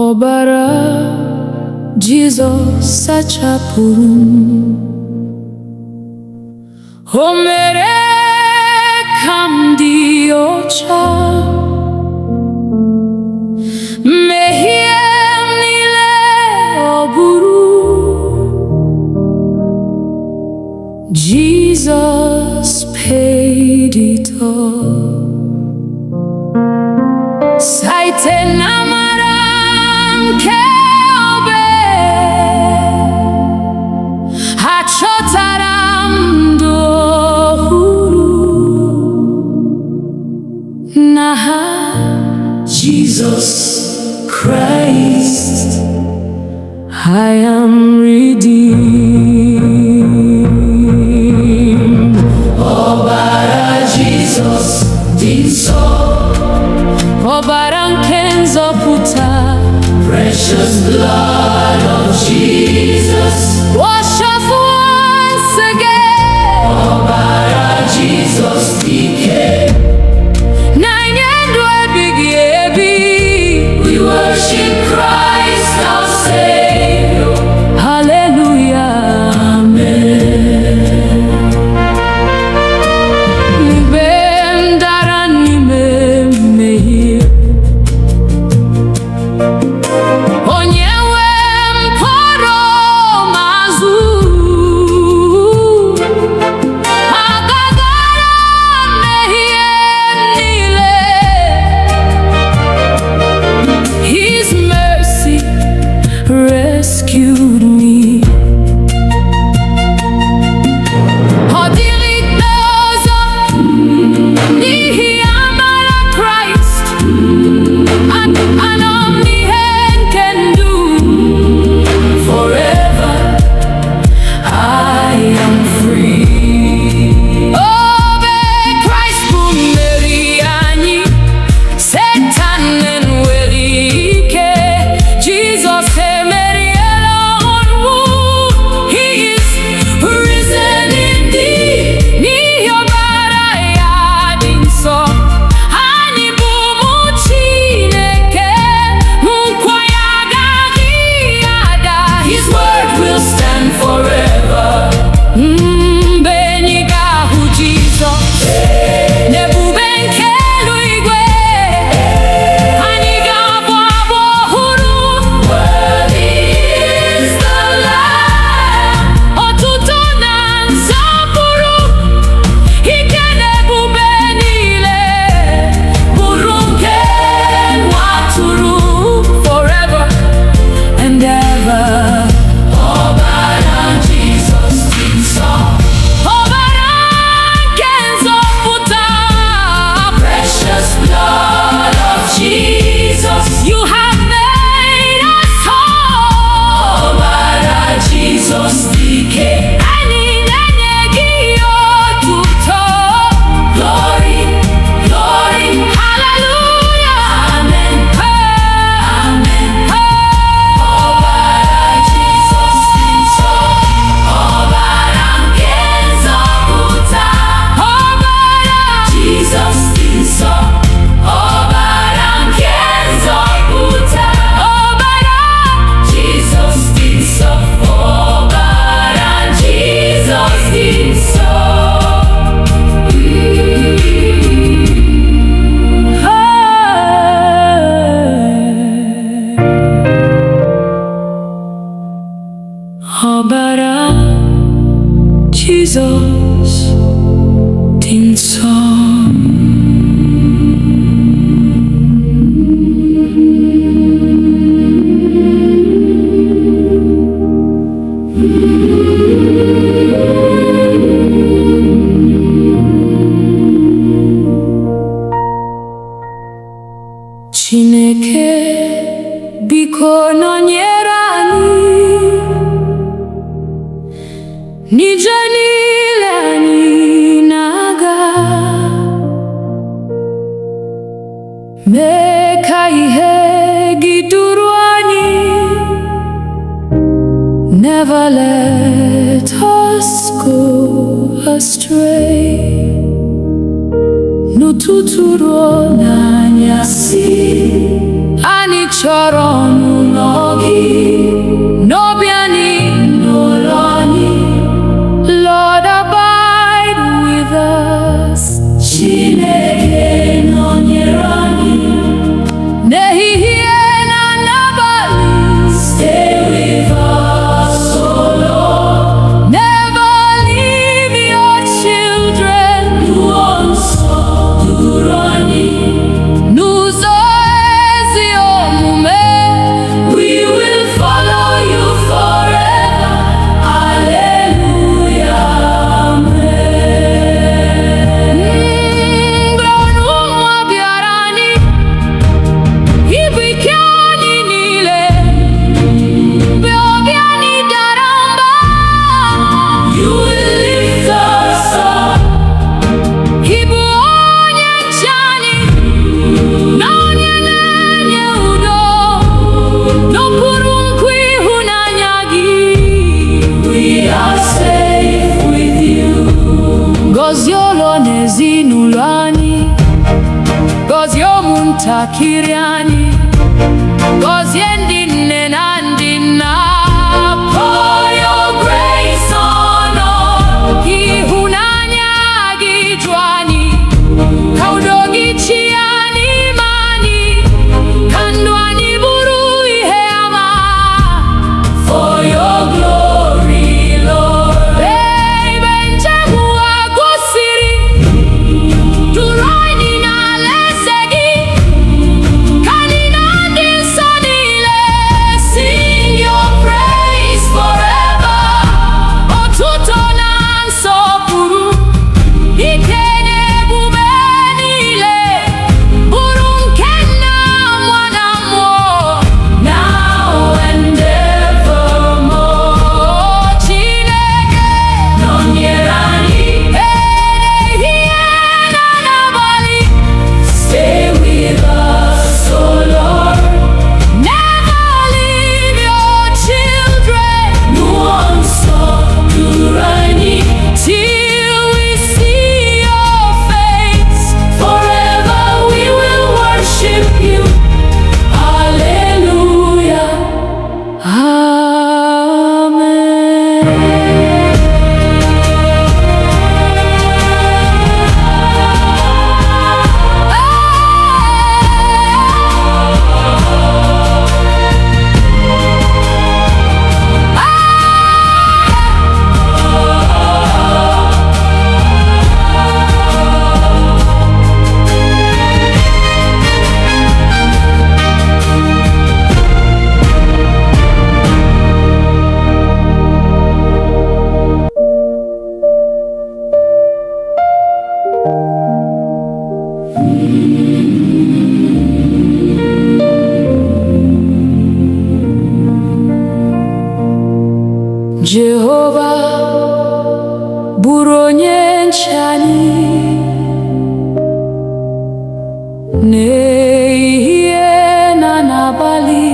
Ọbara Jizọs sachapụrụ m, o mere ka m dị ọcha, mmehie m niile ọ bụrụ. Jesus paid it all. Site n'amara nke obe, achọtara m ndụ ọhụrụ n'aha Jesus Christ. I am redeemed. Ọbara Jesus dị nsọ, ọbara nke nzọpụta. Precious blood of Jesus, wash us once again. Ọbara Jesus dike, na nye ndụ ebighị ebi. We worship Christ our Savior. Hallelujah, amen. Mgbe m dara n'ime mmehie, onye nwe m kpọrọ m azụ, agagara mmehie niile. His mercy rescued me. Ọ dịghị ikpe ọzọ n'ihi amara Kraịst. Anọ m n'ihe nke ndụ. Forever I am free. Obe Kraịst bụ mmeri anyị, Satan enweghị ike. Jesus emeriela ọnwụ. He is risen indeed. N'ihi ọbara ya dị nsọ, anyị bụ ụmụ Chineke. Nkwa ya agaghị ada. His word will stand forever. Mgbe anyị ga-ahụ Jizọs n'ebube nke eluigwe, anyị ga-abụ abụ ọhụrụ. Worthy is the Lamb. Otuto na nsọpụrụ, ike na ebube niile bụrụ nke nwa atụrụ. Forever and ever. Ọbara Jizọs dị nsọ, ọbara nke nzọpụta. Precious blood of Jesus, you have made us whole. Ọbara Jizọs dike, anyị na-enye gị otuto. Glory, glory, hallelujah, amen, amen. Ọbara Jizọs dị nsọ, ọbara nke nzọpụta. Ọbara Jizọs dị nsọ, ọbara nke nzọpụta. Ọbara Jizọs dị nsọ, ọbara Jizọs dị nsọ. Ọbara Jizọs dị nsọ. Chineke, biko nọnyere anyị n'ije niile anyị na-aga. Mee ka ihe gị duru anyị Never let us go astray. N'ụtụtụ ruo n'anyasị, anyị chọrọ ọnụnọ gị, n'obi anyị n'ụlọ anyị. Lord, abide with us. Chineke nọnyere anyị n'ehihie na n'abalị. Stay with us, oh Lord. Never leave your children. N'ụzọ nsọ duru anyị, n'ụzọ ezi omume. We will follow you forever. Hallelujah, amen. Mgbe ọnụnwa bịara anyị, ibu ike anyị niile, mgbe obi anyị dara mba, you will lift us up. Ịbụ onye nche anyị na onye na-enye udo, n'okpuru nkwa ịhụnanya gị. We are safe with you. Gọzie ụlọ na ezinụlọ anyị, gọzie ụmụntakịrị anyị, gọzie ndị nne na ndị nna. Pour your grace on us. Ịhụnanya gị ju anyị, ka udo gị chịa n'ime anyị, ka ndụ anyị bụrụ ihe ama. For your glory, Lord. Ebe njem ụwa gosiri, duru anyị n'alaeze gị, ka anyị na ndị nsọ niile sing your praise forever. Otuto na nsọpụrụ, ike na ebube niile, bụrụ nke Nna, Nwa na Mmụọ, now and evermore. Chineke nọnyere anyị ehihie na n'abalị. Stay with us, oh Lord. Never leave your children. N'ụzọ nsọ duru anyị, till we see your face. Forever we will worship you. Hallelujah, amen. Jehova bụrụ onye nche anyị n'ehihie na n'abalị,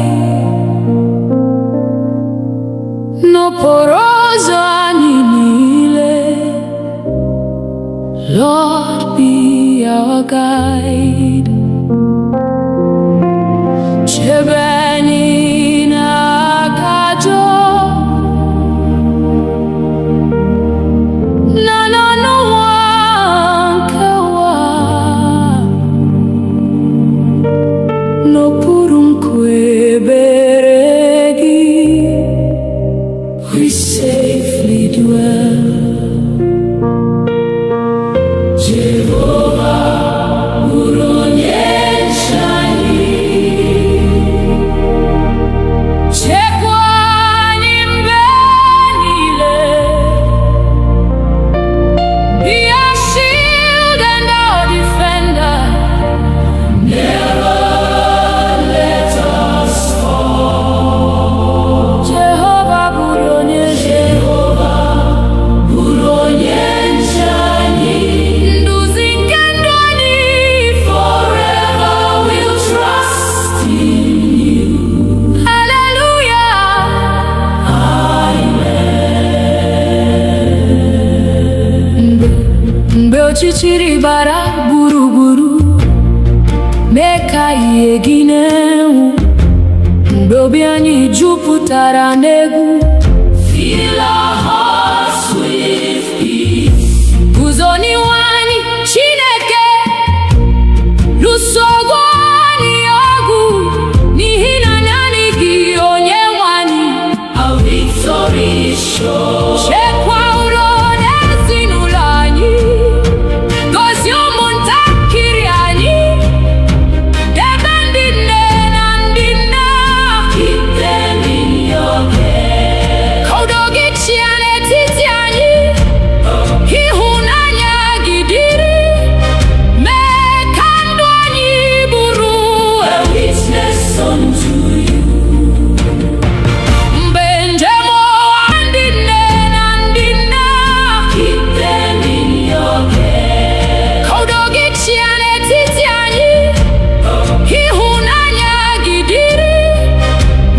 n'okporo ụzọ anyị niile. Lord, be our guide. Chebe anyị n'aka ajọ na n'ọnụnwa nke ụwa, n'okpuru nkwa ebere gị. We safely dwell. Jehovah, ọchịchịrị bara gburugburu, mee ka ihe gị na-enwu, mgbe obi anyị jupụtara n'egwu. Fill our hearts with peace. Guzo n'ihu anyị, Chineke, lụso ọgụ anyị ọgụ, n'ihi na naanị gị Onyenwe anyị. Our victory is sure. Chekwa udo n'ezinụlọ anyị, gozie ụmụntakịrị anyị, debe ndị nne na ndị nna. Keep them in your care. Ka udo gị chịa n'etiti anyị, ịhụnanya gị dịrị, mee ka ndụ anyị bụrụ a witness unto you. Mgbe njem ụwa ndị nne na ndị nna, keep them in your care. Ka udo gị chịa n'etiti anyị, ịhụnanya gị dịrị,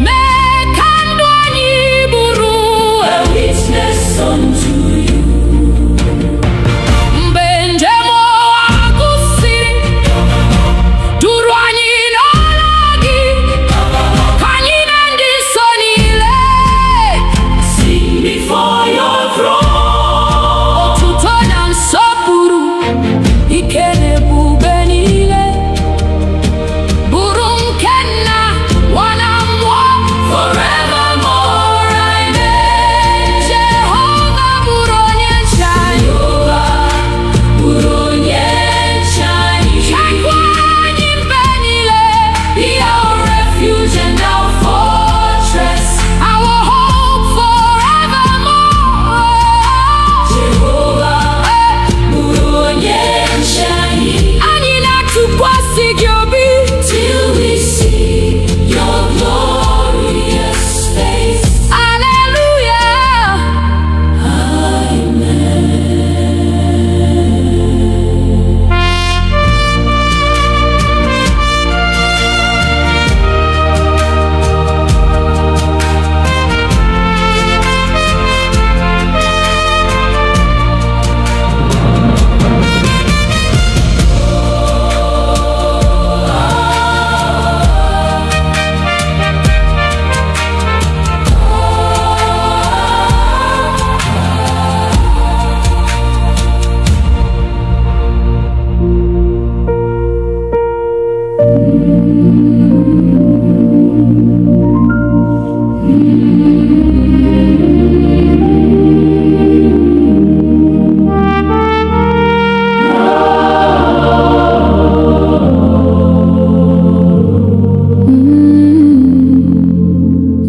mee ka ndụ anyị bụrụ a witness unto you. Mgbe njem ụwa gwụsịrị, duru anyị n'ọla gị, ka anyị na ndị nsọ niile sing before your throne. Otuto na nsọpụrụ, ike na ebube niile, bụrụ nke Nna, Nwa na Mmụọ, forevermore. Amen. Jehova bụrụ onye nche anyị. Bụrụ onye nche anyị. Chekwa anyị mgbe niile. Be our refuge and our fortress, our hope forevermore. Jehova bụrụ onye nche anyị. Anyị na-atụkwasị gị obi till we see your glorious face. Hallelujah.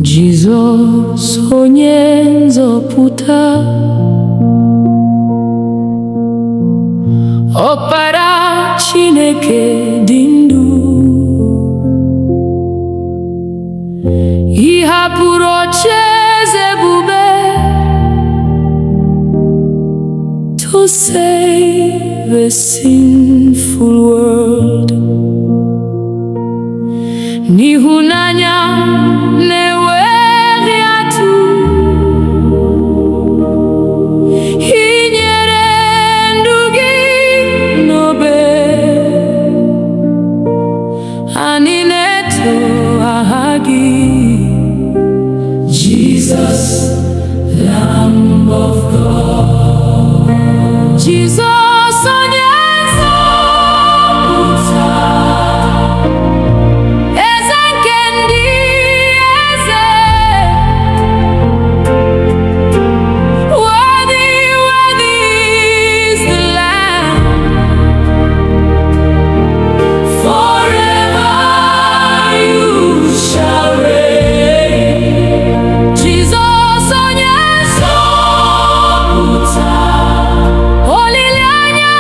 Jizọs onye nzọpụta, Ọkpara Chineke dị ndụ, ị hapụrụ ocheeze ebube to save a sinful world. N'ịhụnanya na-enweghị atụ, ị nyere ndụ gị n'obe. Anyị na-eto aha gị, Jesus, Lamb of God. Jesus onye nzọpụta, eze nke ndị eze. Worthy, worthy is the Lamb. Forever you shall reign. Jesus onye nzọpụta, olileanya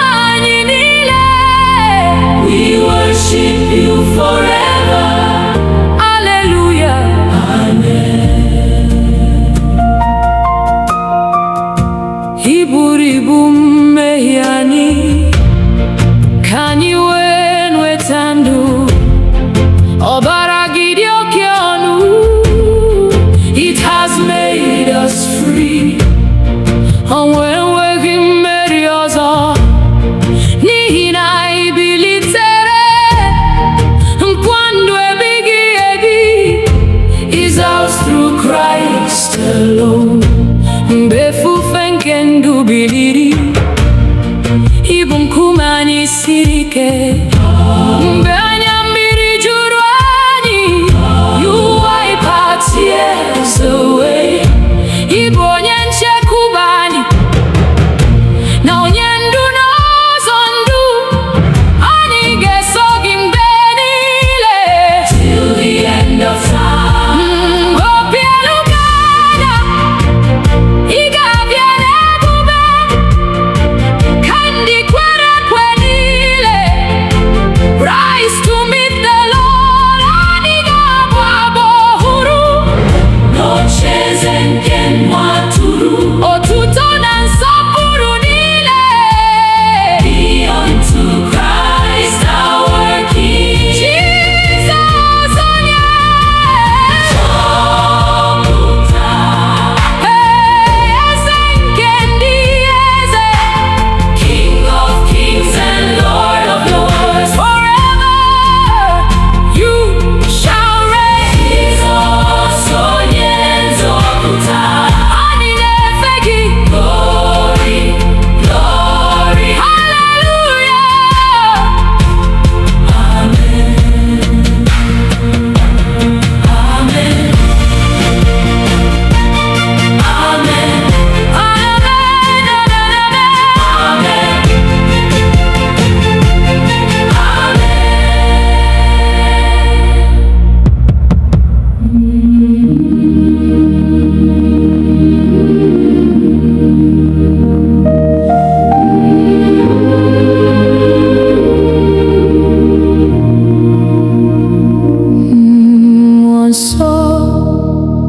nsọ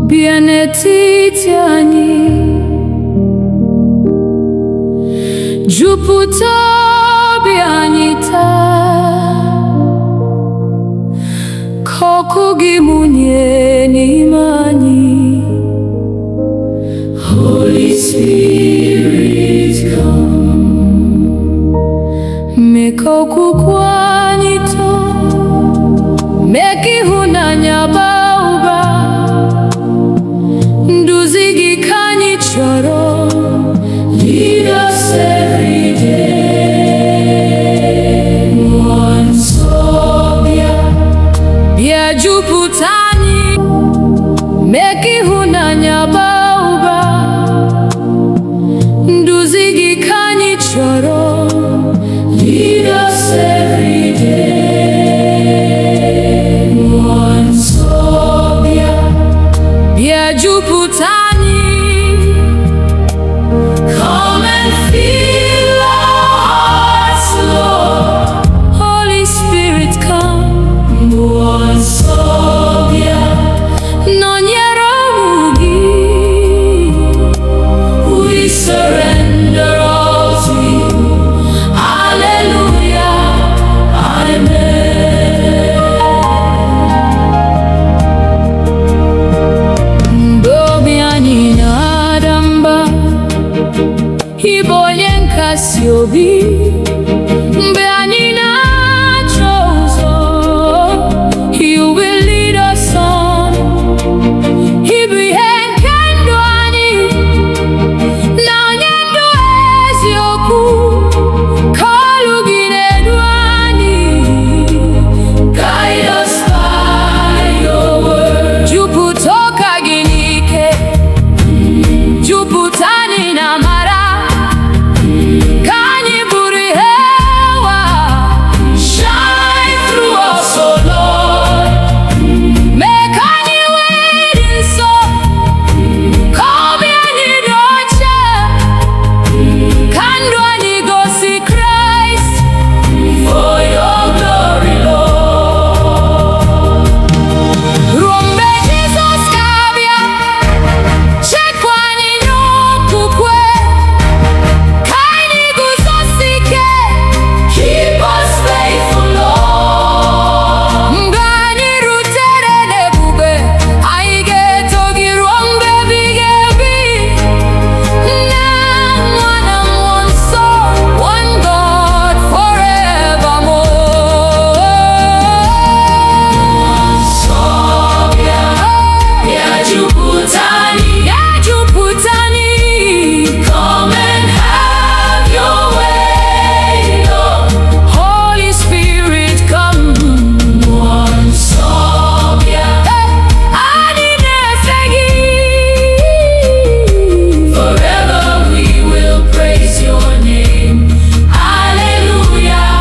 bịa n'etiti anyị, jupụta obi anyị taa, ka ọkụ gị mụnye n'ime anyị. Holy Spirit, come, mee ka okwukwe anyị too, mee ka ịhụnanya baa ụba, nduzi gị ka anyị chọrọ. Lead us every day. Mmụọ nsọ bịa, bịa jupụta anyị, mee ka ịhụnanya baa ụba, nduzi gị ka anyị chọrọ. Lead us every day. Mmụọ nsọ bịa, bịa jupụta anyị. Come and fill our hearts, Lord. Holy Spirit, come. Mmụọ nsọ bịa, nọnyere ụmụ gị. We surrender all to you. Hallelujah, amen. Mgbe obi anyị na-ada mba, ị bụ onye nkasi obi. Mgbe anyị na-achọ ụzọ, you will lead us on. Ị bụ ihe nke ndụ anyị, na onye ndụ eziokwu, ka olu gị na-edu anyị. Guide us by your word. Jupụta ụka gị n'ike, jupụta anyị na amara, ka anyị bụrụ ihe ụwa. Shine through us, O Lord. Mee ka anyị wee dị nsọ, ka obi anyị dị ọcha, ka ndụ anyị gosi Kraịst. For your glory, Lord. Ruo mgbe Jizọs ga-abịa, chekwa anyị n'okwukwe, ka anyị guzosi ike. Keep us faithful, Lord. Mgbe anyị rutere n'ebube, anyị ga-eto gị ruo mgbe ebighị ebi. Nna, Nwa na Mmụọ Nsọ, one God forevermore. Nsọ bịa, bịa jupụta anyị, bịa jupụta anyị. Come and have your way, Lord. Holy Spirit, come. Mmụọ nsọ bịa, anyị na-efe gị. Forever we will praise your name. Hallelujah,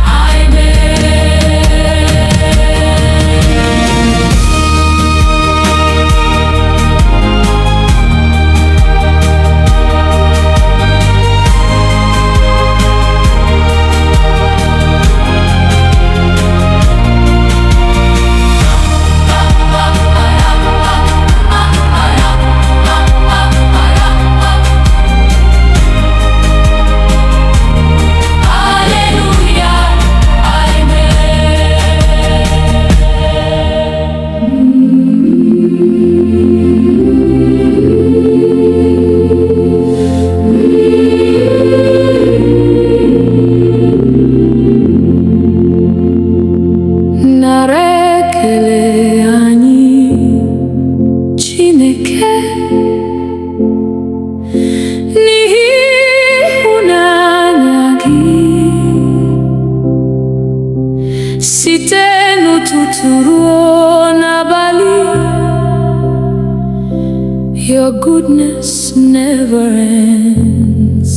amen. Hallelujah, amen. Nara ekele anyị, Chineke, n'ihi ịhụnanya gị. Site n'ụtụtụ ruo n'abalị, your goodness never ends.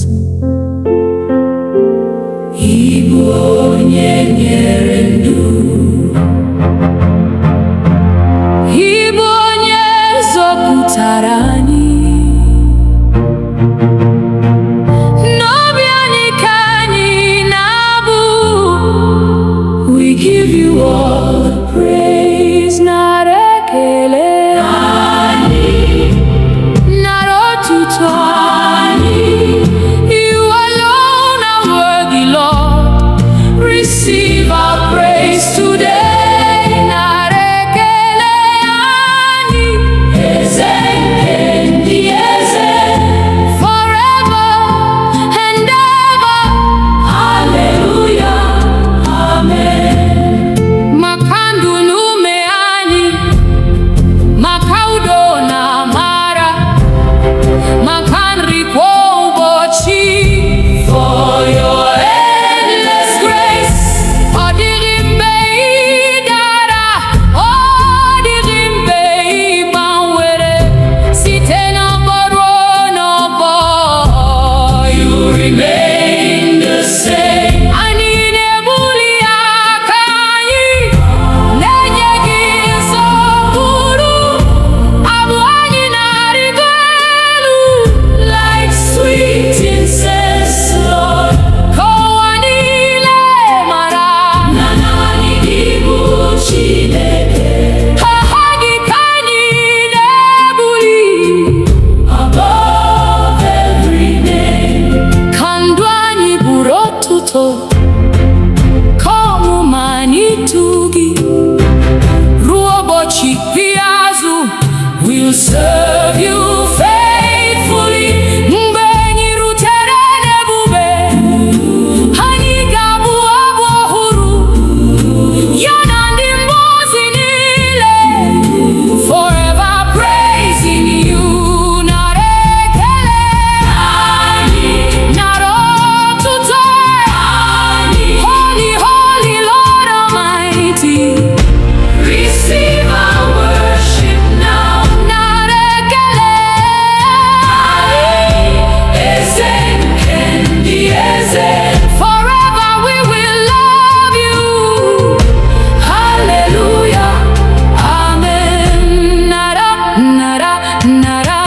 Ị bụ onye nyere ndụ, ị bụ onye zọpụtara anyị. N'obi anyị ka anyị na-abụ, we give you all the praise. Nara ekele. maka udo na amara, maka nri kwa ụbọchị. For your endless grace, ọ dịghị mgbe ị dara, ọ dịghị mgbe ị gbanwere, site n'ọgbọ ruo n'ọgbọ, you remain the same. Anyị na-ebuli aka anyị, na-enye gị nsọpụrụ, abụ anyị na-arịgo elu, like sweet incense, Lord. Ka ụwa niile mara na naanị gị bụ Chineke. Aha gị ka anyị na-ebuli above every name. Ka ndụ anyị bụrụ otuto, ka ọmụma anyị too gị, ruo ụbọchị ikpeazụ, we'll serve you faithfully. Mgbe anyị rutere n'ebube, anyị ga-abụ abụ ọhụrụ, ya na ndị mmụọ ozi niile, forever praising you. Nara ekele anyị, nara otuto anyị, holy, holy Lord Almighty. Receive our worship now. Nara ekele anyị, eze nke ndị eze. Forever we will love you. Hallelujah. Amen. Nara, nara, nara,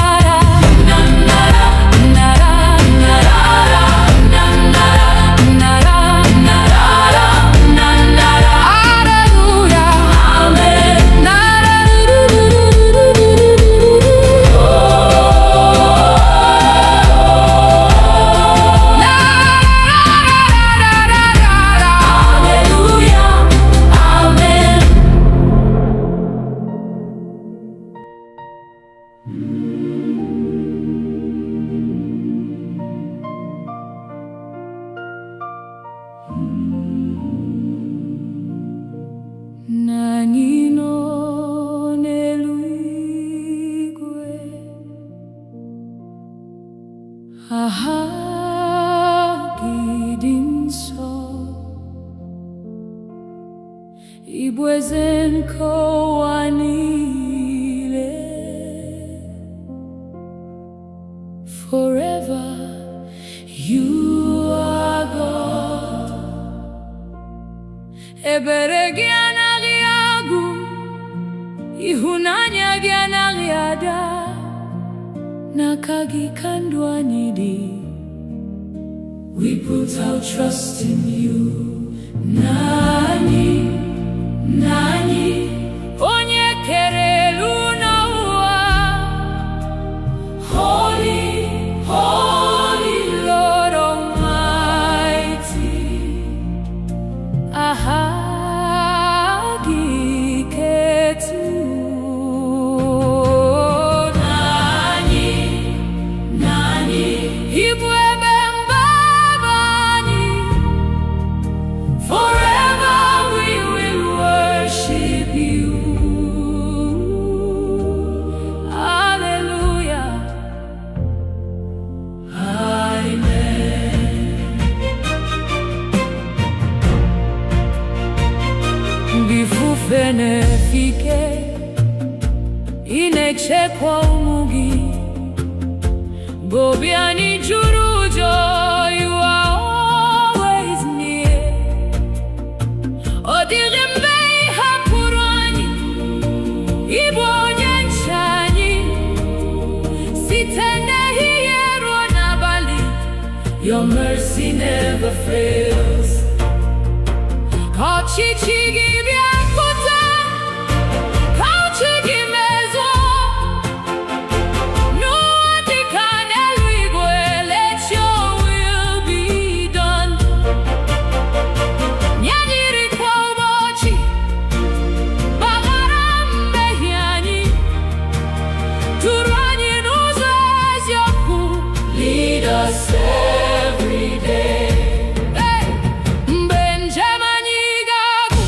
nara, nara, nara, nara, nara, nara. Hallelujah. Amen. Nara, hallelujah. Amen. Na anyị nọ n'eluigwe, aha gị dị nsọ, ị bụ eze nke ụwa niile. Forever you are God. Ebere gị anaghị agwụ, ịhụnanya gị anaghị ada, n'aka gị ka ndụ anyị dị. We put our trust in you. Nani, nani, onye kere elu na ụwa. Holy, holy Lord Almighty. Aha gị ketu. Nani, nani, ibu ebe mgbaba anyị. Forever we will worship you. Hallelujah. Amen. Bifufe nefike, inechekwa ụmụ gị, gobi anyị juru ụjọ, you are always near. Ọ dịghị mgbe ị hapụrụ anyị, ị bụ onye nche anyị, site n'ehihie ruo n'abalị, your mercy never fails. Ka ọchịchị gị bịa pụta, ka uche gị mezuo, n'ụwa dịka n'eluigwe, let your will be done. Nye anyị nri kwa ụbọchị, gbaghara mmehie anyị, duru anyị n'ụzọ eziokwu. Lead us every day. Mgbe njem anyị ga-agwụ,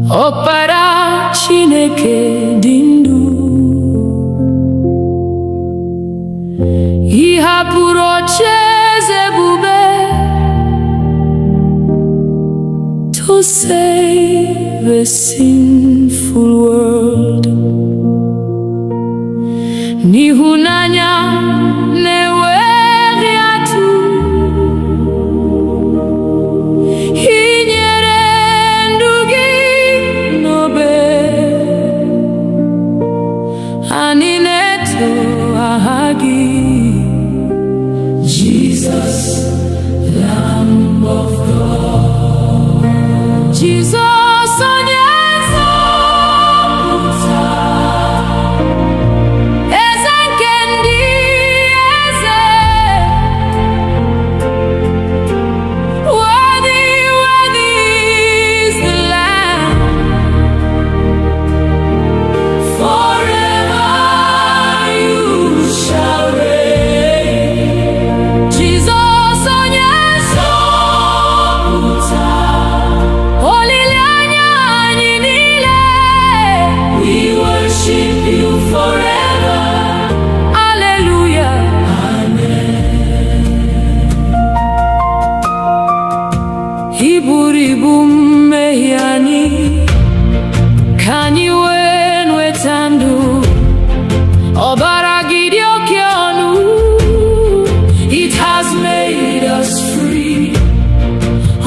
Ọkpara Chineke dị ndụ, ị hapụrụ ocheeze ebube to save a sinful world. N'ịhụnanya na-enweghị atụ, ị nyere ndụ gị n'obe. Anyị na-eto aha gị, Jesus, Lamb of God. Jesus, onye nzọpụta, eze nke ndị eze. Worthy, worthy is the Lamb. Forever you shall reign. Jesus, onye nzọpụta, olileanya anyị niile. We worship you forever. Hallelujah. Ị buru ibu mmehie anyị, ka anyị wee nweta ndụ. Ọbara gị dị oke ọnụ, it has made us free.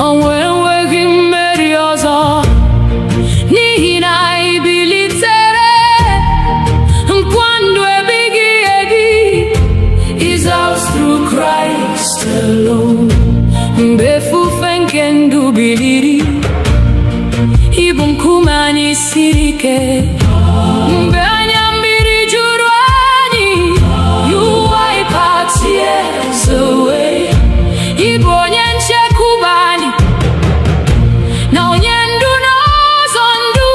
Ọnwụ enweghị mmeri ọzọ, n'ihi na ị bilitere. Nkwa ndụ ebighị ebi is ours through Christ alone. Mgbe efufe nke ndụ biliri, ị bụ nkume anyị siri ike. Mgbe anya mmiri juru anyị, you wipe our tears away. Ị bụ onye nchekwube anyị, na onye ndu n'ụzọ ndụ.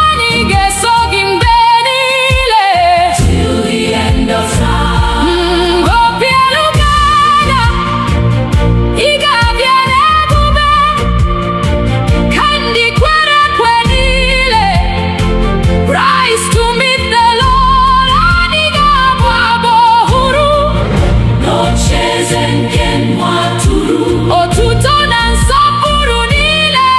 Anyị ga-eso gị mgbe niile, till the end of time. Obi elu ga-ada, ị ga-abịa n'ebube, ka ndị kwere ekwe niile rise to meet the Lord. Anyị ga-abụ abụ ọhụrụ n'ocheeze nke nwa atụrụ. Otuto na nsọpụrụ niile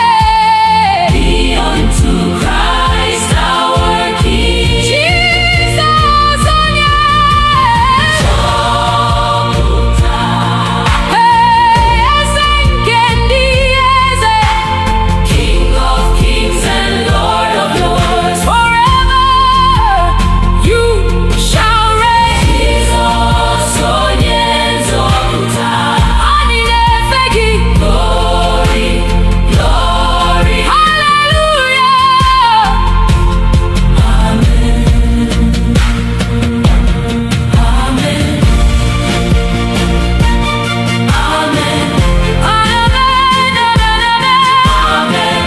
be unto Christ our King. Jesus, onye nzọpụta, eze nke ndị eze, King of kings and Lord of lords. Forever you shall reign. Jesus, onye nzọpụta, anyị na-efe gị. Glory, glory, hallelujah. Amen, amen, amen,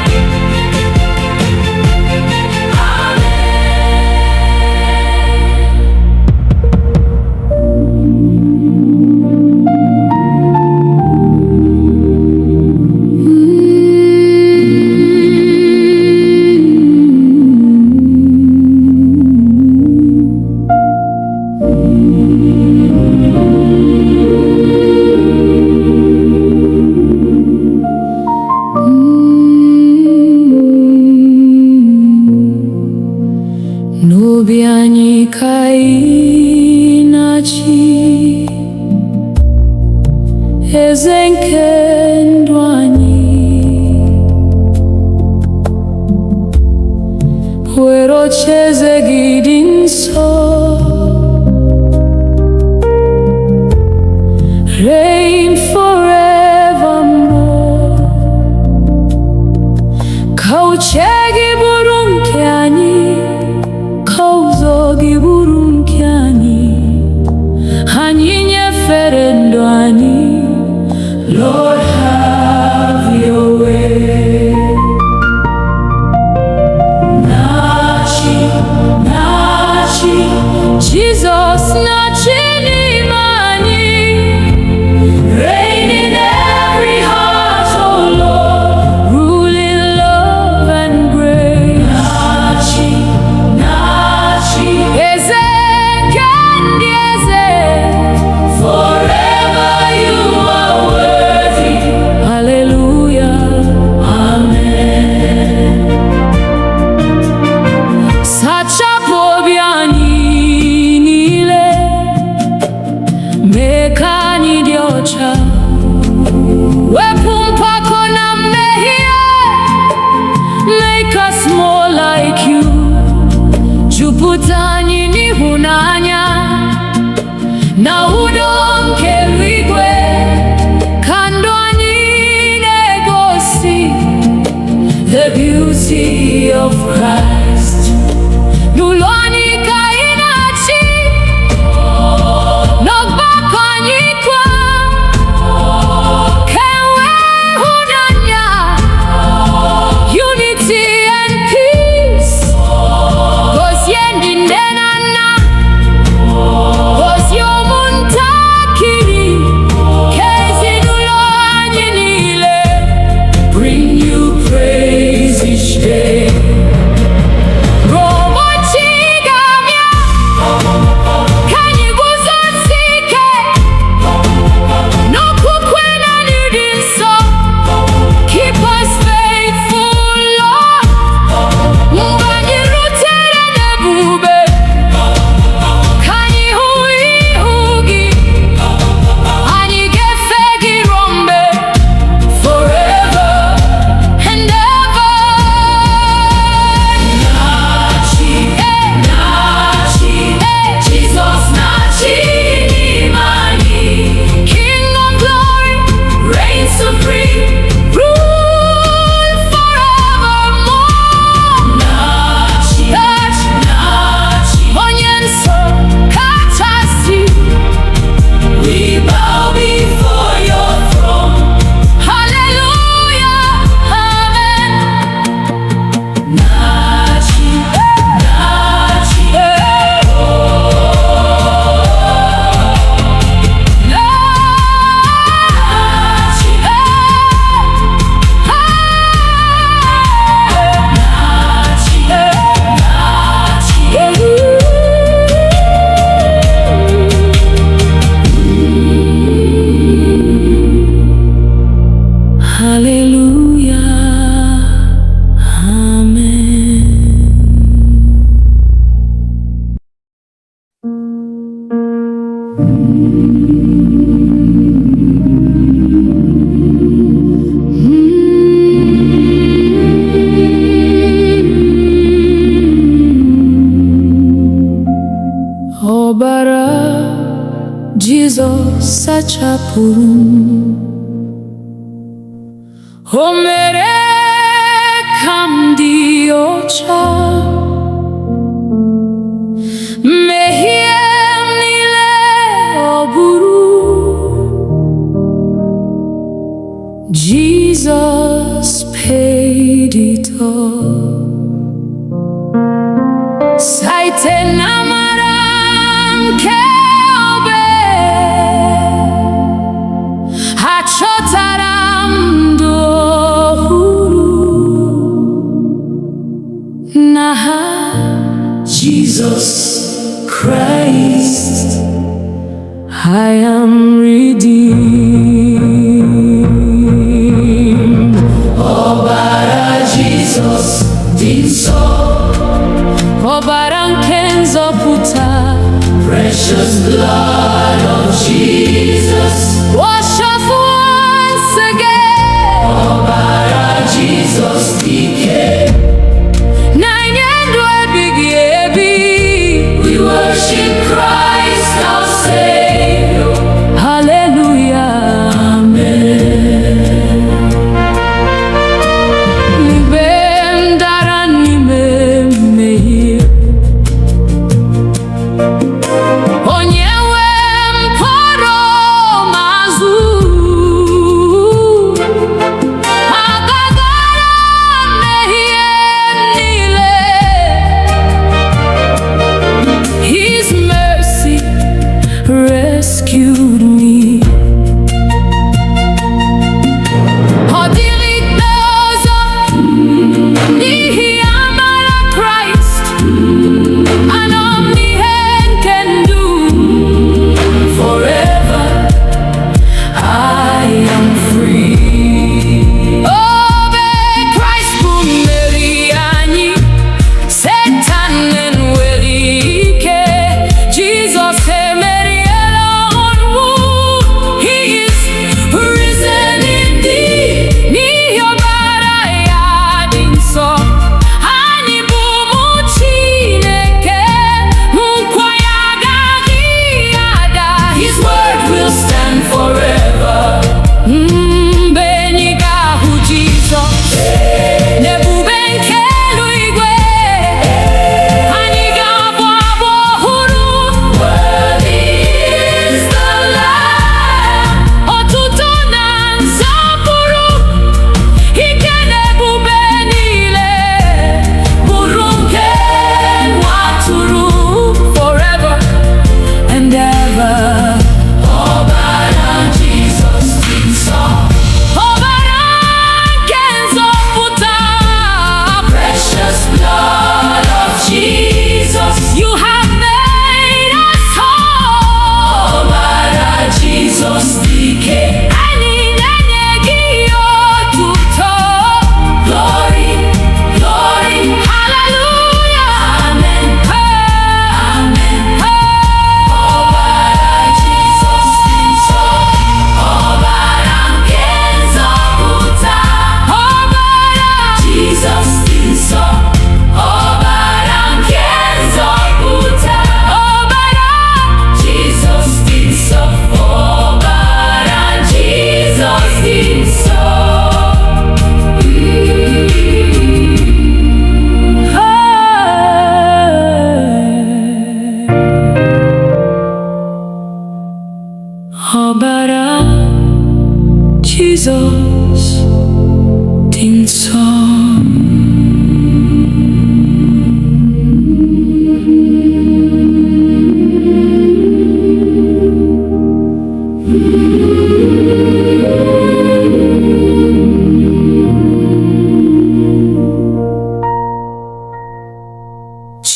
n'obi anyị ka ị na-achị, eze nke ndụ anyị. Were ocheeze gị dị nsọ, reign forevermore. Ka uche gị bụrụ nke anyị, ka ụzọ gị bụrụ nke anyị. Anyị nyefere ndụ anyị, Lord, have your way. Na-achị, na-achị, Jesus, na-achị n'ime anyị. Reign in every heart, oh Lord, rule in love and make us more like you. Jupụta anyị n'ịhụnanya na udo nke eluigwe, ka ndụ anyị na-egosi the beauty of Christ. N'ụlọ anyị ka anyị na-achị, n'ọgbakọ anyị kwa, ka enwee ịhụnanya, unity and peace. Gozie ndị nne na nna, gozie ụmụntakịrị, ka ezinụlọ anyị niile bring you praise each day. Ụbọchị ga-abịa ka anyị guzosie ike n'okwukwe na ịdị nsọ. Keep us faithful, Lord. Mgbe anyị rutere n'ebube, ka anyị hụ ihu gị, anyị ga-efe gị ruo mgbe, forever and ever. Nachi, Nachi, Jesus Nachi n'ime anyị. King of glory, reign supreme, rule forevermore. Nachi, Nachi, onye nsọ kachasị. We bow before your throne. Hallelujah, amen. Nachi, Nachi, hallelujah, amen. Ọbara Jizọs sachapụrụ m, o mere ka m dị ọcha. Mmehie m niile ọ bụrụ, Jesus paid it all. Site n'amara nke obe, achọtara m ndụ ọhụrụ. N'aha Jesus Christ, I am redeemed. Ọbara Jesus dị nsọ, ọbara nke nzọpụta. Precious blood of Jesus, wash us once again. Ọbara Jesus dike, na-enye ndụ ebighị ebi. We worship Christ our Savior. Hallelujah, amen. Mgbe m dara n'ime mmehie, onye nwe m kpọrọ m azụ.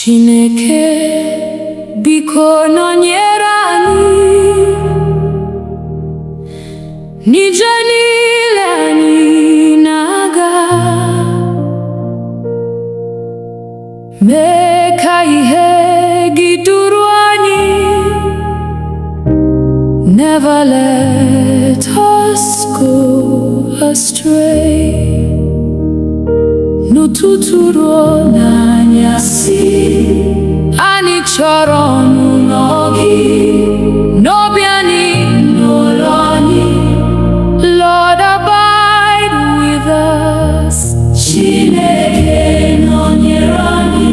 Chineke biko nọnyere anyị n'ije niile anyị na-aga, mee ka ihe gị duru anyị. Never let us go astray. N'ụtụtụ ruo n'anyasị, anyị chọrọ ọnụnọ gị, n'obi anyị, n'ụlọ anyị. Lord, abide with us. Chineke nọnyere anyị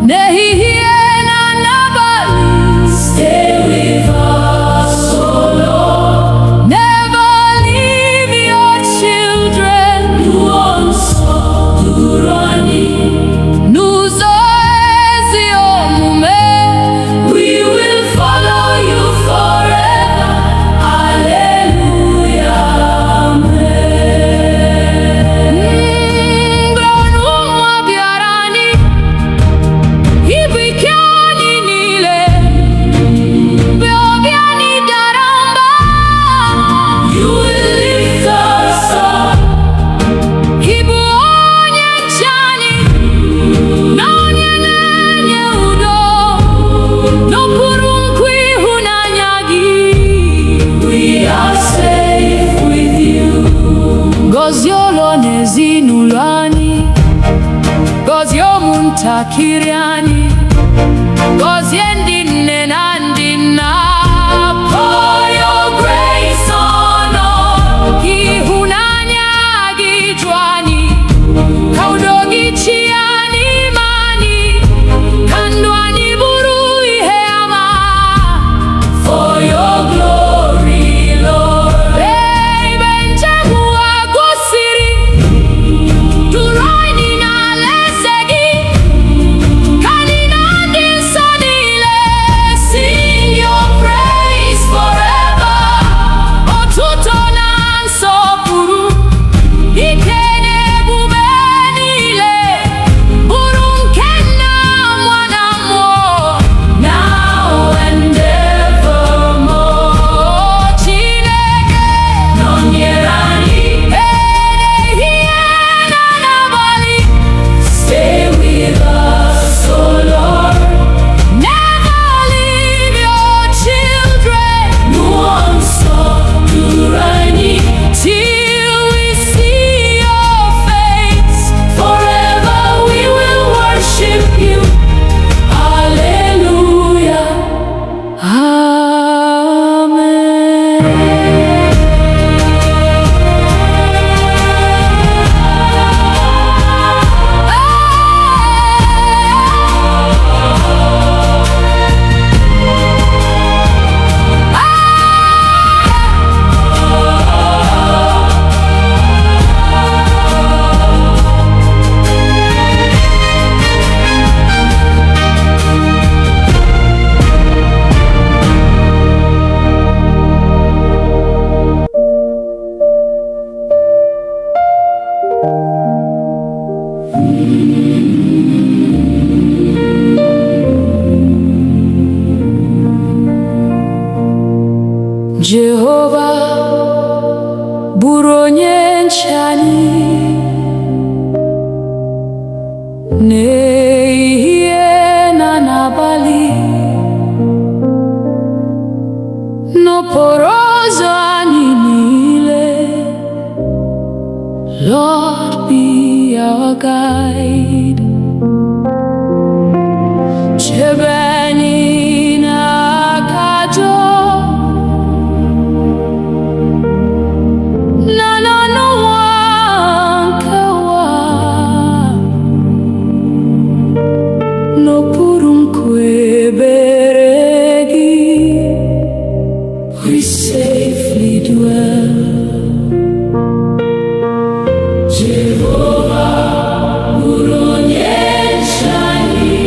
n'ehihie na n'abalị. Stay with us, oh Lord. Never leave your children. N'ụzọ nsọ duru anyị, n'ụzọ ezi omume. We will follow you forever. Hallelujah, amen. Mgbe ọnụma bịara anyị, ibu ike anyị niile, mgbe obi anyị dara mba, you will lift us up. Ibu onye nche anyị, na onye na-enye udo, n'okpuru nkwa ịhụnanya gị. We are safe with you. Gọzie ụlọ na ezinụlọ anyị, gọzie ụmụntakịrị anyị, gọzie ndị nne na ndị nna. Pour your grace on us. Ịhụnanya gị jụọ anyị, ka udo gị chịa n'ime anyị, ka ndụ anyị bụrụ ihe ama. For your glory, Lord. Ebe njem ụwa gwụsịrị, duru anyị n'alaeze gị, ka anyị na ndị nsọ niile sing your praise forever. Otuto na nsọpụrụ, ike na ebube niile, bụrụ nke Nna, Nwa na Mmụọ, now and evermore. Chineke nọnyere anyị ehihie na n'abalị. Stay with us, oh Lord. Never leave your children. N'ụzọ nsọ duru anyị, till we see your face. Forever we will worship you. Hallelujah, Jehova bụrụ onye nche anyị n'ehihie na n'abalị, n'okporo ụzọ anyị niile. Lord, be our guide. Chebe anyị n'aka ajọ, na n'ọnụnwa nke ụwa, n'okpuru nkwa ebere gị. We safely dwell. Jehovah bụrụ onye nche anyị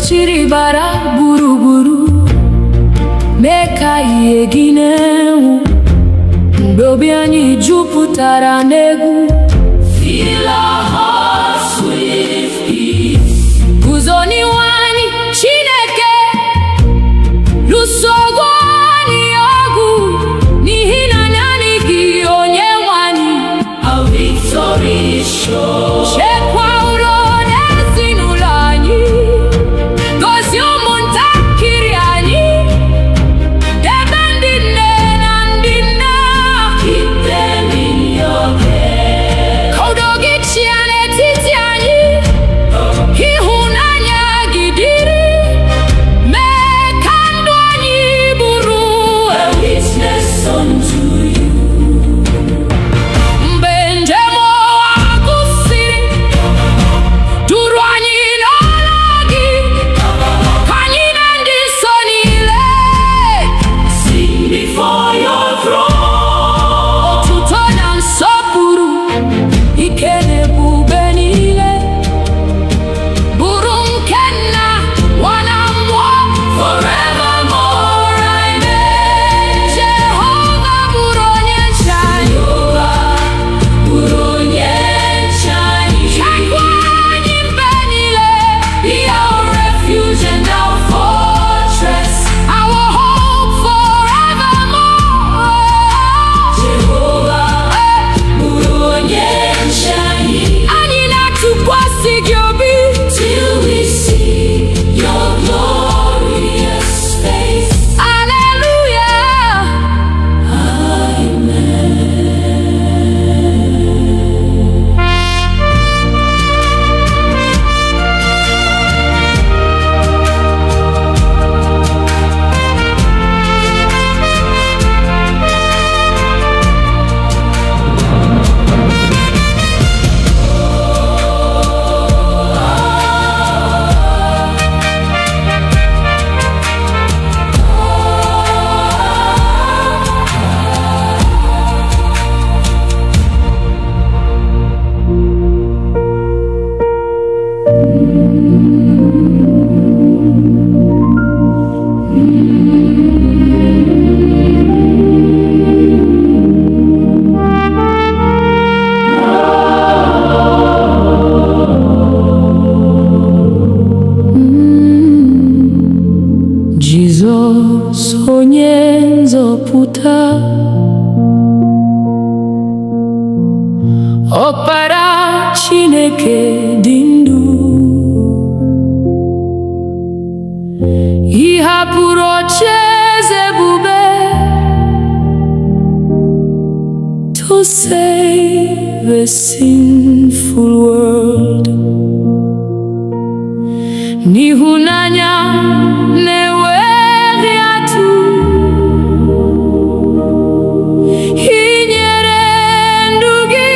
echichiri bara gburugburu, mee ka ihe gị na-enwu. Mgbe obi anyị jupụtara n'egwu, fill our hearts with peace. Guzo n'ihu anyị Chineke, lụso ọgụ anyị ọgụ, n'ihi na naanị gị Onyenwe anyị. Our victory is sure. Chekwa udo n'ezinụlọ anyị, gozie ụmụntakịrị anyị, debe ndị nne na ndị nna. Keep them in your care. Ka udo gị chịa n'etiti anyị, ịhụnanya gị dịrị. Mee ka ndụ anyị bụrụ a witness unto you. Mgbe njem ụwa gwụsịrị, duru anyị n'ọla gị, ka anyị na ndị nsọ niile sing before your throne. Otuto na nsọpụrụ, ike na ebube niile, bụrụ nke Nna, Nwa na Mmụọ, forevermore. Amen. Jehova bụrụ onye nche anyị. Bụrụ onye nche anyị. Chekwa anyị mgbe niile. Be our refuge and our fortress, our hope forevermore. Jehova bụrụ onye nche anyị. Anyị na-atụkwasị gị obi till we see your glorious face. Hallelujah. Amen. Jizọs onye nzọpụta, Ọkpara Chineke dị ndụ, ị hapụrụ ocheeze ebube to save a sinful world. N'ịhụnanya na-enweghị atụ, ị nyere ndụ gị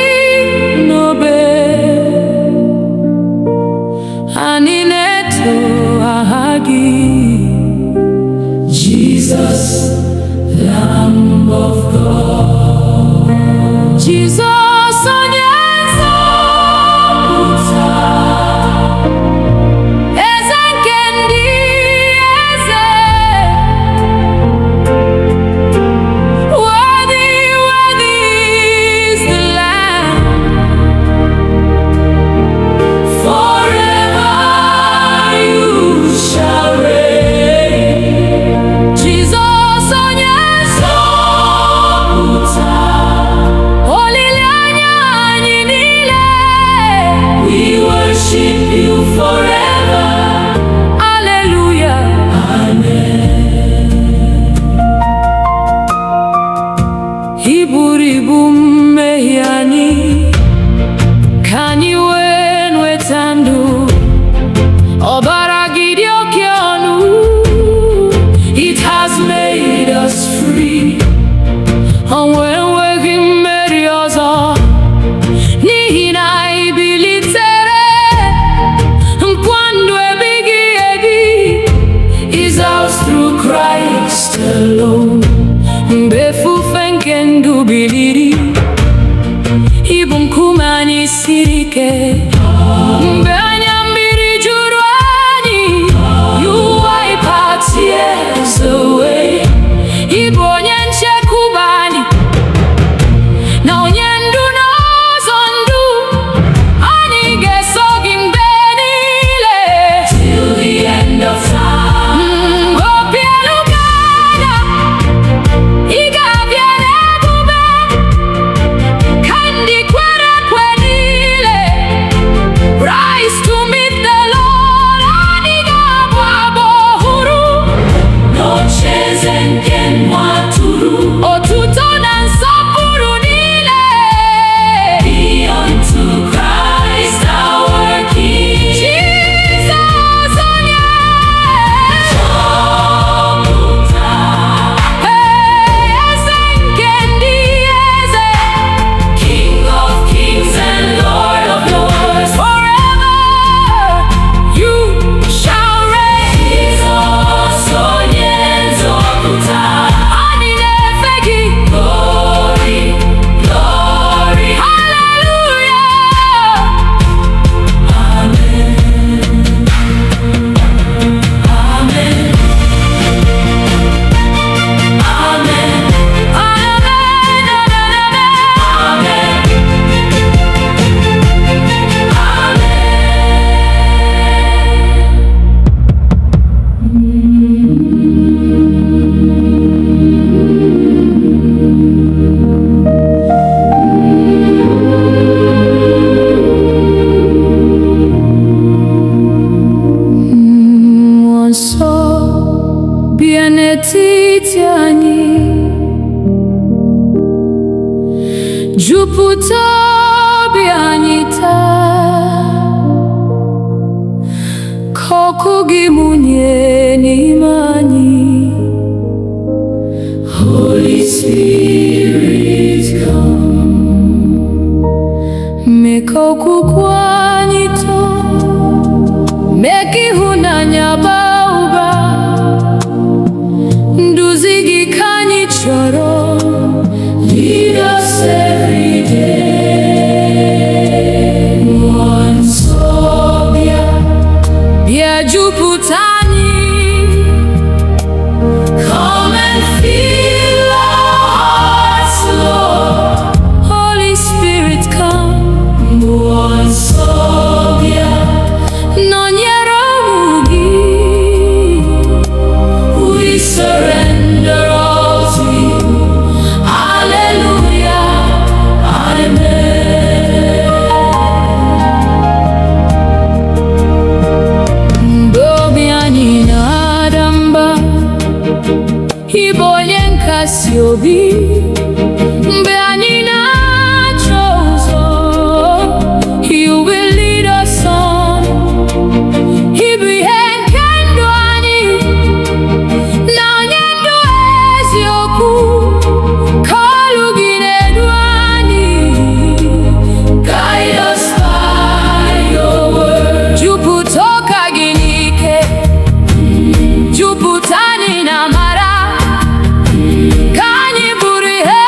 n'obe. Anyị na-eto aha gị, Jesus, Lamb of God. Jesus onye nzọpụta, eze nke ndị eze. Worthy, worthy is the Lamb. Forever you shall reign. Jesus onye nzọpụta, olileanya anyị niile. We worship you forever. Hallelujah. Amen. Ị buru ibu mmehie anyị, ka anyị wee nweta ndụ. Ọbara gị dị oke ọnụ, it has made us free. Ọnwụ enweghị mmeri ọzọ, n'ihi na ị bilitere. Nkwa ndụ ebighị ebi is ours through Christ alone. Mgbe efufe nke ndụ biliri, ị bụ nkume anyị siri ike. Mgbe anya mmiri juru anyị, n'etiti anyị, jupụta obi anyị taa, ka ọkụ gị mụnye n'ime anyị. Holy Spirit, come, mee ka okwukwe anyị too, mee ka ịhụnanya baa ụba. Nduzi gị ka anyị chọrọ, lead us every day. Mmụọ Nsọ bịa, bịa jupụta anyị. Come and fill our hearts, Lord. Holy Spirit, come. Mmụọ Nsọ bịa, nọnyere ụmụ gị. We surrender all to you. Hallelujah, amen. Mgbe obi anyị na-ada mba, ị bụ onye nkasi obi. Mgbe anyị na-achọ ụzọ, you will lead us on. Ị bụ ihe nke ndụ anyị, na onye ndụ eziokwu. Ka olu gị na-edu anyị, guide us by your word. Jupụta ụka gị n'ike, jupụta anyị na amara. Ka anyị bụrụ ihe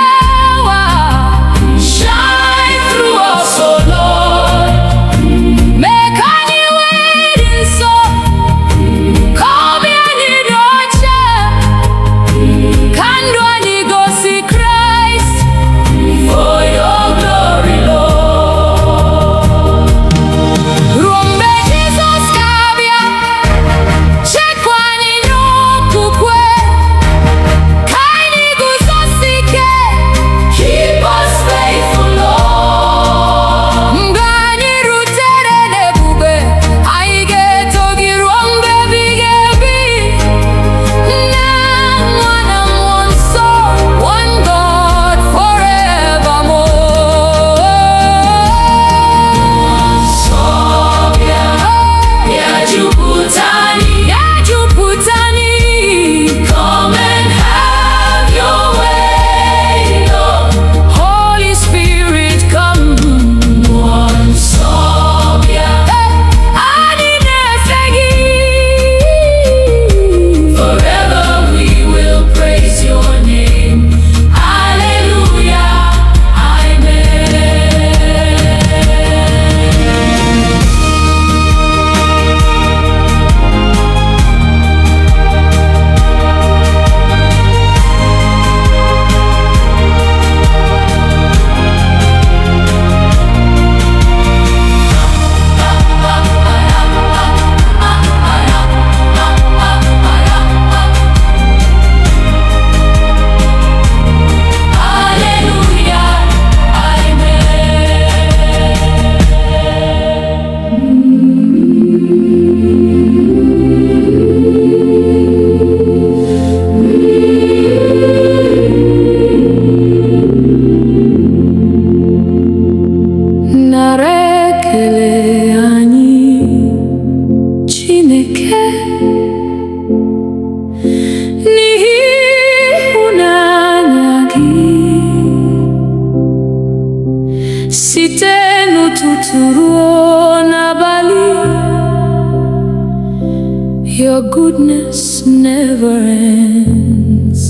Your goodness never ends.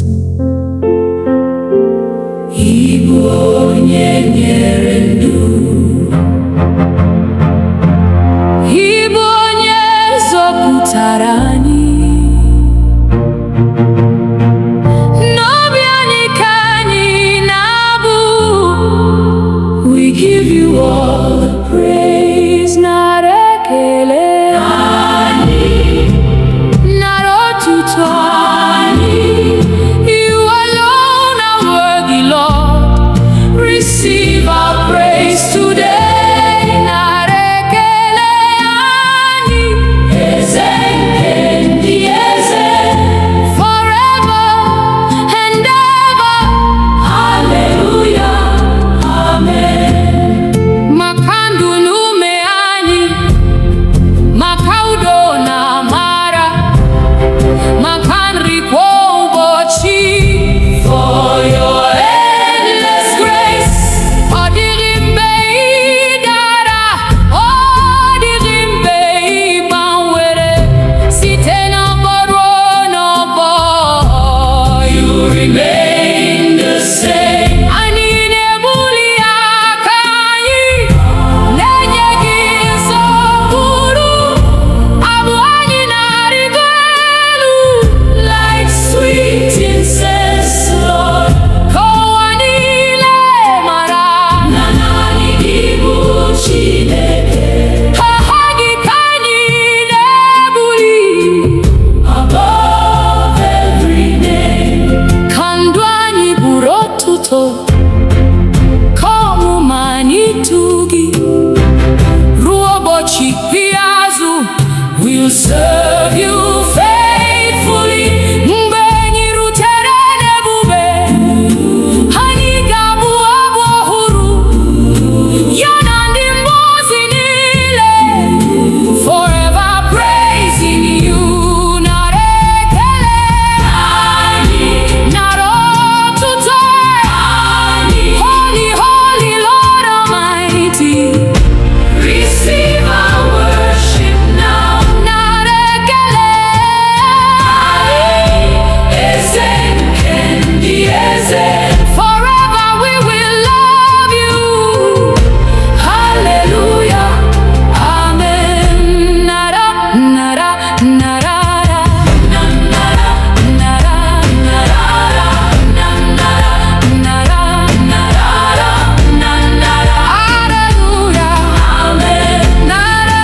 Igbo onye nyere ndụ, Igbo onye zọpụtara anyị. N'obi anyị ka anyị na-abụ. We give you all the praise, nara ekele anyị, nara otuto anyị. You alone are worthy, Lord. Receive our praise today. Nara ekele anyị, eze nke ndị eze, forever and ever. Hallelujah, amen. Maka ndụ na ume anyị, maka udo na amara, maka nri kwa ụbọchị. For your endless grace, ọ dịghị mgbe ị dara, ọ dịghị mgbe ị gbanwere, site n'ọgbọ ruo n'ọgbọ. You remain the same. Anyị na-ebuli aka anyị, na-enye gị nsọpụrụ. Abụ anyị na-arịgo elu, like sweet incense, Lord. Ka ụwa niile mara na naanị gị bụ Chineke. Aha gị ka anyị na-ebuli above every name. Ka ndụ anyị bụrụ otuto, ka ọmụma anyị too gị. Ruo ụbọchị ikpeazụ, we'll serve you faithfully. Mgbe anyị rutere n'ebube, anyị ga-abụ abụ ọhụrụ, ya na ndị mmụọ ozi niile. Forever praising you. Nara ekele anyị, nara otuto anyị. Holy, holy Lord Almighty, receive our worship now. Nara ekele anyị, eze nke ndị eze. Forever we will love you. Hallelujah, amen. Nara, nara, nara, nara, nara, nara, nara, nara, nara. Hallelujah, amen. Nara,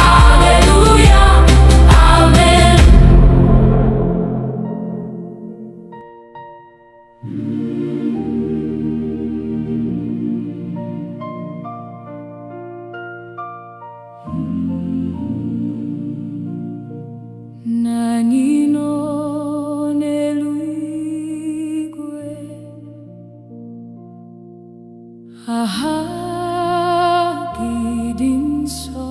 hallelujah, amen. Na anyị nọ n'eluigwe, aha gị dị nsọ.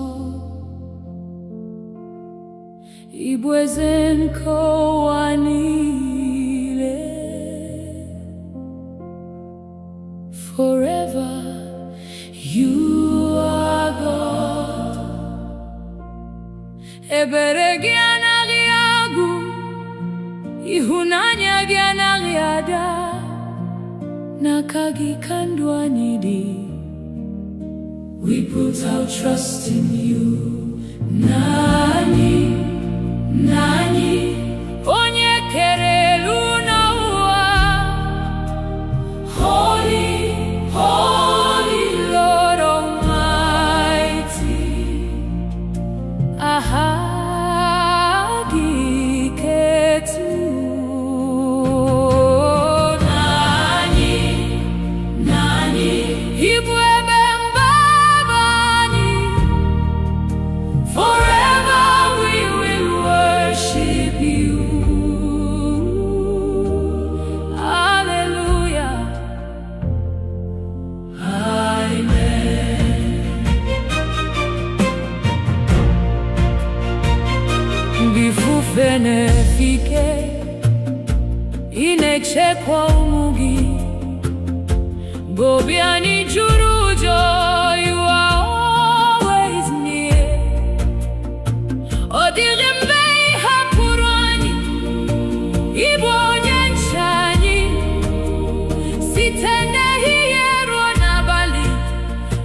Ị bụ eze nke ụwa niile. Forever you are God. Ebere gị anaghị agwụ, ịhụnanya gị anaghị ada. N'aka gị ka ndụ anyị dị. We put our trust in you. Nani, nani, onye kere elu na ụwa. Holy, holy Lord Almighty. Aha gị ketu. Nani, nani, Igbo ebe mgbaba anyị. Forever we will worship you. Hallelujah, amen. Bifufe nefike, inechekwa ụmụ gị. obi anyị juru ụjọ, you are always near. Ọ dịghị mgbe ị hapụrụ anyị, ị bụ onye nche anyị, site n'ehihie ruo n'abalị,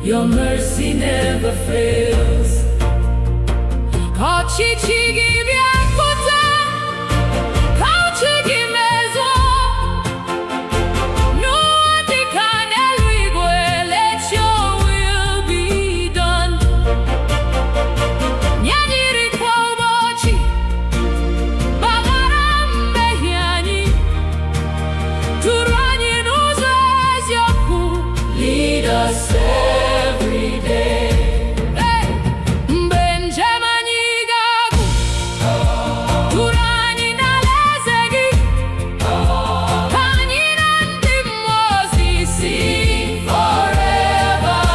your mercy never fails. Ka ọchịchị gị bịa pụta, ka uche gị mezuo n'ụwa dịka n'eluigwe. Let your will be done. Nye anyị nri kwa ụbọchị, gbaghara mmehie anyị, duru anyị n'ụzọ eziokwu. Lead us every day. Mgbe njem anyị ga-agwụ, duru anyị n'alaeze gị, ka anyị na ndị mmụọ ozi sing forevermore.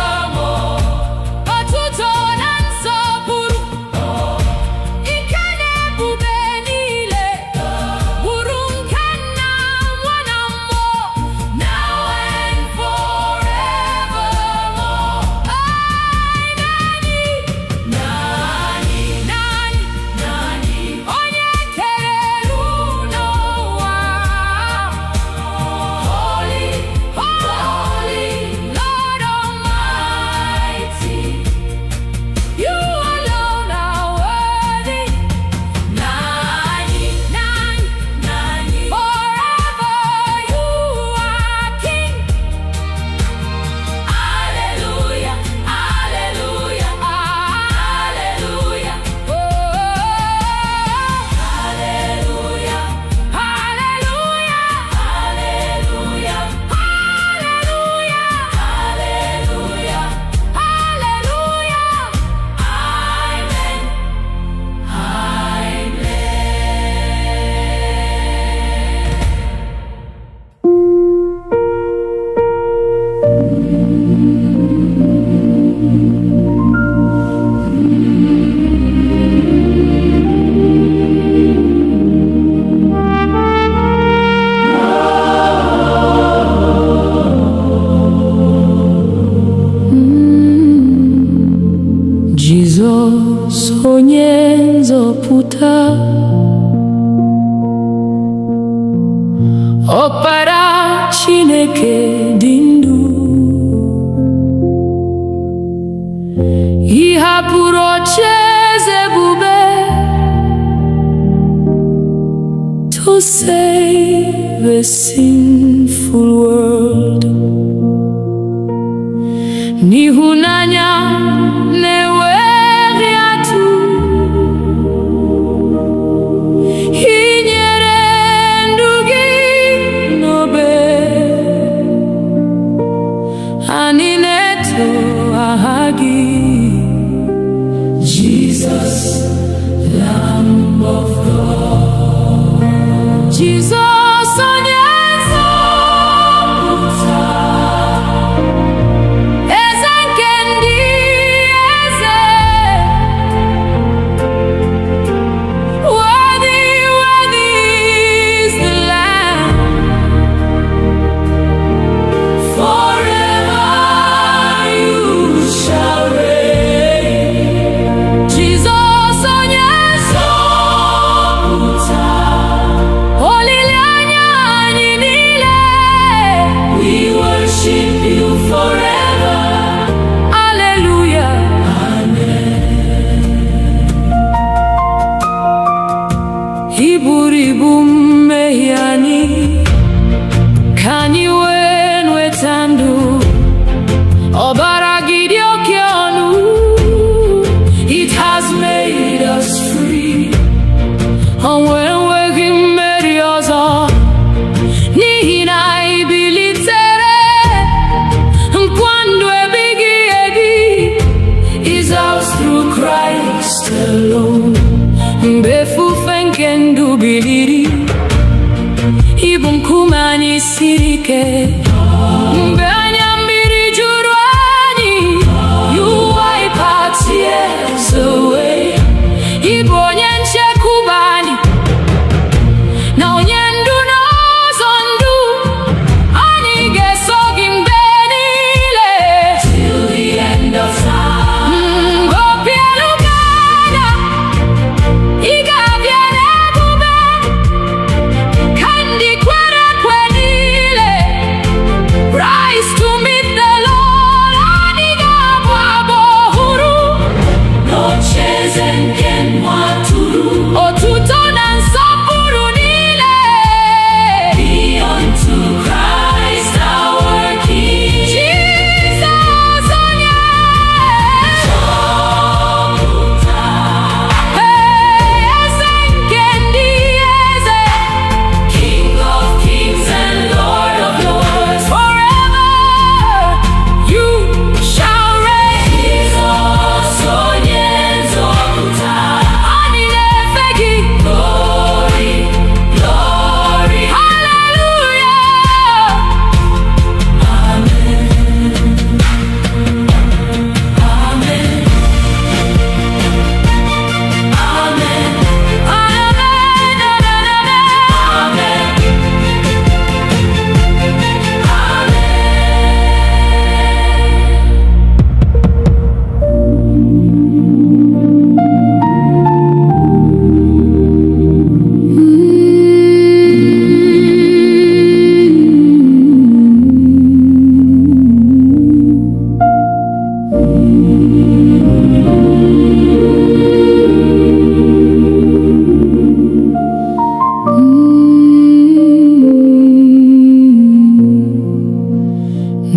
Otuto na nsọpụrụ, ike na ebube niile, bụrụ nke Nna, Nwa na Mmụọ, now and forevermore. Nani, nani, nani, onye kere elu n'ụwa. Holy, holy, Lord Almighty, you alone are worthy. Nani, nani, nani, forever you are King. Hallelujah, hallelujah, hallelujah, oh, hallelujah, hallelujah, hallelujah, hallelujah, hallelujah, amen, amen. Jizọs onye nzọpụta, Ọkpara Chineke dị ndụ, ị hapụrụ ocheeze ebube to save a sinful world. N'ịhụnanya na-enweghị atụ, ị nyere ndụ gị n'obe, anyị na-eto aha gị. Jesus, Lamb of God. Jesus onye nzọpụta, eze nke ndị eze, worthy, worthy is the Lamb. Forever you shall reign. Jesus onye nzọpụta, olileanya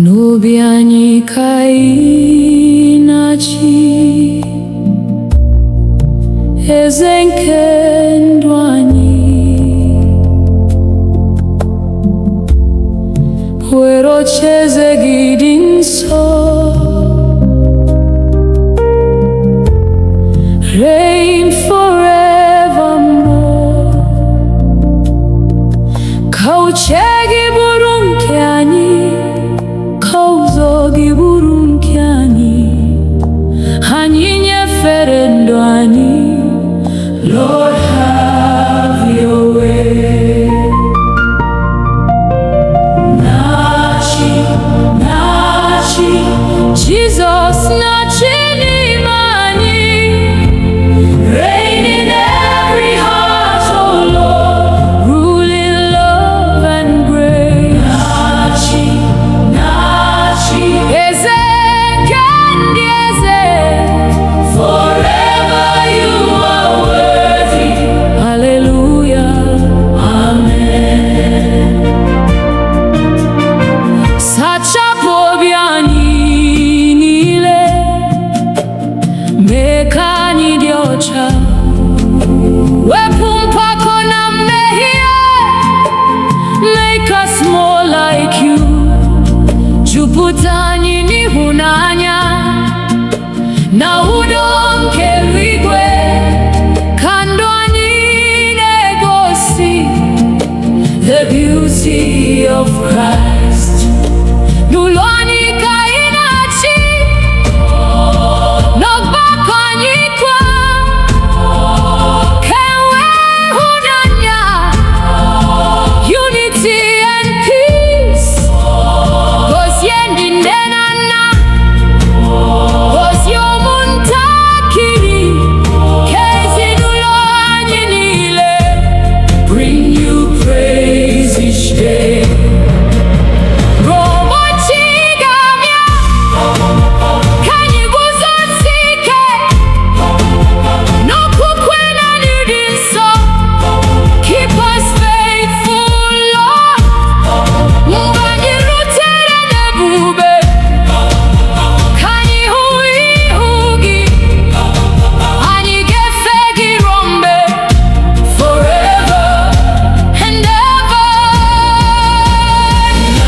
N'obi anyị ka ị na-achị, eze nke ndụ anyị, were ocheeze gị dị nsọ, reign forevermore. Ka uche gị bụrụ nke anyị, ka ụzọ gị bụrụ nke anyị, anyị nyefere ndụ anyị. Lord, have your way. Na-achị, na-achị, Jesus na-achị n'ime anyị. Reign in every heart, oh Lord, rule in love and grace. Na-achị, na-achị, eze nke ndị eze, forever you are worthy. Hallelujah, amen. Sachapụ obi anyị niile, mee ka anyị dị ọcha, wepụ mpako na mmehie, make us more like you. Jupụta anyị n'ịhụnanya na udo nke eluigwe, ka ndụ anyị na-egosi the beauty of Christ. N'ụlọ anyị ka anyị na-achị, n'ọgbakọ anyị kwa, ka enwee ịhụnanya, unity and peace. Gozie ndị nne na nna, gozie ụmụntakịrị, ka ezinụlọ anyị niile bring you praise each day. Ruo ụbọchị ga-abịa, ka anyị guzosie ike n'okwukwe na n'ịdị nsọ. Keep us faithful, Lord, mgbe anyị rutere n'ebube, ka anyị hụ ihu gị, anyị ga-efe gị ruo mgbe, forever and ever.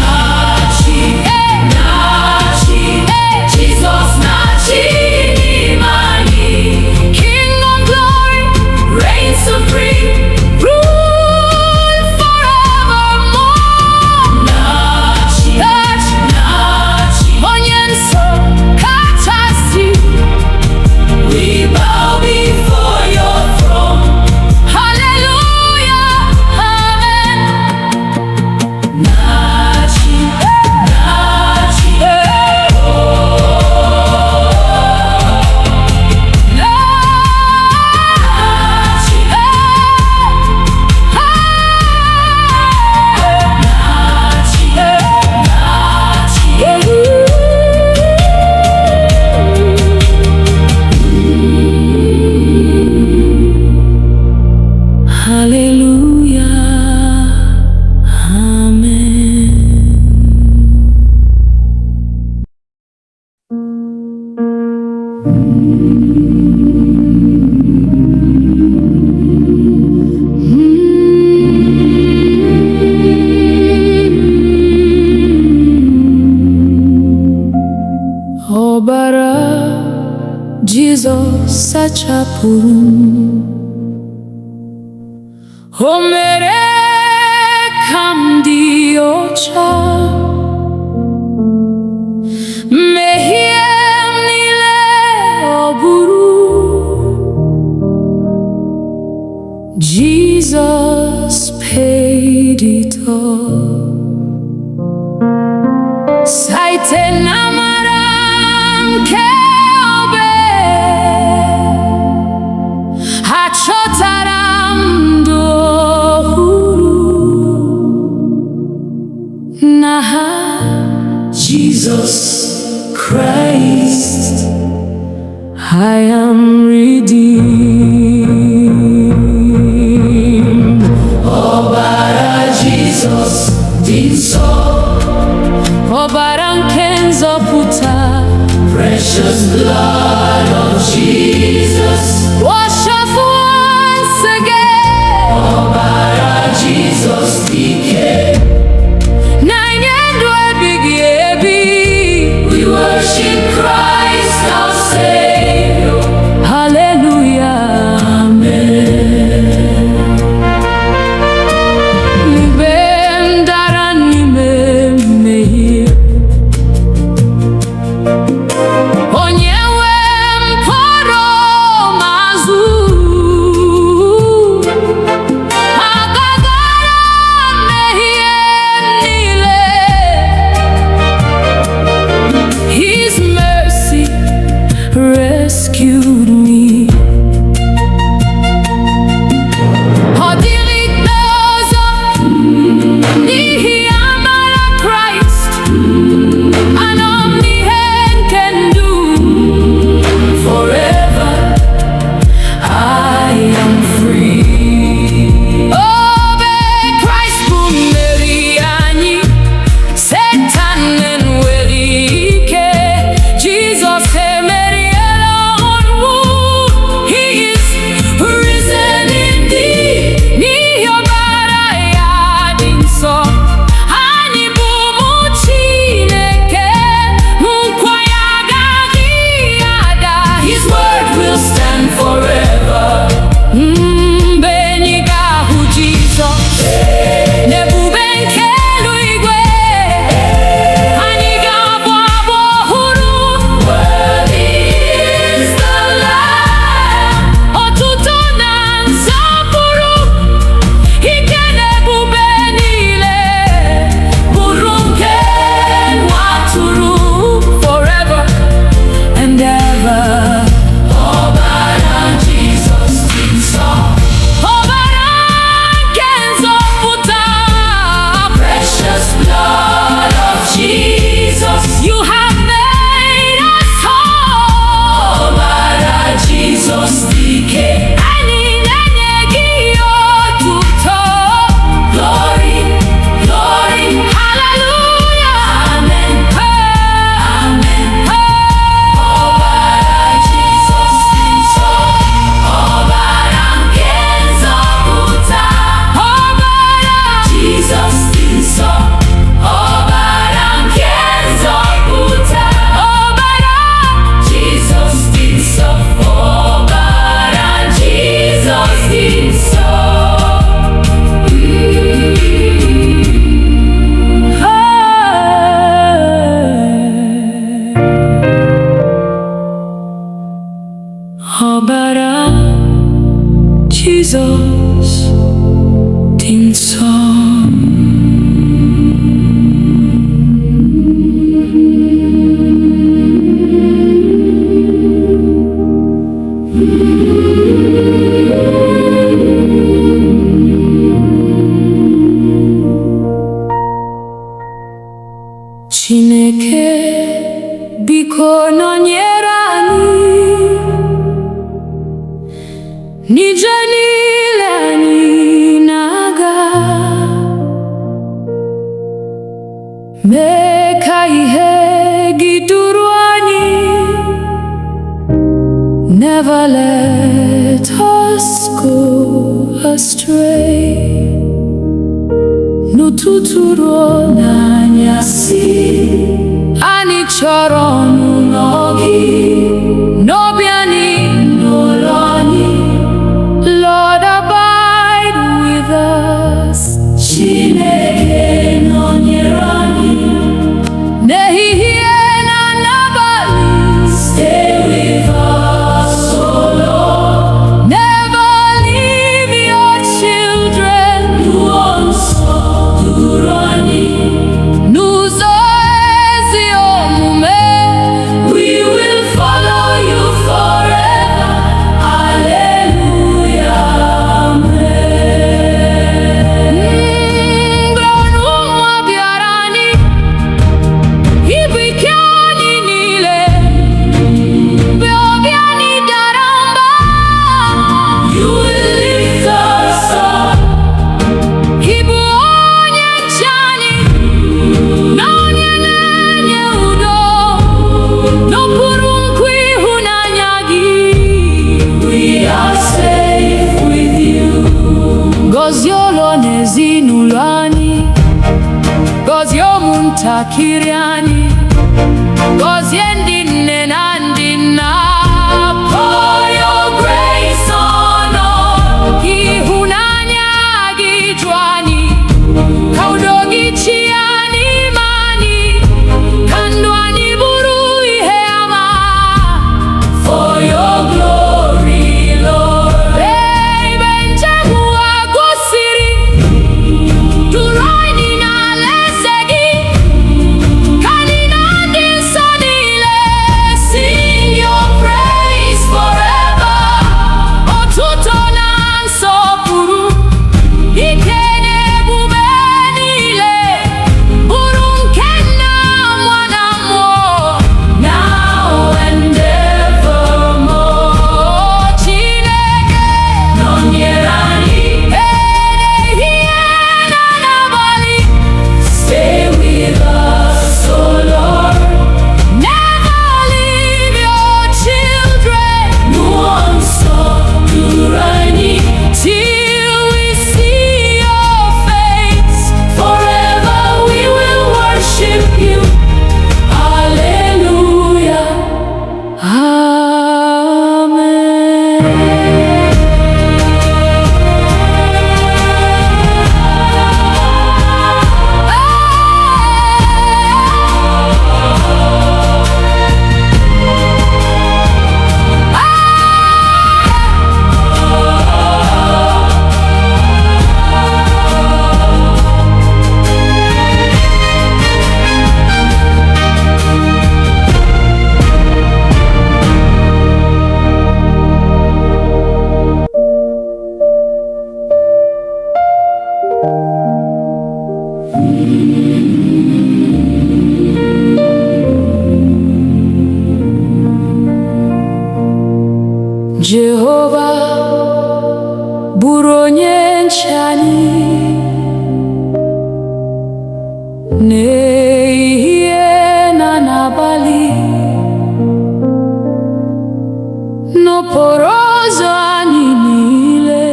Na-achị, na-achị, Jesus na-achị n'ime anyị. King of glory, reign supreme, rule forevermore. Na-achị, na-achị, onye nsọ kachasị, we bow before your throne. Hallelujah, amen. Na-achị, na-achị, na-achị, hallelujah, amen. Ọbara Jizọs sachapụrụ m, o mere ka m dị ọcha, mmehie m niile ọ bụrụ. Jesus paid it all. Site n'amara nke obe, achọtara m ndụ ọhụrụ n'aha Jesus Christ. I am redeemed. Ọbara Jesus dị nsọ, ọbara nke nzọpụta. Precious blood of Jesus, wash us once again. Ọbara Jesus dike, na-enye ndụ ebighị ebi. We worship Christ our Savior. Hallelujah, amen. Mgbe m dara n'ime mmehie, onye nwe m kpọrọ m azụ. Agagara mmehie niile. His mercy rescued me. Ọ dịghị ikpe ọzọ n'ihi amara Kraịst. Anọ m n'ihe nke ndụ. Forever I am free. Obe Kraịst bụ mmeri anyị. Satan enweghị ike. Jesus emeriela ọnwụ. He is risen indeed. N'ihi ọbara ya dị nsọ, anyị bụ ụmụ Chineke. Nkwa ya agaghị ada. His word will stand forever. Mgbe anyị ga-ahụ Jizọs n'ebube nke eluigwe, anyị ga-abụ abụ ọhụrụ. Worthy is the Lamb. Otuto na nsọpụrụ, ike na ebube niile bụrụ nke nwa atụrụ. Forever and ever. Ọbara Jizọs dị nsọ, ọbara nke nzọpụta. Precious blood of Jesus, you have made us whole. Ọbara Jizọs dike, anyị na-enye gị otuto. Glory, glory, hallelujah, amen, amen. Ọbara Jizọs dị nsọ, ọbara nke nzọpụta. Ọbara Jizọs dị nsọ, ọbara nke nzọpụta. Ọbara Jizọs dị nsọ, ọbara Jizọs dị nsọ. Ọbara Jizọs dị nsọ. Chineke, biko nọnyere anyị n'ije niile anyị na-aga. Mee ka ihe gị duru anyị. Never let us go astray. N'ụtụtụ ruo n'anyasị, anyị chọrọ ọnụnọ gị. N'obi anyị, n'ụlọ anyị. Lord, abide with us. Chineke nọnyere anyị n'ehihie na n'abalị. Stay with us, oh Lord. Never leave your children. Mmụọ nsọ duru anyị n'ụzọ ezi omume. We will follow. ntakịrị anyị, gọzie ndị nne na ndị nna. For your grace on us, ịhụnanya gị jụ anyị, ka udo gị chịa n'ime anyị, ka ndụ anyị bụrụ ihe ama. For your glory, Lord. Ebe njem ụwa gosiri, duru anyị n'alaeze gị, ka anyị na ndị nsọ niile sing your praise forever. Otuto na nsọpụrụ, ike na ebube niile, bụrụ nke Nna, Nwa na Mmụọ, now and evermore. Chineke nọnyere anyị ehihie na n'abalị. Stay with us, O Lord. Never leave your children. Mmụọ nsọ duru anyị till we see your face. Forever we will worship you. Hallelujah. Jehova bụrụ onye nche anyị n'ehihie na n'abalị, n'okporo ụzọ anyị niile.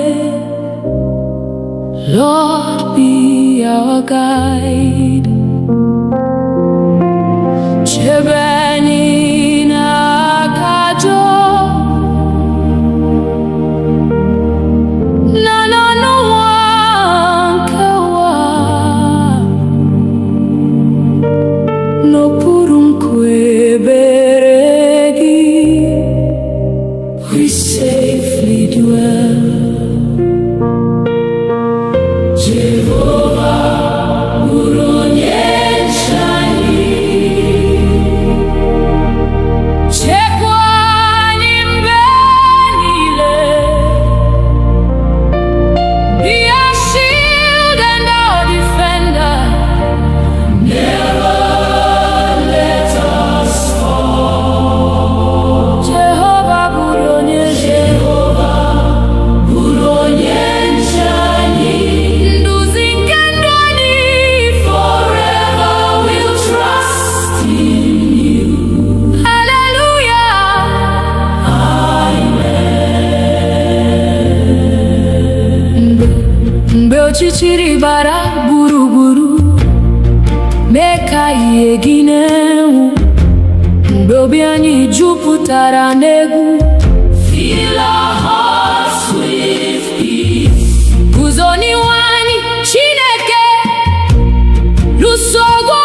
Lord, be our guide. Chebe anyị n'aka ajọ na n'ọnụnwa nke ụwa, n'okpuru nkwe ebere gị, we safely dwell. Jehova bụrụ onye nche anyị, chekwa anyị mgbe niile. Be our shield and our defender. Never let us fall. Jehova bụrụ onye nche nche anyị, nduzi nke ndụ anyị. Forever we'll trust in you. Hallelujah. Mgbe ọchịchịrị gbara gburugburu, mee ka ihe gị na-enwu. Mgbe obi anyị jupụtara n'egwu, fill our hearts with peace. Guzo n'ihu anyị, Chineke, lụso ọgụ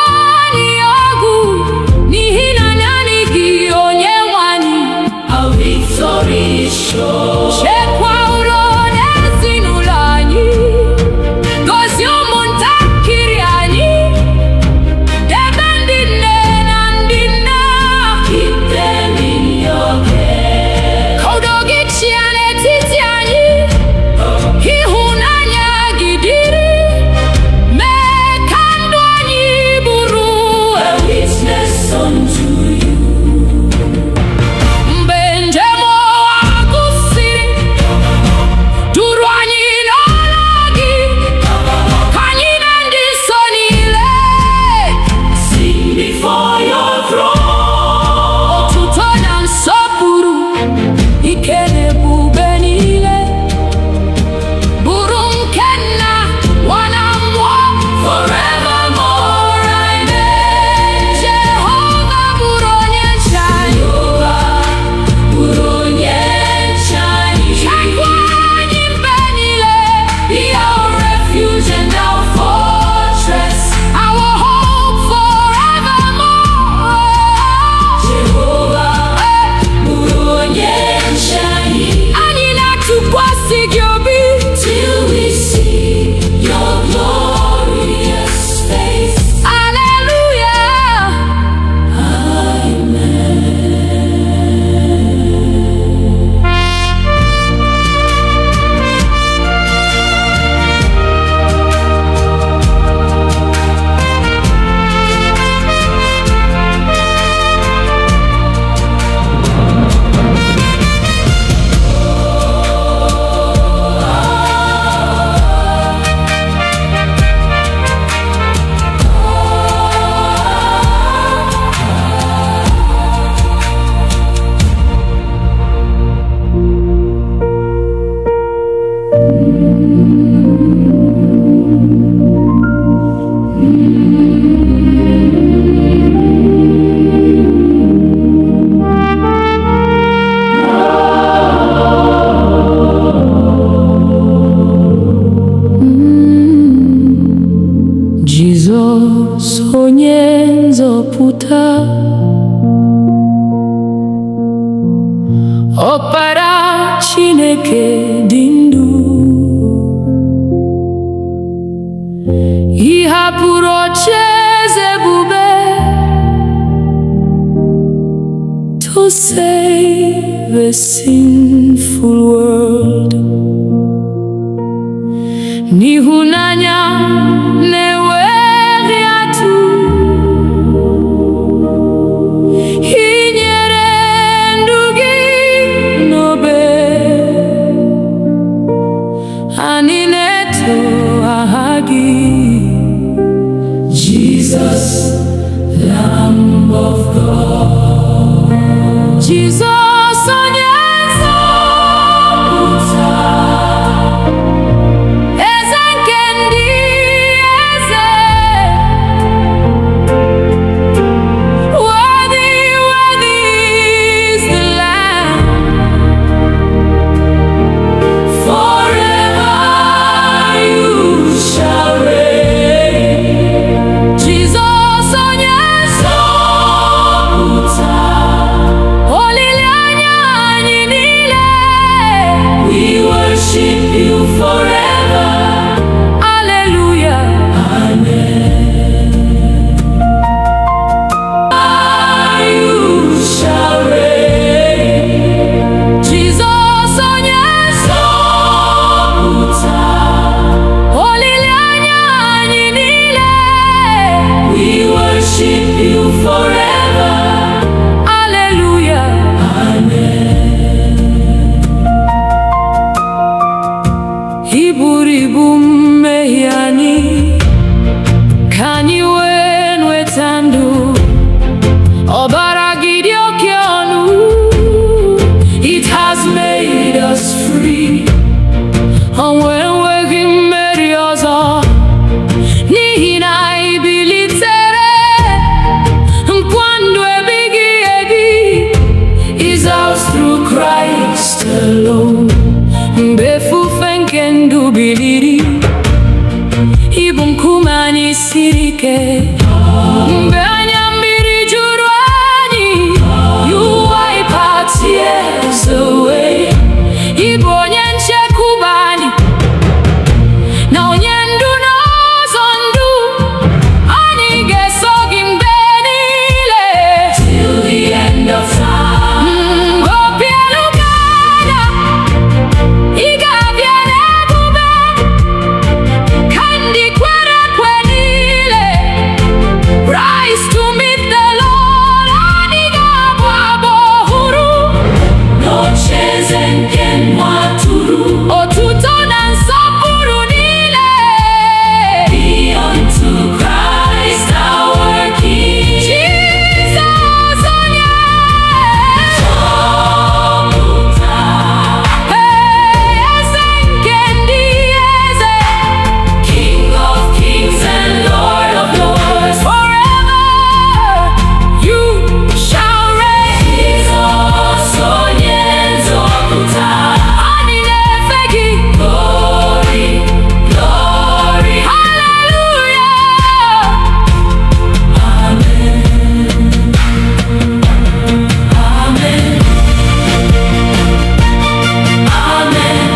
anyị ọgụ, n'ihi na naanị gị onye nwe anyị. Our victory is sure. Chekwa ụlọ na ezinụlọ anyị, gọzie ụmụntakịrị anyị, debe ndị nne na ndị nna. Keep them in your care. Ka udo gị chịa n'etiti anyị, ịhụnanya gị Ọkpara Chineke dị ndụ, ị hapụrụ ocheeze ebube to save a sinful world. N'ịhụnanya na-enweghị atụ, ị nyere ndụ gị n'obe. Anyị na-eto aha gị, Jesus, Lamb of God. Jesus, onye nzọpụta, eze nke ndị eze. Worthy, worthy is the Lamb. Forever you shall reign. Jesus, onye nzọpụta, olileanya anyị niile. We worship you forever. Hallelujah. Amen. You shall reign. Jesus, onye nzọpụta, olileanya anyị niile. We worship you forever. Hallelujah. Amen. Ị buru ibu mmehie anyị, ka anyị wee nweta ndụ. Ọbara gị dị oke ọnụ, it has made us free. Ọnwụ enweghị mmeri ọzọ, n'ihi na anyị bilitere. Nkwa ndụ ebighị ebi is ours through Christ alone. Mgbe efufe nke ndụ biliri, ị bụ nkume anyị siri ike. Mgbe anya mmiri juru anyị, you wipe our tears away. Ị bụ onye nchekwube anyị, na onye ndu n'ụzọ ndụ. Anyị ga-eso gị mgbe niile, till the end of time. Obi elu ga-ada, ị ga-abịa n'ebube, ka ndị kwere ekwe niile rise to meet the Lord. Anyị ga-abụ abụ ọhụrụ n'ocheeze nke nwa atụrụ. Otuto na nsọpụrụ niile be unto Christ our King. Jesus, onye nzọpụta, eze nke ndị eze, King of kings and Lord of lords. Forever you shall reign. Jesus, onye nzọpụta, anyị na-efe gị. Glory, glory, hallelujah. Amen. Amen. Amen.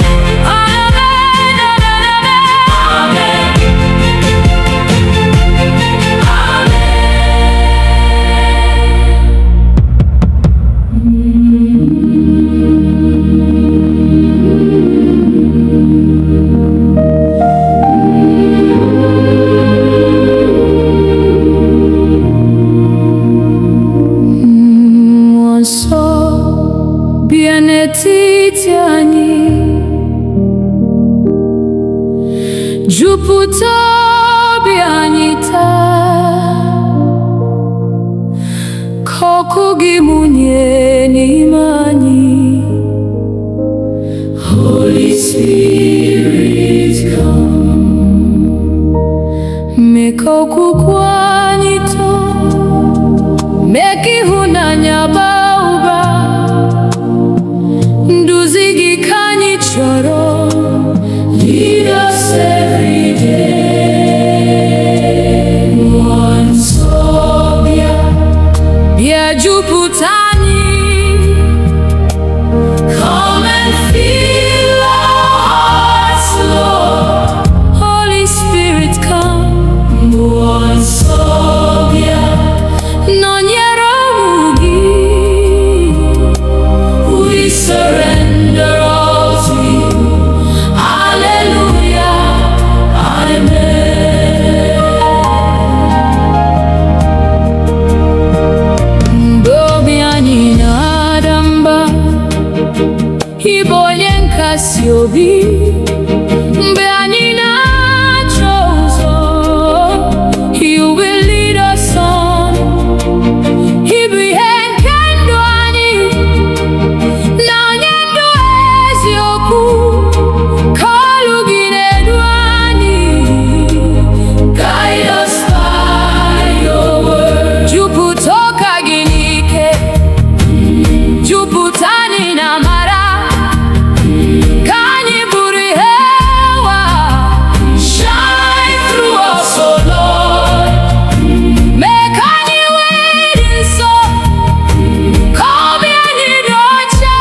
Mmụọ nsọ bịa n'etiti anyị, jupụta obi anyị taa. Ka ọkụ gị mụnye n'ime anyị. Holy Spirit, come. Mee ka okwukwe anyị too, mee ka ịhụnanya baa ụba. nkasi obi mgbe anyị na-achọ ụzọ. You will lead us on. Ịbụ ihe nke ndụ anyị na onye ndụ eziokwu. Ka olu gị na-edu anyị. Guide us by your word. Jupụta ụka gị n'ike, jupụta anyị na amara. Ka anyị bụrụ ihe ụwa. Shine through us, oh Lord. Mee ka anyị wee dị nsọ, ka obi anyị dị ọcha,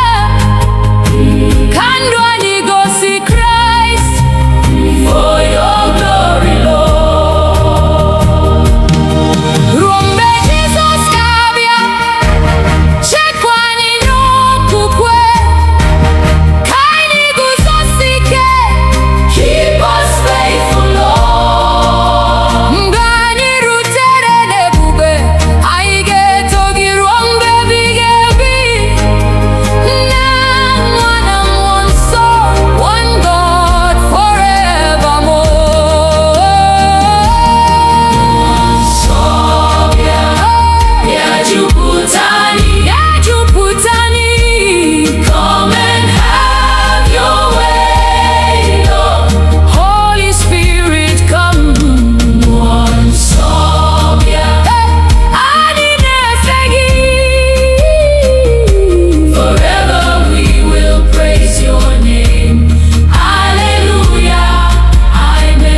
ka ndụ anyị gosi Kraịst. For your glory, Lord. Ruo mgbe Jizọs ga-abịa, chekwa anyị n'okwukwe, ka anyị guzosi ike. Keep us faithful, Lord. Mgbe anyị rutere n'ebube, anyị ga-eto gị ruo mgbe ebighị ebi. Nna, Nwa na Mmụọ Nsọ, one God forevermore. Nsọ bịa, bịa jupụta anyị, bịa jupụta anyị. Come and have your way, Lord. Holy Spirit, come. Nsọ bịa, anyị na-efe gị. Forever we will praise your name. Hallelujah, amen.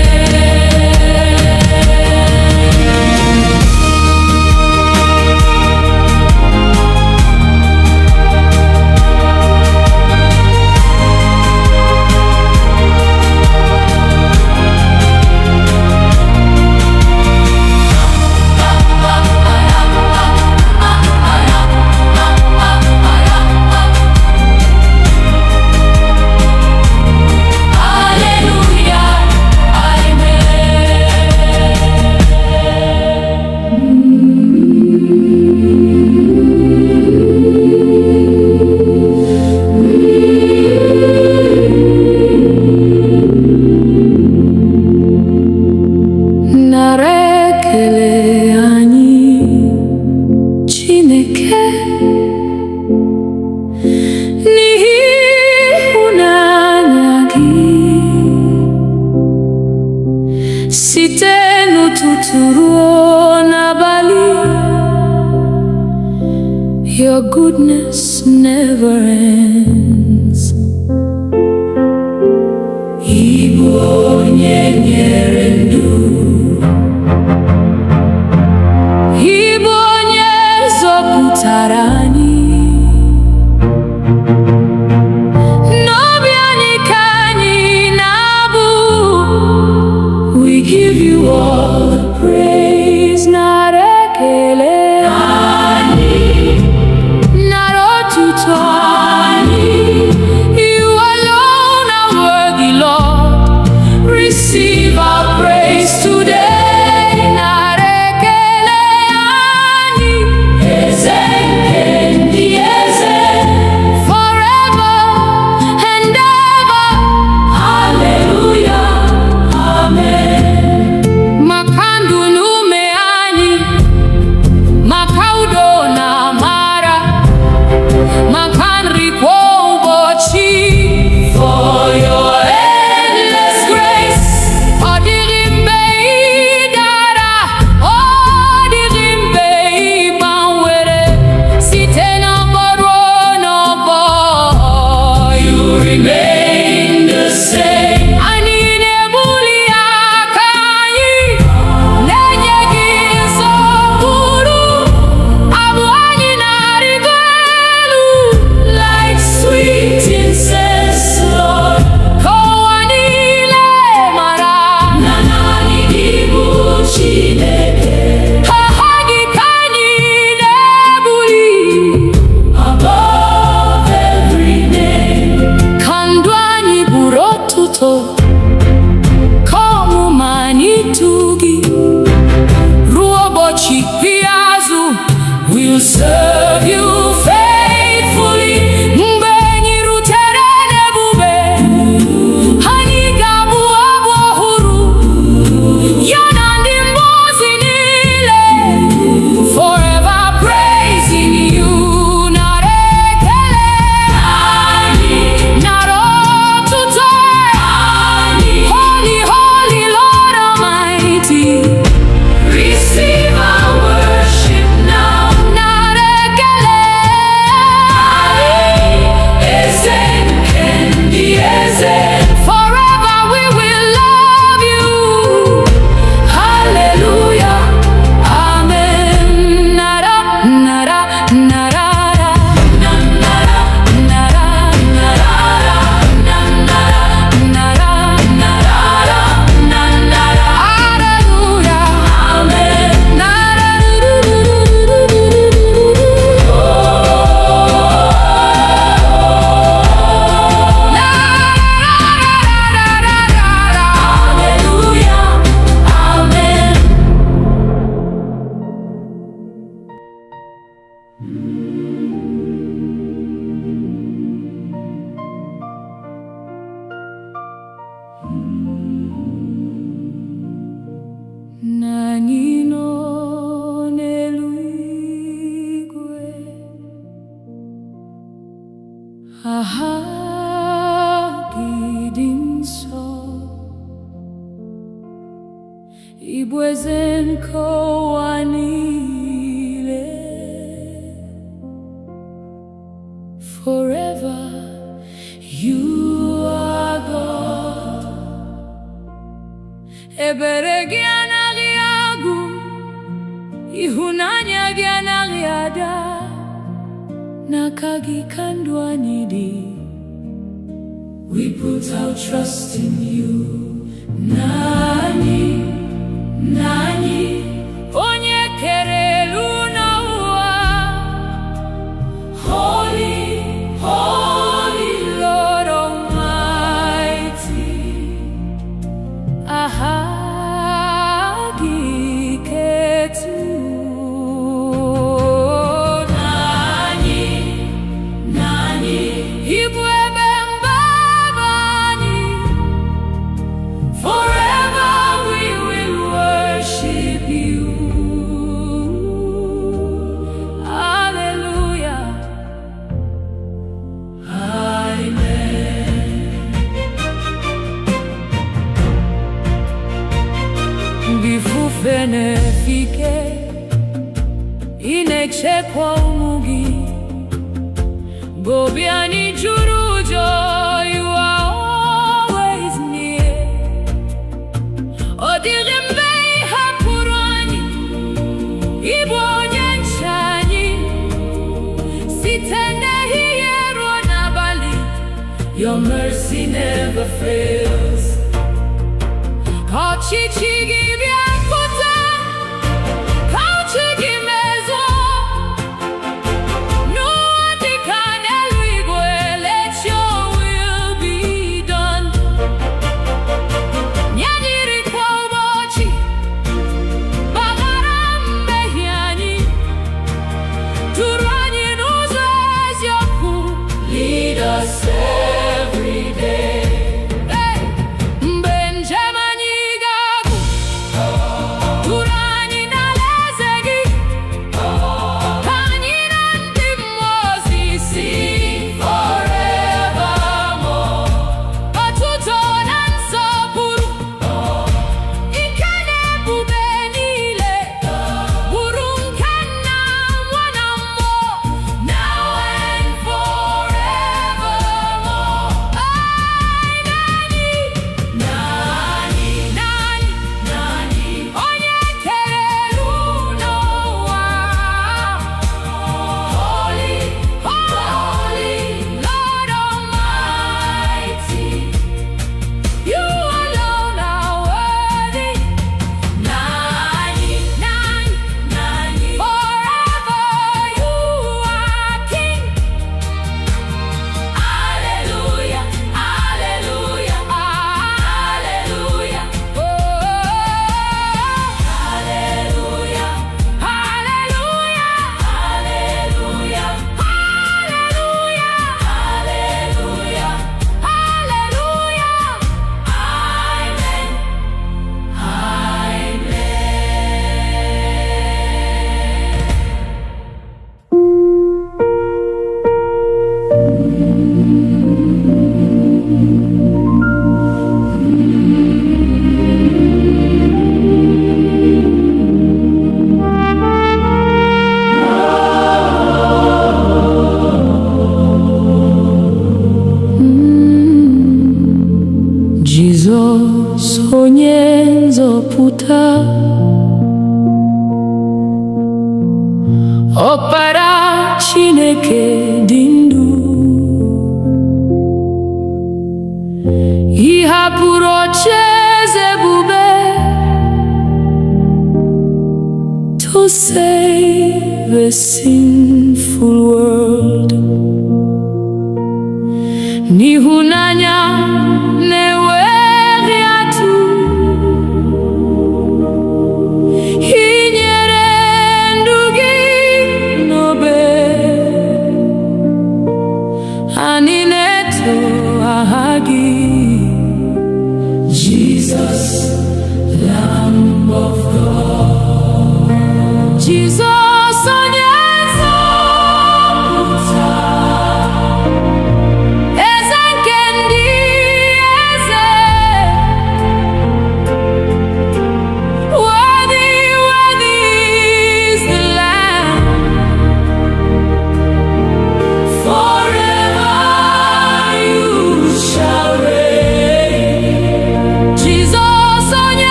Hallelujah, amen. Nara ekele anyị, Chineke, n'ihi ịhụnanya gị. Site n'ụtụtụ ruo n'abalị, your goodness never ends. Ịbụ onye nyere ndụ, ịbụ onye zọpụtara anyị. N'obi anyị ka anyị na-abụ. We give you all the praise. Nara ekele anyị, nara otuto anyị. You alone are worthy, Lord. Receive our praise today. aha gị dị nsọ, ị bụ eze nke ụwa niile. Forever you are God. Ebere gị anaghị agwụ, ịhụnanya gị anaghị ada, n'aka gị ka ndụ anyị dị. We put our trust in you, Nani, Nani, onye kere elu n'ụwa. Holy, holy Lord Almighty, aha gị ketu. Nani, Nani, Igbo ebe mgbaba anyị. Forever we will worship you. Hallelujah, amen. Bifufe nefike, inechekwa ụmụ gị. Gobiani juru ụjọ, you are always near. Ọ dịghị mgbe ị hapụrụ anyị, ị bụ onye nche anyị. Site n'ehihie ruo n'abalị, your mercy never fails. Ka ọchịchị gị bịa pụta, ka uche gị mezuo. N'ụwa dịka n'eluigwe, let your will be done. Nye anyị nri kwa ụbọchị, gbaghara mmehie anyị, duru anyị n'ụzọ eziokwu. Lead us every day. Hey! Mgbe njem anyị ga-agwụ, duru anyị n'alaeze gị. Ka anyị na ndị mmụọ ozi sing forevermore. Otuto na nsọpụrụ, ike na ebube niile, bụrụ nke Nna, Nwa na Mmụọ, now and forevermore. Nani, Nani, Nani, Nani, onye kere elu n'ụwa. Holy, holy Lord Almighty, you alone are worthy. Nani, Nani, Nani, forever you are King. Hallelujah, hallelujah, hallelujah. Oh, hallelujah, hallelujah, hallelujah, hallelujah, hallelujah, hallelujah. Amen, Jizọs onye nzọpụta, Ọkpara Chineke dị ndụ, ị hapụrụ ocheeze ebube to save a sinful world. N'ịhụnanya na-enweghị atụ, ị nyere ndụ gị n'obe. Anyị na-eto aha gị, Jesus, Lamb of God. Jesus onye nzọpụta,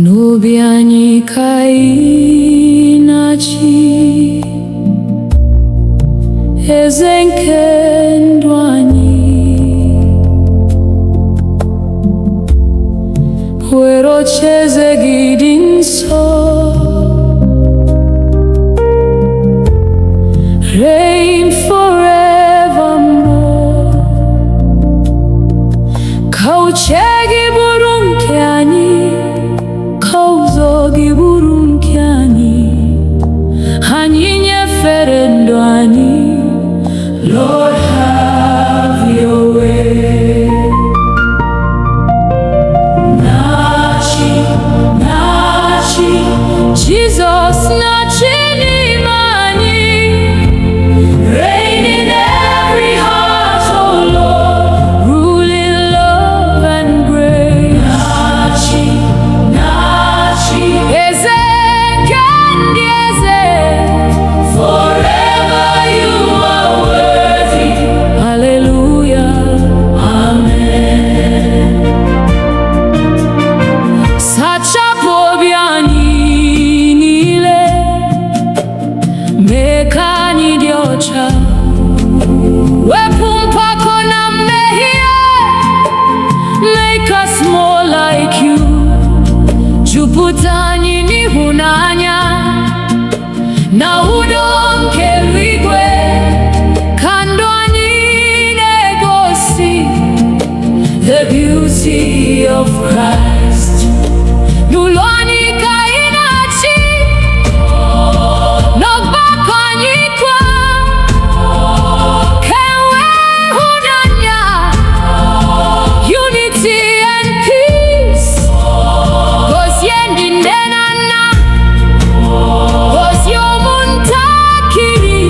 n'obi anyị ka ị na-achị, eze nke ndụ anyị, were ocheeze gị dị nsọ, reign forevermore. Ka uche gị bụrụ nke anyị, ka ụzọ gị bụrụ nke anyị, anyị nyefere ndụ anyị. Lord, have your way. Na-achị, na-achị, Jesus na-achị n'ime anyị. Reign in every heart, oh Lord, rule in love and grace. Na-achị, na-achị, eze nke ndị eze, forever you are worthy. Hallelujah, amen. Sachapụ obi anyị niile, mee ka anyị dị ọcha, wepụ mpako na mmehie, make us more like you. Jupụta anyị n'ịhụnanya na udo nke eluigwe, ka ndụ anyị na-egosi the beauty of Christ. N'ụlọ anyị ka ị na-achị, n'ọgbakọ anyị kwa, ka enwee ịhụnanya, unity and peace. Gozie ndị nne na nna, gozie ụmụntakịrị,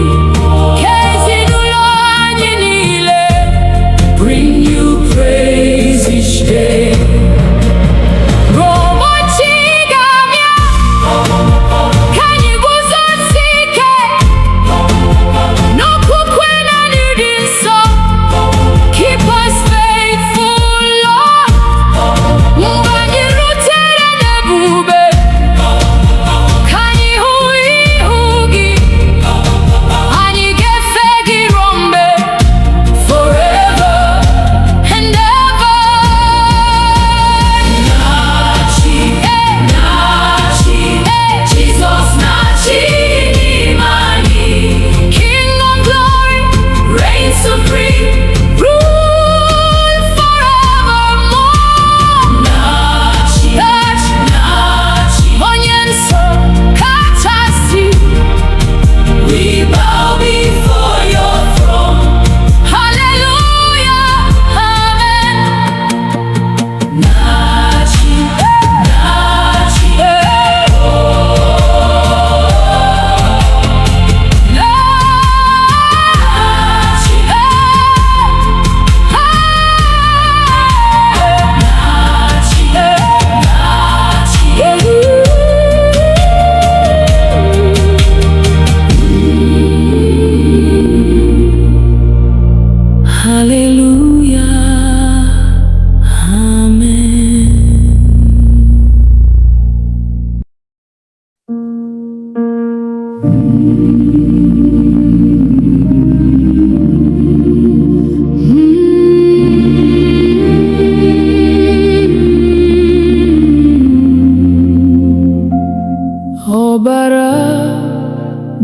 ka ezinụlọ anyị niile bring you praise each day. Ụbọchị ga-abịa, ka anyị guzosie ike n'okwukwe na n'ịdị nsọ. Keep us faithful, Lord, mgbe anyị rutere n'ebube, ka anyị hụ ihu gị, anyị ga-efe gị ruo mgbe, forever and ever. Na-achị, na-achị, Jesus na-achị n'ime anyị. King of glory, reign supreme, rule forevermore. Na-achị, na-achị, onye nsọ kachasị, we bow before your throne. Hallelujah, amen. Na-achị, na-achị, na-achị, hallelujah, amen. Ọbara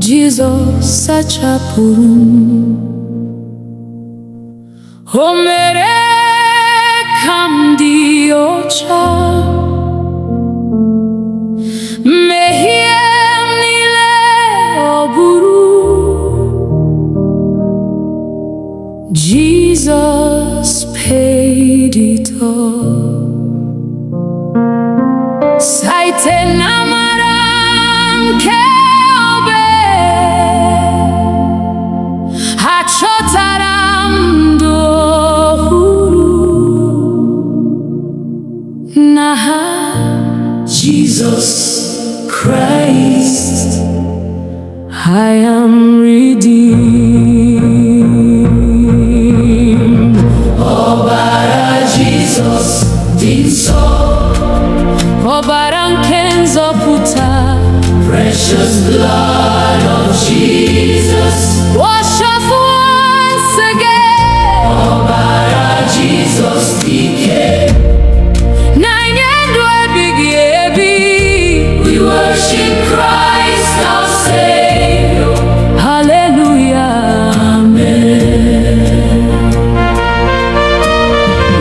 Jizọs sachapụrụ m, o mere ka m dị ọcha, mmehie m niile ọ bụrụ. Jesus paid it all. Site n'amara nke obe, achọtara m ndụ ọhụrụ n'aha Jesus Christ. I am redeemed. Ọbara Jesus dị nsọ, ọbara Precious blood of Jesus, wash us once again. Ọbara Jesus dike, na-enye ndụ ebighị ebi. We worship Christ our Savior. Hallelujah. Amen.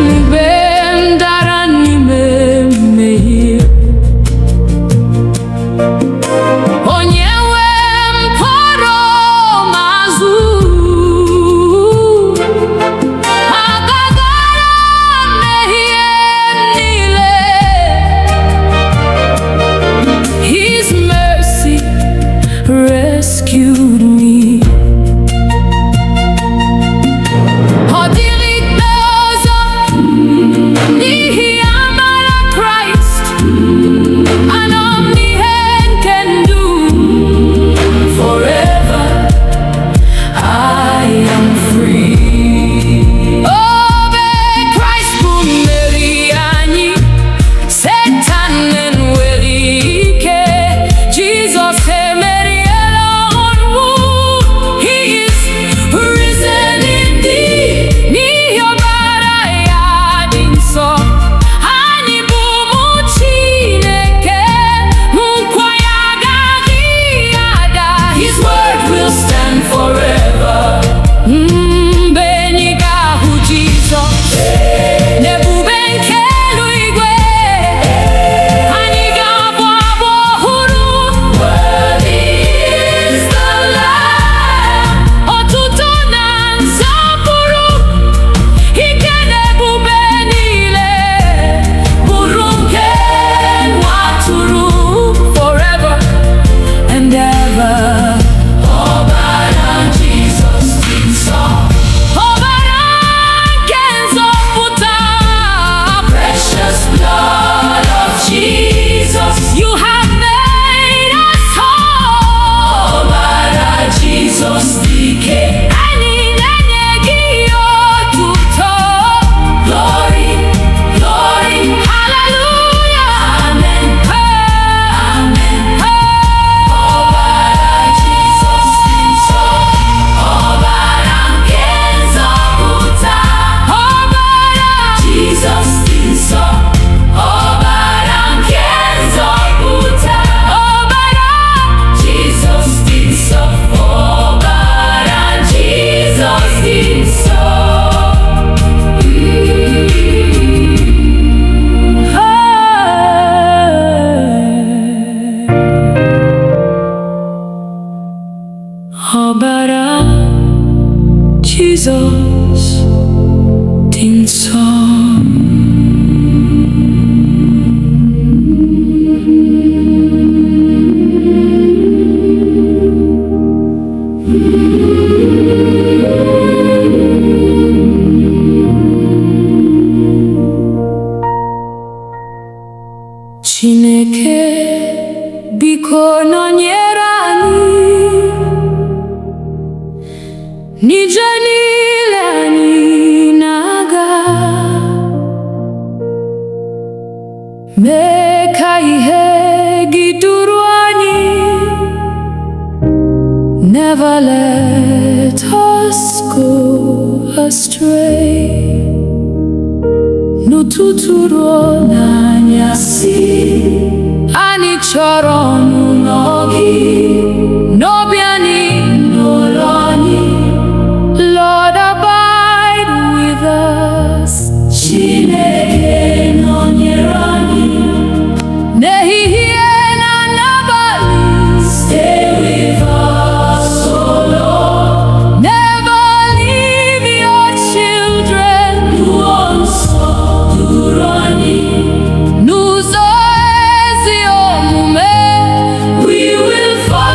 Mgbe m dara n'ime mmehie, onye nwe m kpọrọ m azụ. Agagara mmehie niile. His mercy rescued me. Ọ dịrị ikpe ọzọ n'ihi amara Kraịst. Anọ m n'ihe nke ndụ. Forever I am free. Obe Kraịst bụ mmeri anyị. Satan enweghị ike. Jesus emeriela ọnwụ. He is risen indeed. N'ihi ọbara ya dị nsọ, anyị bụ ụmụ Chineke. Nkwa ya agaghị ada. His word will stand forever. Mgbe anyị ga-ahụ Jizọs n'ebube nke eluigwe, anyị ga-abụ abụ ọhụrụ. Worthy is the Lamb. Otuto na nsọpụrụ, ike na ebube niile bụrụ nke nwa atụrụ. Forever and ever. Ọbara Jizọs dị nsọ, ọbara nke nzọpụta. Precious blood of Jesus, you have made us whole. Ọbara Jizọs dike, anyị na-enye gị otuto. Glory, glory, hallelujah. Amen, amen. Ọbara Jizọs dị nsọ, ọbara nke nzọpụta. Ọbara Jizọs dị nsọ, ọbara nke nzọpụta. Ọbara Jizọs dị nsọ, ọbara Jizọs dị nsọ. Ọbara Jizọs dị nsọ. Chineke, biko nọnyere anyị n'ije niile anyị na-aga. Mee ka ihe gị duru anyị. Never let us go astray. N'ụtụtụ ruo n'anyasị, anyị chọrọ ọnụnọ gị. N'obi anyị, n'ụlọ anyị. Lord, abide with us. Chineke nọnyere anyị n'ehihie na n'abalị. Stay with us, oh Lord. Never leave your children. Mmụọ nsọ duru anyị n'ụzọ ezi omume. We will follow.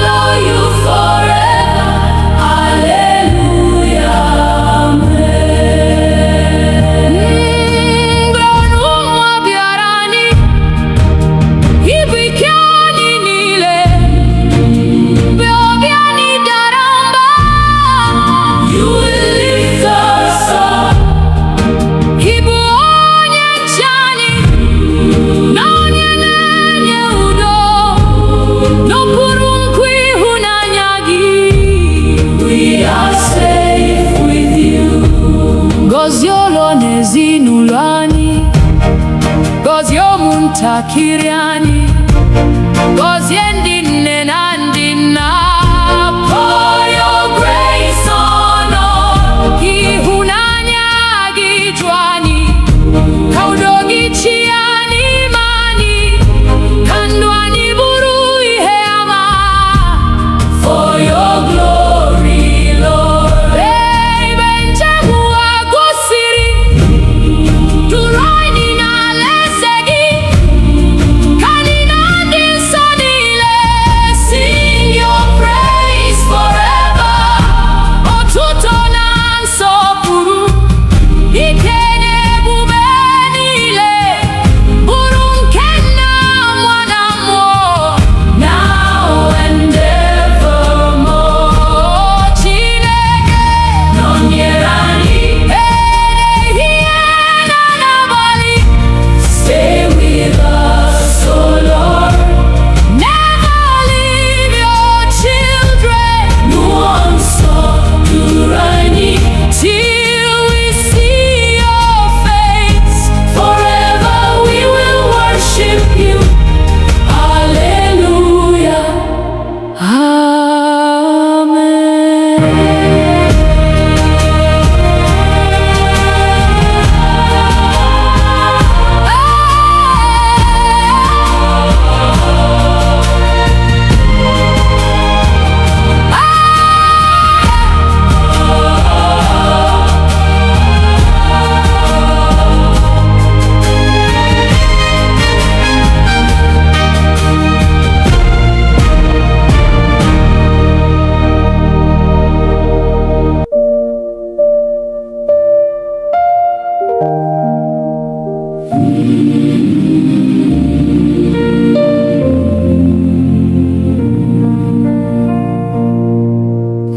ntakịrị anyị, gọzie ndị nne na ndị nna. Pour your grace on us. Ịhụnanya gị jụ anyị, ka udo gị chịa n'ime anyị, ka ndụ anyị bụrụ ihe ama. For your glory, Lord. Ebe njem ụwa gosiri, duru anyị n'alaeze gị, ka anyị na ndị nsọ niile sing your praise forever. Otuto na nsọpụrụ, ike na ebube niile, bụrụ nke Nna, Nwa na Mmụọ, now and evermore. Chineke nọnyere anyị ehihie na n'abalị. Stay with us, O Lord. Never leave your children. Mmụọ nsọ duru anyị till we see your face. Forever we will worship you. Hallelujah.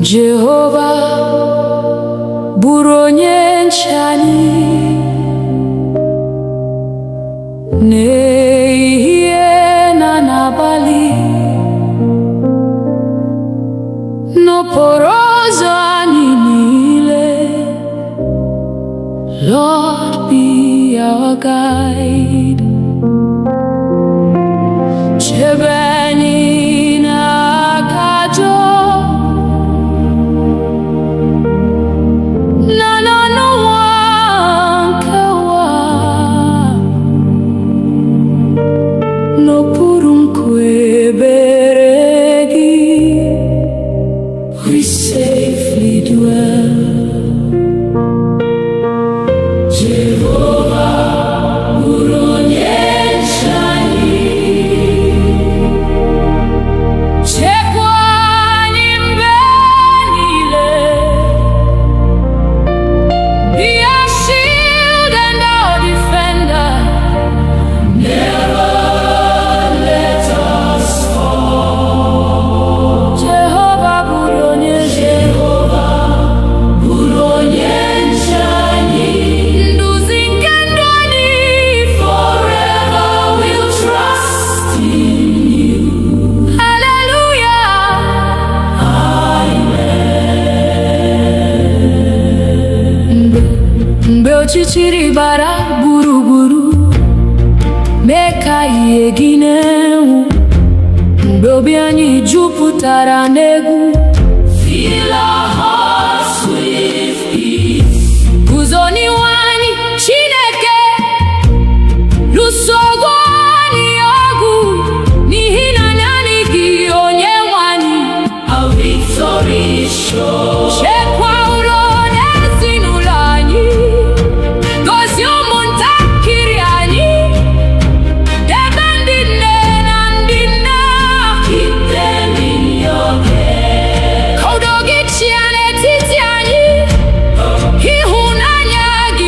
Jehova bụrụ onye nche anyị n'ehihie na n'abalị, n'okporo ụzọ anyị niile. Lord, be our guide. Chebe anyị n'aka ajọ na n'ọnụnwa nke ụwa, n'okpuru nkwe ebere gị we safely dwell. Jehova bụrụ onye nche anyị, chekwa anyị mgbe niile. Be our shield and our defender. Never let us fall. Jehova bụrụ onye nche anyị, nduzi nke ndụ anyị. Forever we'll trust in you. Hallelujah. Mgbe ọchịchịrị gbara gburugburu, mee ka ihe gị na-enwu. Mgbe obi anyị jupụtara n'egwu, fill our hearts with peace. Guzo n'ihu anyị, Chineke, lụso ọgụ anyị ọgụ, n'ihi na naanị gị Onyenwe anyị. Our victory is sure. Chekwa udo n'ezinụlọ anyị, gọzie ụmụntakịrị anyị, debe ndị nne na ndị nna. Keep them in your care. Ka udo gị chịa n'etiti anyị, ịhụnanya gị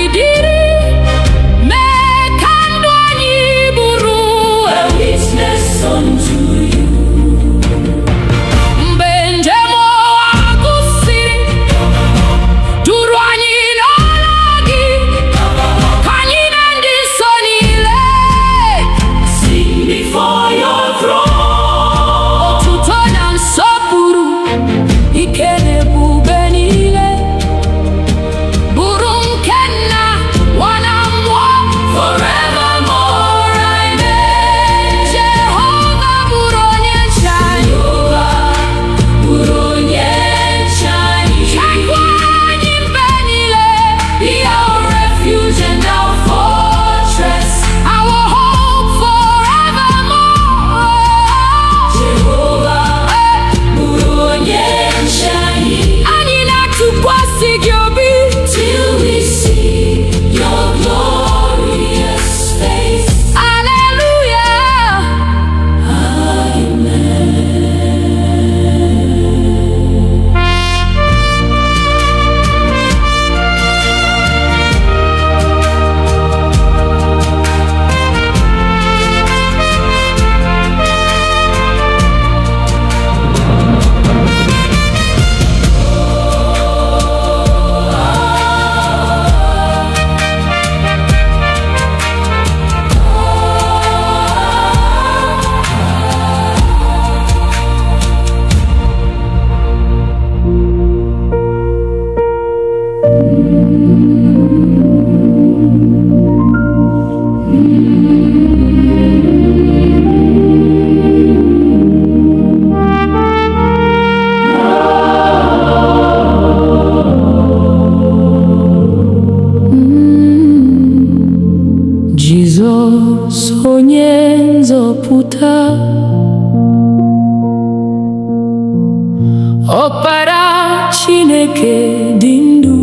ike dị ndụ.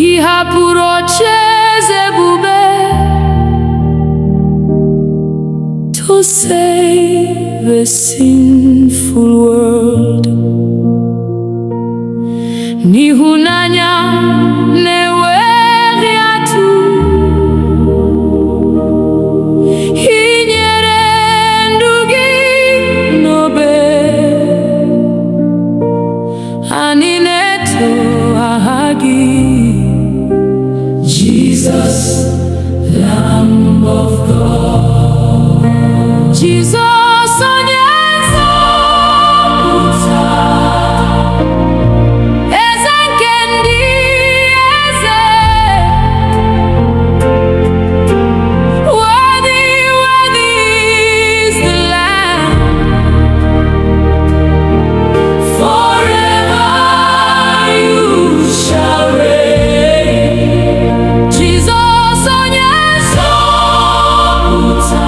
Ị hapụrụ ocheeze ebube to save a sinful world. N'ịhụnanya na-enweghị atụ, ị nyere ndụ gị n'obe. Anyị na-eto aha gị, Jesus, Lamb of God. Jesus, onye nzọpụta, eze nke ndị eze. Worthy, worthy is the Lamb. Forever you shall reign. Jesus, onye nzọpụta,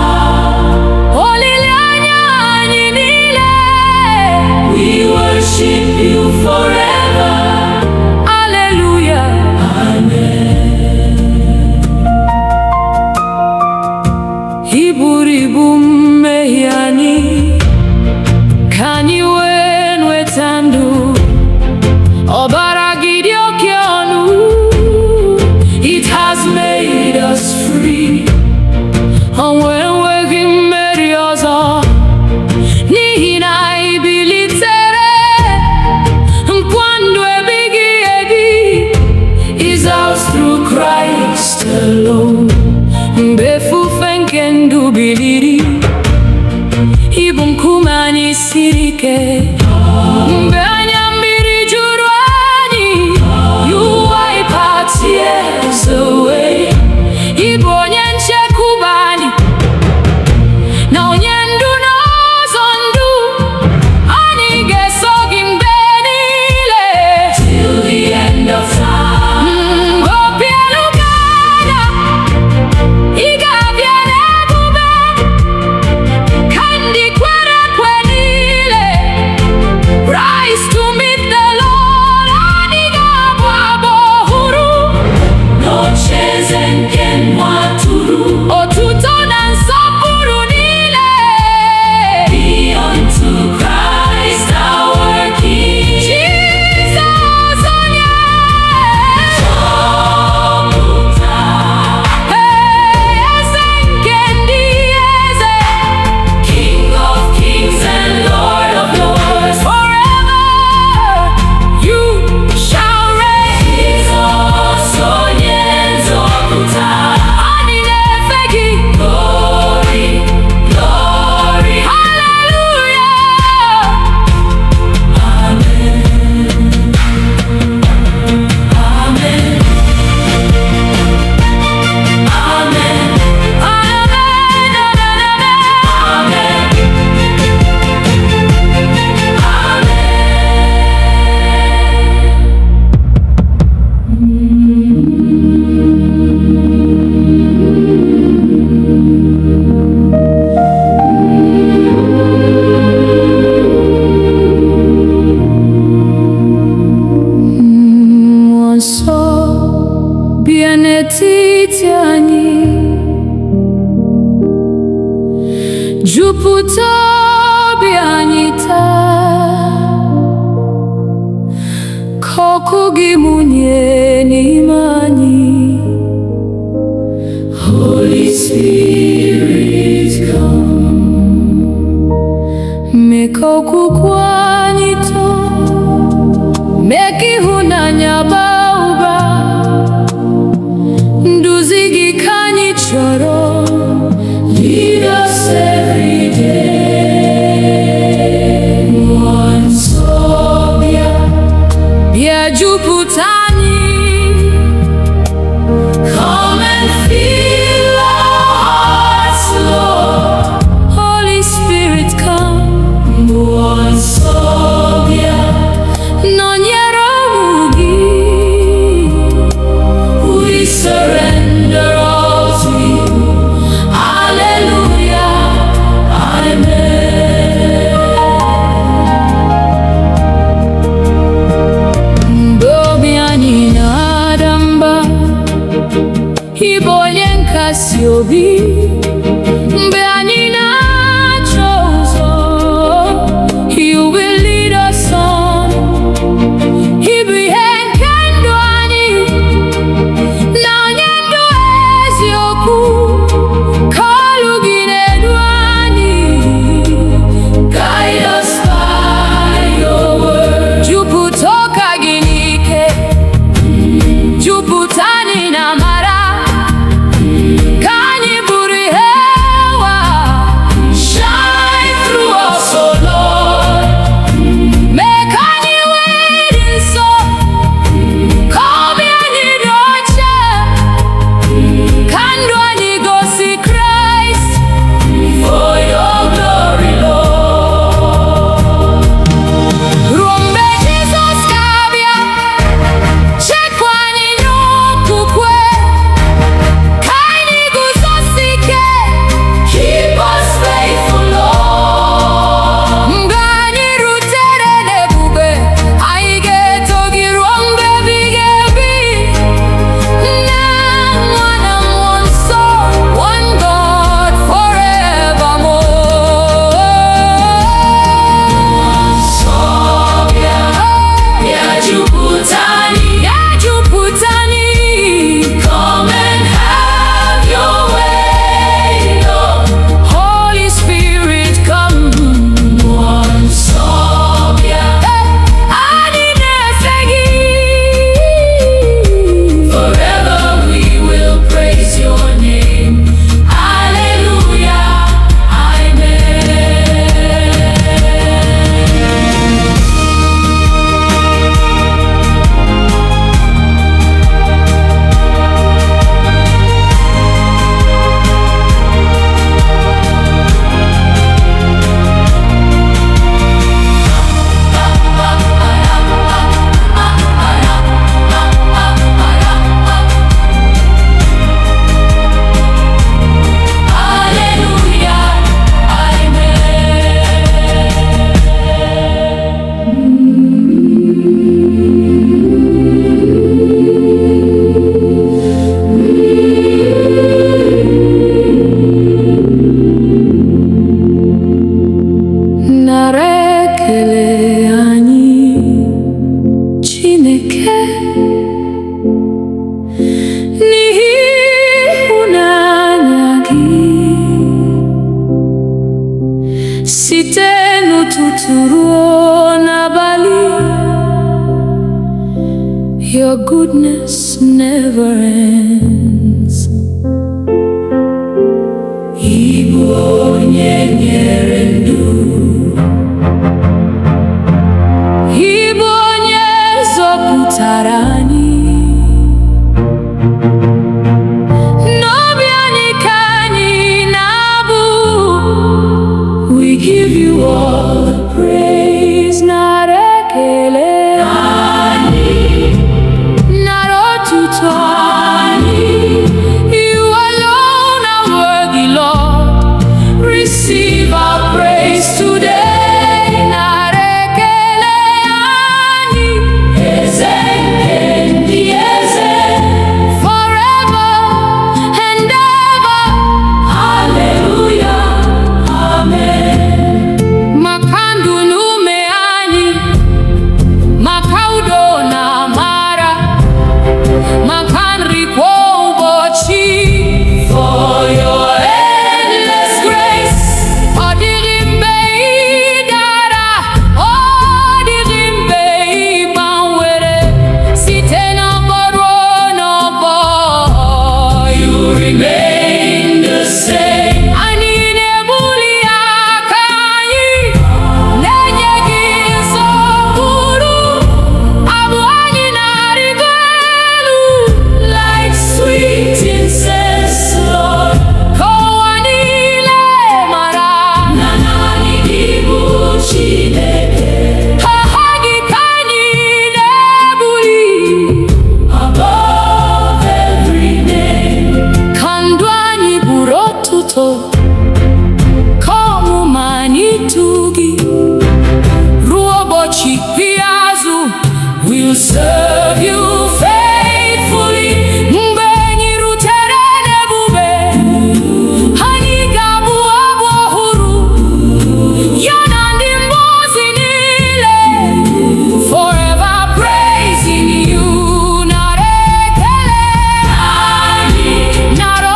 olileanya anyị niile. We worship you forever. Hallelujah. Amen. Ị buru ibu mmehie anyị, ka anyị wee nweta ndụ. Ọbara gị dị oke ọnụ. It has made us free. Ọnwụ enweghị mmeri ọzọ, n'ihi na ị bilitere. Nkwa ndụ ebighị ebi is ours through Christ alone. Mgbe efufe nke ndụ biliri, ị bụ nkume anyị siri ike. Mgbe anya mmiri juru anyị, you wipe our tears away. Ị bụ onye nchekwube anyị, na onye ndu n'ụzọ ndụ. Anyị ga-eso gị mgbe niile, till the end of time. Obi elu ga-ada, ị ga-abịa n'ebube, ka ndị kwere ekwe niile rise to meet the Lord. Anyị ga-abụ abụ ọhụrụ n'ocheeze nke nwa atụrụ. Otuto na nsọpụrụ niile be unto Christ our King. Jesus, onye nzọpụta, eze nke ndị eze. King of kings and Lord of lords. Forever you shall reign. Jesus, onye nzọpụta, anyị na-efe gị. Glory, glory, hallelujah. Amen. Amen. Amen. Mmụọ nsọ bịa n'etiti anyị, jupụta obi anyị taa. Ka ọkụ gị mụnye n'ime anyị. Holy Spirit, come. Mee ka okwukwe anyị too. Mee ka ịhụnanya baa ụba. Nduzi gị ka anyị chọrọ. Lead us every day. Mmụọ nsọ bịa, bịa jupụta anyị. Come and fill our hearts. n'ụtụtụ ruo n'abalị. Your goodness never ends. Ịbụ onye nyere ndụ, ịbụ onye zọpụtara anyị. N'obi anyị ka anyị na-abụ. We give you all the praise, nara ekele. You alone are worthy, Lord. Receive our praise today. Narekele ani ezekendi eze, forever and ever. Hallelujah, amen. Makandu nume ani, makaudo na mara, makanri kwa ubochi. For your endless grace, odirimbe idara, odirimbe ibanwere, site na boro no bo. You remain the same. Ani nebuli akanyi, nenye gisokuru, abu anyi narigelu, like sweet incense, Lord. Kowanile mara, nanani dibu Chineke. Hahagi kanyi nebuli, above every name. Kandwani burotuto, komu manitugi, ruobochi piazu. We'll serve you faithfully. Mgbe anyị rutere n'ebube, anyị ga-abụ abụ ọhụrụ, ya na ndị mmụọ ozi niile. Forever praising you. Nara ekele anyị, nara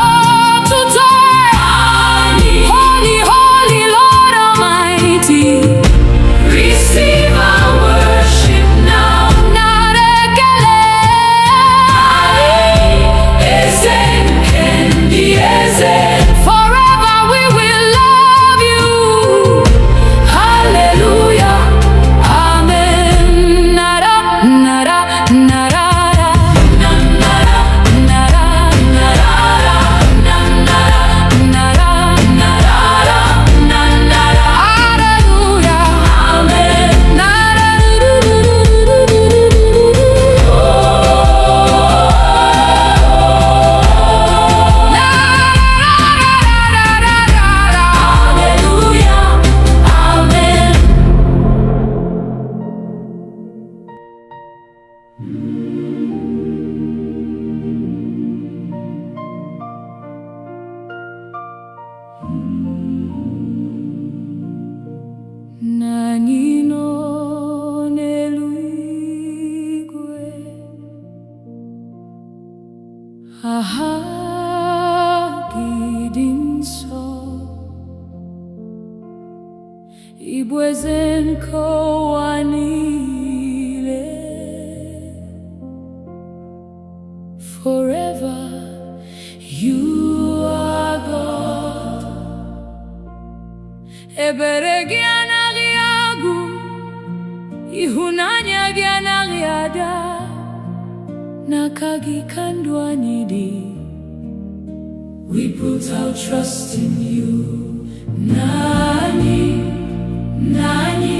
otuto anyị. Holy, holy Lord Almighty, receive our worship now. Nara ekele anyị, ezekendi eze. Forever we will love you. Hallelujah, amen. Nara, nara, nara, nara, nara, nara, nara, nara, nara. Hallelujah, amen. Nara, hallelujah, amen. Anyị nọ n'eluigwe, aha gị dị nsọ. Ị bụ eze nke ụwa niile. Forever you are God. Ebere gị anaghị agwụ, ịhụnanya gị anaghị ada. N'aka gị ka ndụ anyị dị. We put our trust in you. Nani, nani,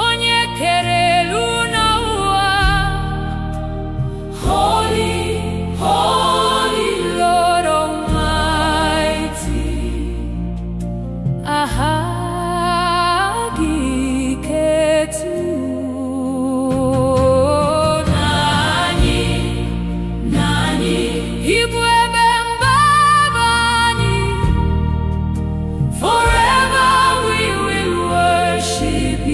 onye kere elu n'ụwa. Holy, holy Lord Almighty. Aha gị ketu. Nani, nani, ịbụ ebe mgbaba anyị. Forever we will worship you.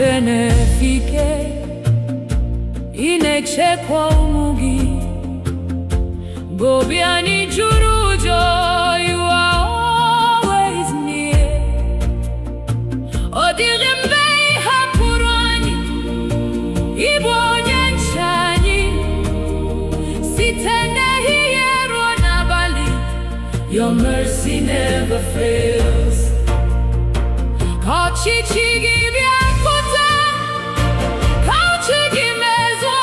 benefike inechekwa umugi Bobiani jurujo, you are always near. Odirimbe hapurani, Igbo nyenchani, sitende hiyero nabali. Your mercy never fails. Kachichigi biakuta, kauchigi mezo.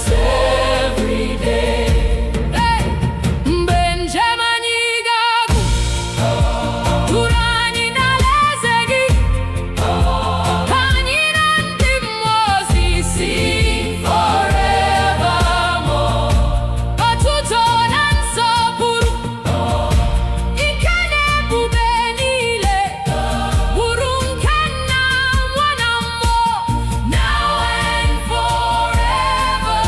Every day. Hey, Benjamini gagu, Turani na lezegi, Kani nanti mozi sing forevermore. Otuto nansopuru, ikane bubenile, burunkana wanamo, now and forever.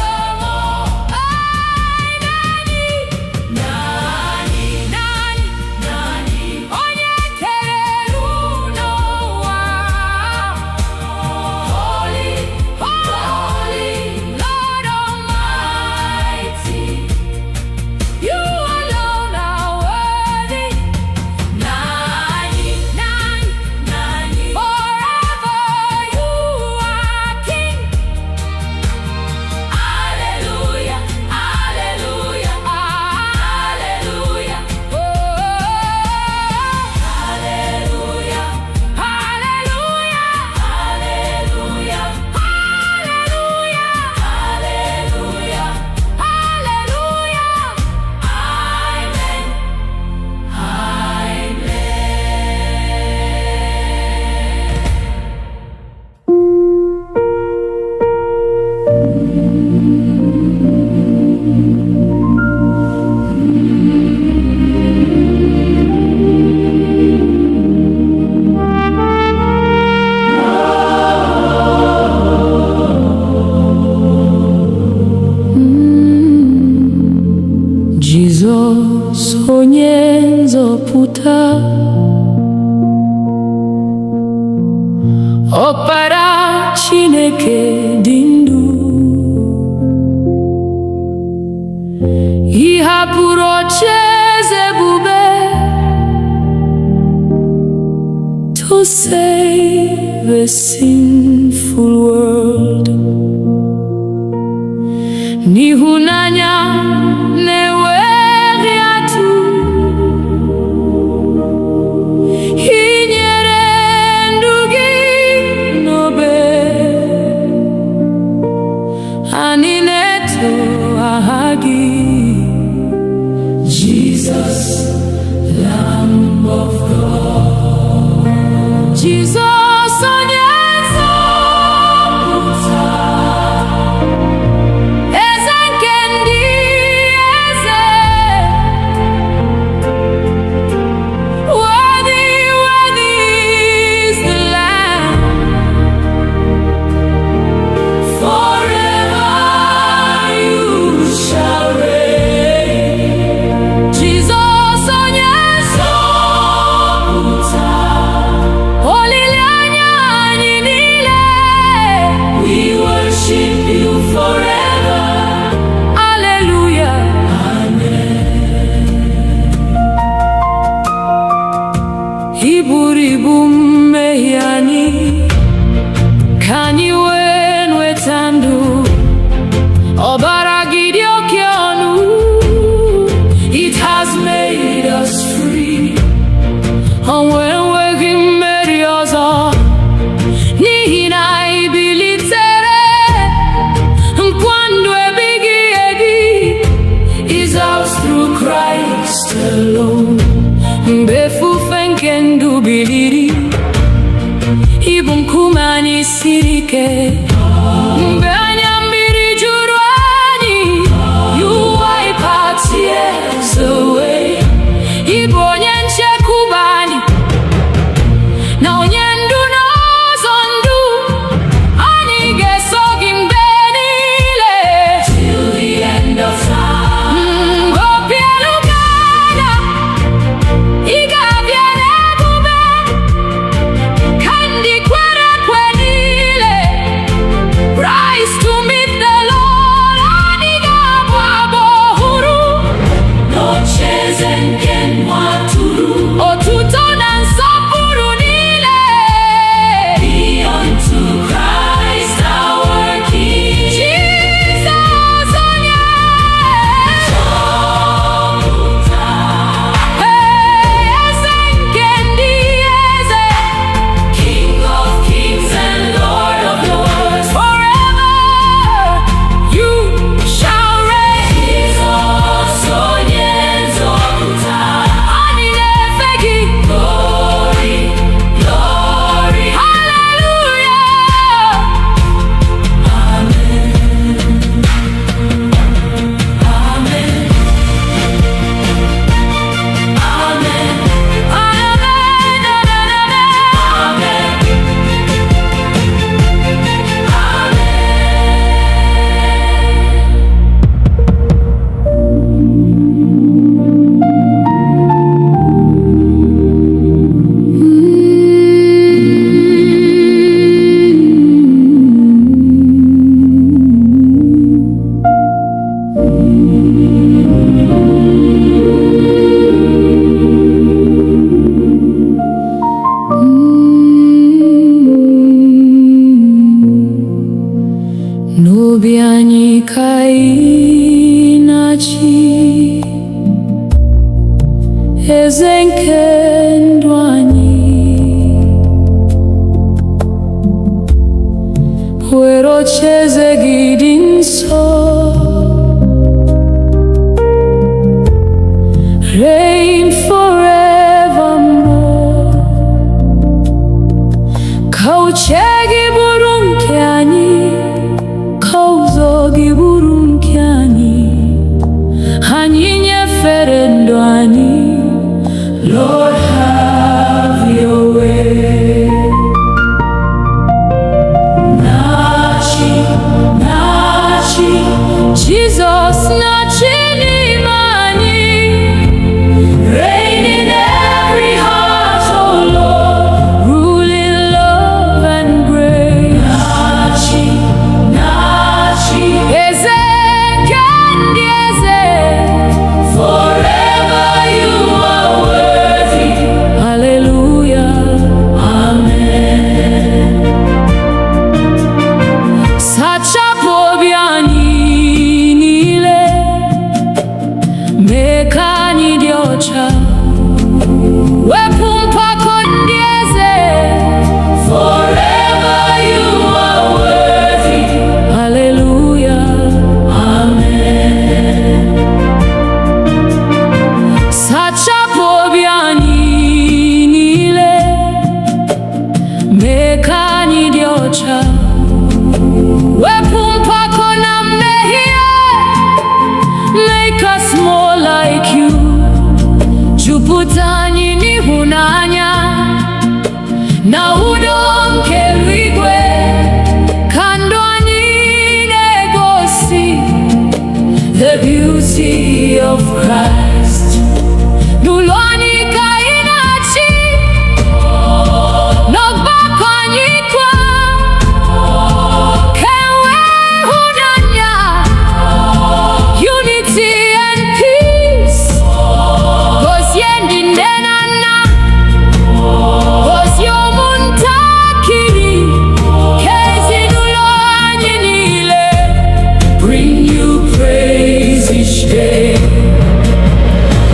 Jesus onye nzọpụta Ọkpara Chineke dị ndụ ị hapụrụ ocheeze ebube to save a sinful world n'ịhụnanya na-enweghị atụ ị nyere ndụ gị n'obe anyị na-eto aha gị Jesus, Lamb of God. Jesus onye nzọpụta eze nke ndị eze worthy, worthy is the Lamb forever you shall reign. Jesus onye nzọpụta olileanya anyị niile we worship you forever. Hallelujah. Amen. Iburu ibu mmehie anyị ka anyị wee nweta ndụ ọbara gị dị oke ọnụ it has made us free. Ọnwụ enweghị mmeri ọzọ n'ihi na anyị bilitere nkwa ndụ ebighị ebi is ours through Christ alone. Mgbe efufe nke ndụ biliri ịbụ nkume anyị siri ike mgbe anya mmiri juru anyị you wipe our tears away. Ịbụ onye nchekwube anyị eze nke ndụ anyị, were ocheeze gị dị nsọ, reign forevermore. Ka uche gị bụrụ nke anyị, ka ụzọ gị bụrụ nke anyị, anyị nyefere ndụ anyị. Lord, have your way. Nachi, Nachi, Jesus, Nachi n'ime anyị. Reign in every heart, oh Lord, rule in love and grace. Nachi, Nachi, eze nke ndị eze, forever you are worthy. Hallelujah, amen. Sachapụ obi anyị niile, mee ka anyị dị ọcha, wepụ mpako ndị eze. Forever you are worthy. Hallelujah, amen. Sachapụ obi anyị niile, mee ka anyị dị ọcha, wepụ mpako na mmehie. Make us more like you. Jupụta anyị n'ịhụnanya na udo nke eluigwe, ka ndụ anyị na-egosi the beauty of Christ. N'ụlọ anyị ka anyị na-achị, n'ọgbakọ anyị kwa, ka enwee ịhụnanya, unity and peace. Gozie ndị nne na nna, gozie ụmụntakịrị, ka ezinụlọ anyị niile bring you praise each day.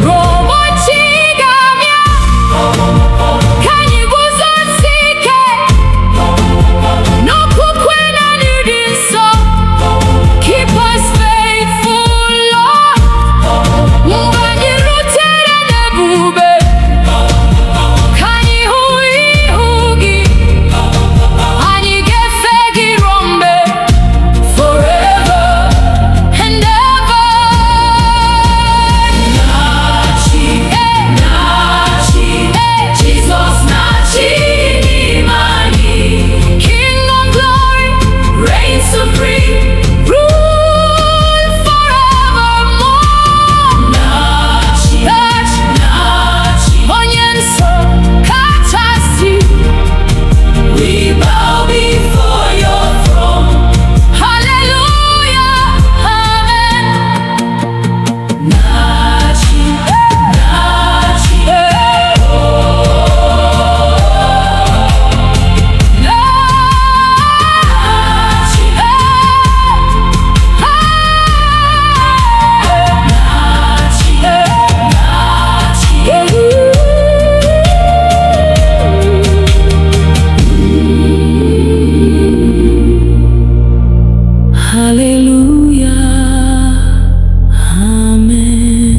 Ruo ụbọchị ga-abịa, ka anyị guzosie ike n'okwukwe na n'ịdị nsọ. Keep us faithful, Lord. Mgbe anyị rutere n'ebube, ka anyị hụ ihu gị, anyị ga-efe gị ruo mgbe, forever and ever. Nachi, Nachi, Jesus, Nachi n'ime anyị. King of glory, reign supreme, rule forevermore. Nachi, Nachi, onye nsọ kachasị, we bow before your throne. Hallelujah, amen. Nachi, Nachi, oh, Nachi, hallelujah, amen.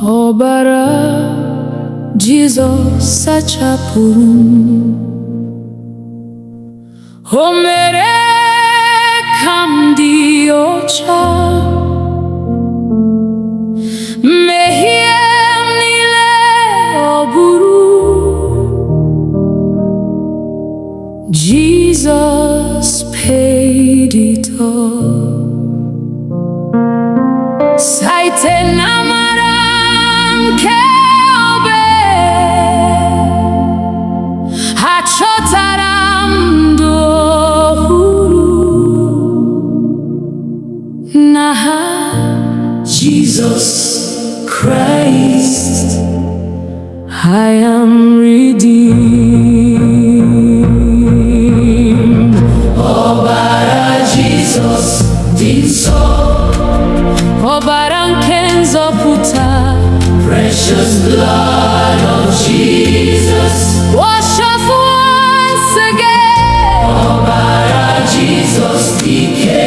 Ọbara Jizọs sachapụrụ m, o mere ka m dị ọcha, mmehie m niile ọ bụrụ. Jesus paid it all. Site n'amara nke obe, achọtara m ndụ ọhụrụ. Jesus Christ, I am redeemed. Ọbara Jesus dị nsọ, ọbara nke nzọpụta, precious blood of Jesus, wash us once again. Ọbara Jesus dị ike,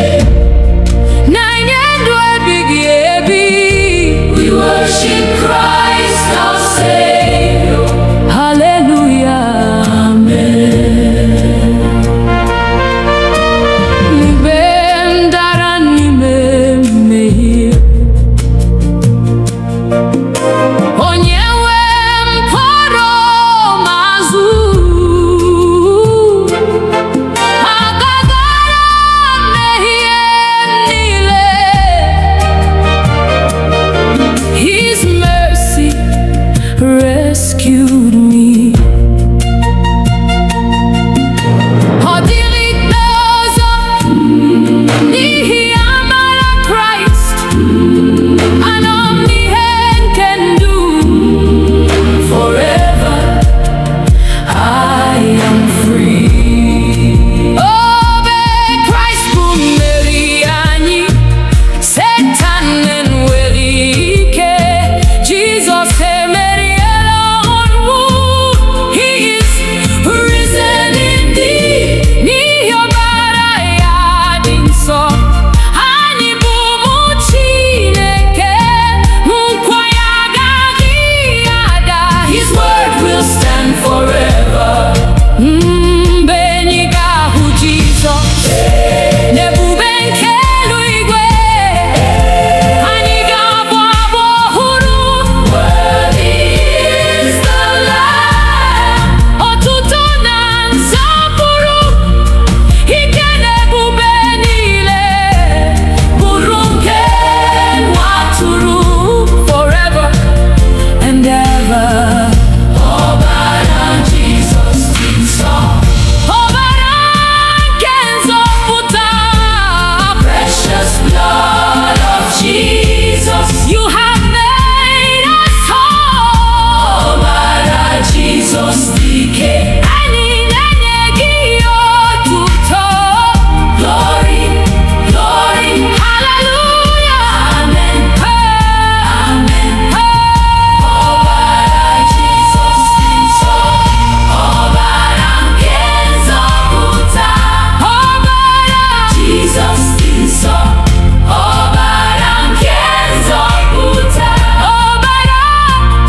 na-enye ndụ ebighị ebi. We worship Christ our Savior. Hallelujah, amen. Mgbe m dara n'ime mmehie, onye nwe m kpọrọ m azụ. Agagara mmehie niile, His mercy rescued me. Ọ dịrị ikpe ọzọ n'ihi amara Kraịst. Anọ m n'ihe nke ndụ. Forever I am free. Obe Kraịst bụ mmeri anyị, Satan enweghị ike. Jesus emeriela ọnwụ. He is risen indeed. N'ihi ọbara ya dị nsọ, anyị bụ ụmụ Chineke. Nkwa ya agaghị ada. His word will stand forever. Mgbe anyị ga-ahụ Jizọs n'ebube nke eluigwe, anyị ga-abụ abụ ọhụrụ. Worthy is the Lamb. Otuto na nsọpụrụ, ike na ebube niile bụrụ nke nwa atụrụ. Forever and ever. Ọbara Jizọs dị nsọ, ọbara nke nzọpụta, precious blood of Jesus, you have made us whole. Ọbara Jizọs dị ike, anyị na-enye gị otuto. Glory, glory, hallelujah, amen, amen. Ọbara Jizọs dị nsọ, ọbara nke nzọpụta, ọbara Jizọs dị nsọ, ọbara nke nzọpụta, ọbara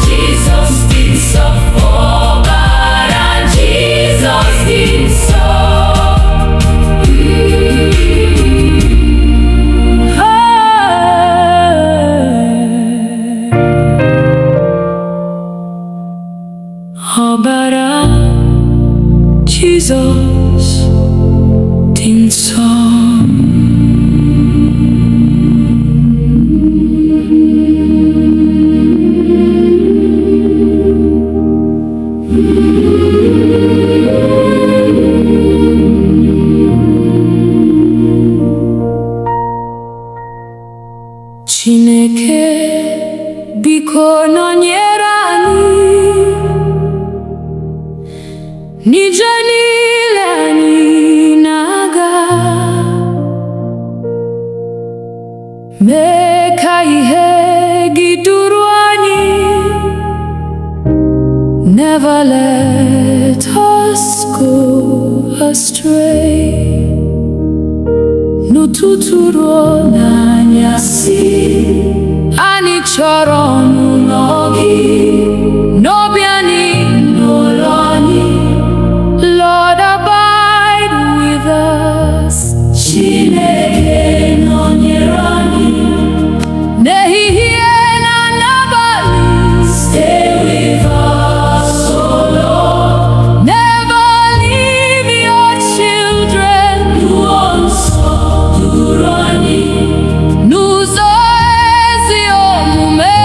Jizọs dị nsọ, ọbara Jizọs dị nsọ. Ọbara Jizọs dị nsọ. Chineke, biko nọnyere anyị n'ije niile anyị na-aga. Mee ka ihe gị duru anyị. Never let us go astray. N'ụtụtụ ruo n'anyasị, anyị chọrọ ọnụnọ gị. N'obi anyị, n'ụlọ anyị. Lord, abide with us. Chineke nọnyere anyị n'ehihie na n'abalị. Stay with us, oh Lord. Never leave your children. Mmụọ nsọ duru anyị n'ụzọ ezi omume.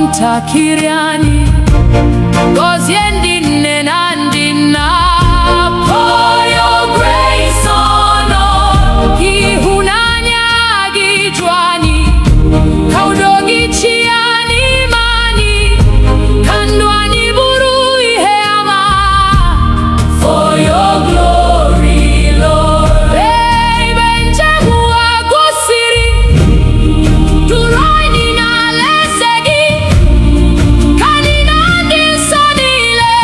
ntakịrị anyị, gọzie ndị nne na ndị nna. Pour your grace on us. Ịhụnanya gị ju anyị, ka udo gị chịa n'ime anyị, ka ndụ anyị bụrụ ihe ama. For your glory, Lord. Ebe njem ụwa gosiri, duru anyị n'alaeze gị, ka anyị na ndị nsọ niile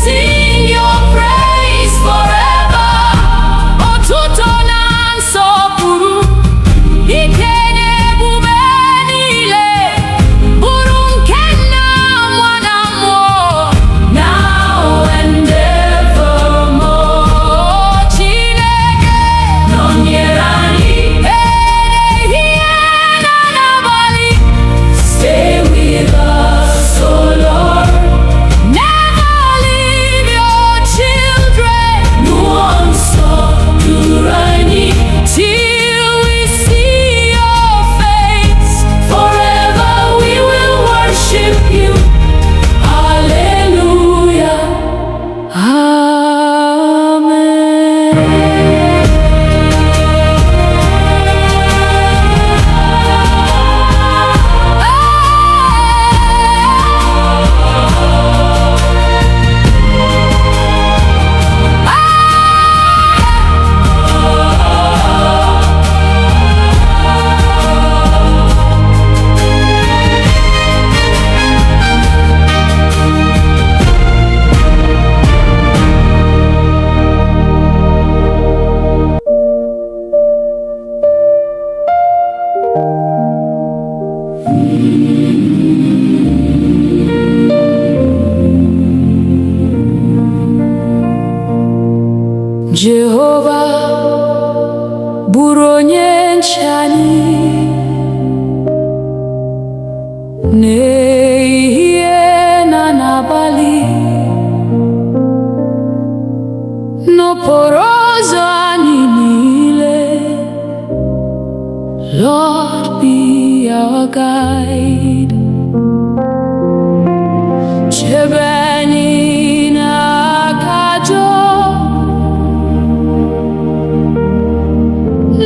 sing your praise forever. Otuto na nsọpụrụ, ike na ebube niile, bụrụ nke Nna, Nwa na Mmụọ, now and evermore. Chineke nọnyere anyị ehihie na n'abalị. Stay with us, oh Lord. Never leave your children. N'ụwa nsọ duru anyị, till we see your face. Forever we will worship you. Hallelujah. Amen. Jehova bụrụ onye nche anyị, n'ehihie na n'abalị, n'okporo ụzọ anyị niile. Lord, be our guide. Chebe anyị n'aka ajọ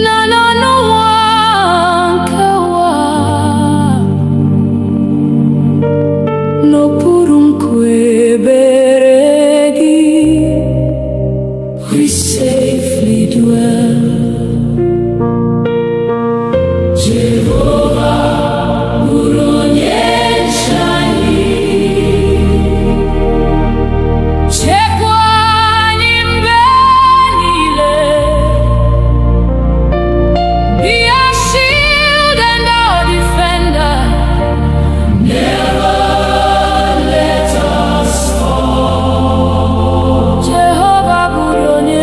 na n'ụwa nke ụwa, n'okpuru nkwe ebere gị, we safely dwell. Jehova bụrụ onye nche anyị, chekwa anyị mgbe niile. Be our shield and our defender. Never let us fall. Jehova bụrụ onye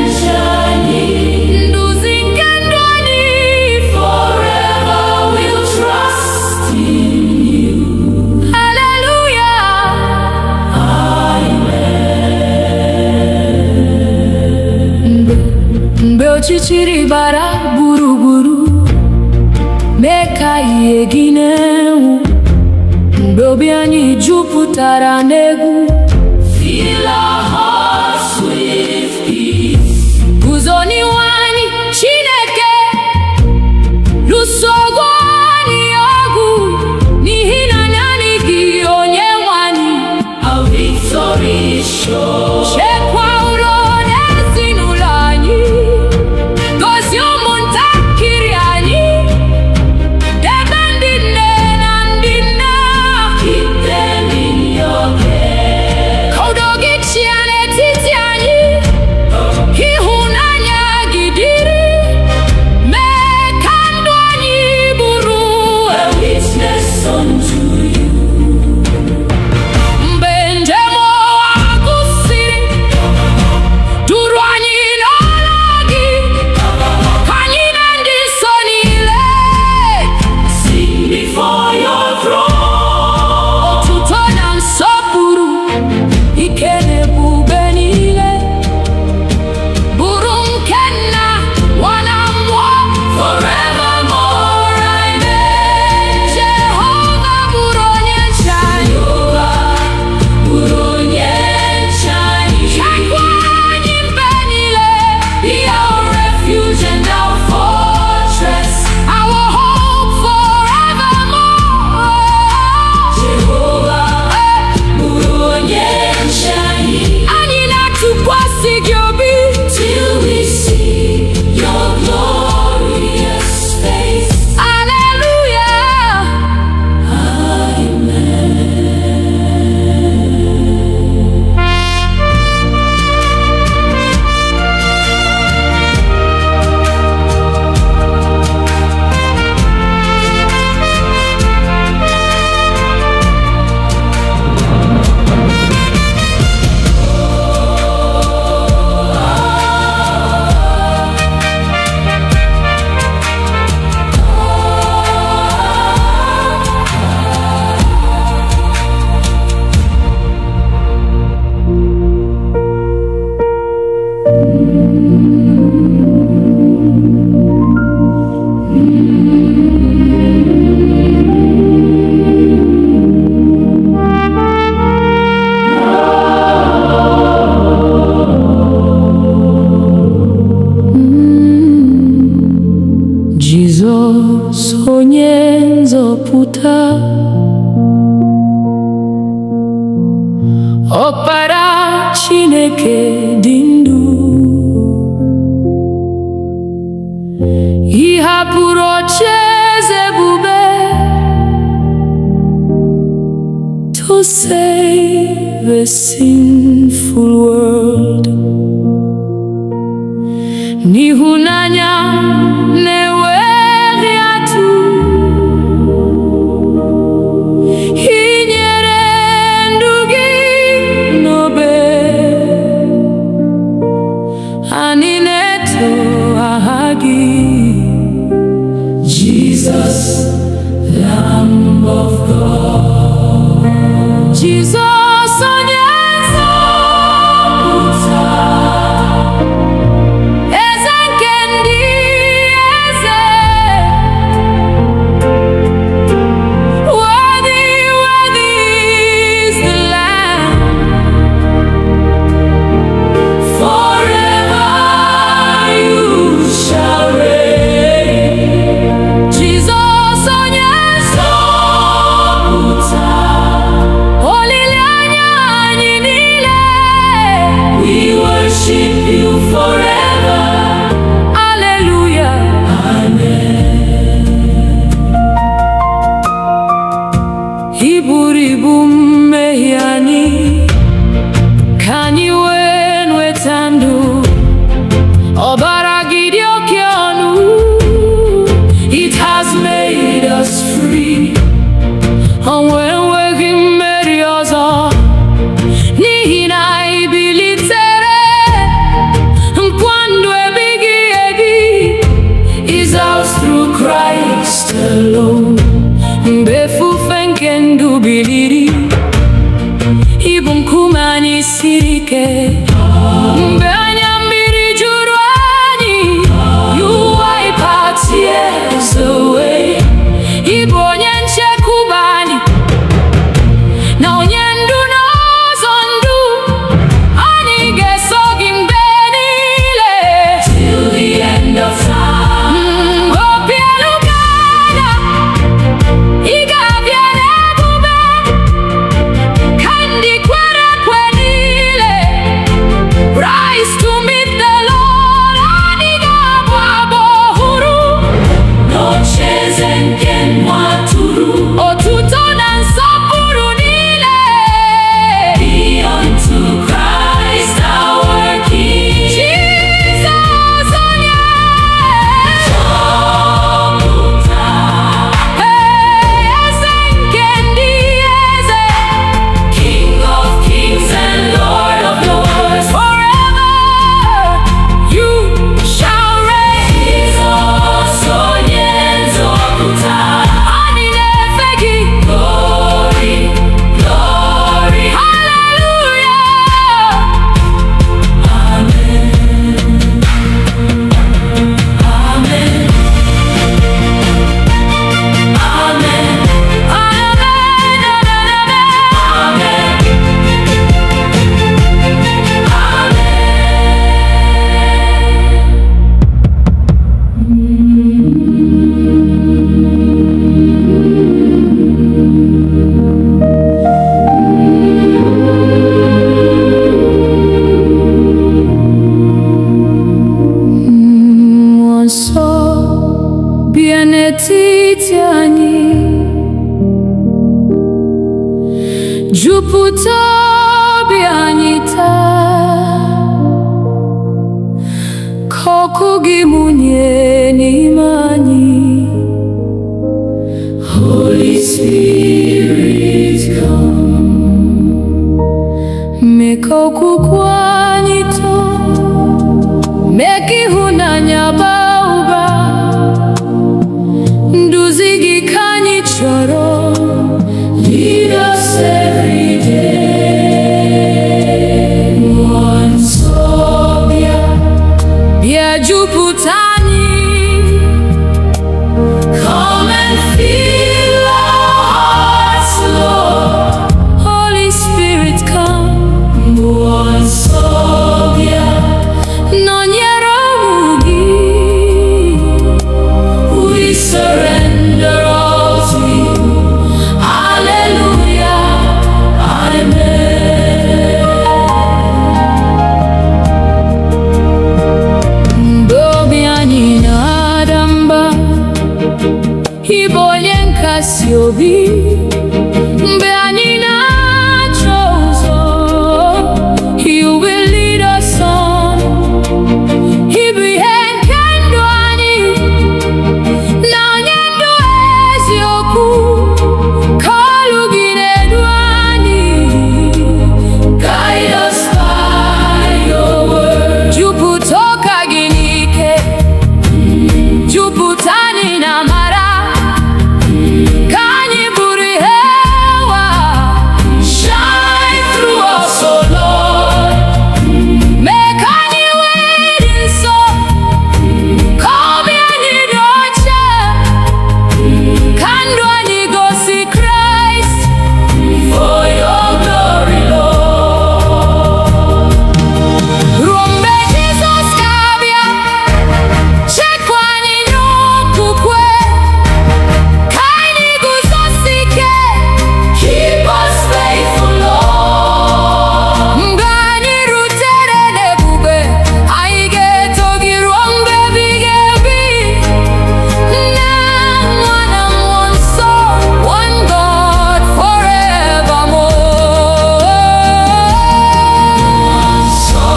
nche anyị, nduzi nke ndụ anyị. Forever we'll trust in you. Hallelujah. Mgbe ọchịchịrị gbara gburugburu, mee ka ihe gị na-enwu. Mgbe obi anyị jupụtara n'egwu, fill our hearts with peace. Guzo n'ihu anyị, Chineke, lụso ọgụ anyị ọgụ, n'ihi na naanị gị onye nwe anyị. Our victory is sure. Chekwa udo n'ezinụlọ anyị, gọzie ụmụntakịrị anyị, debe ndị nne na ndị nna. Keep them in your care. Ka udo gị chịa n'etiti anyị, ịhụnanya gị nzọpụta. Ọkpara Chineke dị ndụ, ị hapụrụ ocheeze ebube to save a sinful world. N'ịhụnanya na-enweghị atụ, ị nyere ndụ gị n'obe. Anyị na-eto aha gị, Jesus, Lamb of God. Jesus, onye nzọpụta, eze nke ndị eze. Worthy, worthy is the Lamb. Forever you shall reign. Jesus, onye nzọpụta, olileanya anyị niile. We worship you forever. Hallelujah. Amen. I buru ibu mmehie anyị, ka anyị wee nweta ndụ. Ọbara gị dị oke ọnụ, it has made us free. Ọnwụ enweghị mmeri ọzọ, n'ihi na ị bilitere. Nkwa ndụ ebighị ebi is ours through Christ alone. Mgbe efufe nke ndụ biliri, ị bụ nkume anyị siri ike. Mgbe anya mmiri juru anyị, you wipe our tears away. Ị bụ onye nchekwube anyị, na onye ndu n'ụzọ ndụ. Anyị ga-eso gị mgbe niile, till the end of time. Obi elu ga-ada, ị ga-abịa n'ebube, ka ndị kwere ekwe niile rise to meet the Lord. Anyị ga-abụ abụ ọhụrụ n'ocheeze nke nwa atụrụ. Otuto na nsọpụrụ niile be unto Christ our King. Jesus, onye nzọpụta, eze nke ndị eze, King of kings and Lord of lords. Forever you shall reign. Jesus, onye nzọpụta, anyị na-efe gị. Glory, glory, hallelujah. Amen. Amen. Amen. Mmụọ nsọ bịa n'etiti anyị, jupụta obi anyị taa. Ka ọkụ gị mụnye n'ime anyị. Holy Spirit, come. Mee ka okwukwe anyị too, mee ka ịhụnanya baa ụba. Nduzi gị ka anyị chọrọ. Lead us every day. Mmụọ nsọ bịa, bịa jupụta anyị. Come and fill our hearts, Lord. Holy Spirit, come. Mmụọ nsọ nkasi obi mgbe anyị na-achọ ụzọ. You will lead us on. Ịbụ ihe nke ndụ anyị na onye ndụ eziokwu. Ka olu gị na-edu anyị. Guide us by your word. Jupụta ụka gị n'ike, jupụta anyị na amara. Ka anyị bụrụ ihe ụwa. Shine through us, O Lord. Mee ka anyị wee dị nsọ. Ka obi anyị dị ọcha. Ka ndụ anyị gosi Kraịst. For your glory, Lord. Ruo mgbe Jizọs ga-abịa, chekwa anyị n'okwukwe. Ka anyị guzosi ike. Keep us faithful, Lord. Mgbe anyị rutere n'ebube, anyị ga-eto gị ruo mgbe ebighị ebi. Nna, Nwa na Mmụọ Nsọ, one God forevermore. Nsọ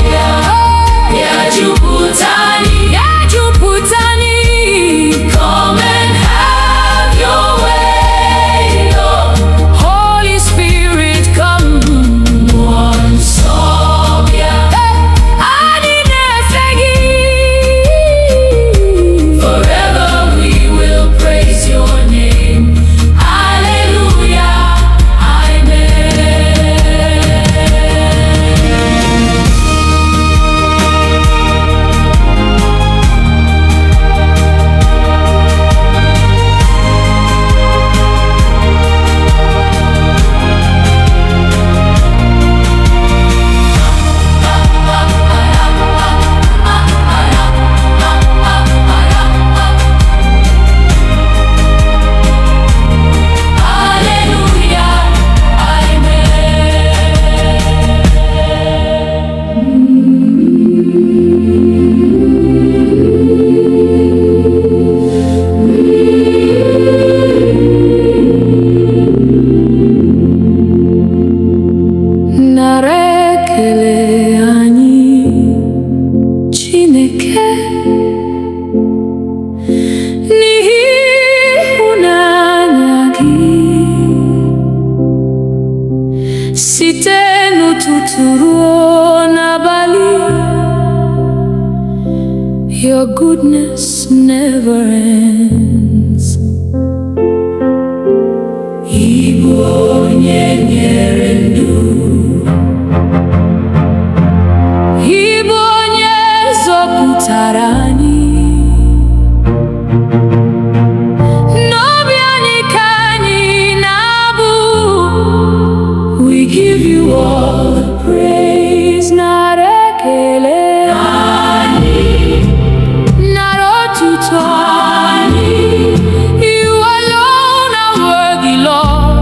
bịa, bịa jupụta anyị, bịa jupụta anyị. Come and have your way, Lord. Holy Spirit, come. Nsọ bịa, anyị na-efe gị. Forever we will praise your name. Hallelujah, amen. Nara ekele anyị, Chineke, n'ihi ịhụnanya gị. Site n'ụtụtụ ruo n'abalị, your goodness never ends. Ịbụ onye nyere ndụ. Ịbụ onye zọpụtara anyị. N'obi anyị ka anyị na-abụ. We give you all the praise. Nara ekele anyị, nara otuto anyị. You alone are worthy, Lord.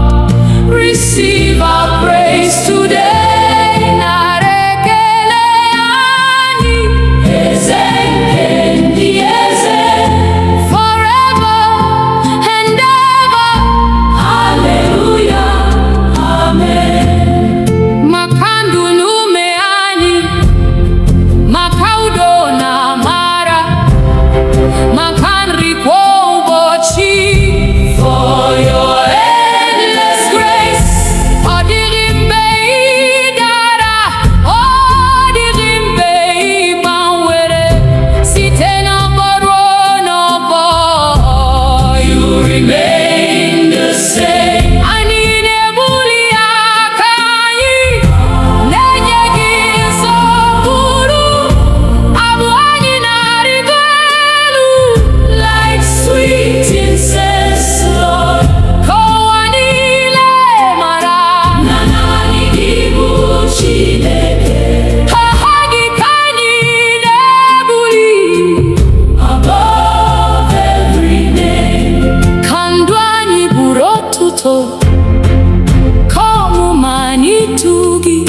Receive our praise today. Nara ekele anyị, eze nke ndị eze. Forever and ever. Hallelujah, amen. Maka ndụ na ume anyị, maka udo na amara, maka nri kwa ụbọchị. For your endless grace. Ọ dịghị mgbe ị dara, ọ dịghị mgbe ị gbanwere. Site n'ọgbọ ruo n'ọgbọ, you remain the same. Anyị na-ebuli aka anyị, na-enye gị nsọpụrụ. Abụ anyị na-arịgo elu, like sweet incense, Lord. Ka ụwa niile mara na naanị gị bụ Chineke. Aha gị ka anyị na-ebuli above every name. Ka ndụ anyị bụrụ otuto, ka ọmụma anyị too gị.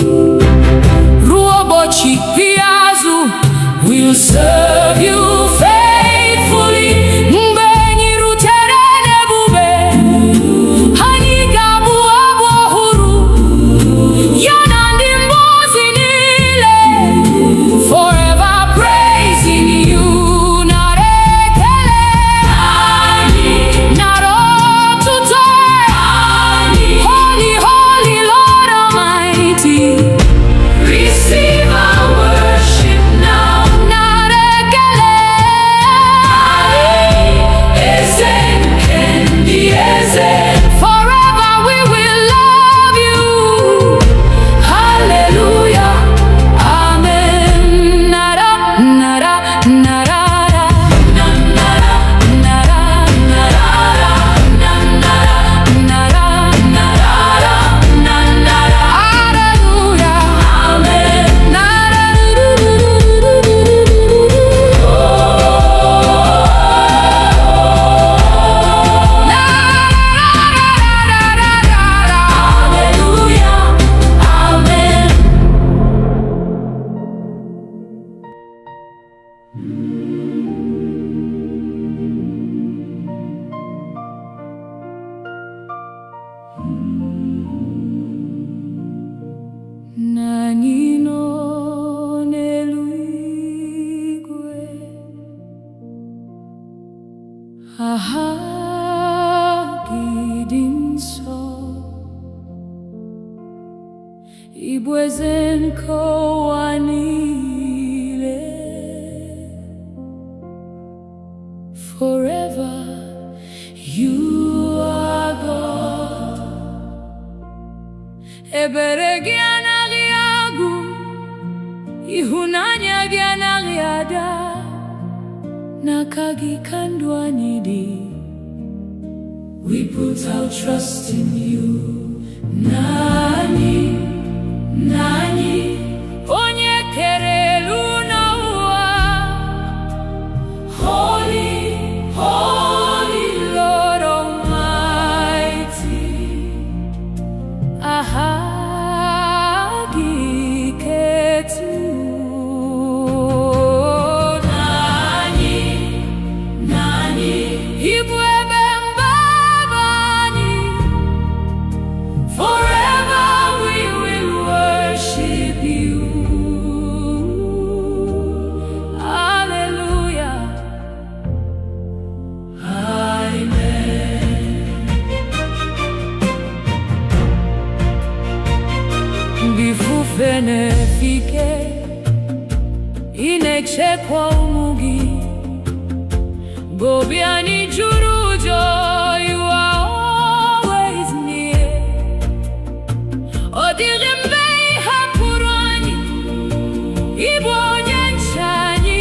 Ruo ụbọchị ikpeazụ, we'll serve you faithfully. Mgbe anyị rutere n'ebube, ebere gị anaghị agwụ, ịhụnanya gị anaghị ada, n'aka gị ka ndụ anyị dị. We put our trust in you, Nani, Nani, onye kere elu na ụwa. Holy, holy Lord Almighty, aha gị ketu. Nani, Nani, Igbo forever we will worship you. Hallelujah. Amen. Bifufe nefike, inechekwa ụmụ gị, gobiani juru joy. You are always near. Ọ dịghị mgbe ị hapụrụ anyị, ịbụ onye nche anyị,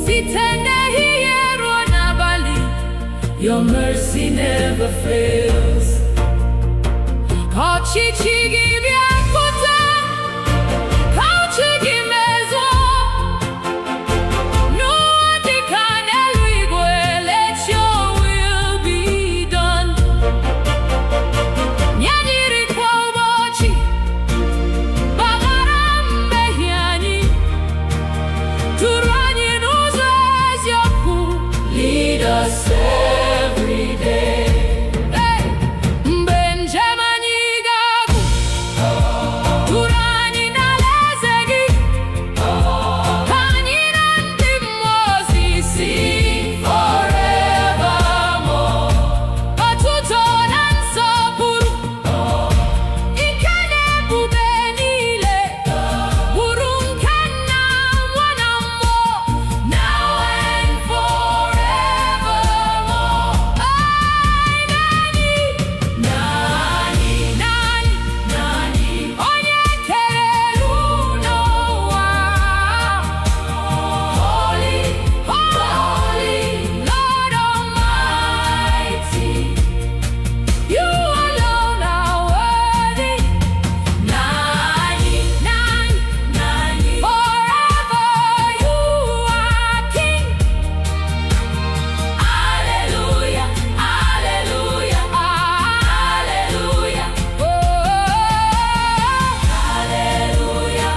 site n'ehihie ruo n'abalị. Your mercy never fails. Ka ọchịchị gị bịa pụta, ka uche gị mezuo n'ụwa dịka n'eluigwe. Let your will be done. Nye anyị nri kwa ụbọchị, gbaghara mmehie anyị, duru anyị n'ụzọ eziokwu. Lead us every day. Mgbe njem anyị ga-agwụ, duru anyị n'alaeze gị, ka anyị na ndị mmụọ ozi sing forevermore. Otuto na nsọpụrụ, ike na ebube niile, bụrụ nke Nna, Nwa na Mmụọ, now and forevermore. Nani, Nani, Nani, onye kere elu n'ụwa. Holy, holy Lord Almighty, you alone are worthy. Nani, Nani, Nani, forever you are King. Hallelujah, hallelujah, hallelujah, oh, hallelujah,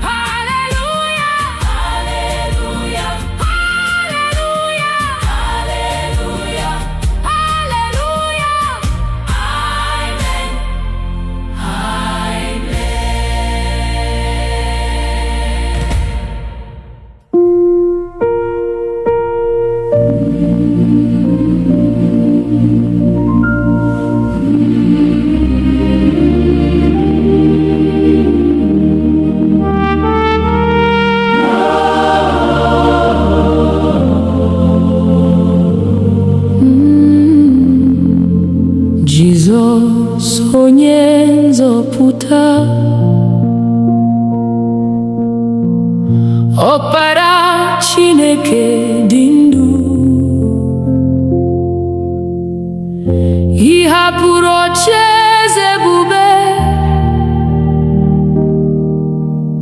hallelujah, hallelujah, hallelujah, hallelujah, amen, amen. Jizọs onye nzọpụta, Ọkpara Chineke dị ndụ, ị hapụrụ ocheeze ebube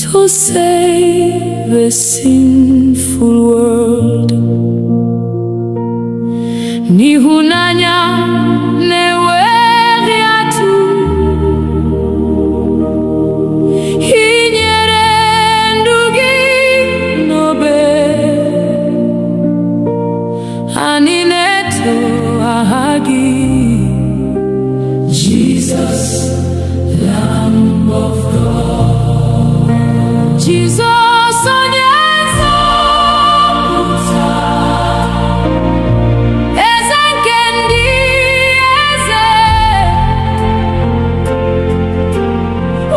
to save a sinful world. N'ịhụnanya na-enweghị atụ, ị nyere ndụ gị n'obe. Anyị na-eto aha gị, Jesus, Lamb of God. Jesus onye nzọpụta, eze nke ndị eze.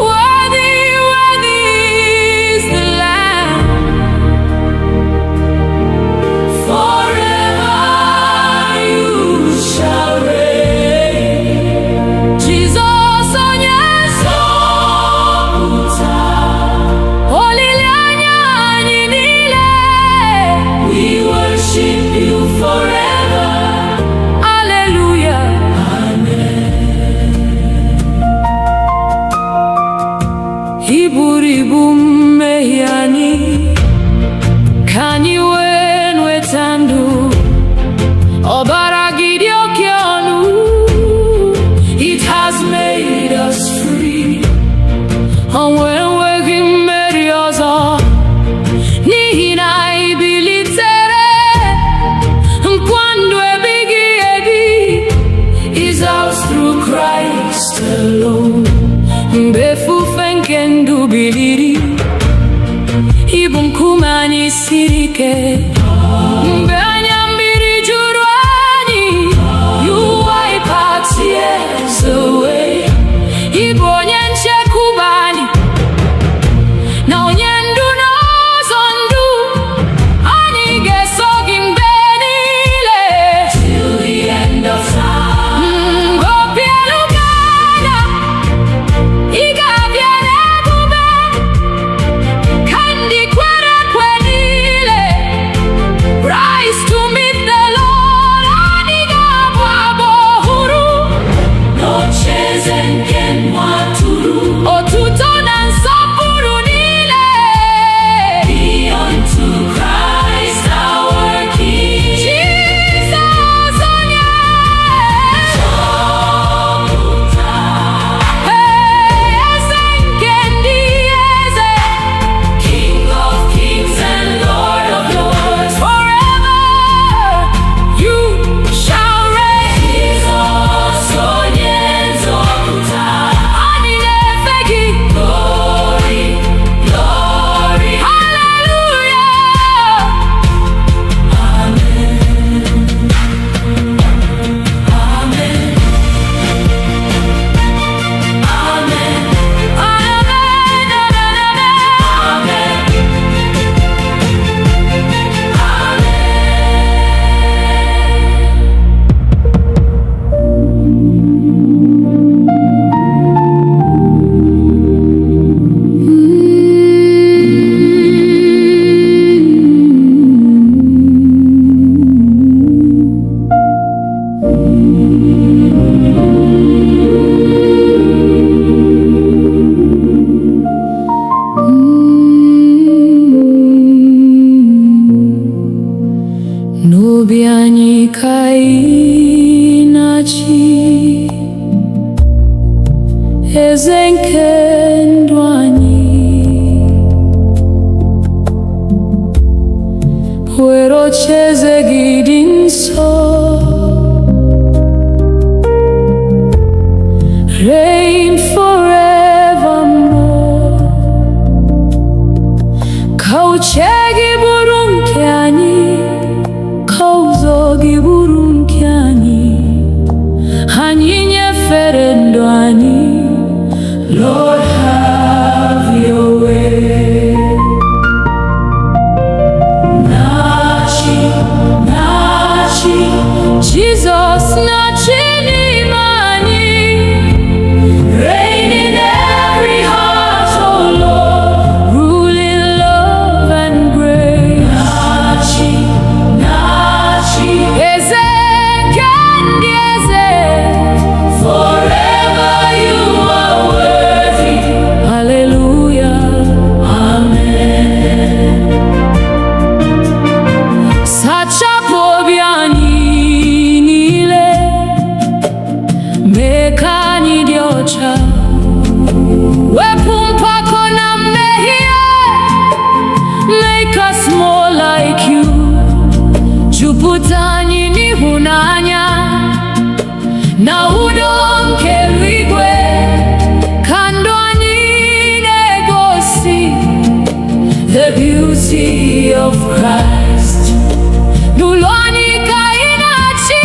Worthy, worthy is the Lamb. Forever you shall reign. Jesus onye oge ndụ biliri, ịbụ nkume anyị siri ike. Mgbe anya mmiri juru anyị, you wipe our tears away. Ịbụ onye nchekwube anyị na onye ndu n'ụzọ ndụ, anyị ga-eso gị mgbe niile till the end of time. Obi elu ga-ada, ị ga-abịa n'ebube ka ndị kwere ekwe niile rise to meet the Lord. Anyị ga-abụ abụ ọhụrụ n'ocheeze nke nwa atụrụ. Otuto na nsọpụrụ niile be unto Christ our King. Jesus onye nzọpụta, eze nke ndị eze, King of kings and Lord of lords. Forever you shall reign. Jesus onye nzọpụta, anyị na-efe gị. Glory, glory, hallelujah. Amen. Amen. Amen. N'obi anyị ka ị na-achị, eze nke ndụ anyị. Were ocheeze gị dị nsọ, reign forevermore. Ka uche gị bụrụ nke anyị, ka ụzọ gị bụrụ nke anyị. Anyị nyefere ndụ anyị, Lord have your way. Na-achị, na-achị, Jesus na-achị n'ime anyị. Reign in every heart, oh Lord, rule in love and grace. Na-achị, na-achị, eze nke ndị eze, forever you are worthy. Hallelujah, amen. Sachapụ obi anyị niile, mee ka anyị dị ọcha. Wepụ mpako na mmehie, make us more like you. Jupụta anyị n'ịhụnanya na udo nke eluigwe, ka ndụ anyị na-egosi the beauty of Christ. N'ụlọ anyị ka ị na-achị,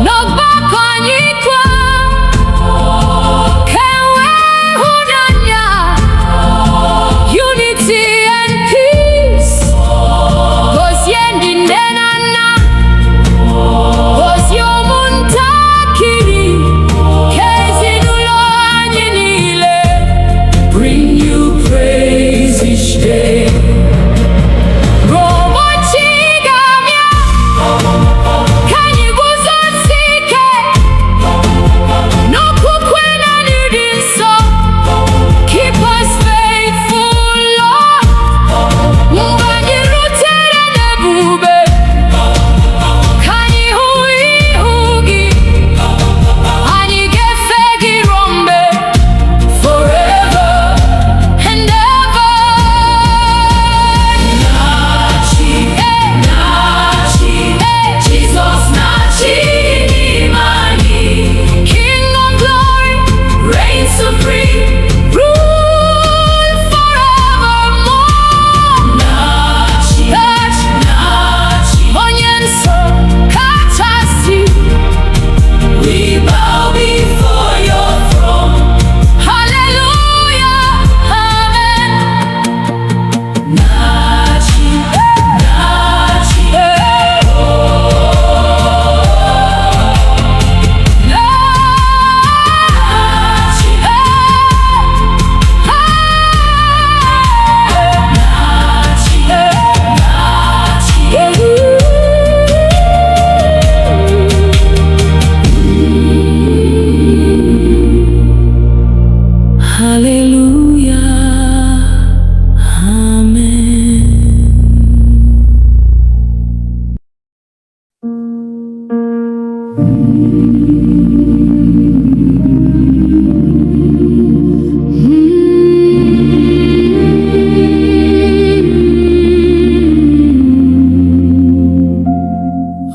n'ọgbakọ anyị kwa, ka e nwee ịhụnanya, unity and peace. Gozie ndị nne na nna, gozie ụmụntakịrị, ka ezinụlọ anyị niile bring you praise each day.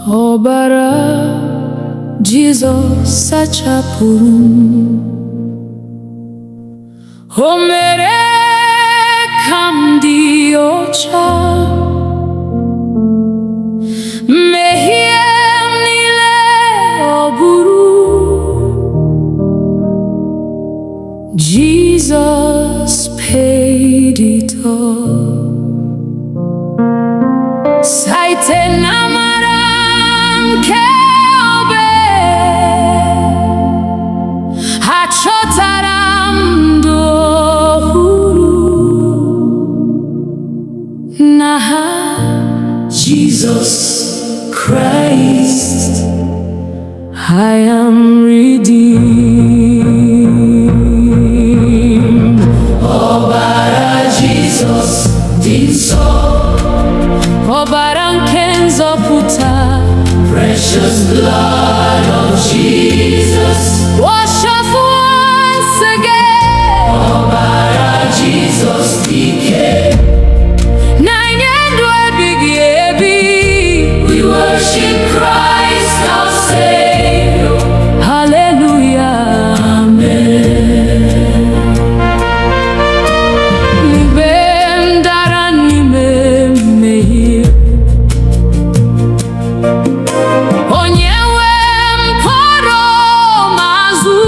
Ọbara Jizọs sachapụrụ m, o mere ka m dị ọcha, mmehie m niile ọ bụrụ. Jesus paid it all. Site n'amara nke obe, achọtara m ndụ ọhụrụ n'aha Jesus Christ. I am redeemed. Ọbara Jesus dị nsọ, ọbara nke nzọpụta, precious blood of Jesus, wash us once again. Ọbara Jesus dike, na-enye ndụ ebighị ebi. We worship Christ our Savior. Hallelujah, amen. Mgbe m dara n'ime mmehie, onye nwe m kpọrọ m azụ,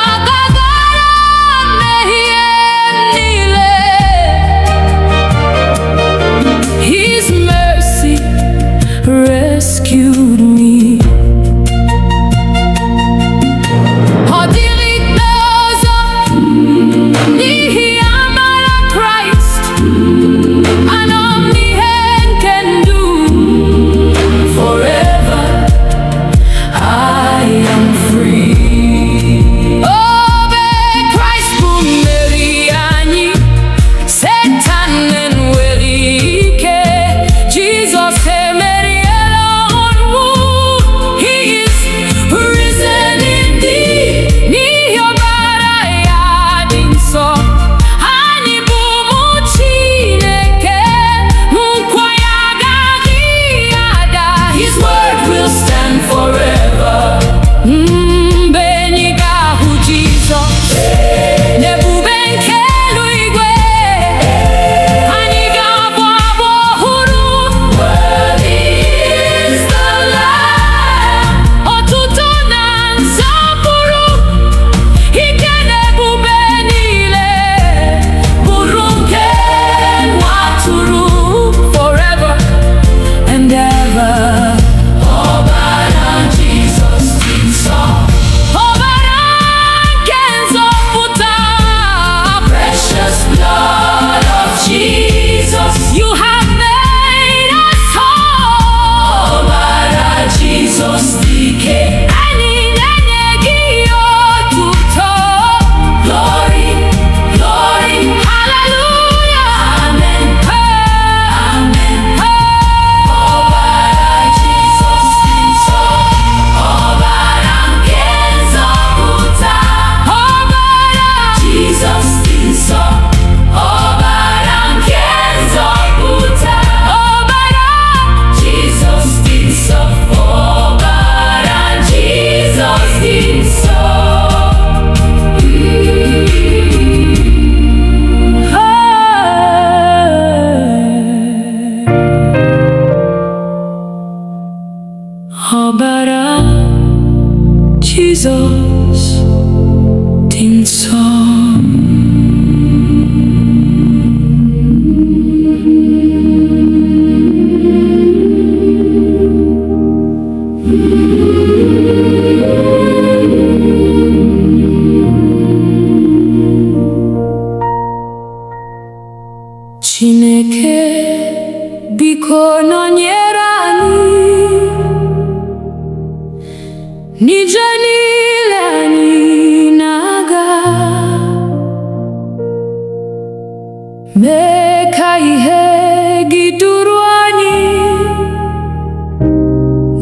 agagara mmehie niile. His mercy rescued me. Ọ dịghị ikpe ọzọ n'ihi amara Kraịst. Anọ m n'ihe nke ndụ, forever I am free. Obe Kraịst bụ mmeri anyị, Satan enweghị ike. Jesus emeriela ọnwụ. He is risen indeed. N'ihi ọbara ya dị nsọ, anyị bụ ụmụ Chineke. Nkwa ya agaghị ada. His word will stand forever. Mgbe anyị ga-ahụ Jizọs n'ebube nke eluigwe, anyị ga-abụ abụ ọhụrụ. Worthy is the Lamb. Otuto na nsọpụrụ, ike na ebube niile bụrụ nke nwa atụrụ, forever and ever. Ọbara Jizọs dị nsọ, ọbara nke nzọpụta, precious blood of Jesus, you have made us whole. Ọbara Jizọs dike, anyị na-enye gị otuto. Glory, glory, hallelujah, amen, amen. Ọbara Jizọs dị nsọ, ọbara nke nzọpụta, ọbara Jizọs dị nsọ, ọbara nke nzọpụta, ọbara Jizọs dị nsọ, ọbara Jizọs dị nsọ. Ọbara Jizọs dị nsọ. Chineke, biko nọnyere anyị n'ije niile anyị na-aga.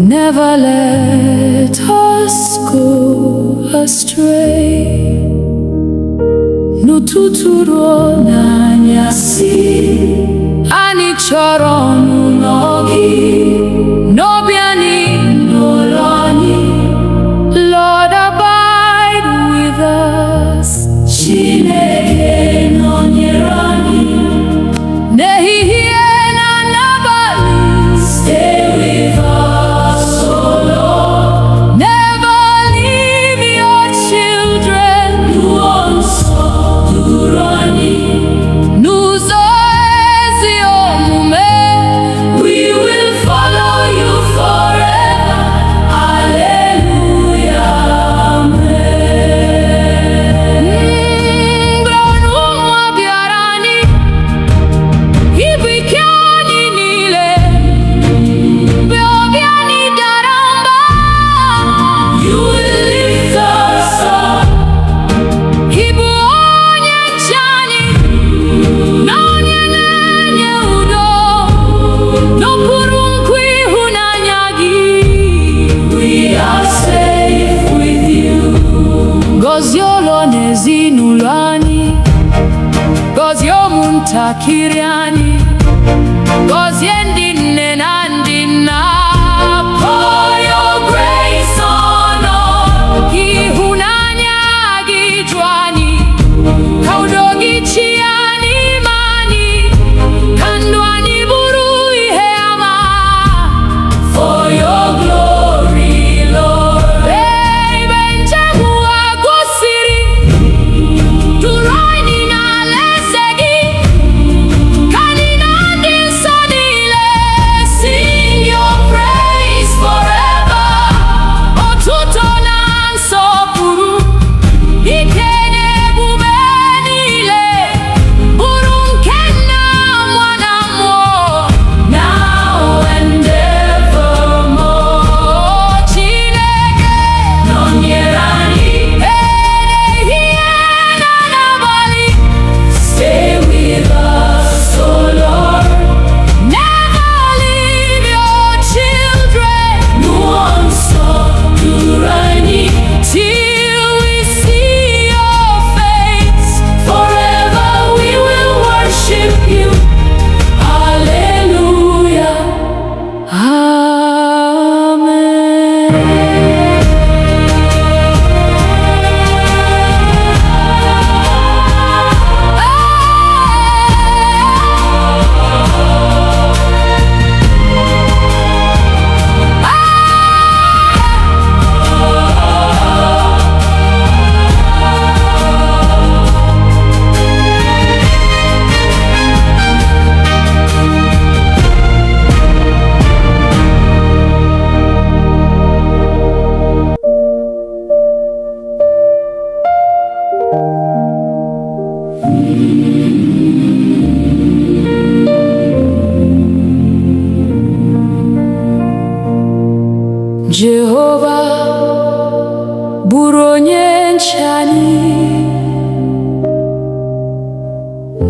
Never let us go astray. N'ụtụtụ ruo n'anyasị, anyị chọrọ ọnụnọ gị, n'obi anyị, n'ụlọ anyị. Lord, abide with us. Chineke nọnyere anyị n'ehihie na n'abalị. Stay with us, oh Lord. Never leave your children. N'ụzọ nsọ duru anyị, n'ụzọ ezi omume. We will follow you forever. Hallelujah, amen. Mgbe ọnụnwa bịara anyị, ibu ike anyị niile, mgbe obi anyị dara mba, you will lift us up. Ibu onye nche anyị, na onye na-enye udo, n'okpuru nkwa ịhụnanya gị. We are safe with you. Gọzie ụlọ na ezinụlọ anyị, gọzie ụmụntakịrị anyị, gọzie ndị nne na ndị nna. Pour your grace on us. Ka ịhụnanya gị ju anyị, ka udo gị chịa n'ime anyị, ka ndụ anyị bụrụ ihe ama. For your glory, Lord. Ebe njem ụwa gosiri, duru anyị n'alaeze gị, ka anyị na ndị nsọ niile sing your praise forever. Otuto na nsọpụrụ, ike na ebube niile, bụrụ nke Nna, Nwa na Mmụọ, now and evermore. Chineke nọnyere anyị ehihie na n'abalị. Stay with us, oh Lord. Never leave your children. N'ụzọ nsọ duru anyị, till we see your face. Forever we will worship you. Hallelujah, amen. Jehova bụrụ onye nche anyị,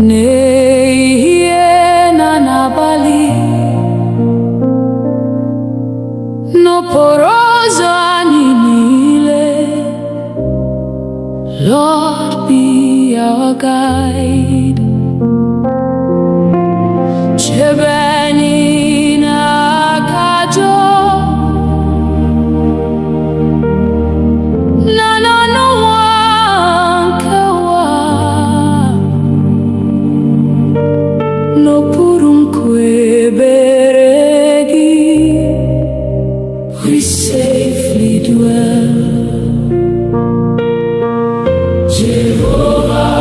n'ehihie na n'abalị, n'okporo ụzọ anyị niile. Lord, be our guide. Chebe anyị n'aka ajọ, na n'ọnụnwa nke ụwa, n'okpuru nkwa ebere gị. We safely dwell. Jehovah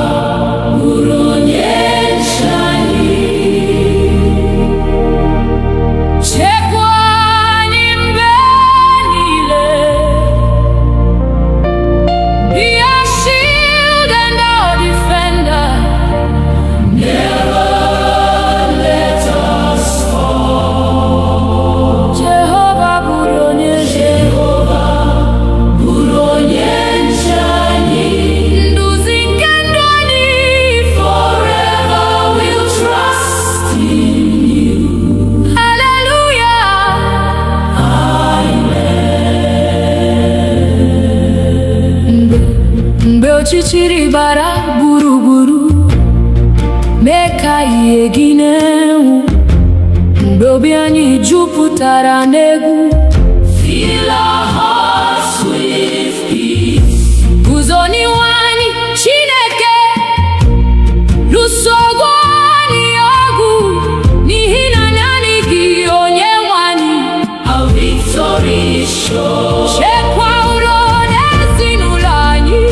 bụrụ onye nche anyị, chekwa anyị mgbe niile. Be our shield and our defender. Never let us fall. Jehovah bụrụ onye, Jehovah ọchịchịrị bara gburugburu, mee ka ihe gị na-enwu, mgbe obi anyị jupụtara n'egwu. Fill our hearts with peace. Guzo n'ihu anyị Chineke, lụso ọgụ anyị ọgụ, n'ihi na naanị gị onye nwe anyị. Our victory is sure. Chekwa udo n'ezinụlọ anyị,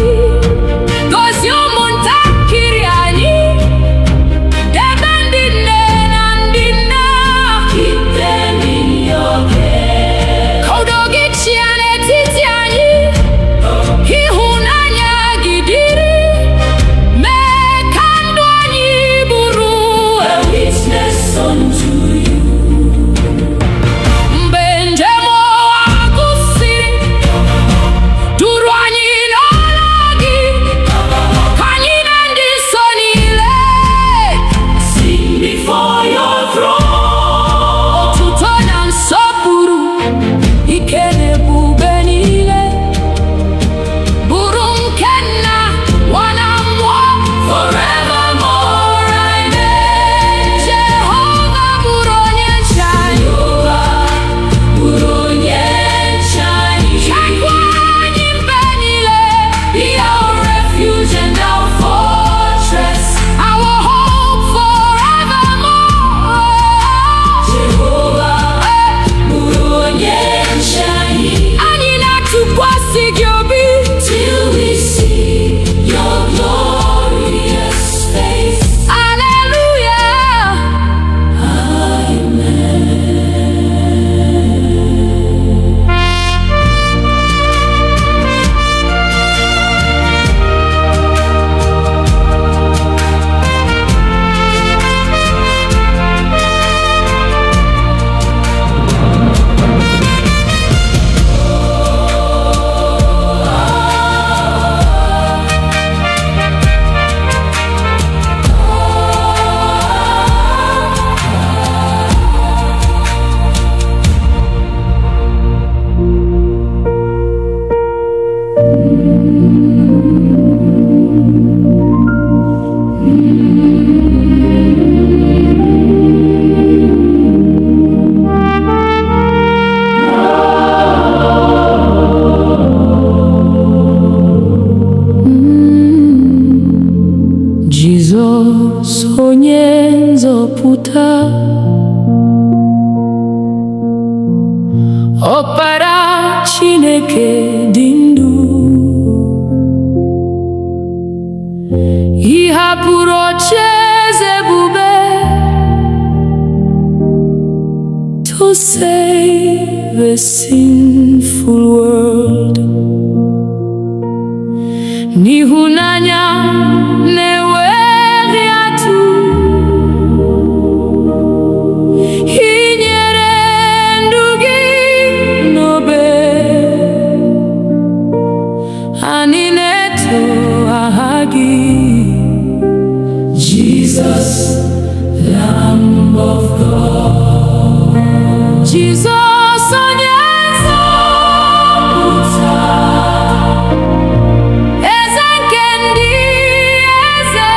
gozie ụmụntakịrị anyị, debe ndị nne na ndị nna. Keep them in your care. Ka udo gị chịa n'etiti anyị, ịhụnanya gị dịrị, mee ka ndụ anyị bụrụ a witness unto you. Mgbe njem ụwa gwụsịrị, duru anyị n'ọla gị, ka anyị na ndị nsọ niile sing before your throne. Otuto na nsọpụrụ, ike na ebube niile, bụrụ nke Nna, Nwa na Mmụọ, forevermore. Amen. Jehova bụrụ onye nche anyị. Bụrụ onye nche anyị. Chekwa anyị mgbe niile. Be our refuge and our fortress, our hope forevermore. Jehova bụrụ onye nche anyị. Anyị na-atụkwasị gị obi till we see your glorious face. Hallelujah. Amen. Jizọs onye nzọpụta, Ọkpara Chineke dị ndụ, ị hapụrụ ocheeze ebube to save a sinful world. N'ịhụnanya na-enweghị atụ, ị nyere ndụ gị n'obe. Anyị na-eto aha gị, Jesus, Lamb of God. Jesus onye nzọpụta, eze nke ndị eze.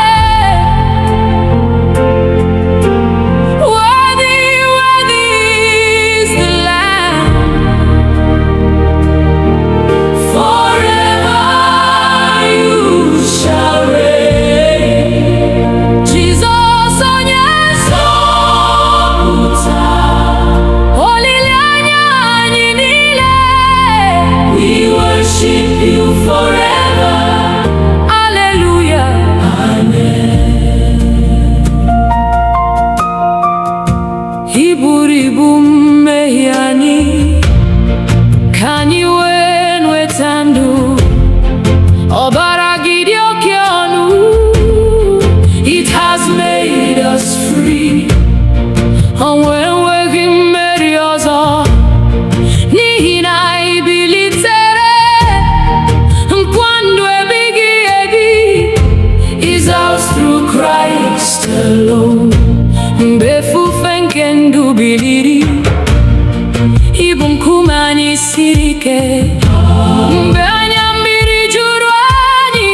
Worthy, worthy is the Lamb. Forever you shall reign. Jesus onye nzọpụta, olileanya anyị niile. We worship you forever. Hallelujah. Amen. Ị buru ibu mmehie anyị, ka anyị wee nweta ndụ. Ọbara gị dị oke ọnụ, it has made us free. Ọnwụ enweghị mmeri ọzọ, n'ihi na anyị bilitere. Nkwa ndụ ebighị ebi is ours through Christ alone. Mgbe efufe nke ndụ biliri, ịbụ nkume anyị siri ike. Mgbe anya mmiri juru anyị,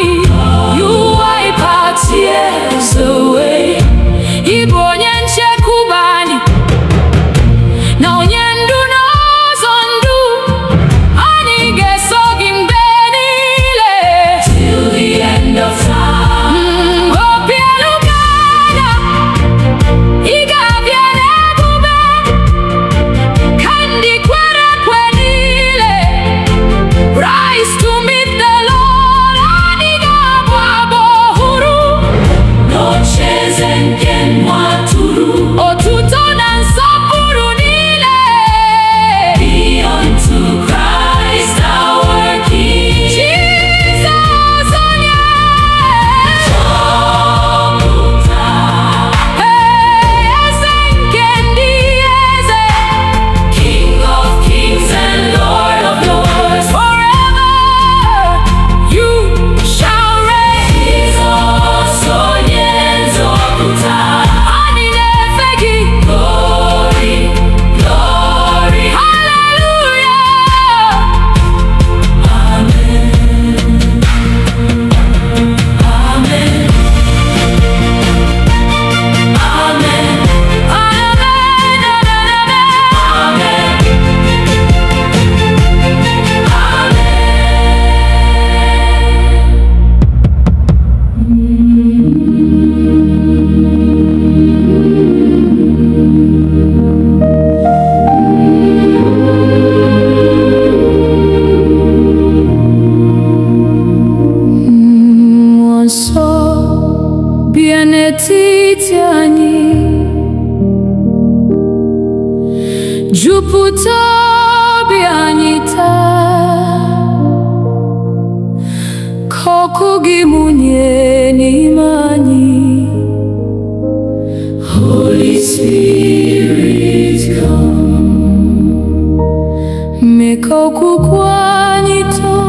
mee ka okwukwe anyị too,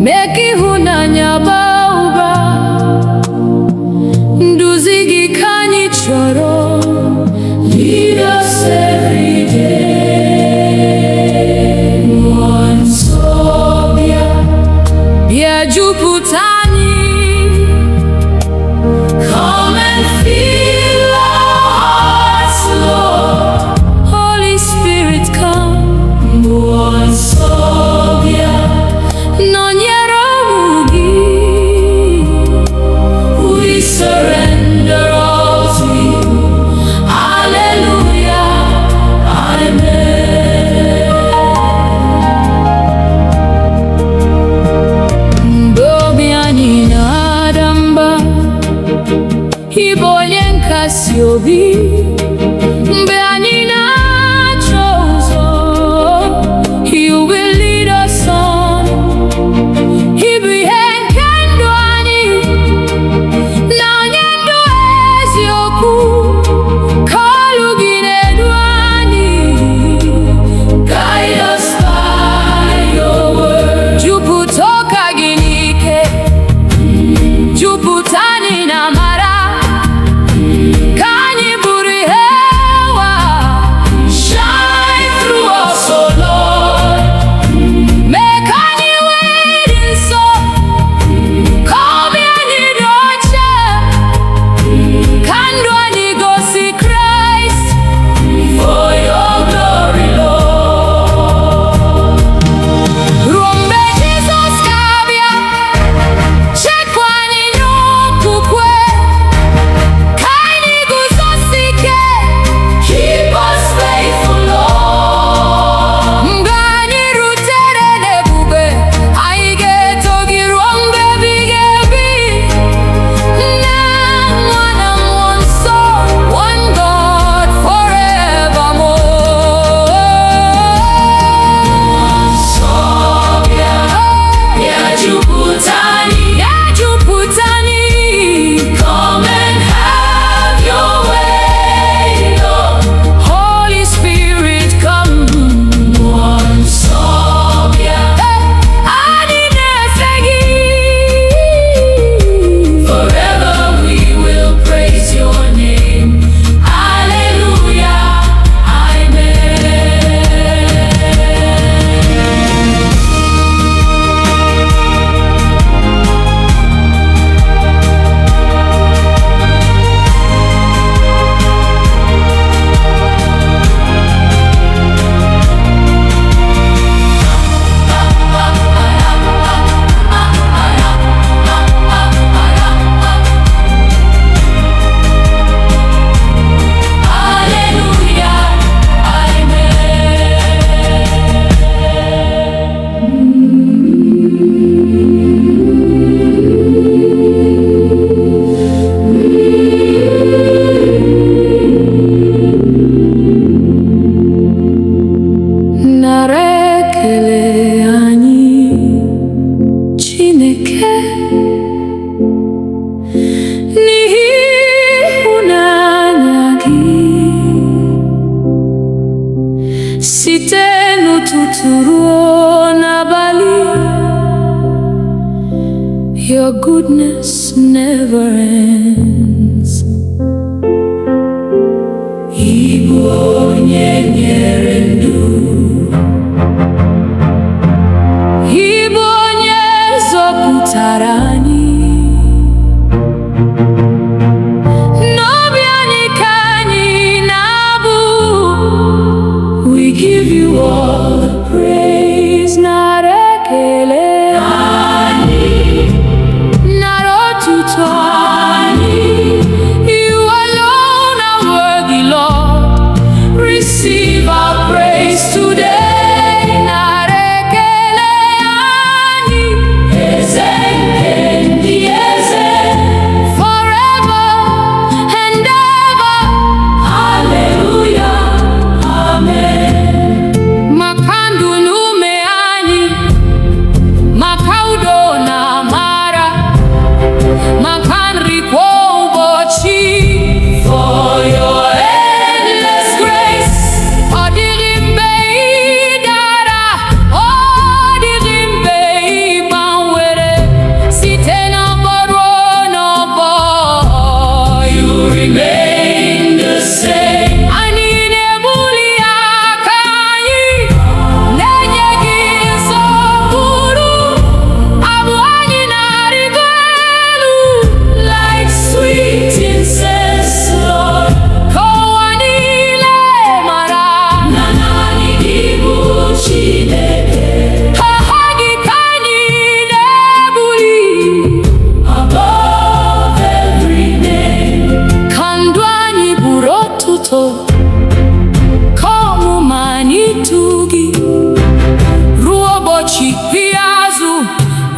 mee ka ịhụnanya baa ụba. Nduzi gị ka anyị chọrọ. Lead us every day. Mmụọ nsọ bịa, bịa jupụta anyị. Come and fill our hearts, Lord. Holy Spirit, come. Mmụọ nsọ bịa, nọnyere ụmụ gị. We surrender all to you. Hallelujah, amen. Mgbe obi anyị na-ada mba, ị bụ onye nkasi obi. Mgbe anyị na-achọ ụzọ, you will lead us on. Ị bụ ihe nke ndụ anyị, na onye ndụ eziokwu. Ka olu gị na-edu anyị. Guide us by your word. Jupụta ụka gị n'ike, jupụta anyị na amara. Ka anyị bụrụ ihe ụwa. Shine through us, O Lord. Mee ka anyị wee dị nsọ, ka obi anyị dị ọcha, ka ndụ anyị gosi Kraịst. For your glory, Lord. Ruo mgbe Jizọs ga-abịa, chekwa anyị n'okwukwe, ka anyị guzosi ike. Keep us faithful, Lord. Mgbe anyị rutere n'ebube, anyị ga-eto gị ruo mgbe ebighị ebi. Nna, Nwa na Mmụọ Nsọ, one God forevermore. Nsọ bịa, bịa jupụta anyị, bịa jupụta anyị. Come and have your way, Lord. Holy Spirit, come. Mmụọ nsọ bịa, anyị na-efe gị. Forever we will praise your name. Hallelujah, amen. Hallelujah, amen. Nara ekele anyị, Chineke, n'ihi ịhụnanya gị. Site n'ụtụtụ ruo n'abalị, your goodness never ends. Ị bụ onye nyere ndụ, ị bụ onye zọpụtara anyị. N'obi anyị ka anyị na-abụ. We give you all the praise. Nara ekele anyị, nara otuto anyị. You alone are worthy, Lord. Receive our praise today. Nara ekele anyị, eze nke ndị eze. Forever and ever. Hallelujah, amen. Maka ndụ na ume anyị,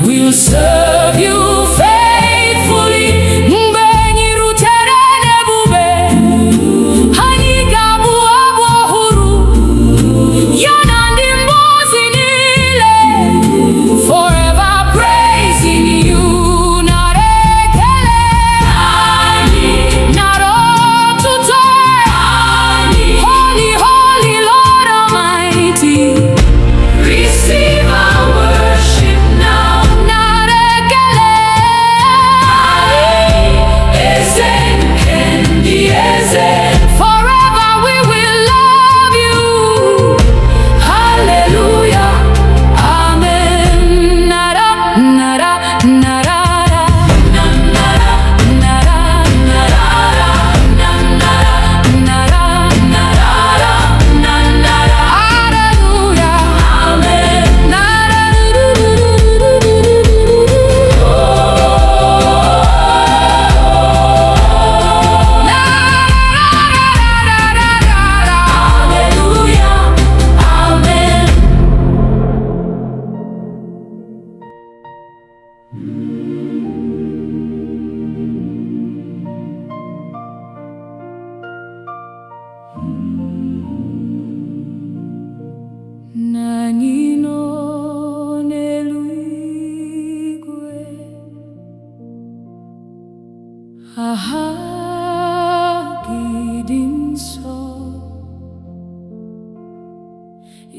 We'll serve you faithfully. Mgbe anyị rutere n'ebube, anyị ga-abụ abụ ọhụrụ ya na ndị mmụọ ozi niile. Forever praising you. Nara ekele anyị, nara otuto anyị. Holy, holy Lord Almighty, receive our worship now. Forever we will love you. Hallelujah. Amen. Nara, nara, nara, nara, nara, nara, nara, nara, nara. Hallelujah. Amen. Nara, anyị nọ n'eluigwe, aha gị dị nsọ,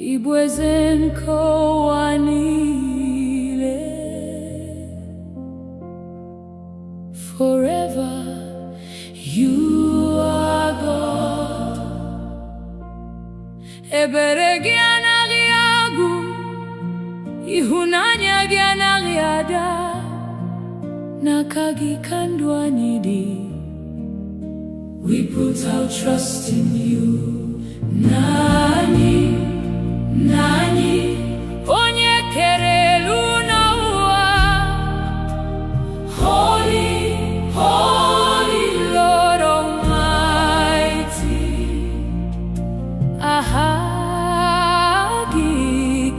ị bụ eze nke ụwa niile. Forever you are God. Ebere gị anaghị agwụ, ịhụnanya gị anaghị ada. N'aka gị ka ndụ anyị dị. We put our trust in you. Nani, nani, onye kere elu na ụwa. Holy, holy Lord Almighty. Aha gị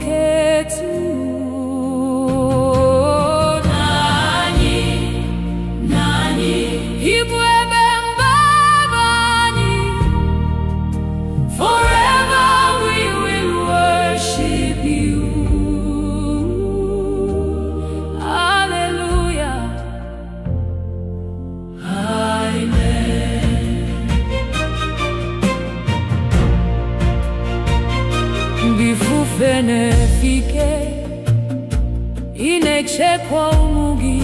ketu. Nani, nani, ibu ebe mgbaba anyị. Forever we will worship you. Hallelujah. Amen. Bifufe nefike, inechekwa ụmụ gị.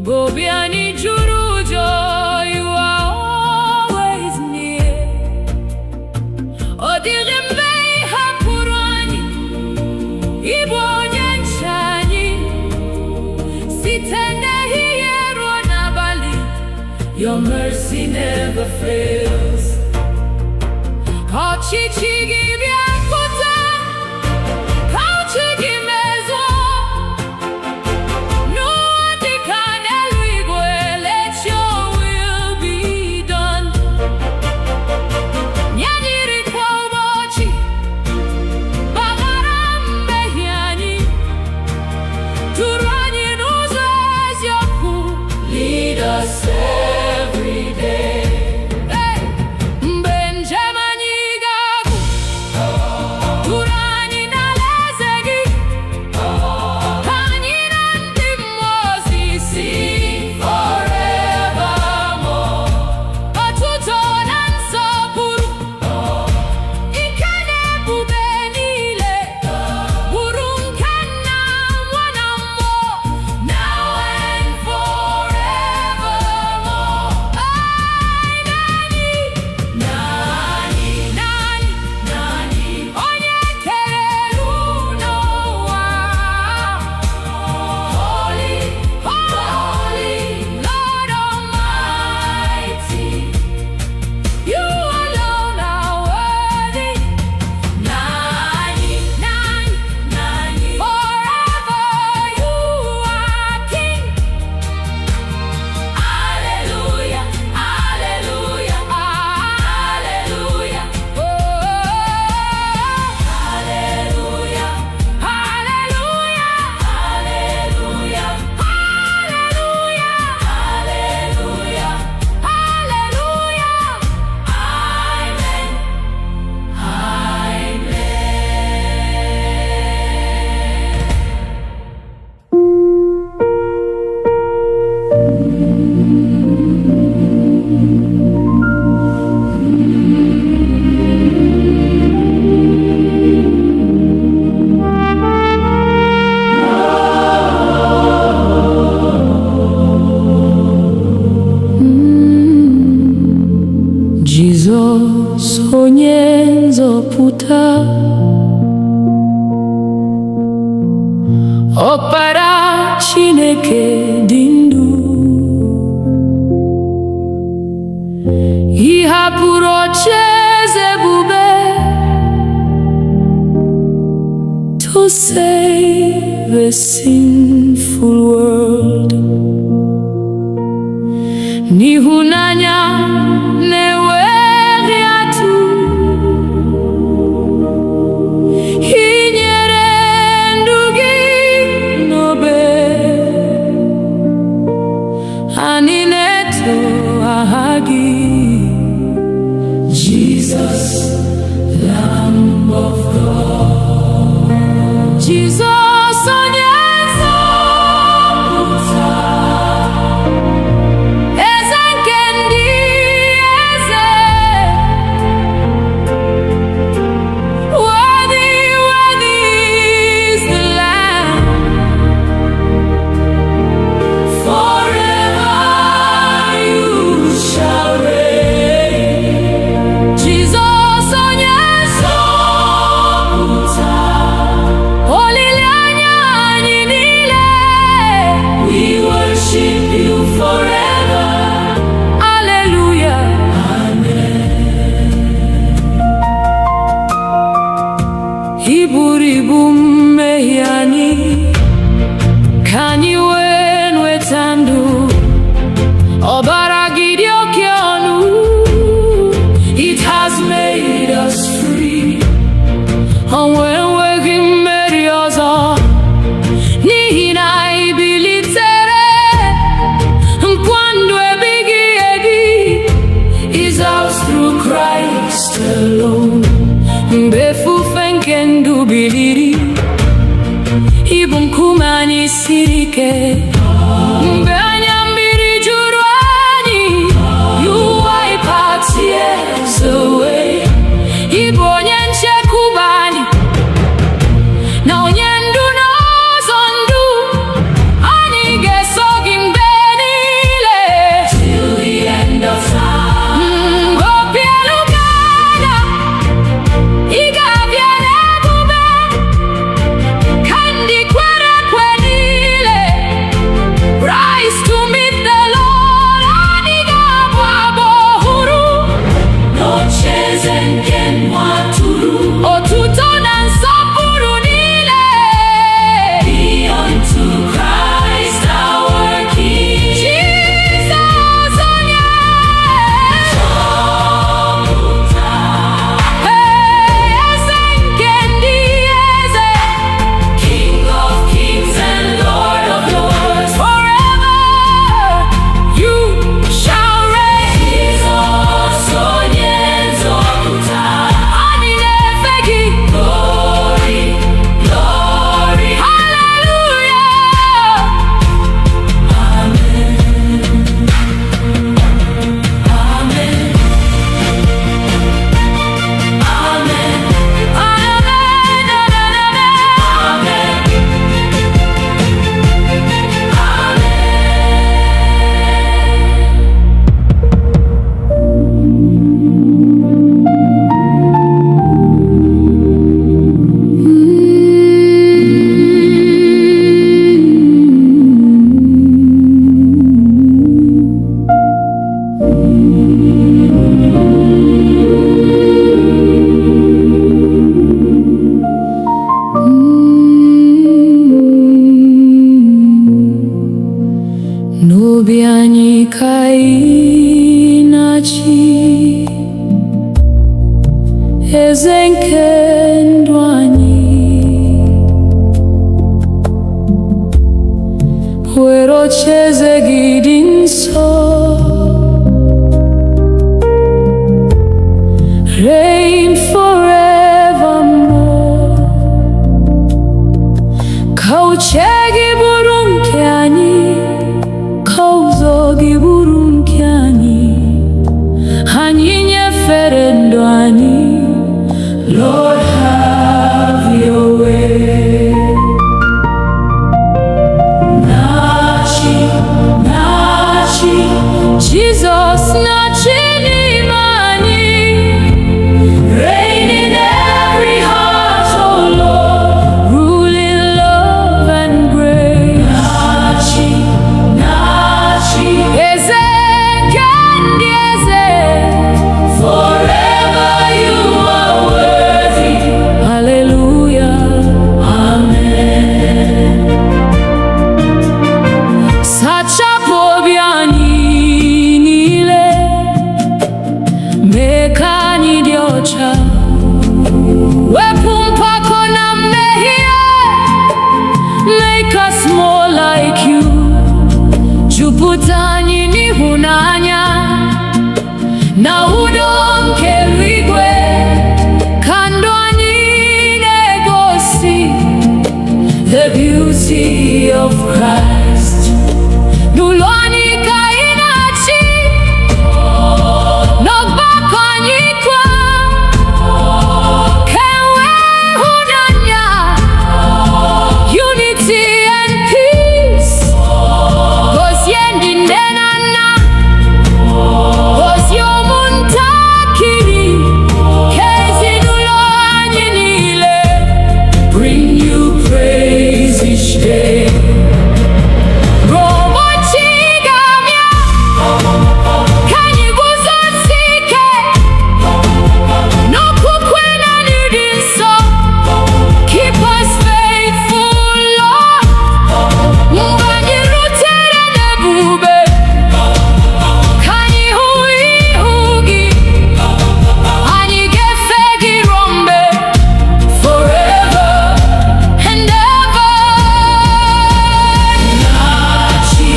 Gobi anyị juru ụjọ, you are always near. Ọ dịghị mgbe ị hapụrụ anyị, ị bụ onye nche anyị. Site n'ehihie ruo n'abalị, your mercy never fails. Ka ọchịchị gị bịa pụta, ka uche gị mezuo. N'ụwa dịka n'eluigwe, let your will be done. Nye anyị nri kwa ụbọchị, gbaghara mmehie anyị, duru anyị n'ụzọ eziokwu. Lead us every day. Mgbe njem anyị ga-agwụ, Ọkpara Chineke dị ndụ, ị hapụrụ ocheeze ebube to save a sinful world. N'ịhụnanya na-enweghị atụ, ị nyere ndụ gị n'obe. Anyị na-eto aha gị, Jesus, Lamb of God. Jesus, onye nzọpụta, eze nke ndị eze. Worthy, worthy is the Lamb. Forever you shall reign. Jesus, onye nzọpụta, olileanya anyị niile. We worship you forever. Hallelujah. Ị buru ibu mmehie anyị, ka anyị wee nweta ndụ. Ọbara gị dị oke ọnụ, it has made us free. Ọnwụ enweghị mmeri ọzọ, n'ihi na ị bilitere. Nkwa ndụ ebighị ebi is ours through Christ alone. Mgbe efufe nke ndụ biliri, ị bụ nkume anyị siri ike. Mgbe anya mmiri juru anyị, you wipe our tears away. Ị bụ onye nchekwube anyị, na onye ndu n'ụzọ ndụ. Anyị ga-eso gị mgbe niile, till the end of time. Obi elu ga-ada, ị ga-abịa n'ebube, ka ndị kwere ekwe niile rise to meet the Lord. Anyị ga-abụ abụ ọhụrụ n'ocheeze nke nwa atụrụ. Otuto na nsọpụrụ niile be unto Christ our King. Jesus, onye nzọpụta, eze nke ndị eze, King of kings and Lord of lords. Forever you shall reign. Jesus, onye nzọpụta, anyị na-efe gị. Glory, glory, hallelujah. Amen, amen, amen, n'obi anyị ka ị na-achị, eze nke ndụ anyị. Were ocheeze gị dị nsọ, reign forevermore. Ka uche gị bụrụ nke anyị, ka ụzọ gị bụrụ nke anyị. Anyị nyefere ndụ anyị, Lord, have your way. Na-achị, na-achị, Jesus, na-achị n'ime anyị. Reign in every heart. zọpụta anyị n'ịhụnanya na udo nke eluigwe, ka ndụ anyị na-egosi the beauty of Christ. N'ụlọ anyị ka anyị na-achị, n'ọgbakọ anyị kwa, ka enwee ịhụnanya, unity and peace. Gozie ndị nne na nna, gozie ụmụntakịrị, ka ezinụlọ anyị niile bring you praise each day. Ụbọchị ga-abịa ka anyị guzosie ike n'okwukwe na n'ịdị nsọ. Keep us faithful, Lord. Mgbe anyị rutere n'ebube, ka anyị hụ ihu gị, anyị ga-efe gị ruo mgbe, forever and ever. Na-achị,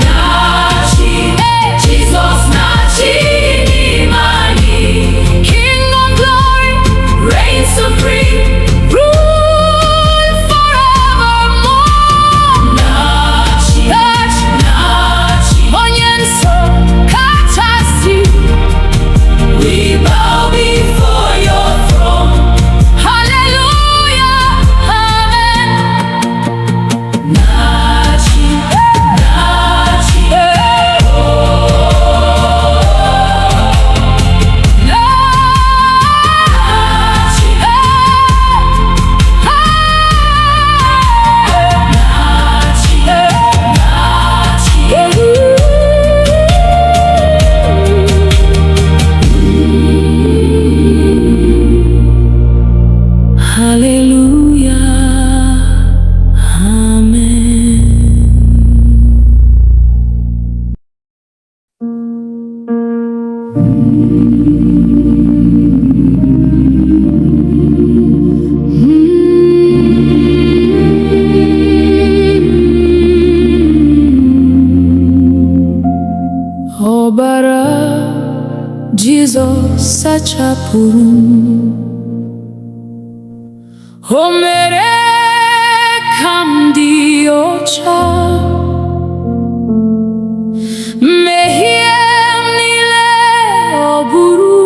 na-achị, Jizọs na-achị n'ime anyị. King of glory, reign supreme, rule forevermore. Na-achị, na-achị, onye nsọ kachasị. We bow before your throne. Hallelujah, amen. Na-achị, na-achị, na-achị, hallelujah, amen. Ọbara Jizọs sachapụrụ m, o mere ka m dị ọcha. Mmehie m niile ọ bụrụ,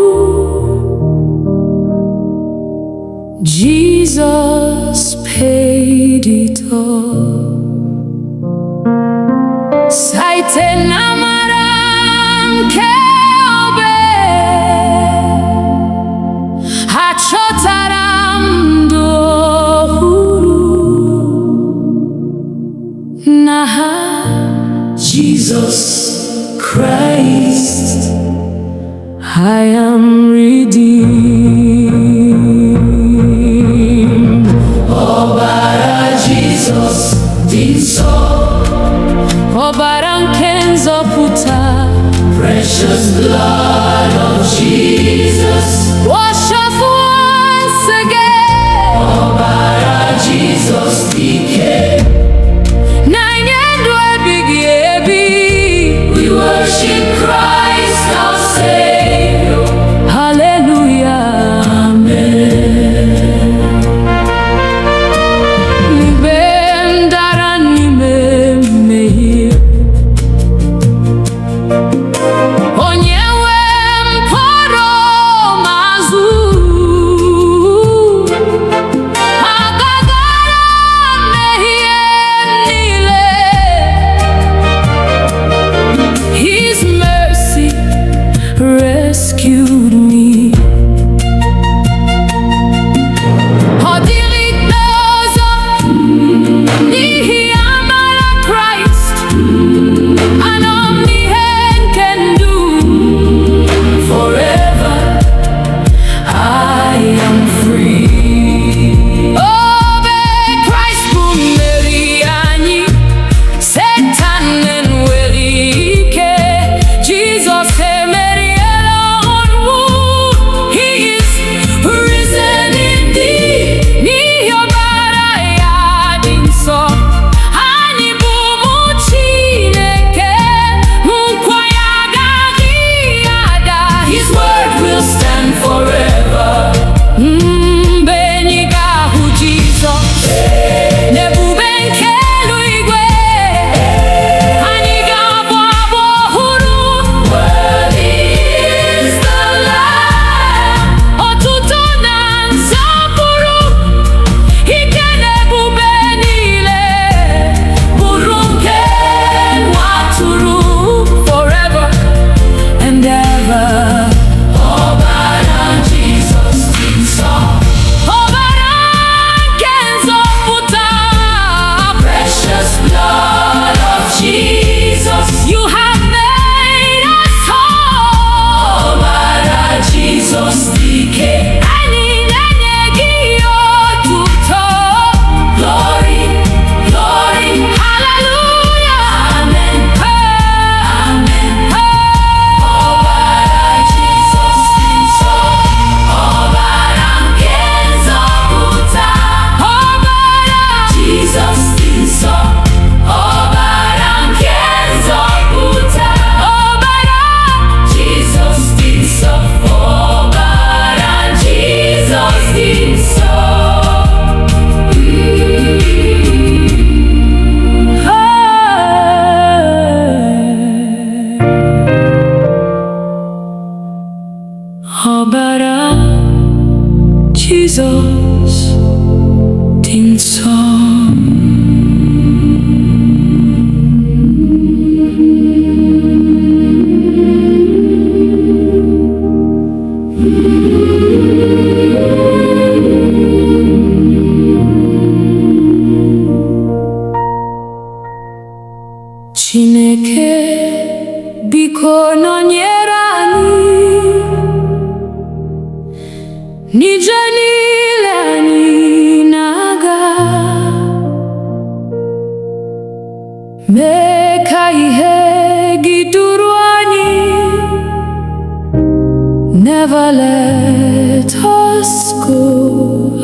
Jesus paid it all. Site n'amara nke obe, achọtara m ndụ ọhụrụ. N'aha Jesus Christ, I am redeemed. Ọbara Jesus dị nsọ, ọbara nke nzọpụta. Precious blood of Jesus, wash us once again. Ọbara Jesus dike, na-enye ndụ ebighị ebi. We worship Christ our Savior. Hallelujah, amen. Mgbe m dara n'ime mmehie, onye nwe m kpọrọ m azụ. Agagara m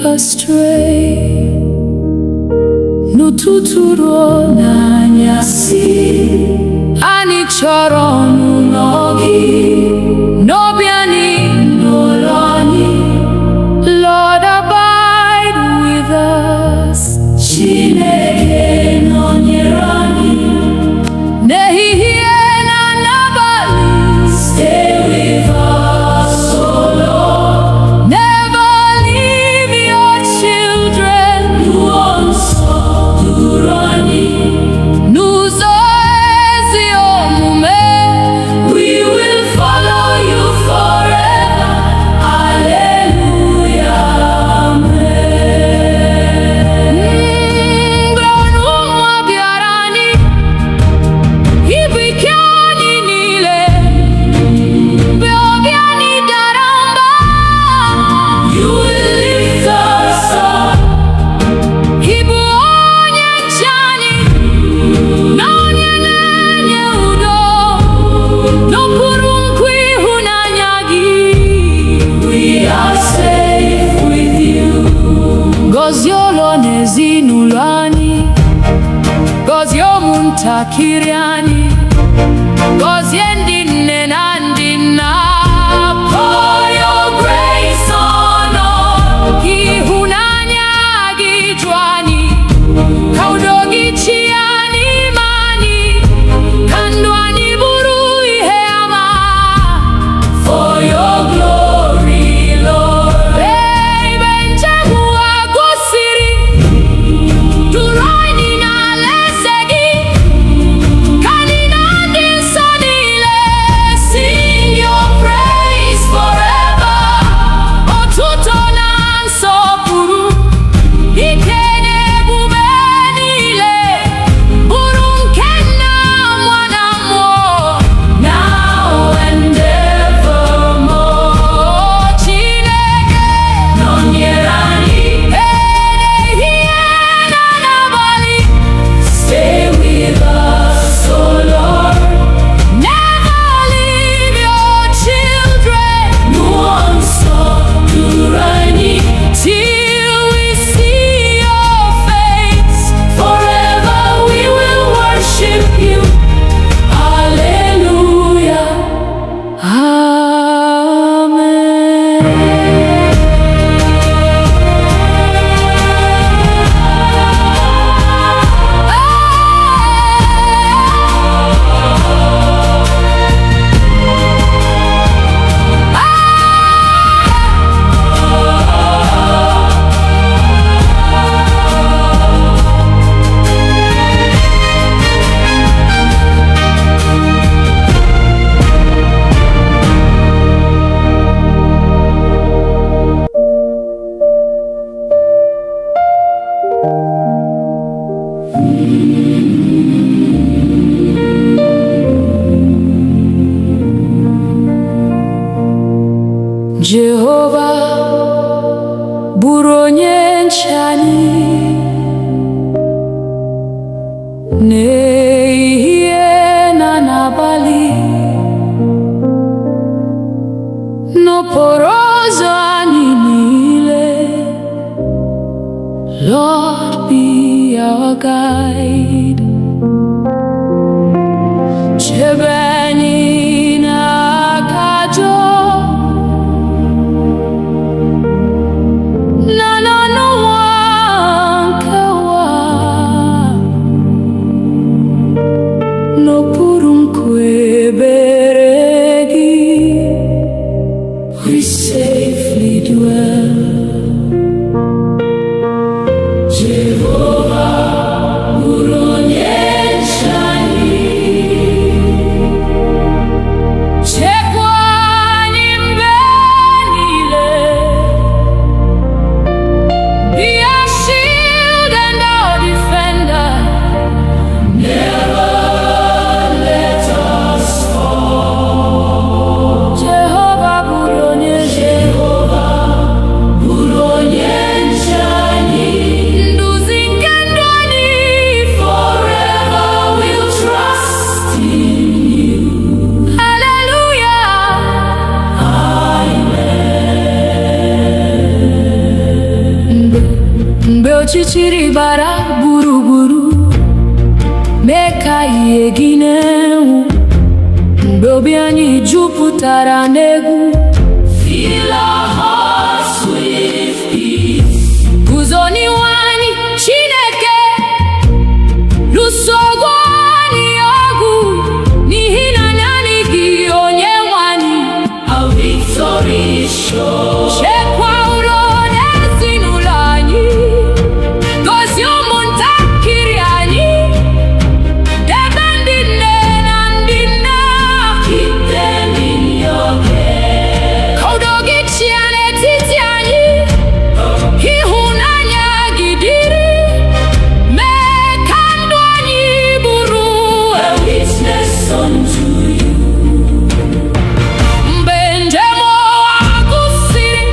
astray. N'ụtụtụ ruo n'anyasị, anyị chọrọ ọnụnọ gị, n'obi anyị n'ụlọ anyị. Lord, abide with us. Chineke nọnyere anyị n'ehihie na n'abalị. Stay with us, oh Lord. Never leave your children. N'ụzọ nsọ duru anyị, n'ụzọ ezi omume. We will follow you forever. Hallelujah, amen. Mgbe ọnụnwa bịara anyị, ibu ike anyị niile, mgbe obi anyị dara mba, you will lift us up. Ịbụ onye nche anyị na onye na-enye udo, n'okpuru nkwa ịhụnanya gị. We are safe with you. Gọzie ụlọ na ezinụlọ anyị, gọzie ụmụntakịrị anyị, gọzie ndị nne na ndị nna. Pour your grace on us. Ka ịhụnanya gị ju anyị, ka udo gị chịa n'ime anyị, ka ndụ anyị bụrụ ihe ama. For your glory, Lord. Ebe njem ụwa gwụsịrị, duru anyị n'alaeze gị, ka anyị na ndị nsọ niile sing your praise forever. Otuto na nsọpụrụ, ike na ebube niile, bụrụ nke Nna, Nwa na Mmụọ, now and evermore. Chineke nọnyere anyị ehihie na n'abalị. Stay with us, oh Lord. Never leave your children. N'ụzọ nsọ duru anyị, till we see your face. Forever we will worship you. Hallelujah, amen. Jehova bụrụ onye nche anyị n'ehihie na n'abalị, n'okporo ụzọ anyị niile. Lord, be our guide. Chebe anyị n'aka ajọ na n'ọnụnwa nke ụwa, n'okpuru nkwa ebere gị. We safely dwell. Jehova bụrụ onye nche anyị, chekwa anyị mgbe niile. Be our shield and our defender. Never let us fall. Jehova bụrụ onye nche anyị, nduzi ọchịchịrị bara gburugburu, mee ka ihe gị na-enwu, mgbe obi anyị jupụtara n'egwu. Fill our hearts with peace. Guzo n'ihu anyị Chineke, lụso ọgụ anyị ọgụ, n'ihi na naanị gị Onyenwe anyị. Our victory is sure. Chekwa udo n'ezinụlọ anyị, gozie ụmụntakịrị anyị, debe ndị nne na ndị nna. Keep them in your care. Ka udo gị chịa n'etiti anyị, ịhụnanya gị dịrị, mee ka ndụ anyị bụrụ a witness unto you. Mgbe njem ụwa gwụsịrị,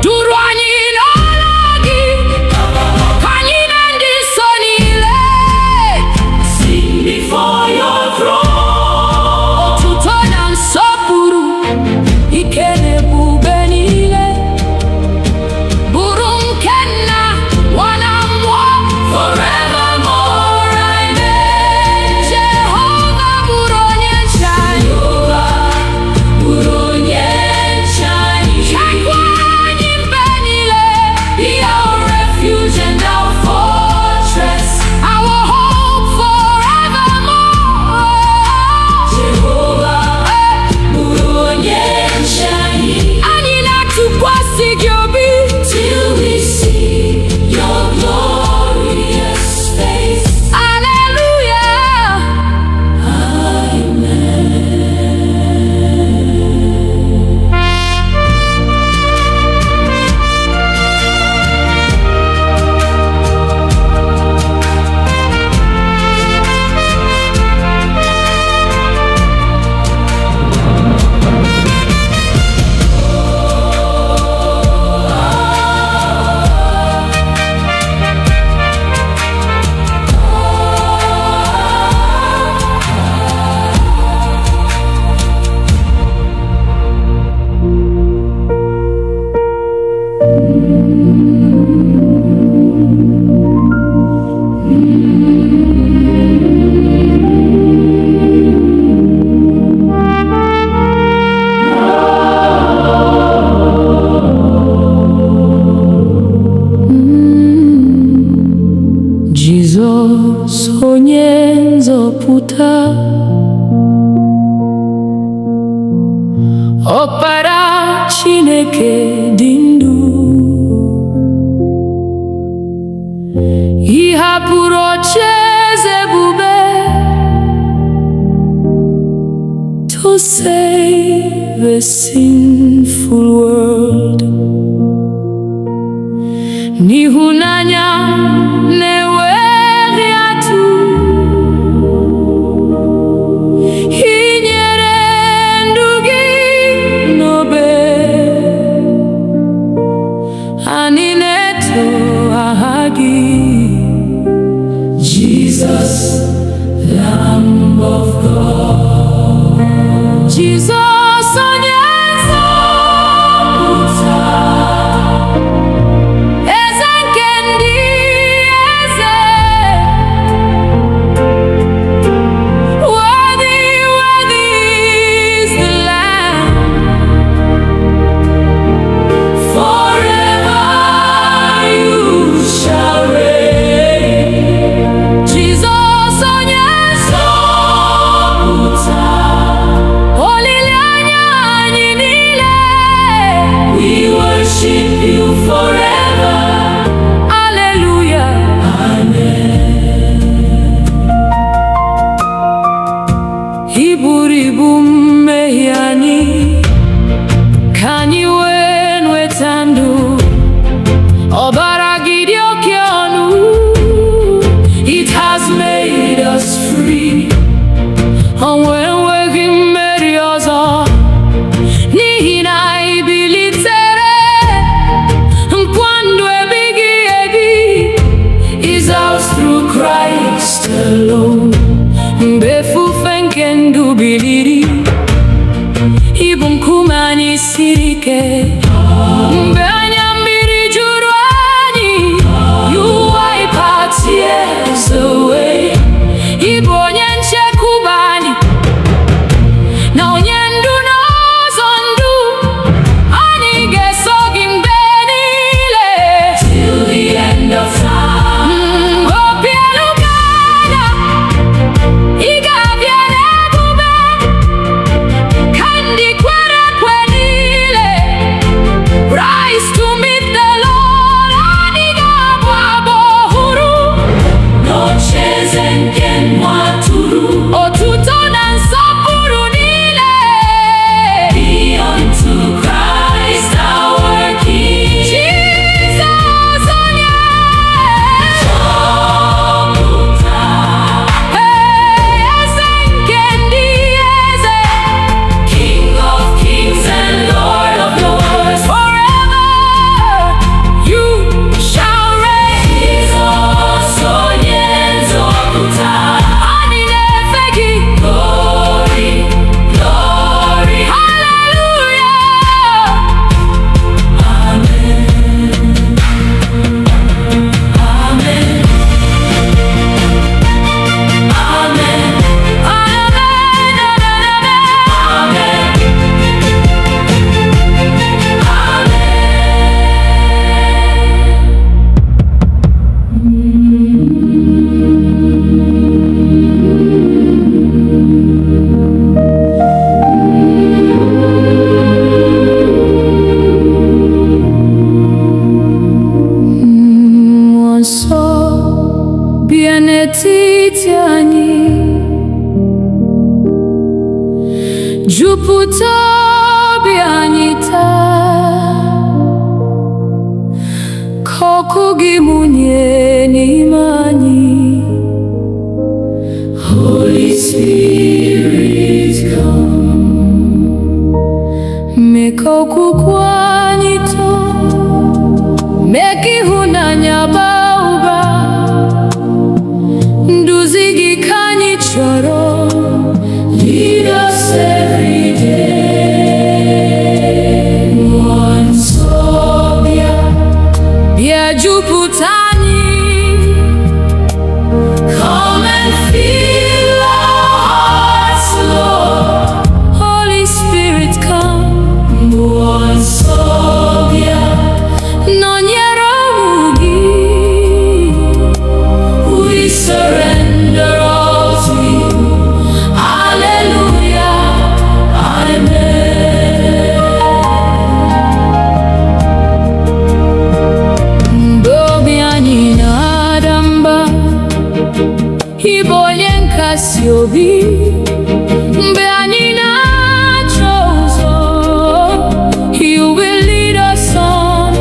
duru anyị n'ọla gị, ka anyị na ndị nsọ niile sing before your throne. Otuto na nsọpụrụ, ike na ebube niile, bụrụ nke Nna, Nwa na Mmụọ, forevermore. Amen. Jehova bụrụ onye nche anyị. Bụrụ onye nche anyị. Chekwa anyị mgbe niile. Be our refuge and our fortress, our hope forevermore. Jehova bụrụ onye nche anyị. Anyị na-atụkwasị gị obi till we see your glorious face. Hallelujah. Jizọs onye nzọpụta, Ọkpara Chineke dị ndụ, ị hapụrụ ocheeze ebube to save a sinful world. N'ịhụnanya na-enweghị atụ, ị nyere ndụ gị n'obe, anyị na-eto aha gị. Jesus, Lamb of God. Jesus onye nzọpụta, eze nke ndị eze. Worthy, worthy is the Lamb. Forever you shall reign. Jesus onye nzọpụta, olileanya jupụta obi anyị taa, ka ọkụ gị mụnye n'ime anyị. Holy Spirit, come. Mee ka okwukwe anyị too, mee ka ịhụnanya baa ụba. Nduzi gị ka anyị chọrọ. Lead us every day. Mmụọ nsọ bịa, bịa jupụta anyị. Come and fill our hearts, Lord. Holy Spirit, come. Mmụọ nsọ bịa, nọnyere ụmụ gị. We surrender all to you. Hallelujah, amen. Mgbe obi anyị na-ada mba, ị bụ onye nkasi obi. Mgbe anyị na-achọ ụzọ, you will lead us on.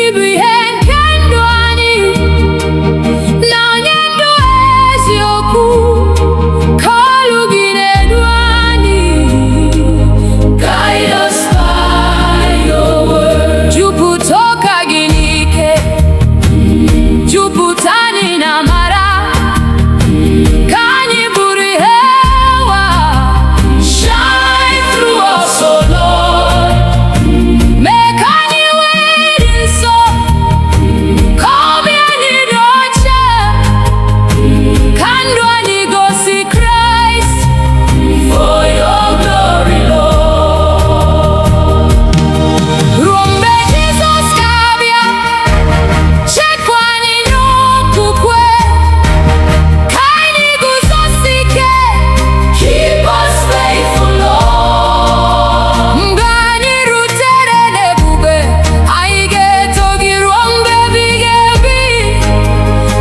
Ị bụ ihe nke ndụ anyị, na onye ndụ eziokwu. Ka olu gị na-edu anyị. Guide us by your word. Jupụta ụka gị n'ike, jupụta anyị na amara. Ka anyị bụrụ ihe ụwa. Shine through us, O Lord. Mee ka anyị wee dị nsọ, ka obi anyị dị ọcha. Ka ndụ anyị gosi Kraịst. For your glory, Lord. Ruo mgbe Jizọs ga-abịa, chekwa anyị n'okwukwe. Ka anyị guzosi ike. Keep us faithful, Lord. Mgbe anyị rutere n'ebube, anyị ga-eto gị ruo mgbe ebighị ebi.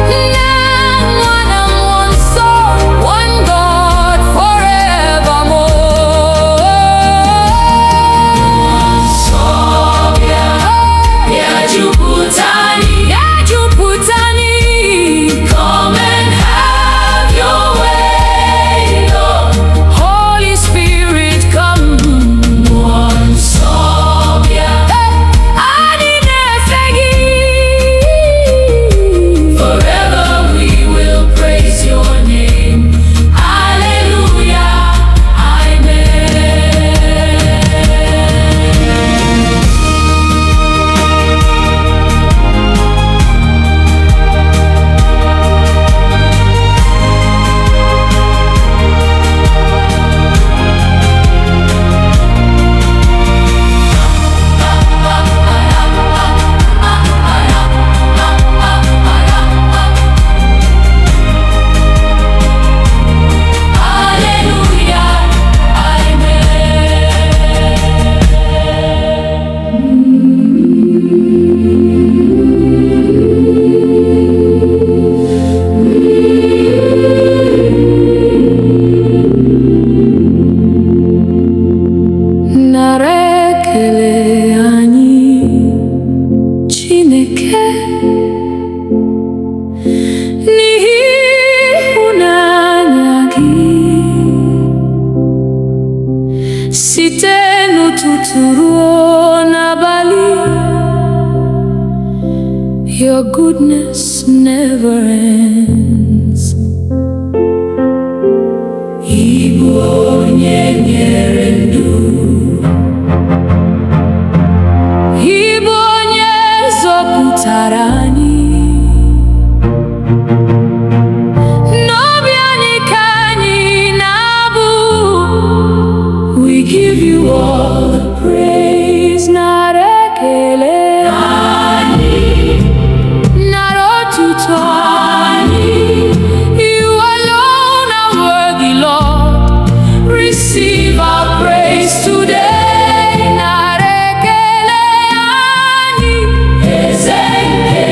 Nna, Nwa na Mmụọ Nsọ, one God forevermore. Nsọ bịa, bịa jupụta anyị, bịa jupụta anyị. Come and have your way, Lord. Holy Spirit, come. Mmụọ Nsọ bịa, anyị na-efe gị. Forever we will praise your name. Hallelujah, amen. Hallelujah, amen. Nara ekele anyị, Chineke, n'ihi ịhụnanya gị. Site n'ụtụtụ ruo n'abalị, your goodness never ends. Ị bụ onye nyere ndụ, ị bụ onye zọpụtara anyị. N'obi anyị ka anyị na-abụ. We give you all the praise. Nara ekele anyị, nara otuto anyị. You alone are worthy, Lord. Receive our praise today. Nara ekele anyị, eze nke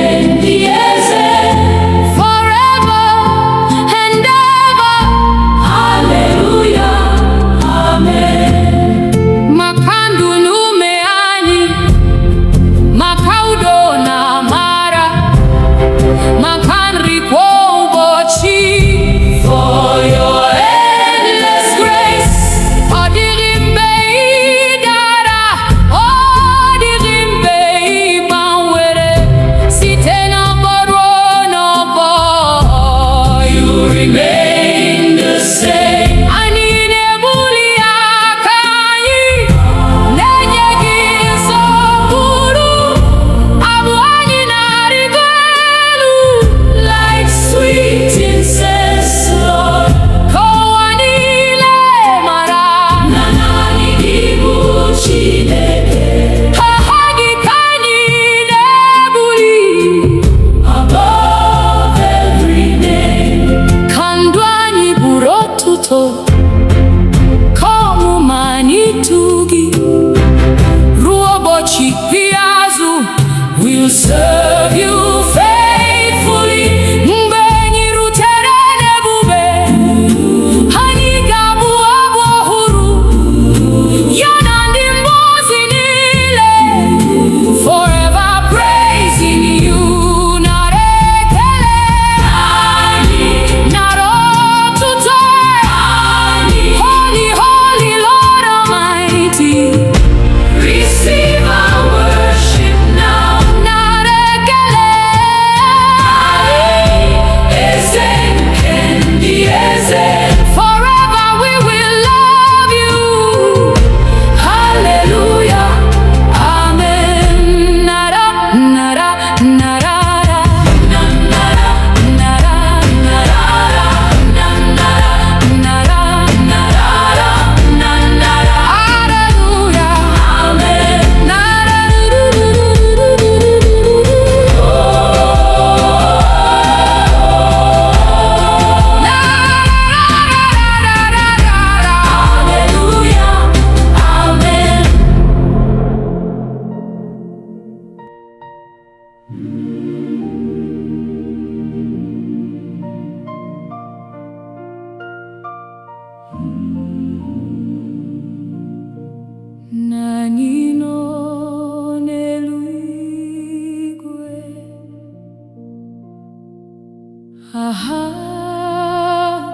aha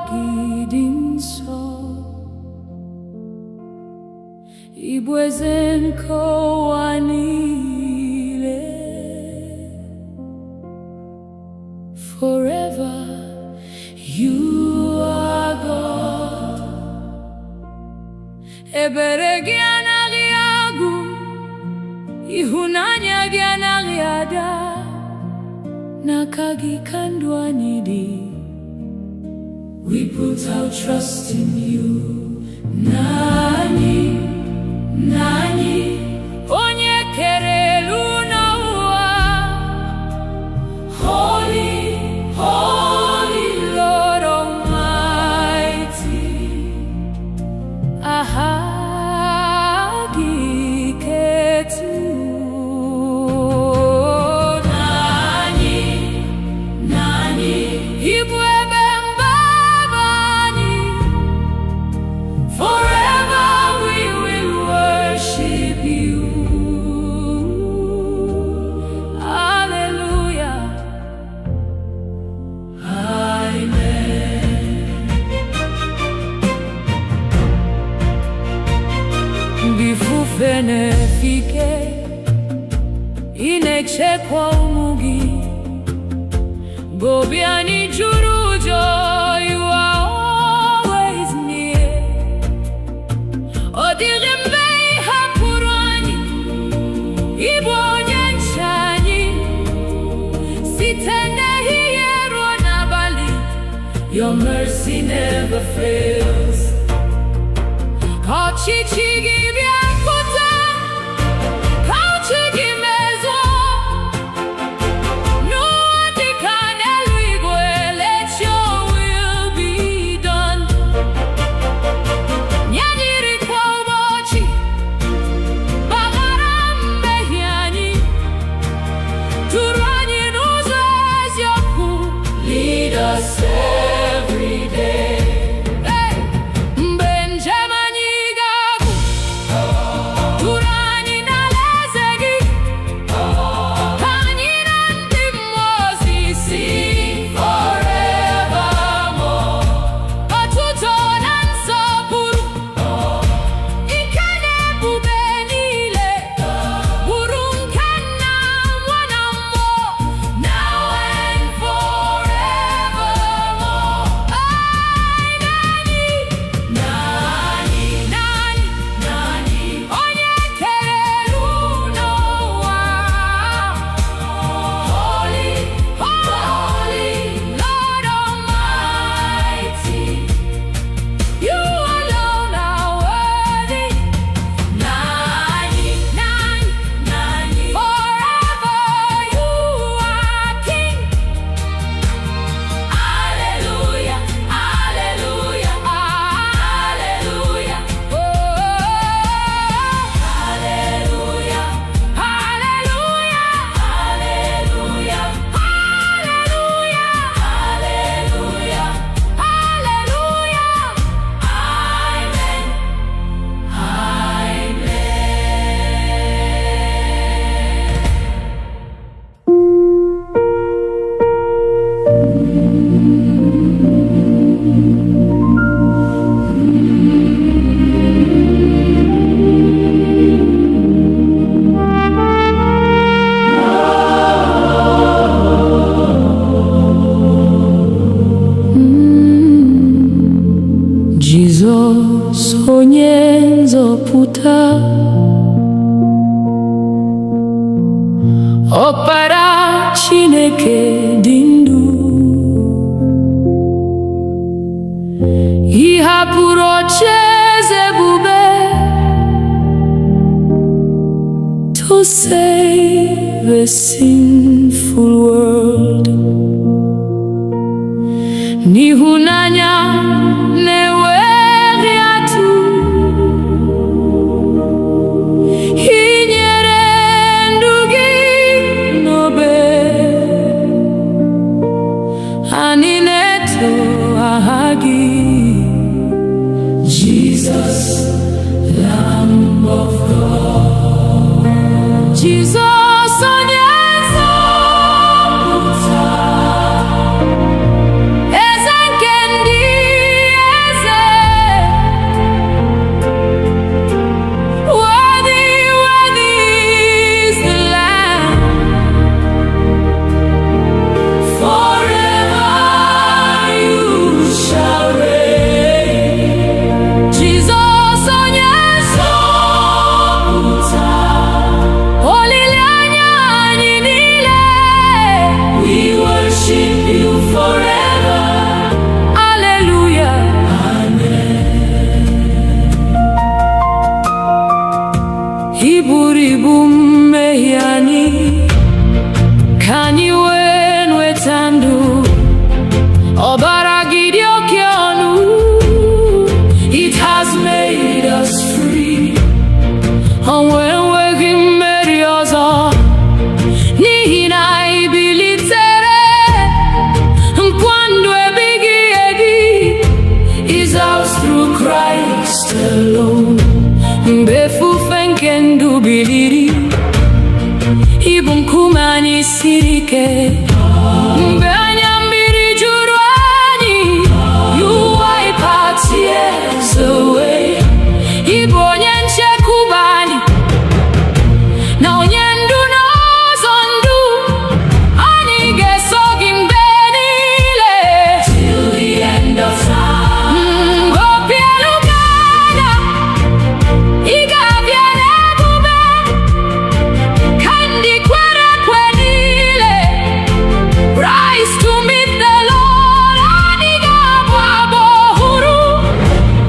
gị dị nsọ, ị bụ eze nke ụwa niile. Forever you are God. Ebere gị anaghị agwụ, ịhụnanya gị anaghị ada. N'aka gị ka ndụ anyị dị. We put our trust in you. Nani, nani, onye kere elu na ụwa. Holy, holy Lord Almighty. Aha gị ketu. Nani, nani, Ibu ebe mbaba anyị. Forever we will worship you. Hallelujah. Amen. Bifufe nefike, inechekwa ụmụ gị. Gobiani juru ụjọ, you are always near. Ọ dịghị mgbe ị hapụrụ anyị, ị bụ onye nche anyị. Site n'ehihie ruo n'abalị, your mercy never fails. Ka ọchịchị gị bịa pụta, ka uche gị mezuo. N'ụwa dịka n'eluigwe, let your will be done. Nye anyị nri kwa ụbọchị, gbaghara mmehie anyị, duru anyị n'ụzọ eziokwu. Lead us every day. Hey! Mgbe njem anyị ga-agwụ, duru anyị n'alaeze gị. Ka anyị na ndị mmụọ ozi sing forevermore. Otuto na nsọpụrụ, ike na ebube niile, bụrụ nke Nna, Nwa na Mmụọ, now and forevermore. Nani, nani, nani, nani, onye kere elu n'ụwa. Holy, holy Lord Almighty, you alone are worthy. Nani, nani, nani, forever you are King. Hallelujah, hallelujah, hallelujah. Oh, hallelujah, hallelujah, hallelujah, hallelujah, hallelujah, hallelujah. Amen, Jizọs onye nzọpụta, Ọkpara Chineke dị ndụ. Ị hapụrụ ocheeze ebube to save a sinful world. N'ịhụnanya na-enweghị atụ, ị nyere ndụ gị n'obe. Anyị na-eto aha gị, Jesus, Lamb of God. Jesus onye nsọ. siri ike. Mgbe anya mmiri juru anyị, you wipe our tears away. Ịbụ onye nchekwube anyị, na onye ndu n'ụzọ ndụ. Anyị ga-eso gị mgbe niile, till the end of time. Obi elu ga-ada, ị ga-abịa n'ebube, ka ndị kwere ekwe niile rise to meet the Lord. Anyị ga-abụ abụ ọhụrụ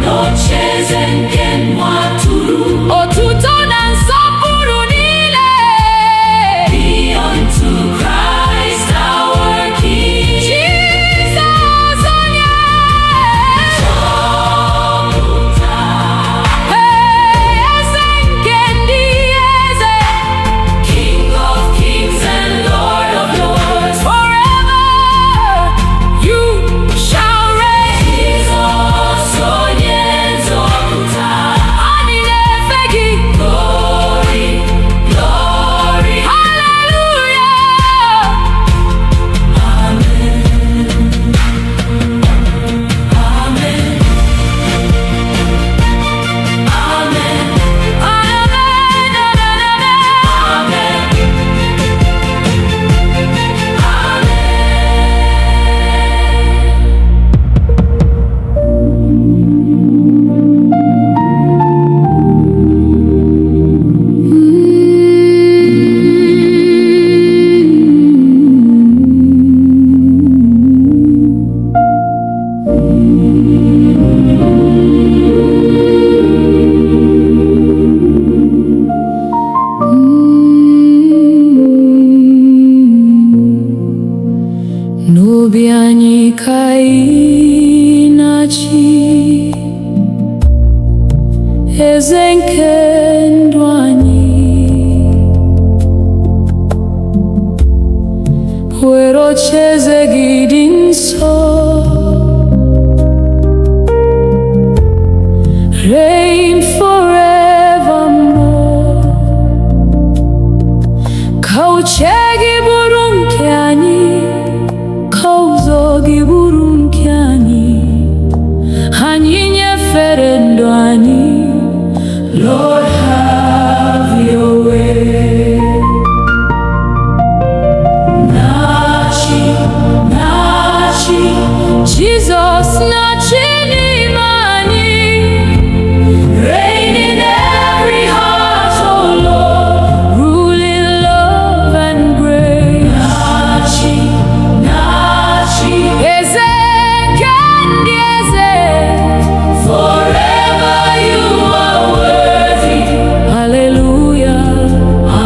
n'ocheeze nke nwa atụrụ. Otuto na nsọpụrụ niile be unto Christ our King. Jesus onye nzọpụta, eze nke ndị eze, King of kings and Lord of lords. Forever you shall reign. Jesus onye nzọpụta, anyị na-efe gị. Glory, glory, hallelujah. Amen. Amen. Amen. N'obi anyị ka ị na-achị, eze nke ndụ anyị. Were ocheeze gị dị nsọ, reign forevermore. Ka uche gị bụrụ nke anyị, ka ụzọ gị bụrụ nke anyị. Anyị nyefere ndụ anyị, Lord have your way. Na-achị, na-achị, Jesus na-achị n'ime anyị. Reign in every heart, oh Lord, rule in love and grace. Na-achị, na-achị, eze nke ndị eze. Forever you are worthy. Hallelujah.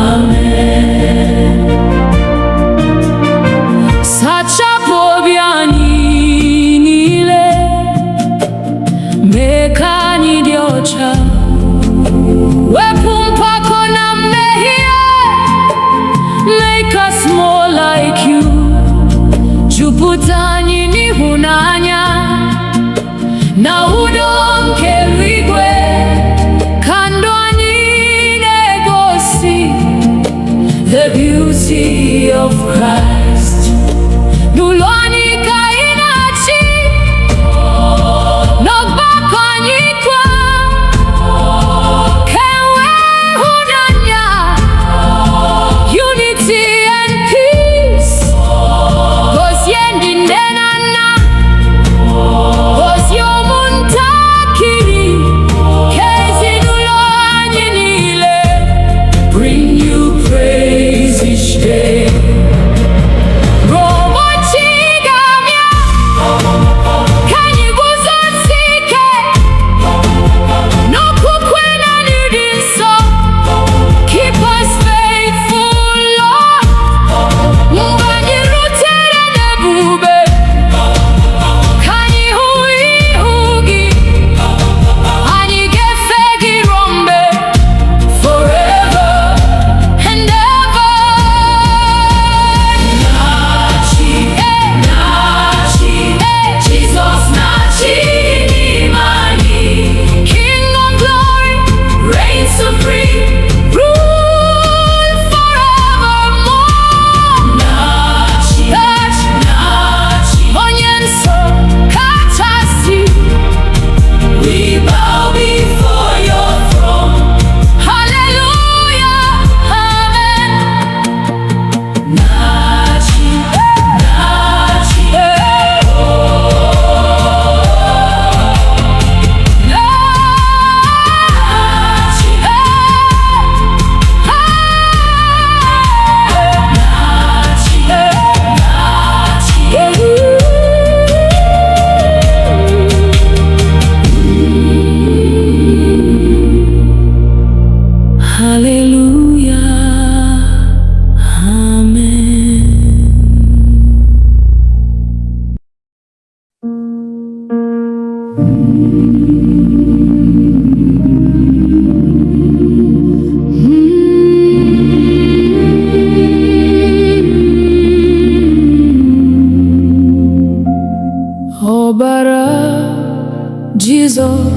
Amen. Sachapụ obi anyị niile, mee ka anyị dị ọcha. Wepụ mpako na mmehie, make us more like you. Jupụta anyị n'ịhụnanya na udo nke eluigwe, ka ndụ anyị na-egosi the beauty of Christ. N'ụlọ anyị ka ị na-achị, n'ọgbakọ anyị kwa, ka e nwee ịhụnanya, unity and peace. Gozie ndị nne na nna, gozie ụmụntakịrị, ka ezinụlọ anyị niile bring you praise each day.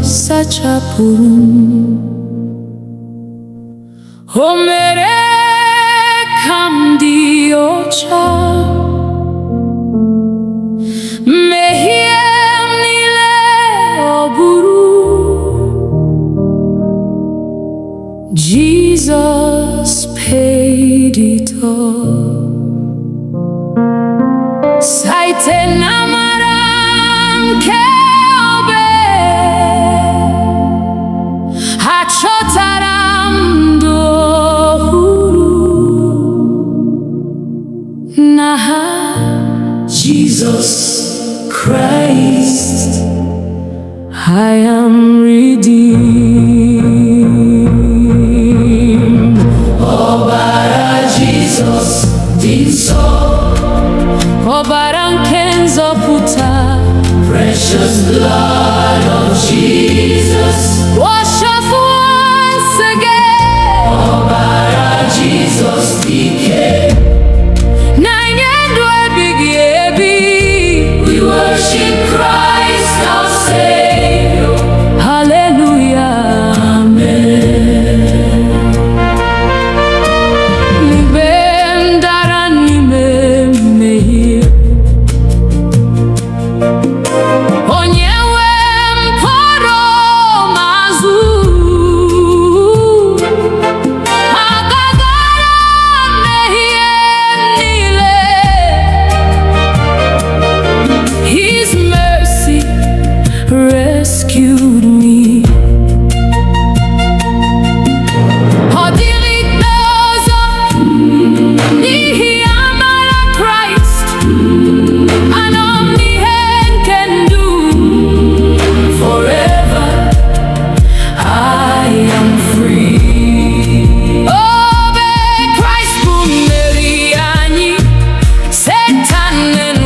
sachapụrụ o mere ka m dị ọcha mmehie m niile ọ bụrụ Jesus paid it all site n'amara nke obe achọtara m ndụ ọhụrụ n'aha Jesus Christ I am redeemed. Ọbara Jesus dị nsọ, ọbara nke nzọpụta, precious blood of Jesus, wash us once again. Ọbara Jesus dị ike, na-enye ndụ ebighị ebi. We worship Christ our Savior. Hallelujah. Rescued me. Christ, and only Him can do. Forever I am free. Oh, Christ will marry any Satan and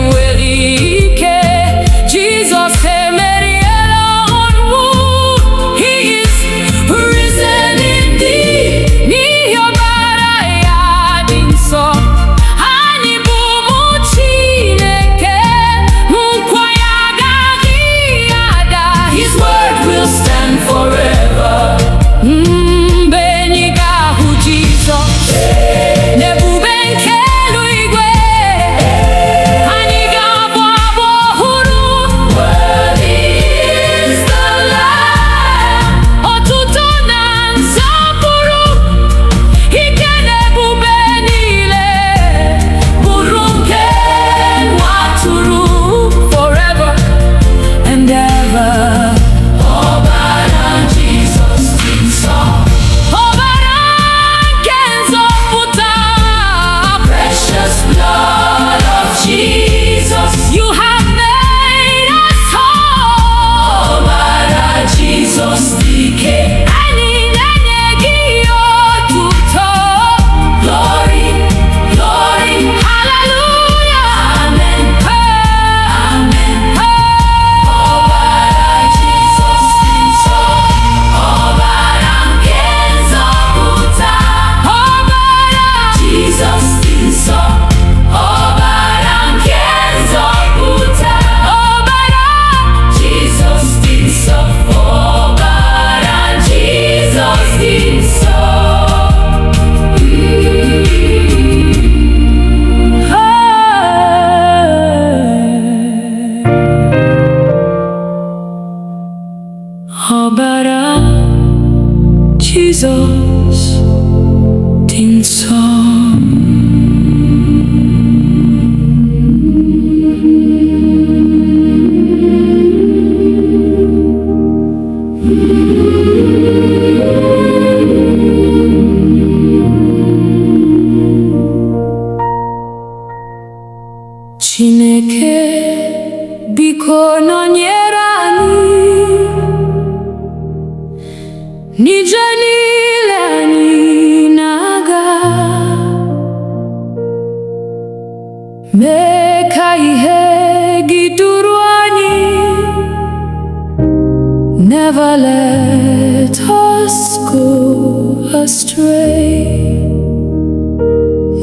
Jesus ọbara Jesus dị nsọ. Chineke biko nọnyere anyị n'ije niile anyị na-aga, mee ka ihe gị duru anyị, never let us go astray.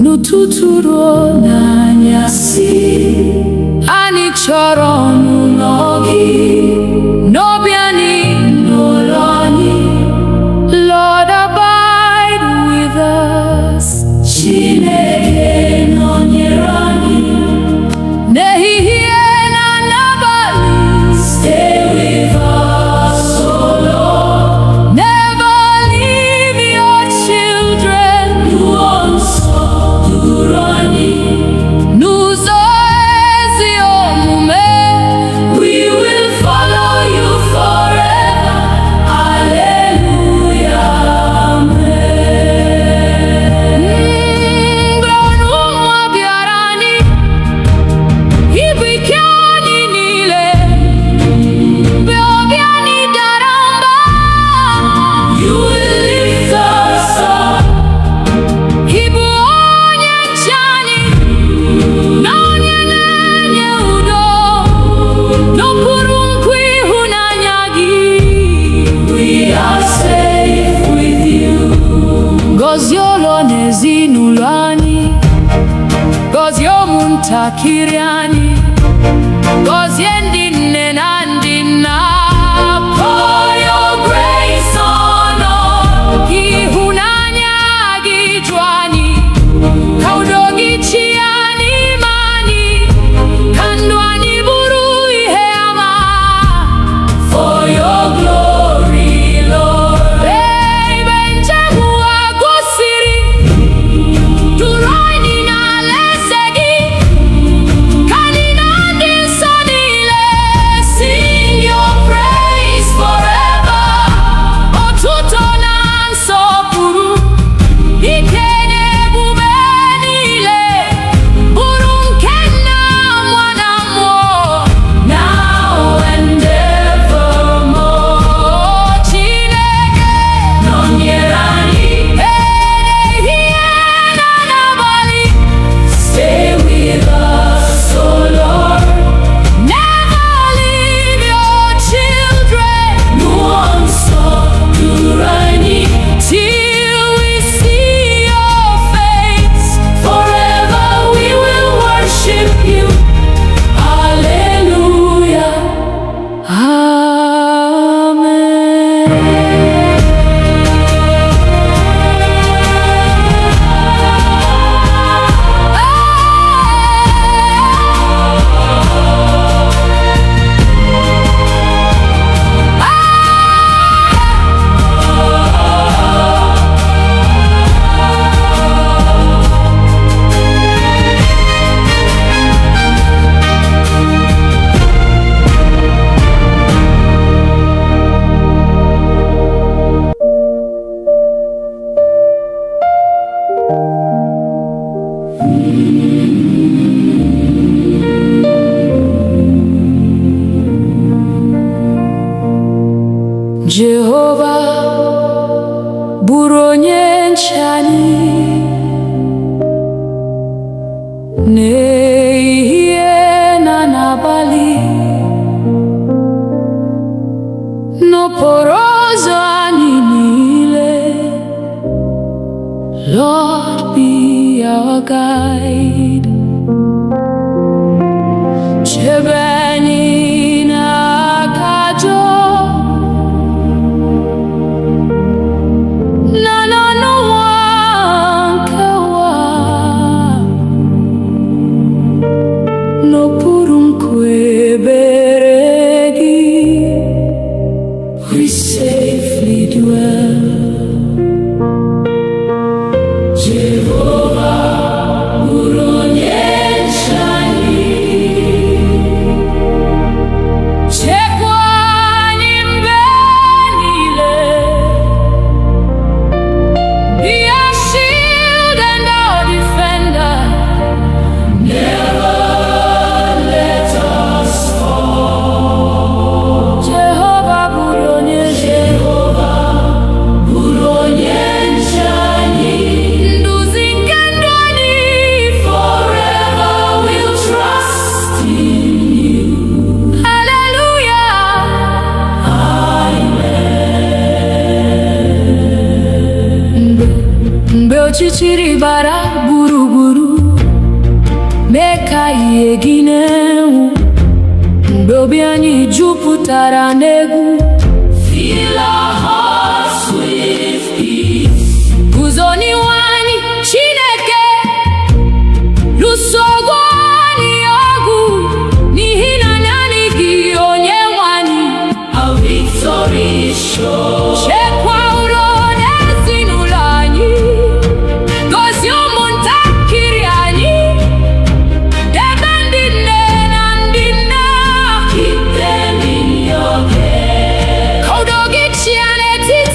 N'ụtụtụ ruo n'anyasị anyị chọrọ ọnụnọ gị, n'obi anyị ntakịrị anyị, gọzie ndị nne na ndị nna. For your grace on us, ịhụnanya gị jụ anyị, ka udo gị chịa n'ime anyị, ka ndụ anyị bụrụ ihe ama. For your glory, Lord. Ebe njem ụwa gosiri, duru anyị n'alaeze gị, ka anyị na ndị nsọ niile sing your praise forever. Otuto na nsọpụrụ, ike na ebube niile, bụrụ nke Nna, Nwa na Mmụọ, now and evermore. Chineke nọnyere anyị ehihie na n'abalị. Stay with us, O Lord. Never leave your children. Mmụọ nsọ duru anyị till we see your face. Forever we will worship you. Hallelujah. Jehova bụrụ onye nche anyị n'ehihie na n'abalị, n'okporo ụzọ anyị niile. Lord, be our guide. Chebe anyị n'aka ajọ na n'ọnụnwa nke ụwa, n'okpuru nkwebere gị we safely dwell. Jehova bụrụ onye nche anyị, chekwa anyị mgbe niile. Be our shield and our defender. Never let us fall. Jehova bụrụ onye nche anyị, nduzi nke ndụ anyị. Forever we'll trust in you. Hallelujah. Mgbe ọchịchịrị bara gburugburu, mee ka ihe gị na-enwu. Mgbe obi anyị jupụtara n'egwu, fill our hearts with peace. Guzo n'ihu anyị, Chineke, lụso ọgụ anyị ọgụ, n'ihi na naanị gị onye nwe anyị. Our victory is sure. Chekwa udo n'ezinụlọ anyị, gọzie ụmụntakịrị anyị, debe ndị nne na ndị nna. Keep them in your care. Ka udo gị chịa n'etiti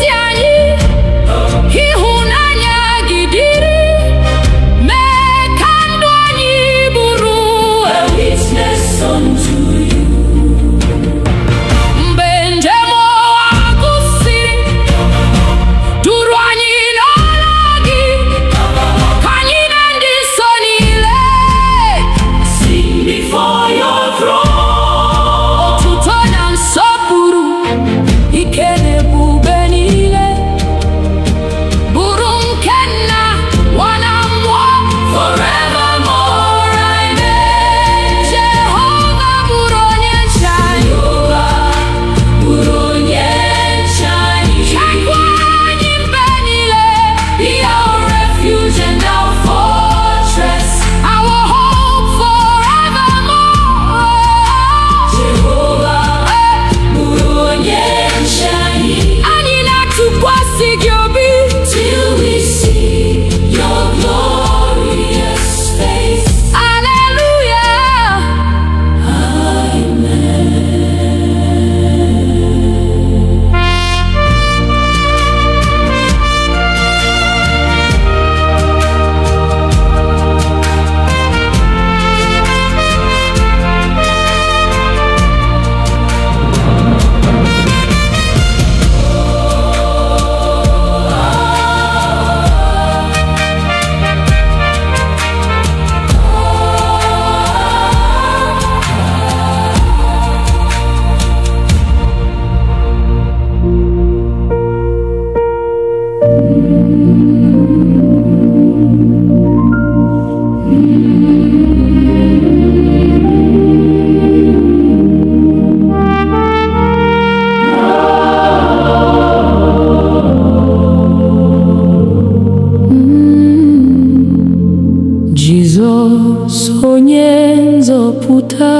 nzọpụta.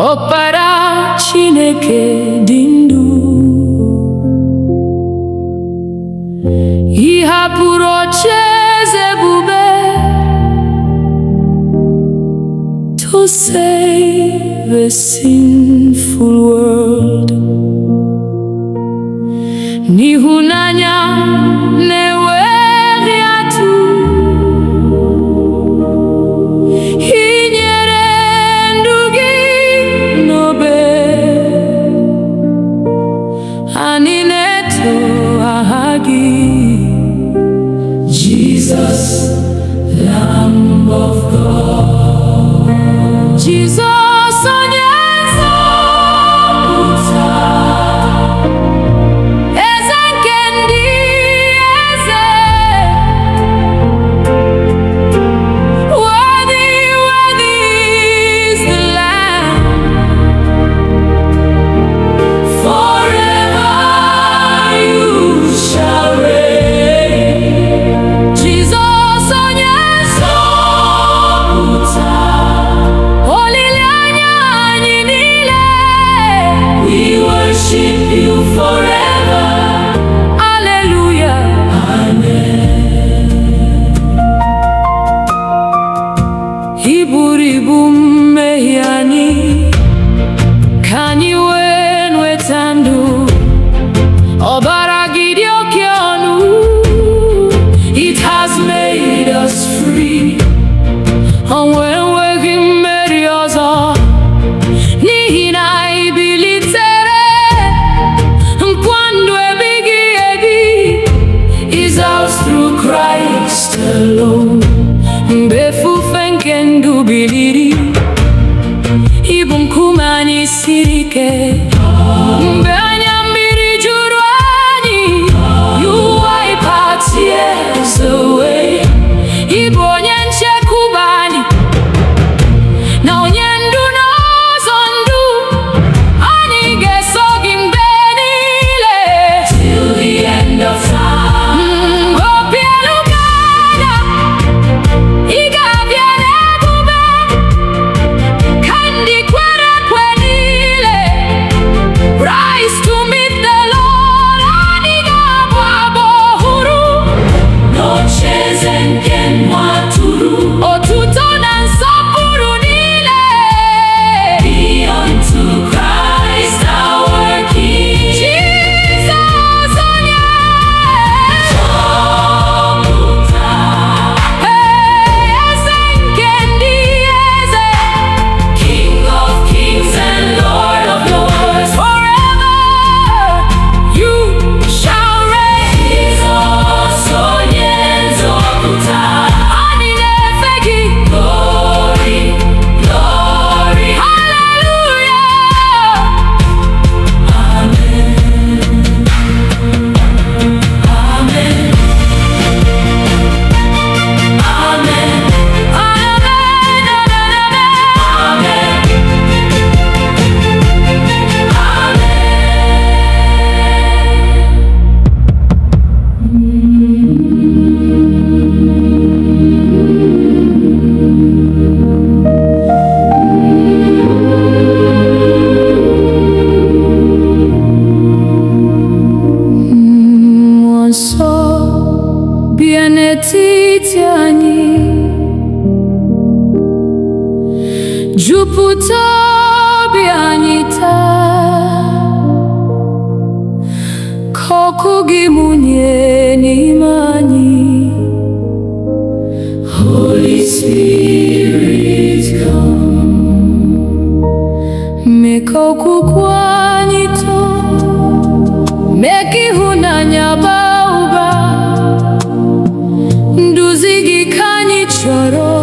Ọkpara Chineke dị ndụ, ị hapụrụ ocheeze ebube to save a sinful world. N'ịhụnanya na-enweghị atụ, ị nyere ndụ gị n'obe. Anyị na-eto aha gị, Jesus, Lamb of God. Jesus, onye nzọpụta, eze nke ndị eze. Worthy, worthy is the Lamb. Forever you shall reign. Jesus, onye nzọpụta, olileanya anyị niile. We worship you forever. Hallelujah. Amen. I buru ibu mmehie anyị, ka anyị wee nweta ndụ. Ọbara gị dị oke ọnụ, it has made us free. Ọnwụ enweghị mmeri ọzọ, n'ihi na ị bilitere. Nkwa ndụ ebighị ebi is ours through Christ alone. Mgbe efufe nke ndụ biliri, ị bụ nkume anyị siri ike. Mgbe anya mmiri juru anyị, you wipe our tears away. Ị bụ onye nchekwube anyị, na onye ndu n'ụzọ ndụ. Anyị ga-eso gị mgbe niile, till the end of time. Obi elu ga-ada, ị ga-abịa n'ebube, ka ndị kwere ekwe niile rise to meet the Lord. Anyị ga-abụ abụ ọhụrụ n'ocheeze nke nwa atụrụ. Otuto na nsọpụrụ niile be unto Christ our King. Jesus, onye nzọpụta, eze nke ndị eze, King of kings and Lord of lords. Forever you shall reign. Jesus, onye nzọpụta, anyị na-efe gị. Glory, glory, hallelujah. Amen. Amen. Amen. Mmụọ nsọ bịa n'etiti anyị, jupụta obi anyị taa. Ka ọkụ gị mụnye n'ime anyị. Holy Spirit, come. Mee ka okwukwe anyị too, mee ka ịhụnanya baa ụba. Nduzi gị ka anyị chọrọ.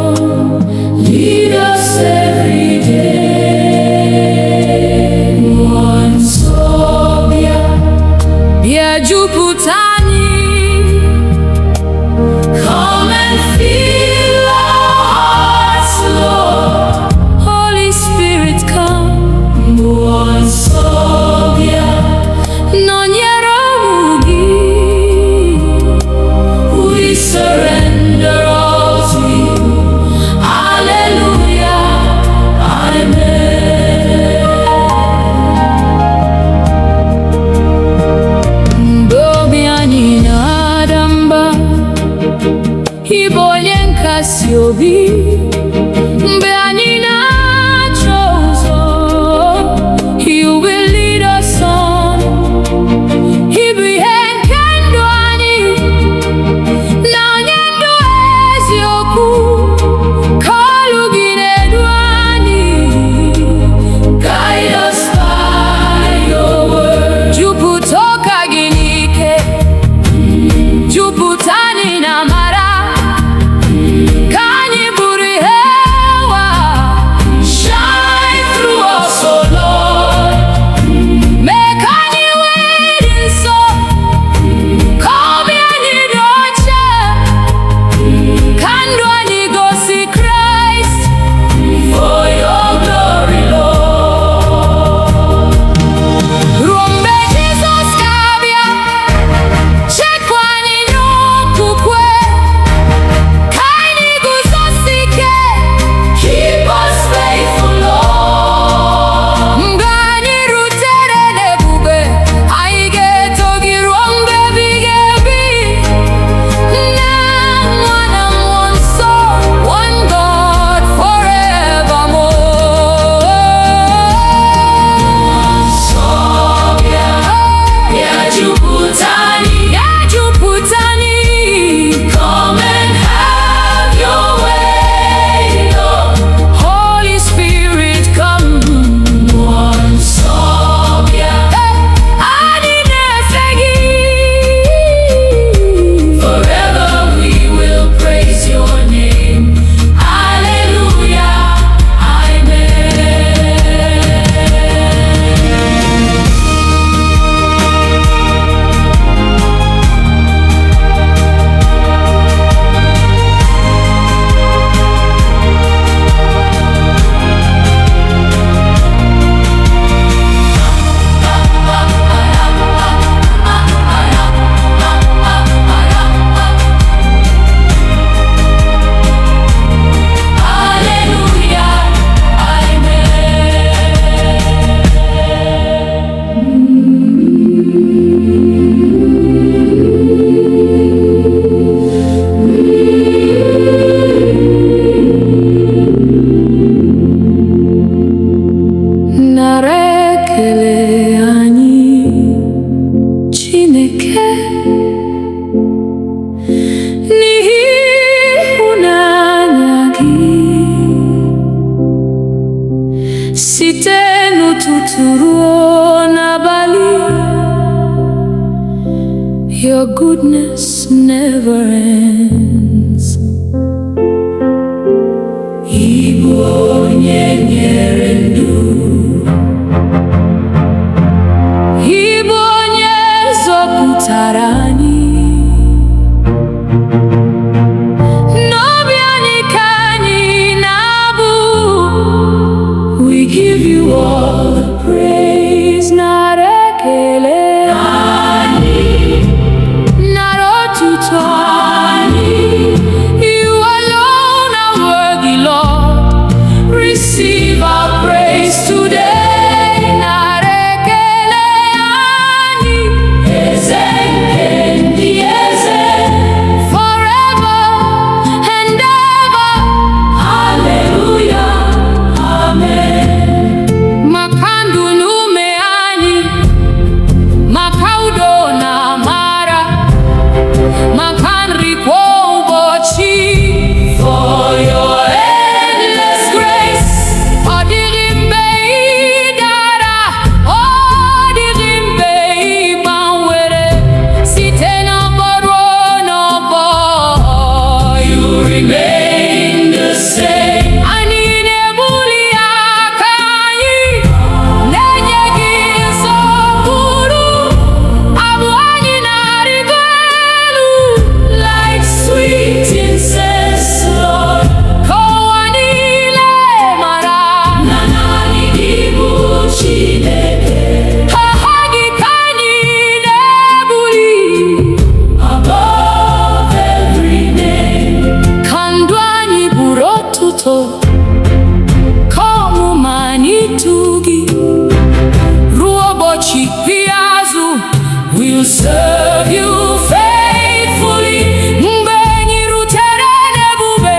Lead us every day. Mmụọ nsọ bịa, bịa jupụta anyị. Come and fill our hearts, Lord. Holy Spirit, come. Mmụọ nsọ nkasi obi mgbe anyị na-achọ ụzọ. You will lead us on. Ịbụ ihe nke ndụ anyị na onye ndụ eziokwu. Ka olu gị na-edu anyị. Guide us by your word. Jupụta ụka gị n'ike, jupụta anyị na amara. Ka anyị bụrụ ihe ụwa. Shine through us, O Lord. Mee ka anyị wee dị nsọ. Ka obi anyị dị ọcha. Ka ndụ anyị gosi Kraịst. For your glory, Lord. Ruo mgbe Jizọs ga-abịa, chekwa anyị n'okwukwe. Ka anyị guzosi ike. Keep us faithful, Lord. Mgbe anyị rutere n'ebube, anyị ga-eto gị ruo mgbe ebighị ebi. Nna, Nwa na Mmụọ Nsọ, one God forevermore. Nsọ bịa, bịa jupụta anyị, bịa jupụta anyị. Come and have your way, Lord. Holy Spirit, come. Nsọ bịa, anyị na-efe gị. Forever we will praise your name. Hallelujah, amen. Nara ekele anyị, Chineke, n'ihi ịhụnanya gị. Site n'ụtụtụ ruo n'abalị, your goodness never ends. Ịbụ onye nyere ndụ. Ịbụ onye zọpụtara anyị. N'obi anyị ka anyị na-abụ. We give you all the praise. Nara ekele anyị, nara otuto anyị. You alone are worthy, Lord. Receive our praise today. Nara ekele anyị, eze nke ndị eze. Forever and ever. Hallelujah, amen. Maka ndụ na ume anyị, maka udo na amara, maka nri kwa ụbọchị. For your endless grace. Ọ dịghị mgbe ị dara, ọ dịghị mgbe ị gbanwere. Site n'ọgbọ ruo n'ọgbọ, you remain the same. Anyị na-ebuli aka anyị, na-enye gị nsọpụrụ. Abụ anyị na-arịgo elu, like sweet incense, Lord. Ka ụwa niile mara na naanị gị bụ Chineke. Aha gị ka anyị na-ebuli above every name. Ka ndụ anyị bụrụ otuto, ka ọmụma anyị too gị. Ruo ụbọchị ikpeazụ, we'll serve you faithfully. Mgbe anyị rutere n'ebube,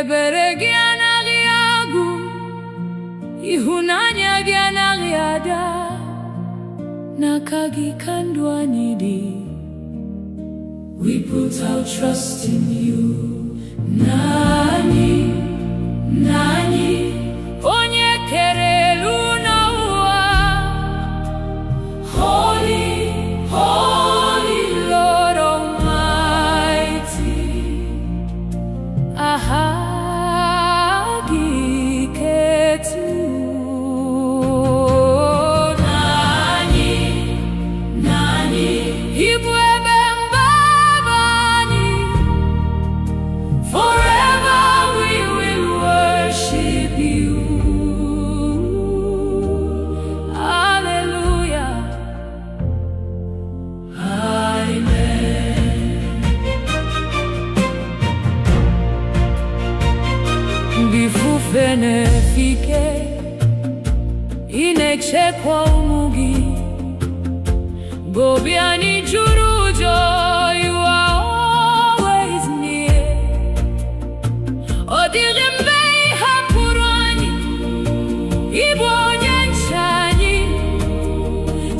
ebere gị anaghị agwụ, ịhụnanya gị anaghị ada, n'aka gị ka ndụ anyị dị. We put our trust in you, Nani, Nani, onye kere elu na ụwa. Holy, holy Lord Almighty, aha gị ketu. Nani, Nani, Igbo forever we will worship you. Hallelujah. Amen. Bifufe nefike, inechekwa ụmụ gị, gobiani juru ụjọ. You are always near. Ọ dịghị mgbe ị hapụrụ anyị, ịbụ onye nche anyị,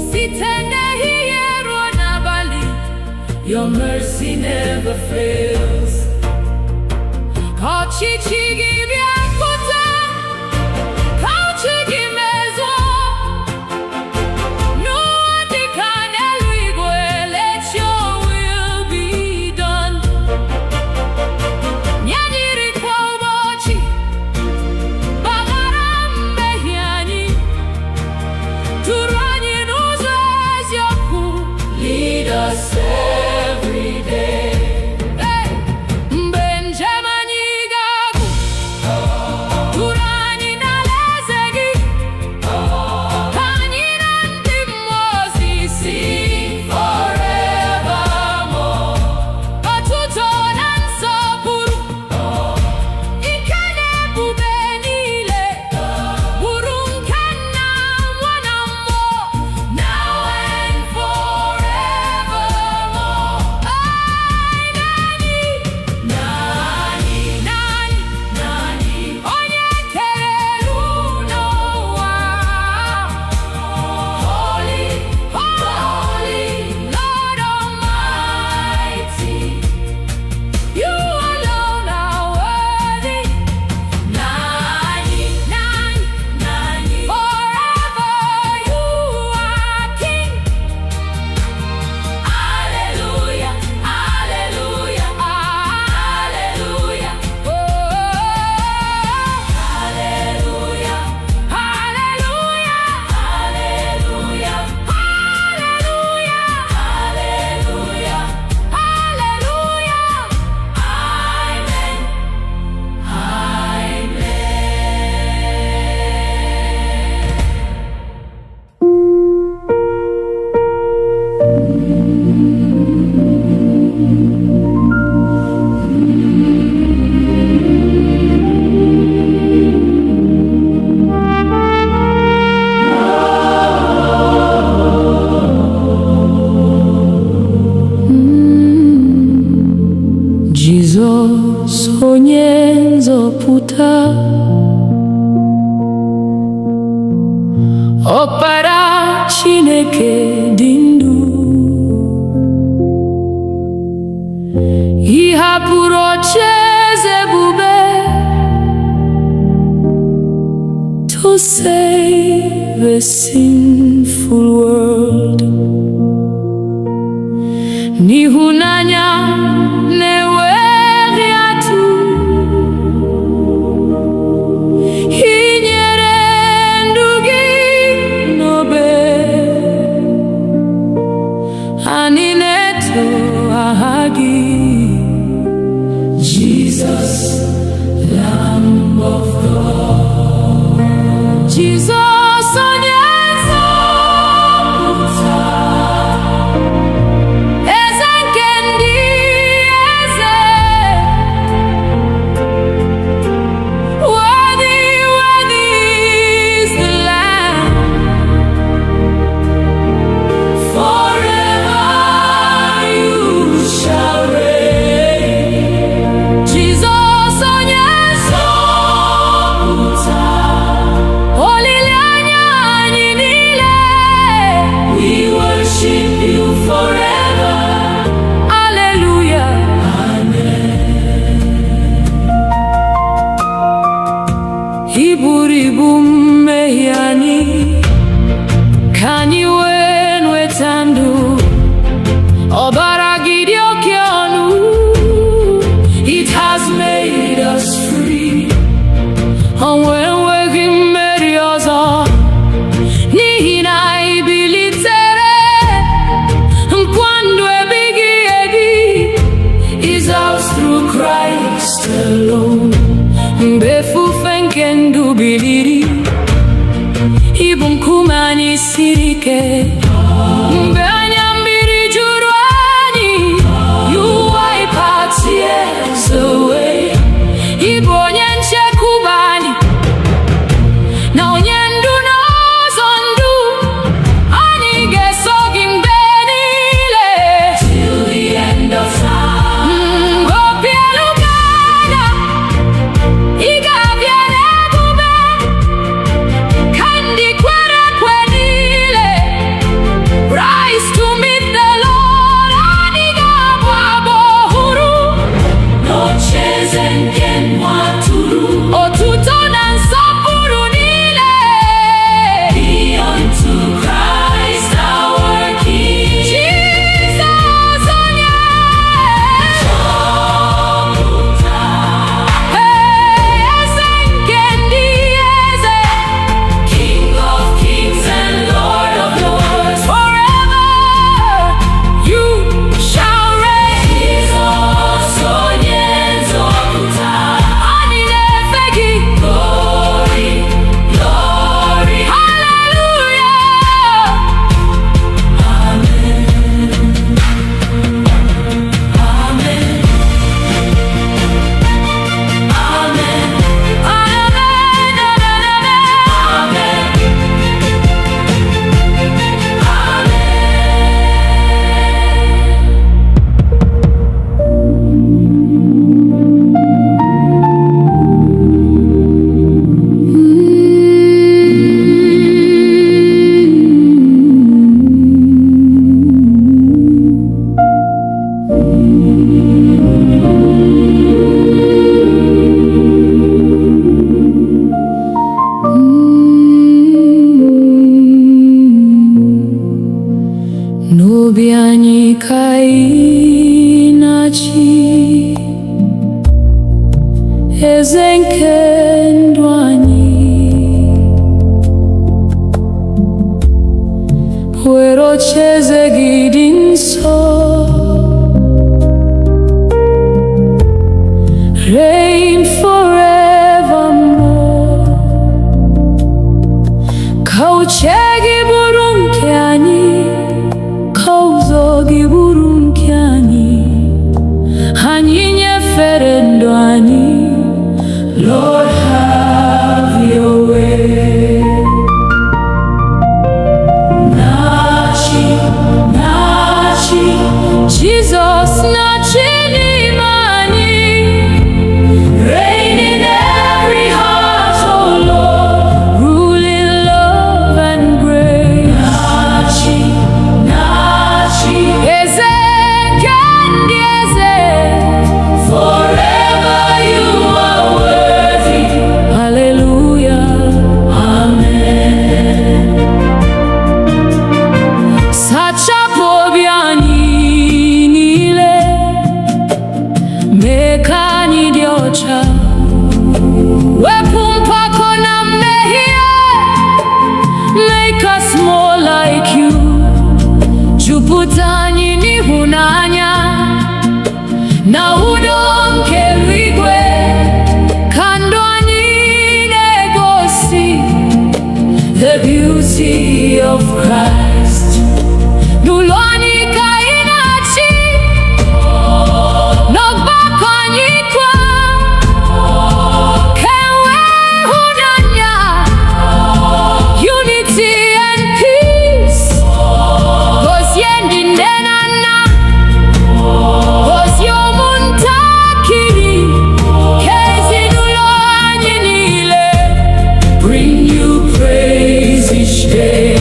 site n'ehihie ruo n'abalị. Your mercy never fails. Ka ọchịchị gị bịakwute, ka uche gị mezuo n'ụwa dịka n'eluigwe. Let your will be done. Nye anyị nri kwa ụbọchị, gbaghara mmehie anyị, duru anyị n'ụzọ eziokwu. Lead us every day. Mgbe njem anyị ga-agwụ, duru anyị n'alaeze gị, ka anyị na ndị mmụọ ozi sing forevermore. Otuto na nsọpụrụ, ike na ebube niile, bụrụ nke Nna, Nwa na Mmụọ, now and forevermore. Nani, Nani, Nani, onye kere elu n'ụwa. Holy, holy Lord Almighty, you alone are worthy. Nani, Nani, Nani, forever you are King. Hallelujah, hallelujah, hallelujah, oh, hallelujah, hallelujah, hallelujah, hallelujah, hallelujah, amen, amen. Jizọs onye nzọpụta, Ọkpara Chineke dị ndụ, ị hapụrụ ocheeze ebube to save a sinful world. N'ịhụnanya na-enweghị atụ, ị nyere ndụ gị n'obe. Anyị na-eto aha gị, Jesus, Lamb of God. Jesus onye nzọpụta, eze nke ndị eze. Worthy, worthy is the Lamb. Forever you shall reign. Jesus onye mgbe ifufe nke ndụ biliri, ịbụ nkume anyị siri ike. Mgbe anya mmiri juru anyị, you wipe our tears away. Ịbụ onye nchekwube anyị na onye ndu n'ụzọ ndụ, anyị ga-eso gị mgbe niile till the end of time. Obi elu ga-ada, ị ga-abịa n'ebube ka ndị kwere ekwe niile rise to meet the Lord. Anyị ga-abụ abụ ọhụrụ n'ocheeze nke nwa atụrụ. Otuto na nsọpụrụ niile be unto Christ our King. Jesus onye nzọpụta, eze nke ndị eze, King of kings and Lord of lords. Forever you shall reign. Jesus onye nzọpụta, anyị na-efe gị. Glory, glory, hallelujah. Amen. Amen. Amen. N'obi anyị ka ị na-achị, eze nke ndụ anyị, were ocheeze gị dị nsọ, reign forevermore. Ka uche gị bụrụ nke anyị, ka ụzọ gị bụrụ nke anyị, anyị nyefere ndụ anyị. Lord, have your way. Na-achị, na-achị, Jesus na-achị n'ime anyị. Reign in every heart, oh Lord, rule in love and grace. Na-achị, na-achị, eze nke ndị eze, forever you are worthy. Hallelujah, amen. Sachapụ obi anyị niile, mee ka anyị dị ọcha, wepụ mpako na mmehie, make us more like you. Jupụta anyị n'ịhụnanya na udo nke eluigwe, ka ndụ anyị na-egosi the beauty of Christ. N'ụlọ anyị ka anyị na-achị, n'ọgbakọ anyị kwa, ka enwee ịhụnanya, unity and peace. Gozie ndị nne na nna, gozie ụmụntakịrị, ka ezinụlọ anyị niile bring you praise each day.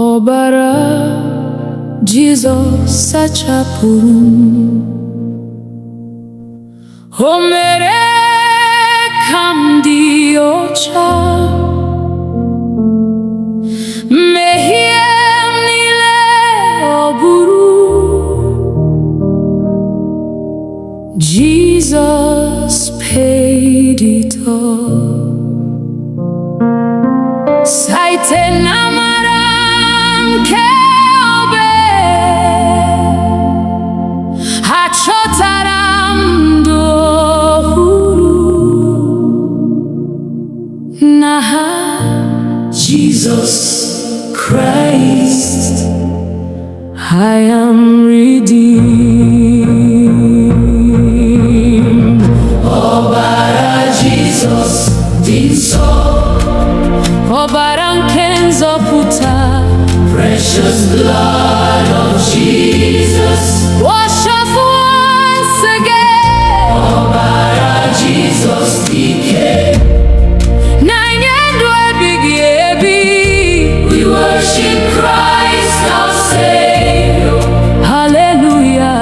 Ọbara Jizọs sachapụrụ m, o mere ka m dị ọcha, mmehie m niile ọ bụrụ. Jesus paid it all. Site n'amara nke obe, achọtara m ndụ ọhụrụ n'aha Jesus Christ. I am redeemed. Ọbara Jesus dị nsọ, ọbara nke nzọpụta, precious blood of Jesus, wash us once again. Ọbara Jesus dike, na-enye ndụ ebighị ebi. We worship Christ our Savior. Hallelujah,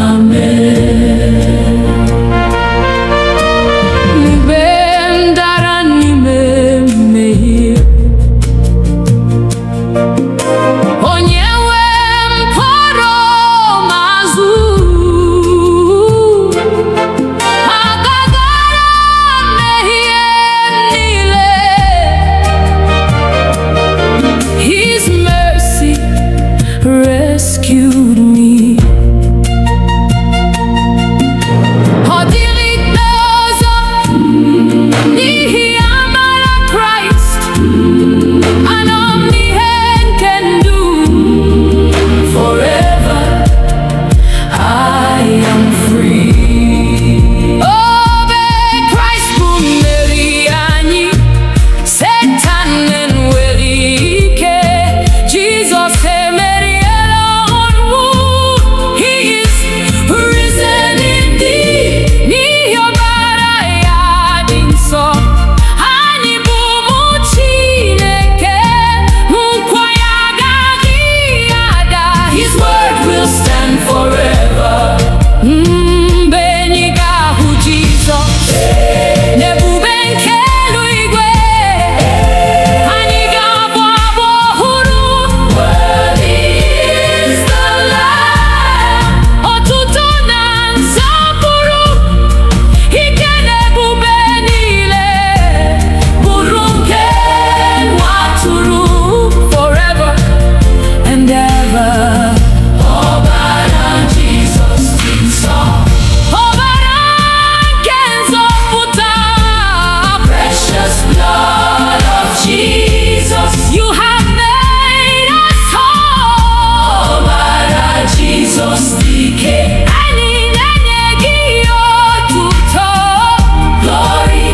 amen. Mgbe m dara n'ime mmehie, onye nwe m kpọrọ m azụ, agagara mmehie niile. His mercy rescued me. Ọ dịghị ikpe ọzọ n'ihi amara Kraịst. Anọ m n'ihe nke ndụ, forever I am free. Obe Kraịst bụ mmeri anyị, Satan enweghị ike. Jesus emeriela ọnwụ. He is risen indeed. N'ihi ọbara ya dị nsọ, anyị bụ ụmụ Chineke. Nkwa ya agaghị ada. His word will stand forever. Mgbe anyị ga-ahụ Jizọs n'ebube nke eluigwe, anyị ga-abụ abụ ọhụrụ. Worthy is the Lamb. Otuto na nsọpụrụ, ike na ebube niile bụrụ nke nwa atụrụ, forever and ever. Ọbara Jizọs dị nsọ, ọbara nke nzọpụta, precious blood of Jesus, you have made us whole. Ọbara Jizọs dike, anyị na-enye gị otuto. Glory,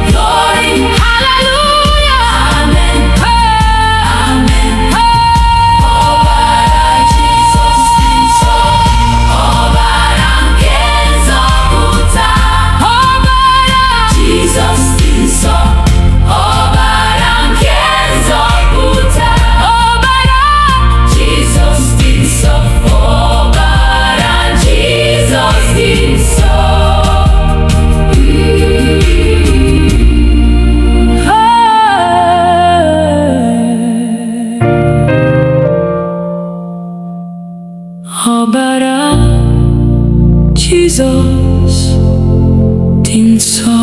glory, hallelujah, amen, amen. Ọbara Jizọs dị nsọ, ọbara nke nzọpụta, ọbara Jizọs dị nsọ, ọbara nke nzọpụta, ọbara Jizọs dị nsọ, ọbara Jizọs dị nsọ. Ọbara Jizọs dị nsọ.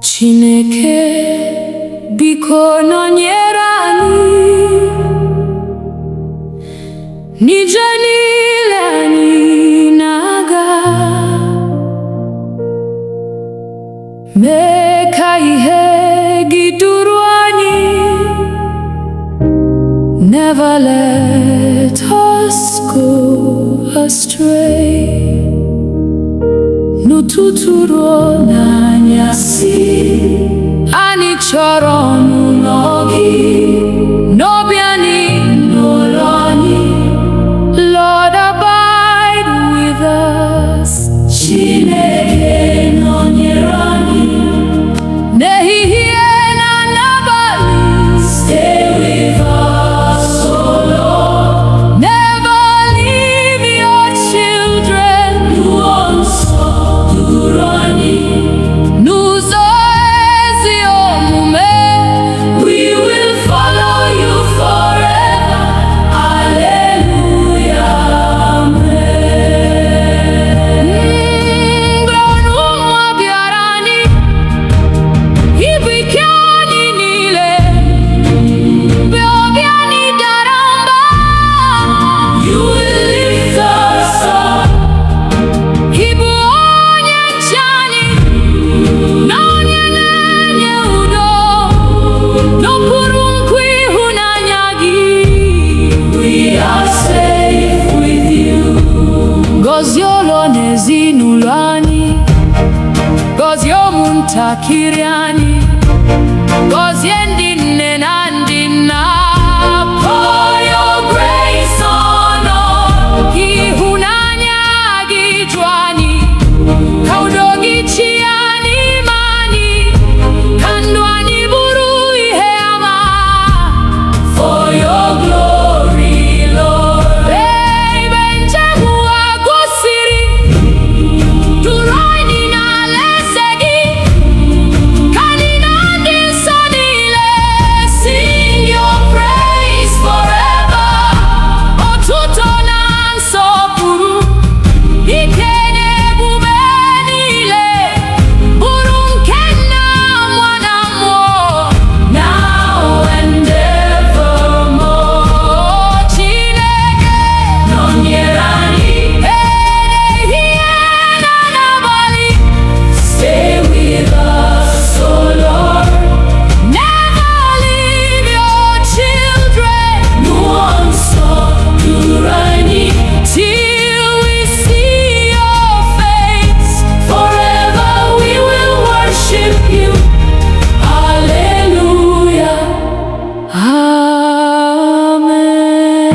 Chineke, biko nọnyere anyị n'ije niile anyị na-aga. Mee ka ihe gị duru anyị Never let us go astray. N'ụtụtụ ruo n'anyasị, anyị chọrọ ọnụnọ gị, n'obi anyị, n'ụlọ anyị. Lord, abide with us. Chineke nọnyere anyị n'ehihie na n'abalị. Stay with us, oh Lord. Never leave your children. N'ụzọ nsọ duru anyị, n'ụzọ ezi omume. We will follow you forever. Hallelujah, amen. Glọnụ nwa bịara anyị, ibu ike anyị niile. Mgbe obi anyị dara mba, you will lift us up. Ibu onye nche anyị, na onye na-enye udo, n'okpuru nkwa ịhụnanya gị. We are safe with you. Gọzie ụlọ na ezinụlọ anyị, gọzie ụmụntakịrị anyị, gọzie ndị nne na ndị nna. Pour your grace on us. Ka ịhụnanya gị ju anyị, ka udo gị chịa n'ime anyị, ka ndụ anyị bụrụ ihe ama. For your glory, Lord. Ebe njem ụwa gwụsịrị, duru anyị n'alaeze gị, ka anyị na ndị nsọ niile sing your praise forever. Otuto na nsọpụrụ, ike na ebube niile, bụrụ nke Nna, Nwa na Mmụọ, now and evermore. Chineke nọnyere anyị ehihie na n'abalị. Stay with us, oh Lord. Never leave your children. N'ụzọ nsọ duru anyị, till we see your face. Forever we will worship you. Hallelujah, amen.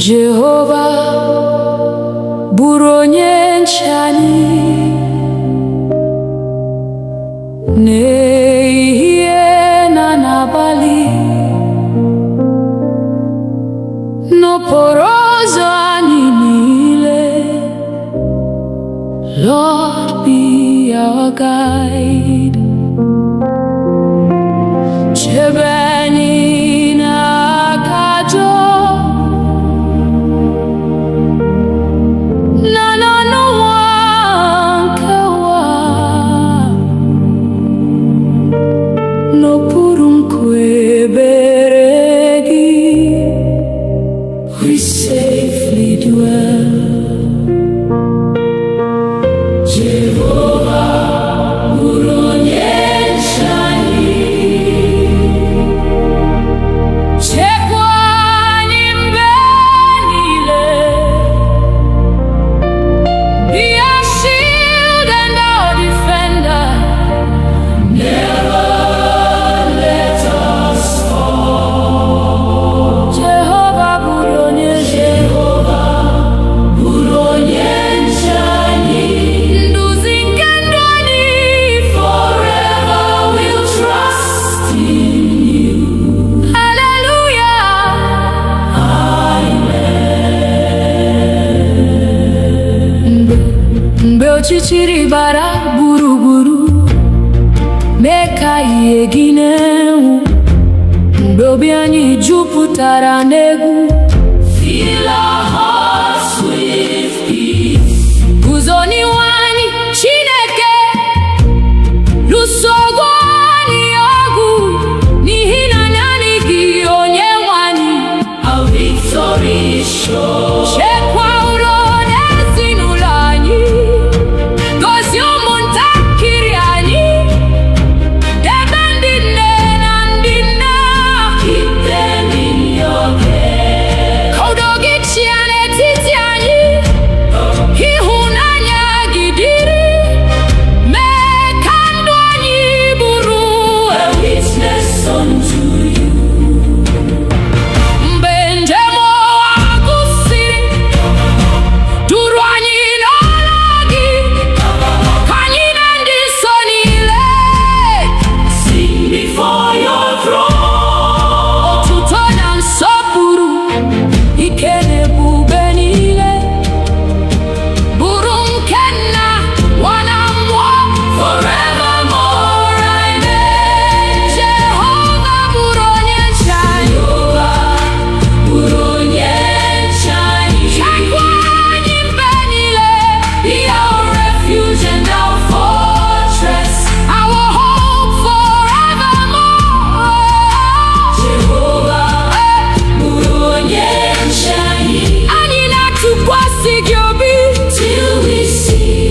Jehova bụrụ onye nche anyị, n'ehihie na n'abalị, n'okporo ụzọ anyị niile. Lord, be our guide. Chebe anyị n'aka ajọ, na n'ọnụnwa nke ụwa, n'okpuru nkwa ebere gị. We safely dwell. Jehovah bụrụ onye nche anyị, chekwa anyị mgbe niile. Be our shield and our defender. Never let us fall. Jehovah bụrụ onye nche ọchịchịrị bara gburugburu, mee ka ihe gị na-enwu, mgbe obi anyị jupụtara n'egwu. Fill our hearts with peace. Guzo n'ihu anyị Chineke, lụso ọgụ anyị ọgụ, n'ihi na naanị gị onye nwe anyị. Our victory is sure. Chekwa udo n'ezinụlọ anyị, gozie ụmụntakịrị anyị, debe ndị nne na ndị nna. Keep them in your care. Ka udo gị chịa n'etiti anyị, ịhụnanya gị dịrị, mee ka ndụ anyị bụrụ a witness unto you. Mgbe njem ụwa gụsịrị, duru anyị n'ọla gị, ka anyị na ndị nsọ niile sing before your throne. Otuto na nsọpụrụ, ike na ebube niile, bụrụ nke Nna, Nwa na Mmụọ, forevermore. Amen. Jehova bụrụ onye nche anyị. Bụrụ onye nche anyị. Chekwa anyị mgbe niile. Be our refuge and our fortress, our hope forevermore. Jehova bụrụ onye nche anyị. Anyị na-atụkwasị gị obi till we see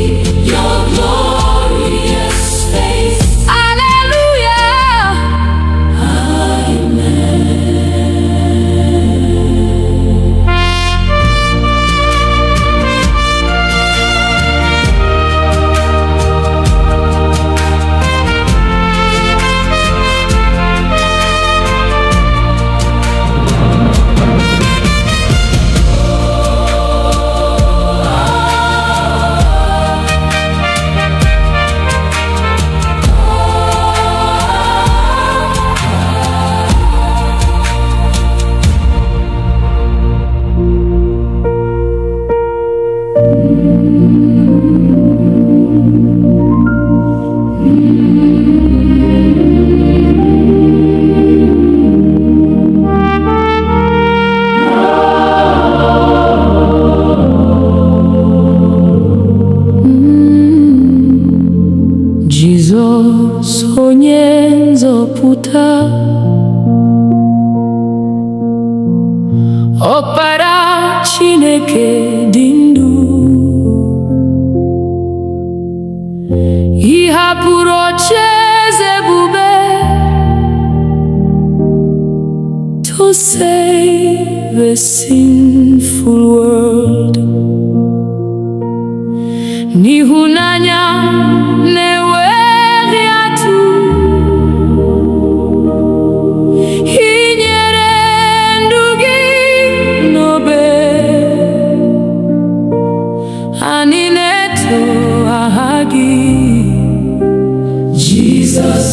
your glorious face. Hallelujah. Jizọs onye nzọpụta, Ọkpara Chineke dị ndụ, ị hapụrụ ocheeze ebube to save a sinful world. N'ịhụnanya na-enweghị atụ, ị nyere ndụ gị n'obe, anyị na-eto aha gị. Jesus,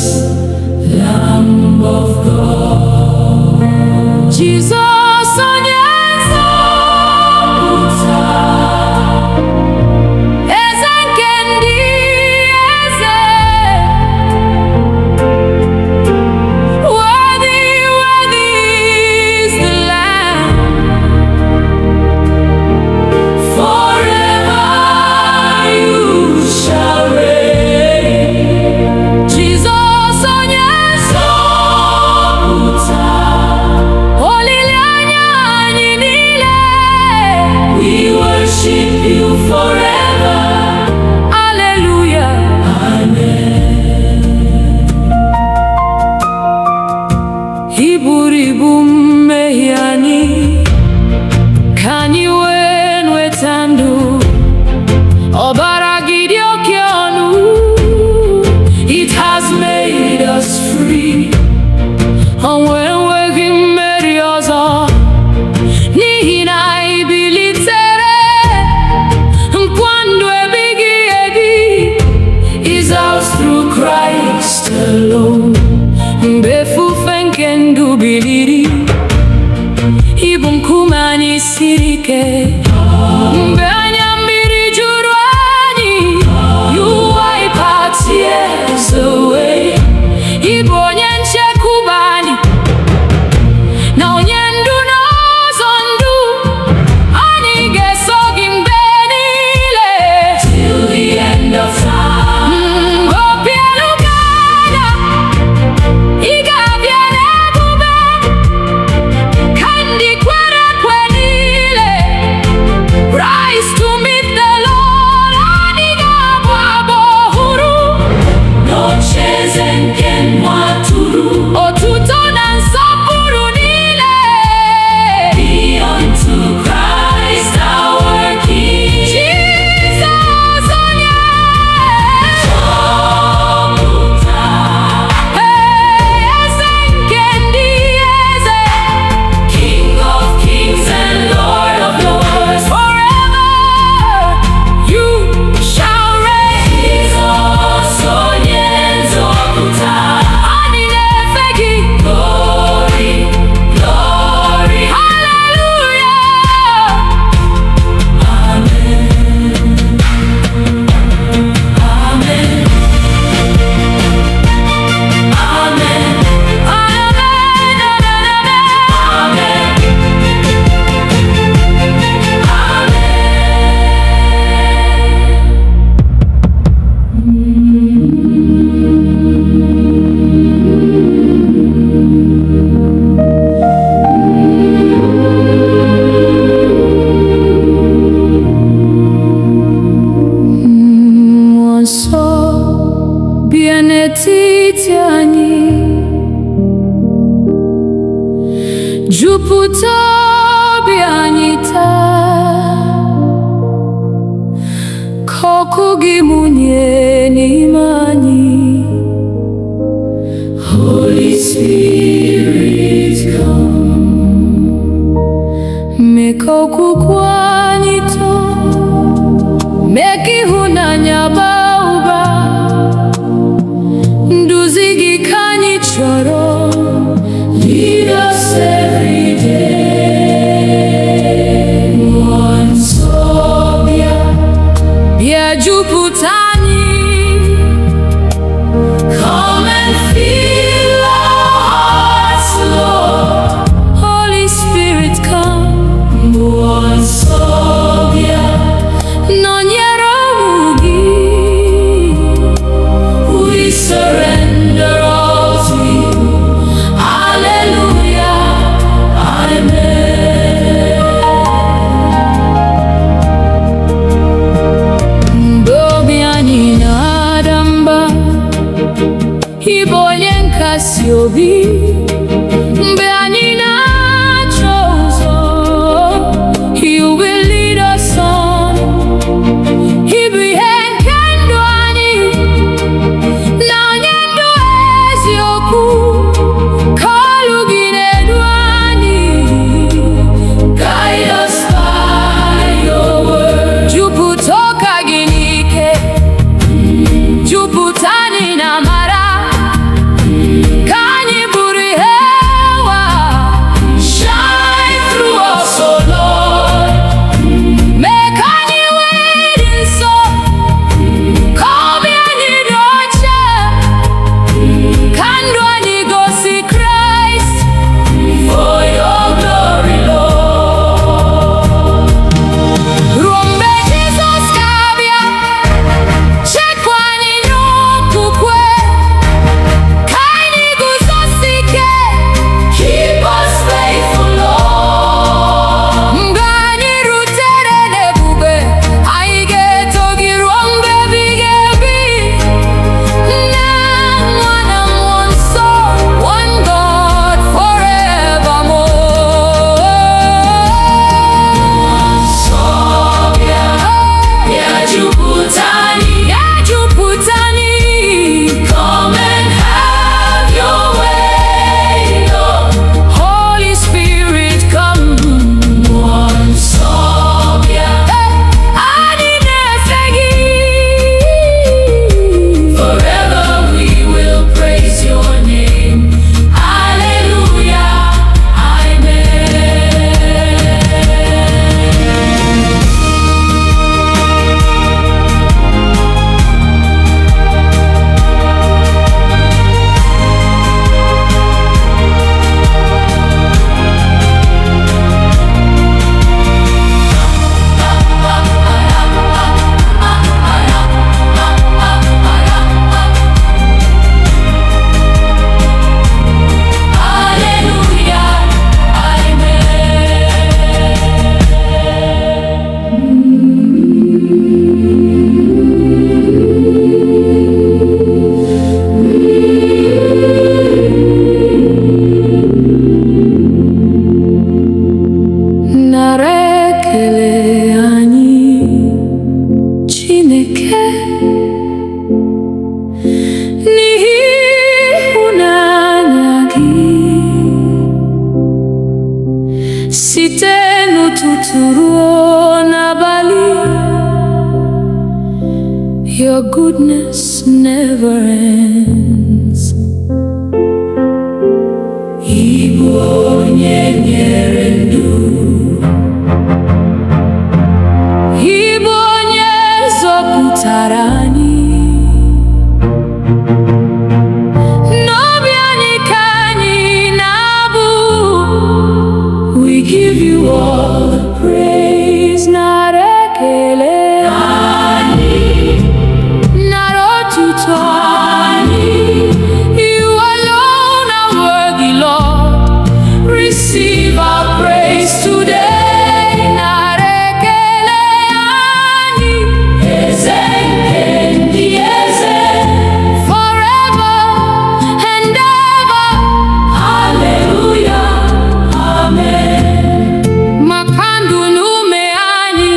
Lamb of God. Jesus onye nzọpụta, eze nke ndị eze. Worthy, worthy is the Lamb. Forever you shall reign. Jesus onye nzọpụta, olileanya anyị niile. We worship you forever. Hallelujah. Amen. Ị buru ibu mmehie anyị, ka anyị wee nweta ndụ. Ọbara gị dị oke ọnụ, it has made us free. Ọnwụ enweghị mmeri ọzọ, n'ihi na anyị bilitere. Nkwa ndụ ebighị ebi is ours through Christ alone. Mgbe efufe nke ndụ biliri, ịbụ nkume anyị siri ike. Mgbe anya mmiri juru anyị, Meka okwukwe anyị too, mee ka ịhụnanya baa ụba. Nduzi gị ka anyị chọrọ. Lead us every day. Mmụọ nsọ bịa, bịa jupụta anyị. Come and fill our hearts, Lord. Holy Spirit, come. Mmụọ nsọ bịa, nọnyere ụmụ gị. We surrender all to you. Hallelujah, amen. Mgbe obi anyị na-ada mba, ị bụ onye nkasi obi. Mgbe anyị na-achọ ụzọ, you will lead us on. Ị bụ ihe nke ndụ anyị, na onye ndụ eziokwu. Ka olu gị na-edu anyị. Guide us by your word. Jupụta ụka gị n'ike, jupụta anyị na amara. Ka anyị bụrụ ihe ụwa. Shine through us, O Lord. Mee ka anyị wee dị nsọ, ka obi anyị dị ọcha. Ka ndụ anyị gosi Kraịst. For your glory, Lord. Ruo mgbe Jizọs ga-abịa, chekwa anyị n'okwukwe. Ka anyị guzosi ike. Keep us faithful, Lord. Mgbe anyị rutere n'ebube, anyị ga-eto gị ruo mgbe ebighị ebi. Nna, Nwa na Mmụọ Nsọ, one God forevermore. Nsọ bịa, bịa jupụta anyị, bịa jupụta anyị. Come and have your way, Lord. Holy Spirit, come. Mmụọ nsọ bịa, anyị na-efe gị. Forever we will praise your name. Hallelujah, amen. Hallelujah, amen. Nara ekele anyị, Chineke, n'ihi ịhụnanya gị. Site n'ụtụtụ ruo n'abalị, your goodness never ends. Ị bụ onye nyere ndụ, ị bụ onye zọpụtara anyị. N'obi anyị ka anyị na-abụ. We give you all the praise. Nara ekele anyị, nara otuto anyị. You alone are worthy, Lord. Receive our praise today. Nara ekele anyị, eze nke ndị eze. Forever and ever. Hallelujah, amen. Maka ndụ na ume anyị,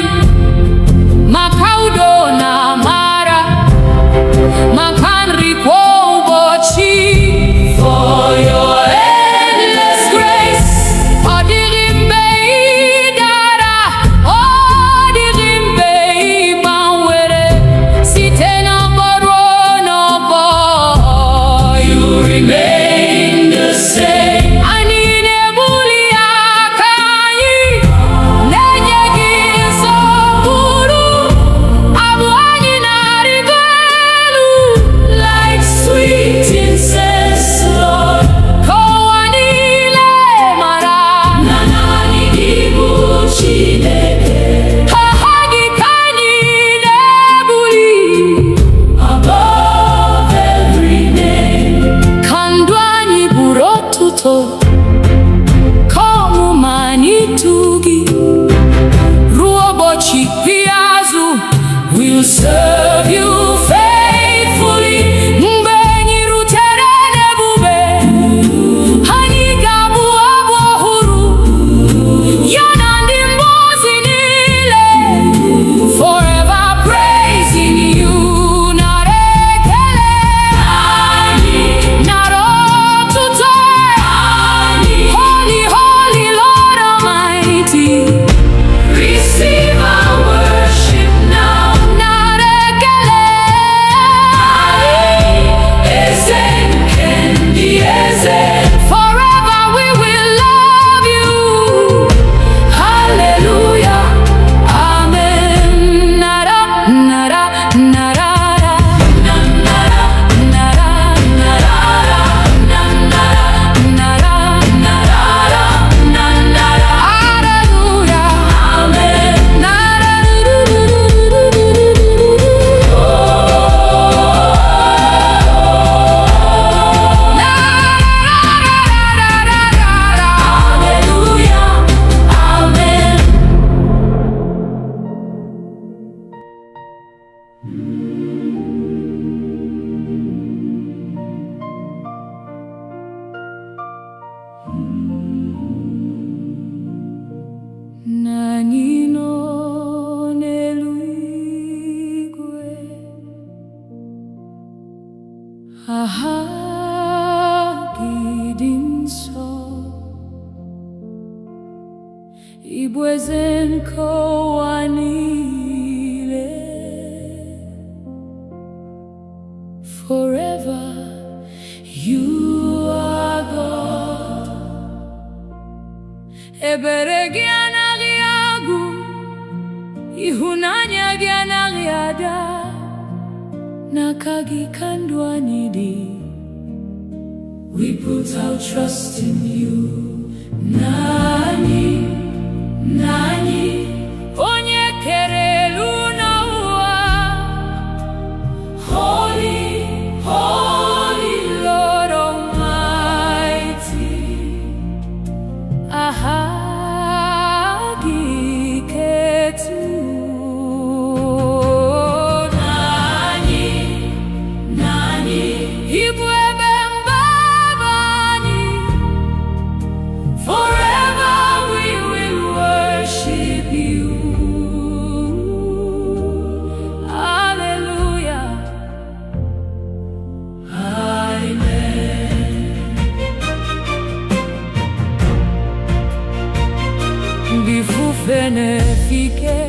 We'll serve you faithfully. Mgbe anyị rutere n'ebube, anyị ga-abụ abụ ọhụrụ ya na ndị mmụọ ozi niile. Forever praising you. Nara ekele anyị, nara otuto anyị. Holy, holy Lord Almighty, receive our worship now. Forever we will love you. Hallelujah. Amen. Nara, nara, nara, nara, nara, nara, nara, nara, nara. Hallelujah. Amen. Nara, anyị nọ n'eluigwe, aha gị dị nsọ, ị bụ eze nke ụwa niile. Forever you are God. Ebere gị anaghị agwụ, ịhụnanya gị anaghị ada. N'aka gị ka ndụ anyị dị. We put our trust in you. Nani, nani, onye kere elu na ụwa. Holy, holy Lord Almighty. Aha gị ketu. Nani, nani, ibu ebe mgbaba anyị. Forever we will worship you. Hallelujah. Amen. Bifufe nefike,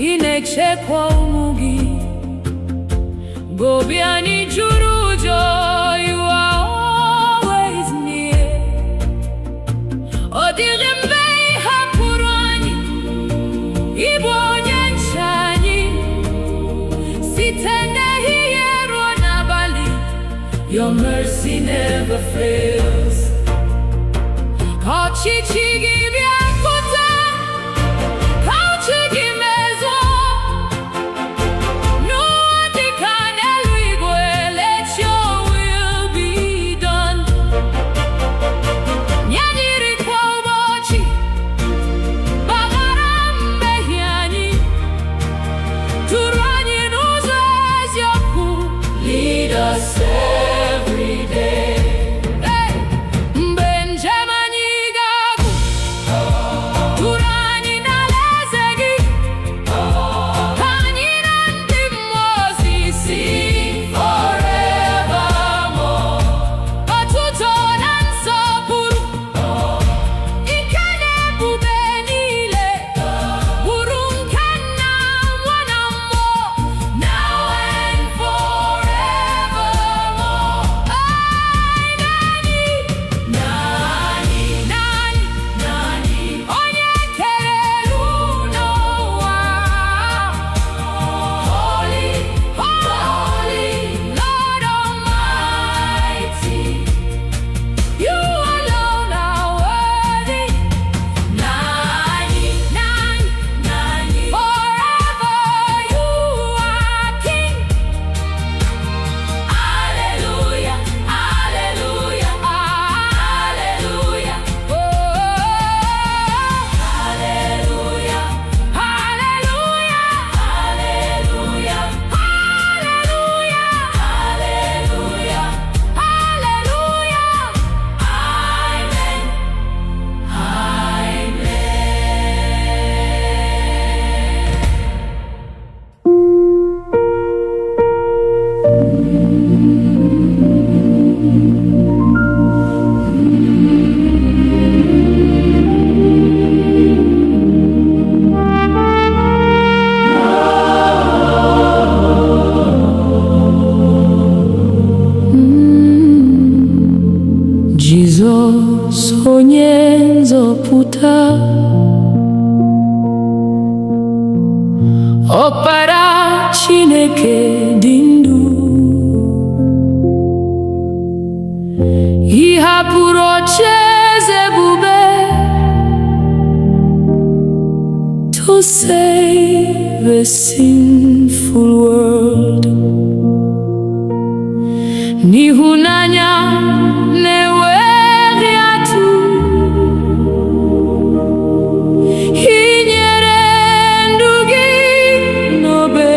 inechekwa ụmụ gị. Gobi anyị juru ụjọ, you are always near. Ọ dịghị mgbe ị hapụrụ anyị, ị bụ onye nche anyị. Site n'ehihie ruo n'abalị, your mercy never fails. Ka ọchịchị gị bịa pụta, ka uche gị mezuo. N'ụwa dịka n'eluigwe, let your will be done. Nye anyị nri kwa ụbọchị, gbaghara mmehie anyị, duru anyị n'ụzọ eziokwu. Lead us every day. Mgbe njem anyị ga-agwụ, Ọkpara Chineke dị ndụ, ị hapụrụ ocheeze ebube to save a sinful world. N'ịhụnanya na-enweghị atụ, ị nyere ndụ gị n'obe.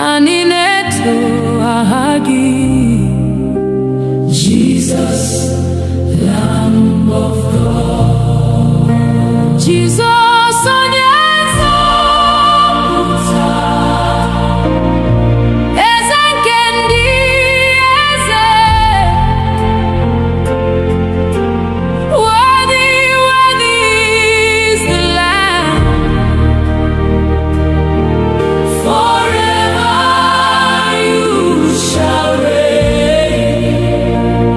Anyị na-eto aha gị, Jesus, Lamb of God. Jesus, onye nzọpụta, eze nke ndị eze. Worthy, worthy is the Lamb. Forever you shall reign.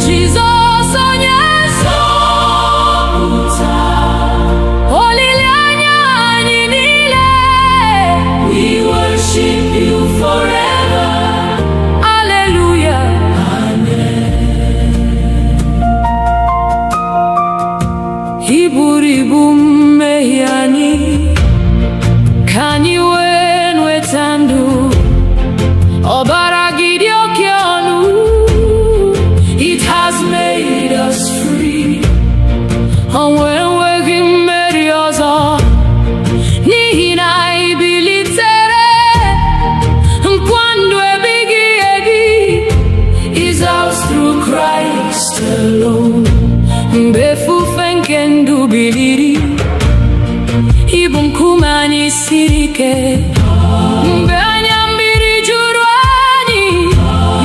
Jesus, onye nzọpụta, olileanya anyị niile. We worship you forever. Hallelujah. Ị buru ibu mmehie anyị, ka anyị wee nweta ndụ. Ọbara gị dị oke ọnụ, it has made us free. Ọnwụ enweghị mmeri ọzọ, n'ihi na ị bilitere. Nkwa ndụ ebighị ebi is ours through Christ alone. Mgbe efufe nke ndụ biliri, ị bụ nkume anyị siri ike. Mgbe anya mmiri juru anyị,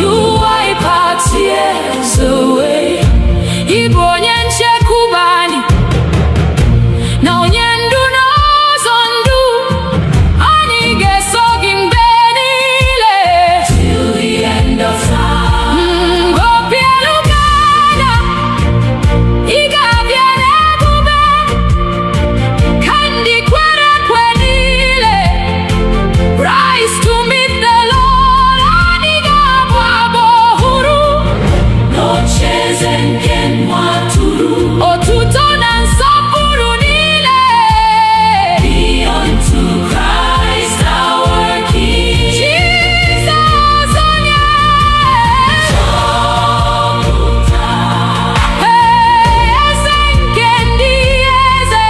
you wipe our tears away. Ị bụ onye nchekwube anyị, na onye ndu n'ụzọ ndụ. Anyị ga-eso gị mgbe niile, till the end of time. Mgbe obi elu ga-ada, ị ga-abịa n'ebube, ka ndị kwere ekwe niile rise to meet the Lord. Anyị ga-abụ abụ ọhụrụ n'ocheeze nke nwa atụrụ. Otuto na nsọpụrụ niile be unto Christ our King. Jesus, onye nzọpụta, eze nke ndị eze,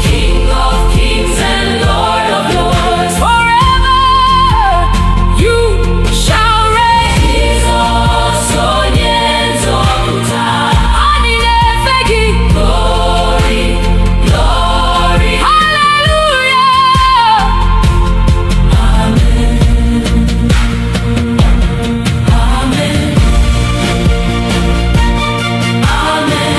King of kings and Lord of lords. Forever you shall reign. Jesus, onye nzọpụta, anyị na-efe gị. Glory, glory, hallelujah. Amen, amen, amen,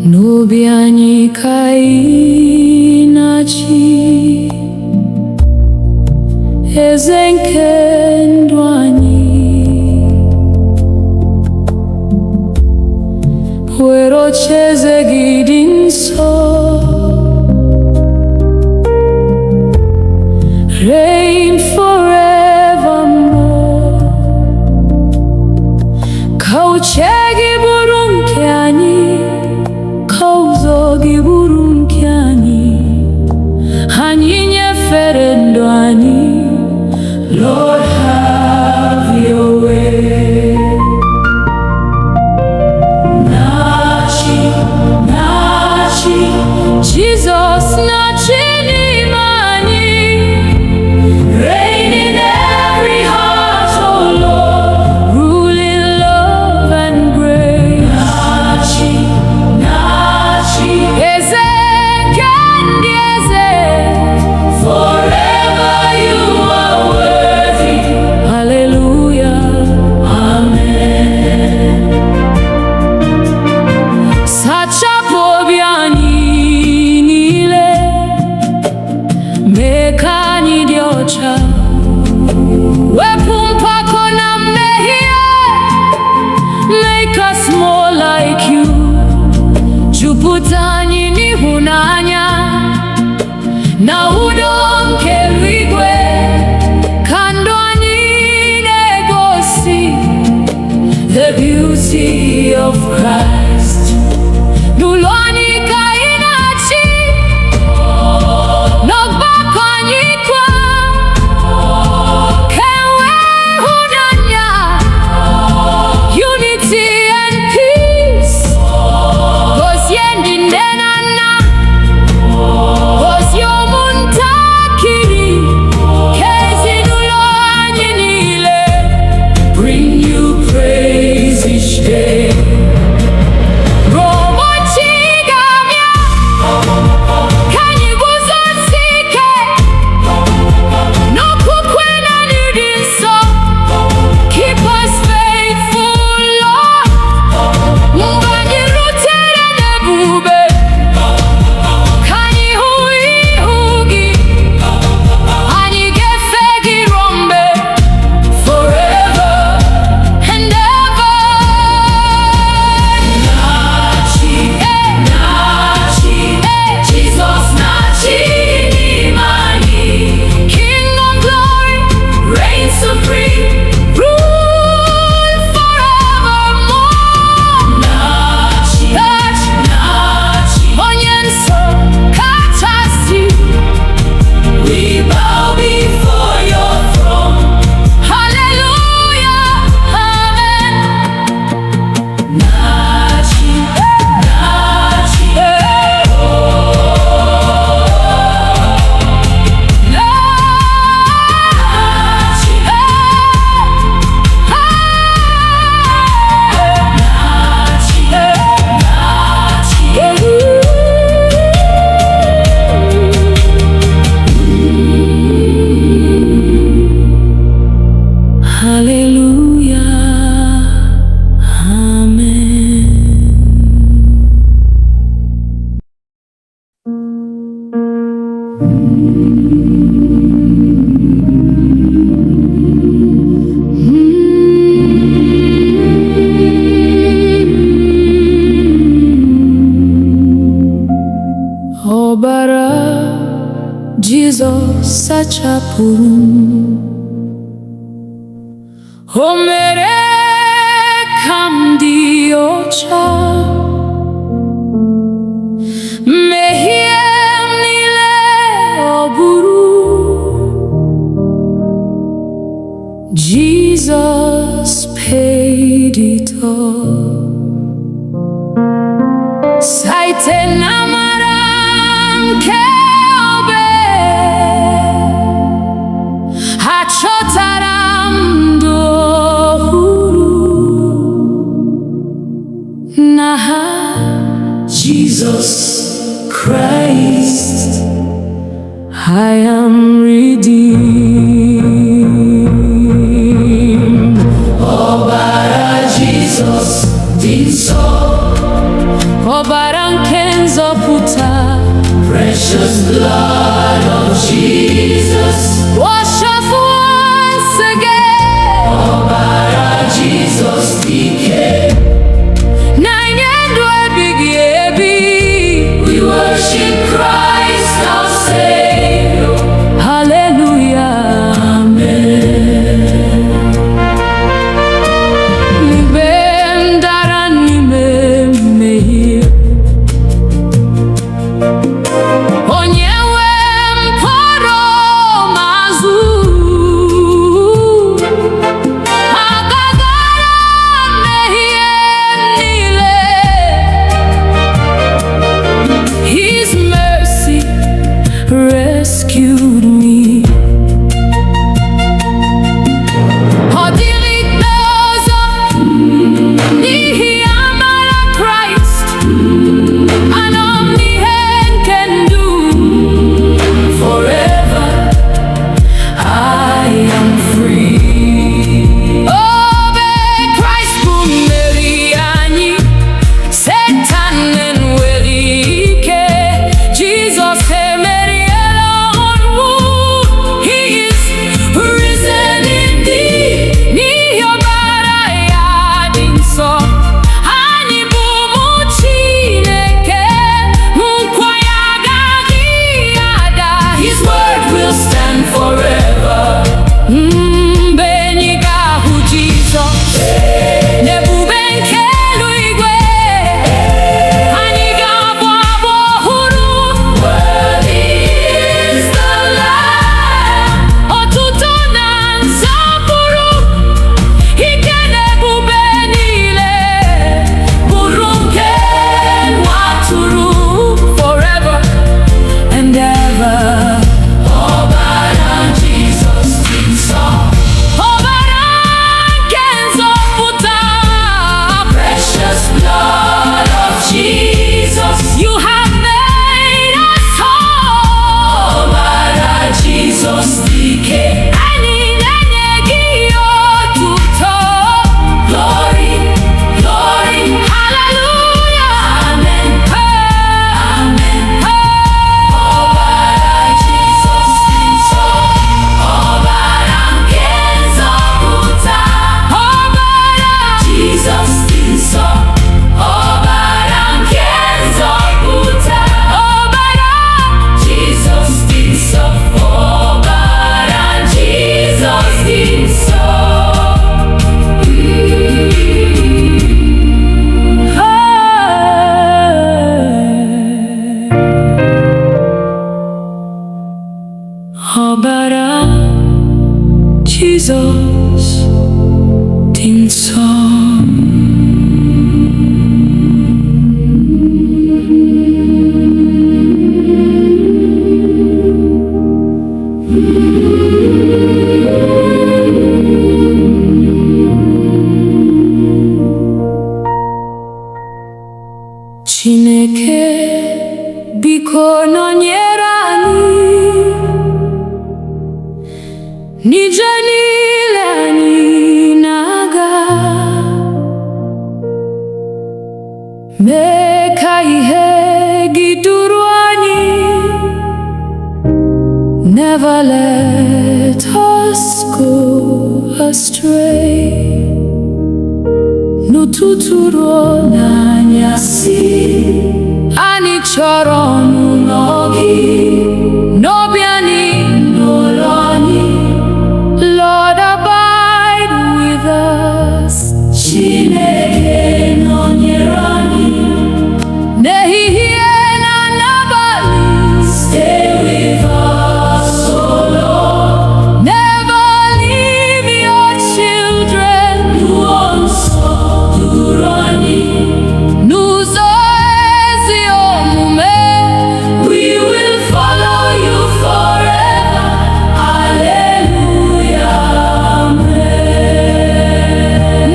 n'obi anyị ka ị na-achị, eze nke ndụ anyị. Were ocheeze gị dị nsọ, reign forevermore. Ka uche gị bụrụ nke anyị, ka ụzọ gị bụrụ nke anyị. Anyị nyefere ndụ anyị, Lord, have your way. Na-achị, na-achị, Jesus, na-achị n'ime anyị. Reign in every heart. jupụta anyị n'ịhụnanya na udo nke eluigwe, ka ndụ anyị na-egosi the beauty of Christ. N'ụlọ anyị ka anyị na-achị, n'ọgbakọ anyị kwa, ka enwee ịhụnanya, unity and peace. Gozie ndị nne na nna, gozie ụmụntakịrị, ka ezinụlọ anyị niile bring you praise each day. Ụbọchị ga-abịa ka anyị guzosie ike n'okwukwe na n'ịdị nsọ. Keep us faithful, Lord. Mgbe anyị rutere n'ebube, ka anyị hụ ihu gị, anyị ga-efe gị ruo mgbe, forever and ever. Na-achị, na-achị, Jizọs na-achị n'ime anyị. King of glory, reign supreme, rule forevermore. Na-achị, na-achị, onye nsọ kachasị. We bow before your throne. Hallelujah, amen. Na-achị, na-achị, na-achị, hallelujah, amen. Ọbara Jizọs sachapụrụ m, o mere ka m dị ọcha. Mmehie m niile ọ bụrụ, Jesus paid it all. Site n'amara nke obe, achọtara m ndụ ọhụrụ. N'aha Jesus Christ, I am redeemed. Ọbara Jesus dị nsọ, ọbara nke nzọpụta. Precious blood of Jesus, wash us once again. Ọbara Jesus dike, na-enye ndụ ebighị ebi. We worship Christ our Savior. Hallelujah, amen. Mgbe m dara n'ime mmehie, onye nwe m kpọrọ m azụ. Agagara m astray. N'ụtụtụ ruo n'anyasị, anyị chọrọ ọnụnọ gị, n'obi anyị n'ụlọ anyị. Lord, abide with us. Chineke nọnyere anyị n'ehihie na n'abalị. Stay with us, oh Lord. Never leave your children. N'ụzọ nsọ duru anyị, n'ụzọ ezi omume. We will follow you forever. Hallelujah, amen.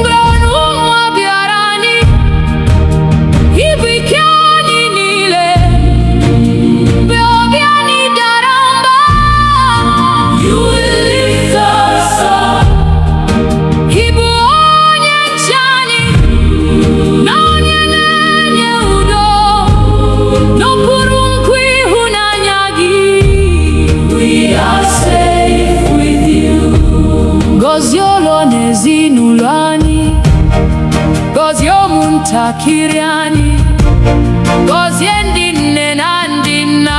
Glọnụ nwa bịara anyị, ibu ike anyị niile. Mgbe obi anyị dara mba, you will lift us up. Ibu onye nche anyị, na onye na-enye udo, n'okpuru nkwa ịhụnanya gị. We are safe with you. Gọzie ụlọ na ezinụlọ anyị, gọzie ụmụntakịrị anyị, gọzie ndị nne na ndị nna.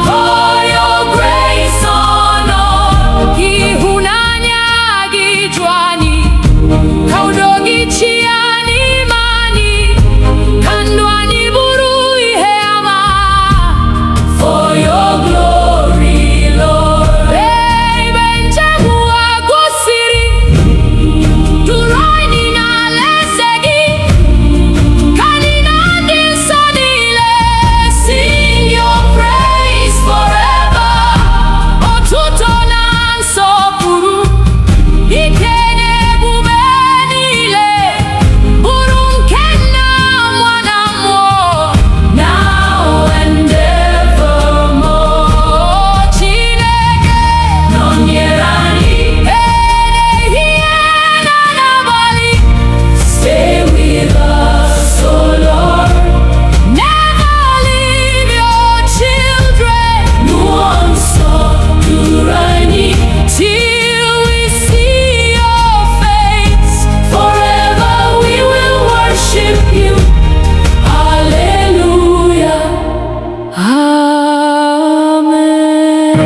Pour your grace on us. Ka ịhụnanya gị ju anyị, ka udo gị chịa n'ime anyị, ka ndụ anyị bụrụ ihe ama. For your glory, Lord. Ebe njem ụwa gwụsịrị, duru anyị n'alaeze gị, ka anyị na ndị nsọ niile sing your praise forever. Otuto na nsọpụrụ, ike na ebube niile, bụrụ nke Nna, Nwa na Mmụọ, now and evermore. Chineke nọnyere anyị ehihie na n'abalị. Stay with us, oh Lord. Never leave your children. N'ụzọ nsọ duru anyị, till we see your face. Forever we will worship you. Hallelujah, amen.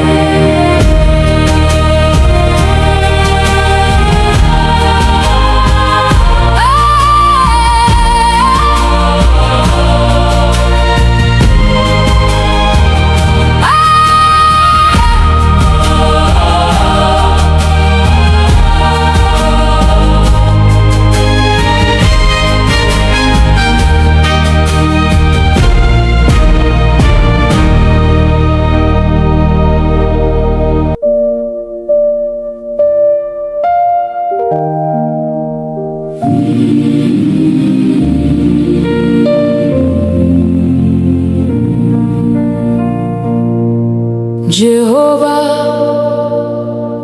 Jehova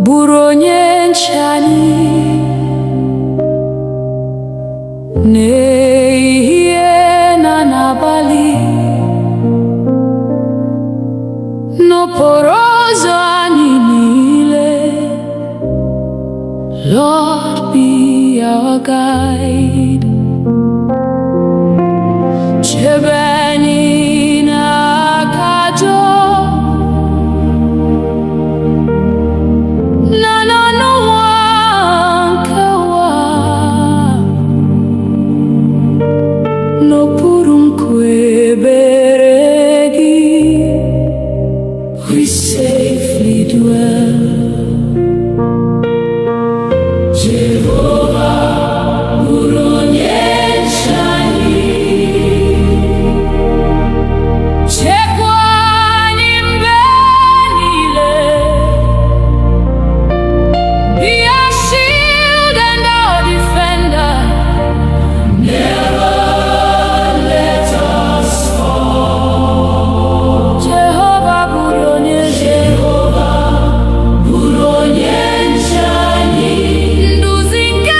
bụrụ onye nche anyị, n'ehihie na n'abalị, n'okporo ụzọ anyị niile. Lord, be our guide. Chebe anyị n'aka ajọ, na n'ọnụnwa nke ụwa. N'okpuru nkwa ebere gị, we safely dwell. Jehova bụrụ onye nche anyị, chekwa anyị mgbe niile. Be our shield and our defender. Never let us fall. Jehova bụrụ onye nche anyị, nduzi nke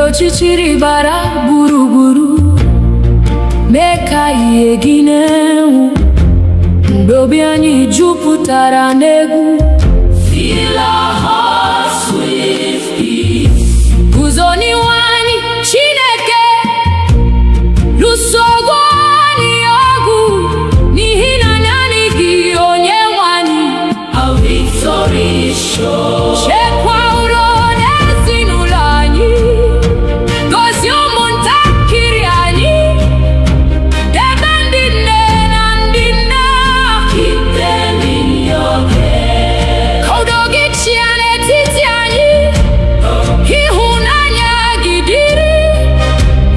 ọchịchịrị bara gburugburu, mee ka ihe gị na-enwu, mgbe obi anyị jupụtara n'egwu. Fill our hearts with peace. Guzo n'ihu anyị Chineke, lụso anyị ọgụ, n'ihi na naanị gị onye nwe anyị. Our victory is sure. Chekwa udo n'ezinụlọ anyị, gozie ụmụntakịrị anyị, debe ndị nne na ndị nna. Keep them in your care. Ka udo gị chịa n'etiti anyị, ịhụnanya gị dịrị,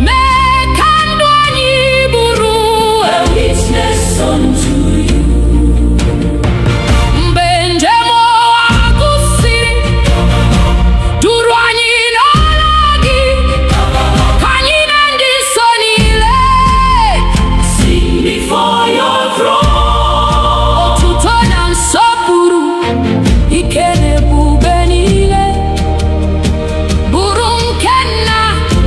mee ka ndụ anyị bụrụ a witness unto you. Mgbe njem ụwa gwụsịrị, duru anyị n'ọrụ gị, ka anyị na ndị nsọ niile sing before your throne. Otuto na nsọpụrụ, ike na ebube niile, bụrụ nke Nna,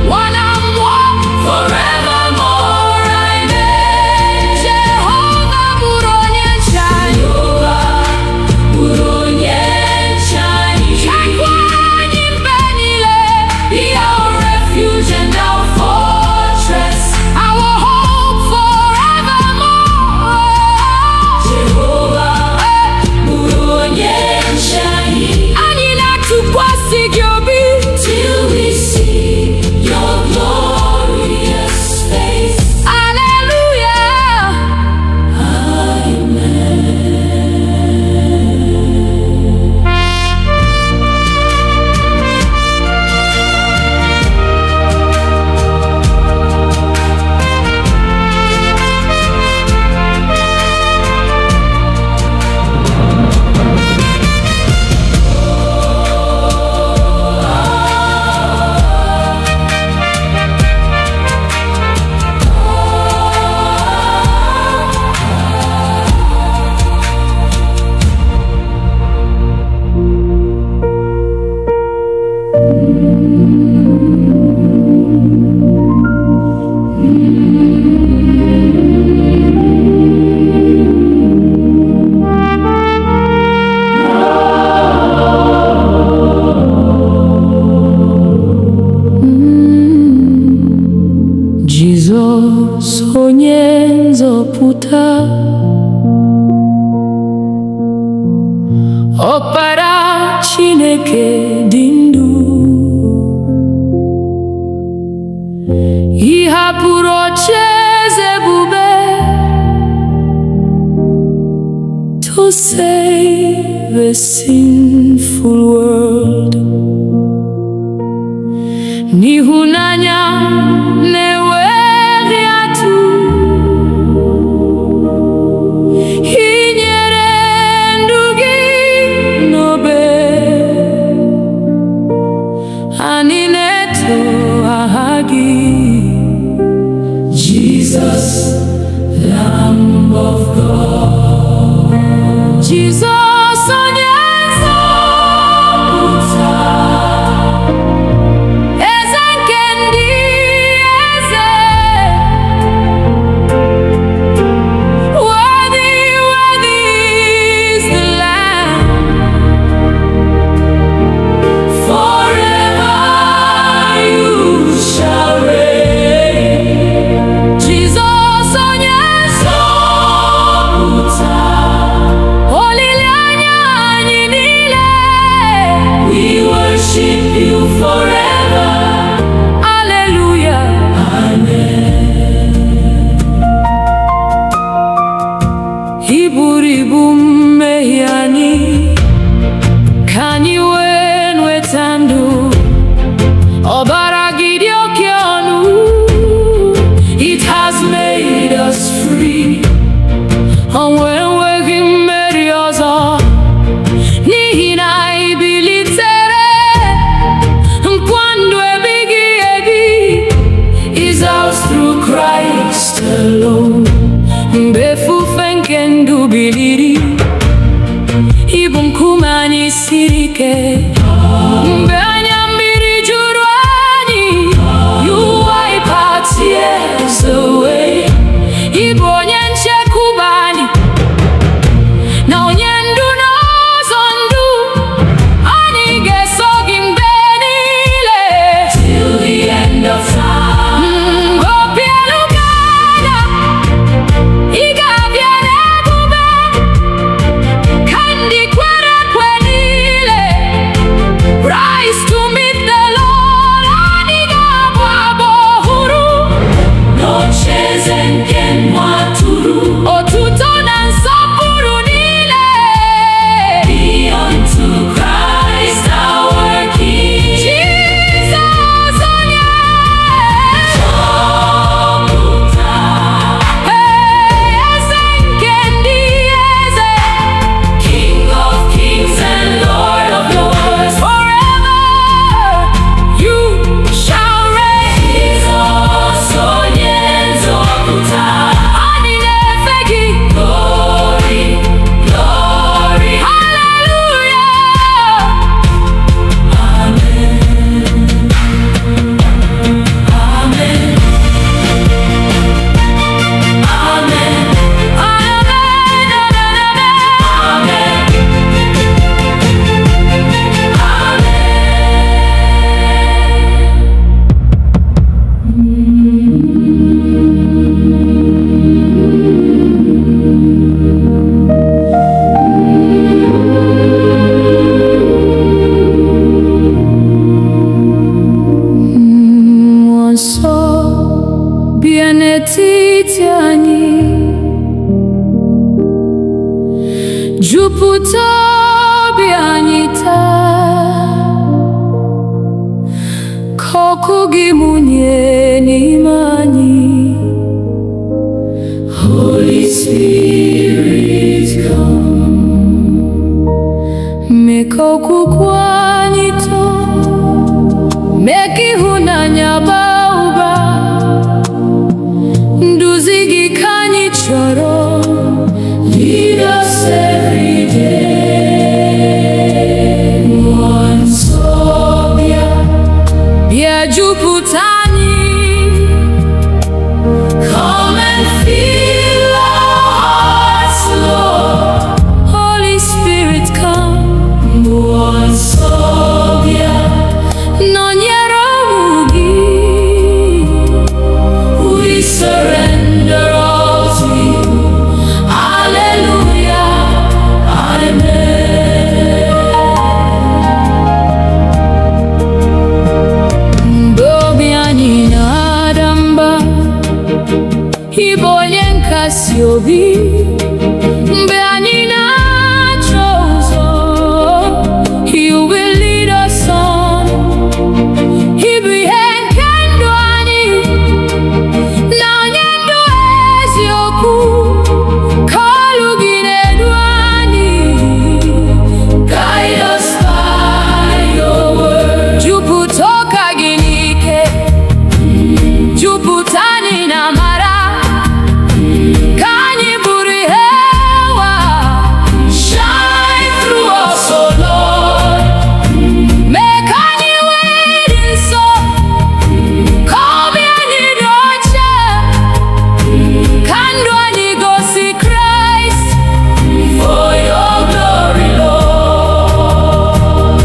Nwa na Mmụọ, forevermore. Amen. Jehova bụrụ onye nche anyị. Bụrụ onye nche anyị. Chekwa anyị mgbe niile. Be our refuge and our fortress, our hope forevermore. Jehova bụrụ onye nche anyị. Anyị na-atụkwasị gị obi till we see your glorious face. Hallelujah. Jizọs onye nzọpụta, Ọkpara Chineke dị ndụ, ị hapụrụ ocheeze ebube to save a sinful world. N'ịhụnanya na-enweghị atụ, ị nyere ndụ gị n'obe, anyị na-eto aha gị. Jesus, Lamb of God. Jesus onye nzọpụta, eze nke ndị eze. Worthy, worthy is the Lamb. Forever you shall reign. Jesus onye nzọpụta, olileanya jupụta obi anyị taa, ka ọkụ gị mụnye n'ime anyị. Holy Spirit come, mee ka okwukwe anyị too, mee ka ịhụnanya baa ụba. Nduzi gị ka anyị chọrọ. Lead us every day. Mmụọ nsọ bịa, bịa jupụta anyị. Come and fill our hearts, Lord. Holy Spirit come. Mmụọ nsọ bịa, nọnyere ụmụ gị. We surrender all to you. Hallelujah, amen. Mgbe obi anyị na-ada mba, ị bụ onye nkasi obi. Mgbe anyị na-achọ ụzọ, you will lead us on. Ị bụ ihe nke ndụ anyị, na onye ndụ eziokwu. Ka olu gị na-edu anyị. Guide us by your word. Jupụta ụka gị n'ike, jupụta anyị na amara. Ka anyị bụrụ ihe ụwa. Shine through us, O Lord. Mee ka anyị wee dị nsọ, ka obi anyị dị ọcha, ka ndụ anyị gosi Kraịst. For your glory, Lord.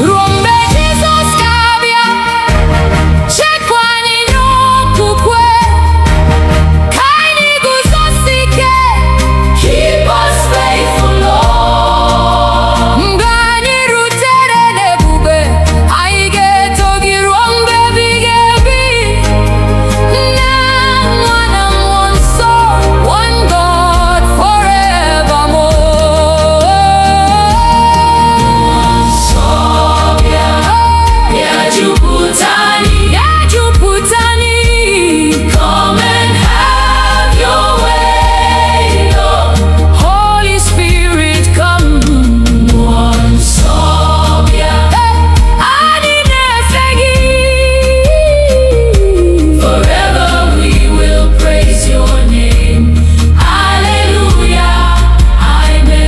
Ruo mgbe Jizọs ga-abịa, chekwa anyị n'okwukwe, ka anyị guzosi ike. Keep us faithful, Lord. Mgbe anyị rutere n'ebube, anyị ga-eto gị ruo mgbe ebighị ebi. Nna, Nwa na Mmụọ Nsọ, one God forevermore. Nsọ bịa, bịa jupụta anyị, bịa jupụta anyị. Come and have your way, Lord. Holy Spirit come. Mmụọ Nsọ bịa, anyị na-efe gị. Forever we will praise your name. Hallelujah, amen.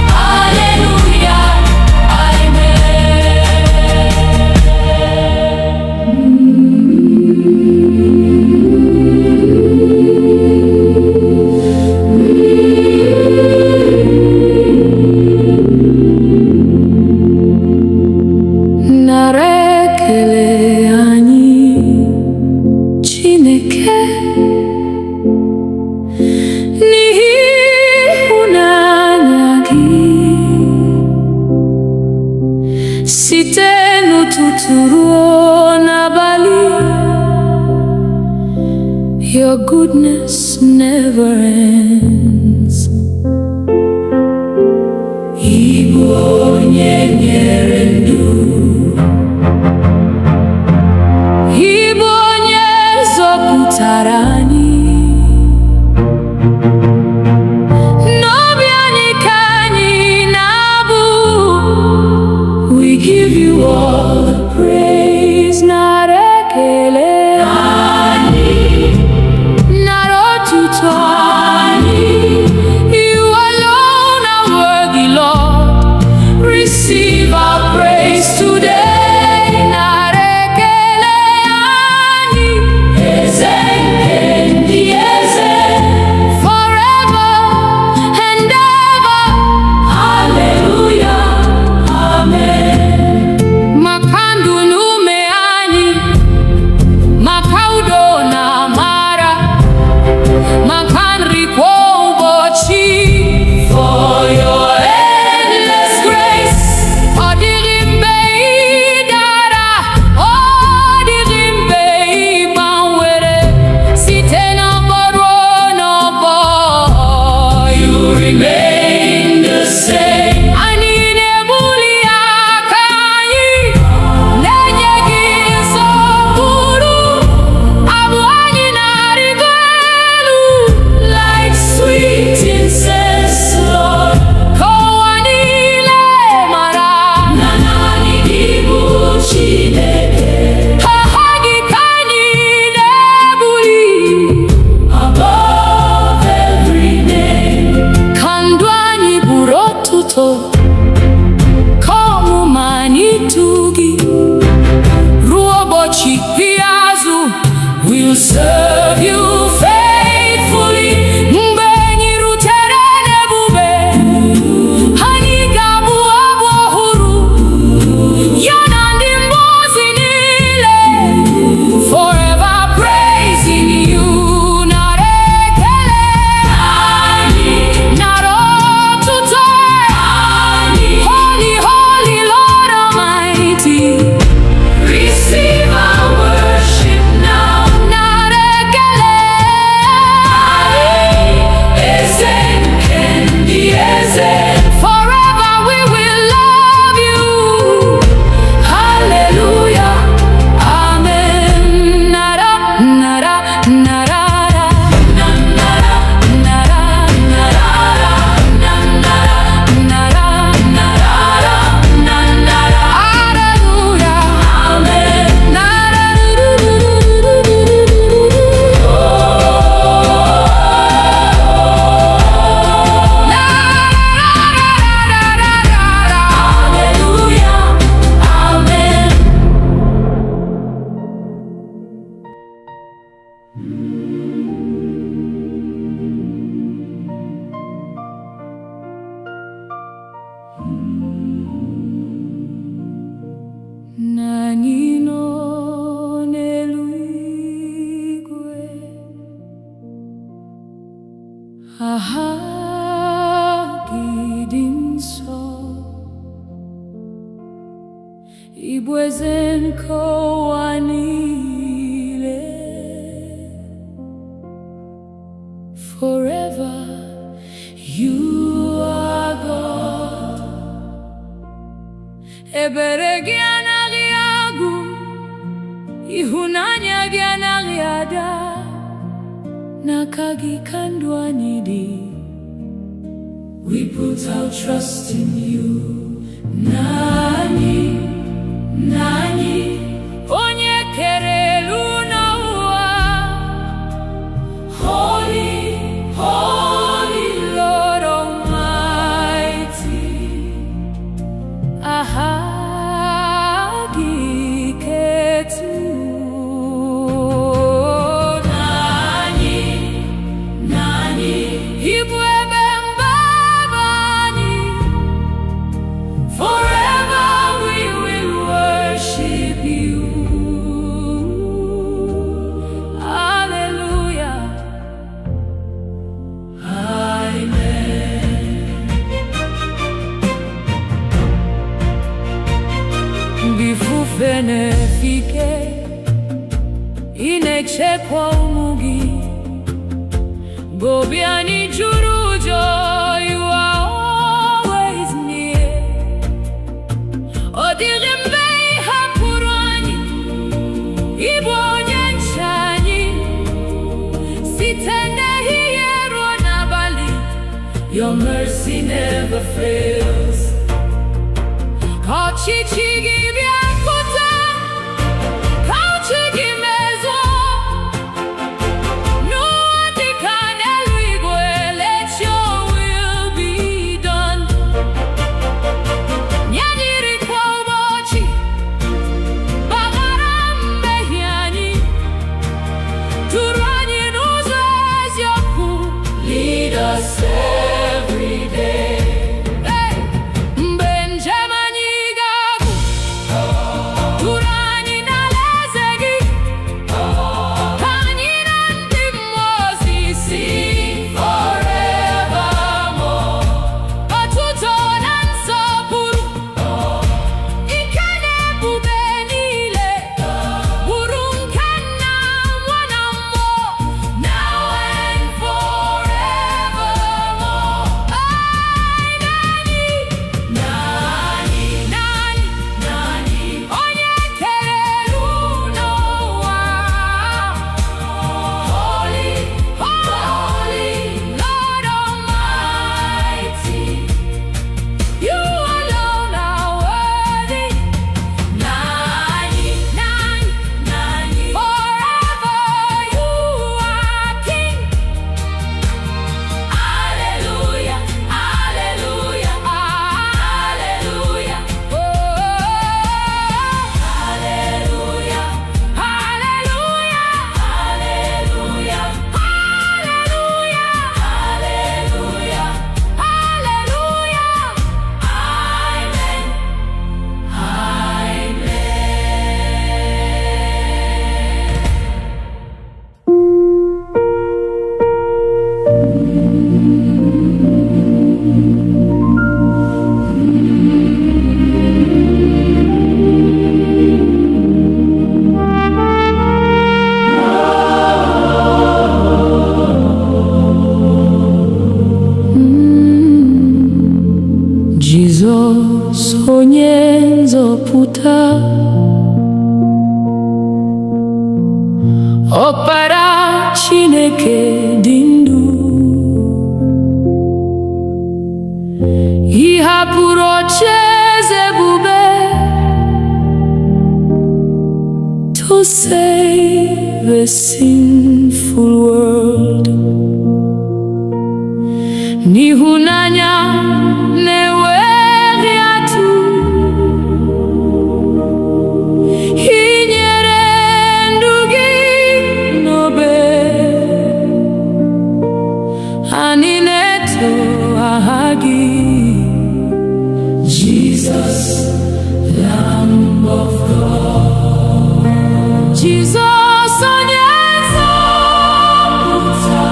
Hallelujah, amen. Nara ekele anyị, Chineke, n'ihi ịhụnanya gị. Site n'ụtụtụ ruo n'abalị, your goodness never ends. Ị bụ onye nyere ndụ, ị bụ onye zọpụtara anyị. N'obi anyị ka anyị na-abụ. We give you all the praise. Nara ekele anyị, nara otuto anyị. You alone are worthy, Lord. Receive our praise today. Nara ekele anyị, eze nke serve you faithfully. Mgbe anyị rutere n'ebube, anyị ga-abụ abụ ọhụrụ ya na ndị mmụọ ozi niile. Forever praising you. Nara ekele anyị, nara otuto anyị. Holy, holy Lord Almighty, receive our worship now. Nara ekele anyị, eze nke ndị eze. Forever we will love you. Hallelujah, amen. Nara, nara, nara, nara, nara, nara, nara, nara, nara. Hallelujah, amen. Nara, hallelujah, amen. Anyị nọ n'eluigwe, aha gị dị nsọ. Ị bụ eze nke ụwa niile. Forever you are God. Ebere gị anaghị agwụ, ịhụnanya gị anaghị ada. N'aka gị ka ndụ anyị dị. We put our trust in you. Nani, nani, onye kere elu na ụwa. Holy, holy Lord Almighty. Aha gị ketu. Nani, nani, ịbụ ebe mgbaba anyị. Forever we will worship you. Hallelujah, amen. Bifufe nefike, inechekwa ụmụ gị. Gobi anyị juru ụjọ, you are always near. Ọ dịghị mgbe ị hapụrụ anyị, ị bụ onye nche anyị. Site n'ehihie ruo n'abalị, your mercy never fails. Ka ọchịchị gị bịa pụta, ka uche gị mezuo. N'ụwa dịka n'eluigwe, let your will be done. Nye anyị nri kwa ụbọchị, gbaghara mmehie anyị, duru anyị n'ụzọ eziokwu. Lead us every day. Hey, mgbe njem anyị ga-agwụ, Chineke dị ndụ. Ị hapụrụ ocheeze ebube to save a sinful world. N'ịhụnanya na-enweghị atụ, ị nyere ndụ gị n'obe. Anyị na-eto aha gị, Jesus, Lamb of God. Jesus, onye nzọpụta,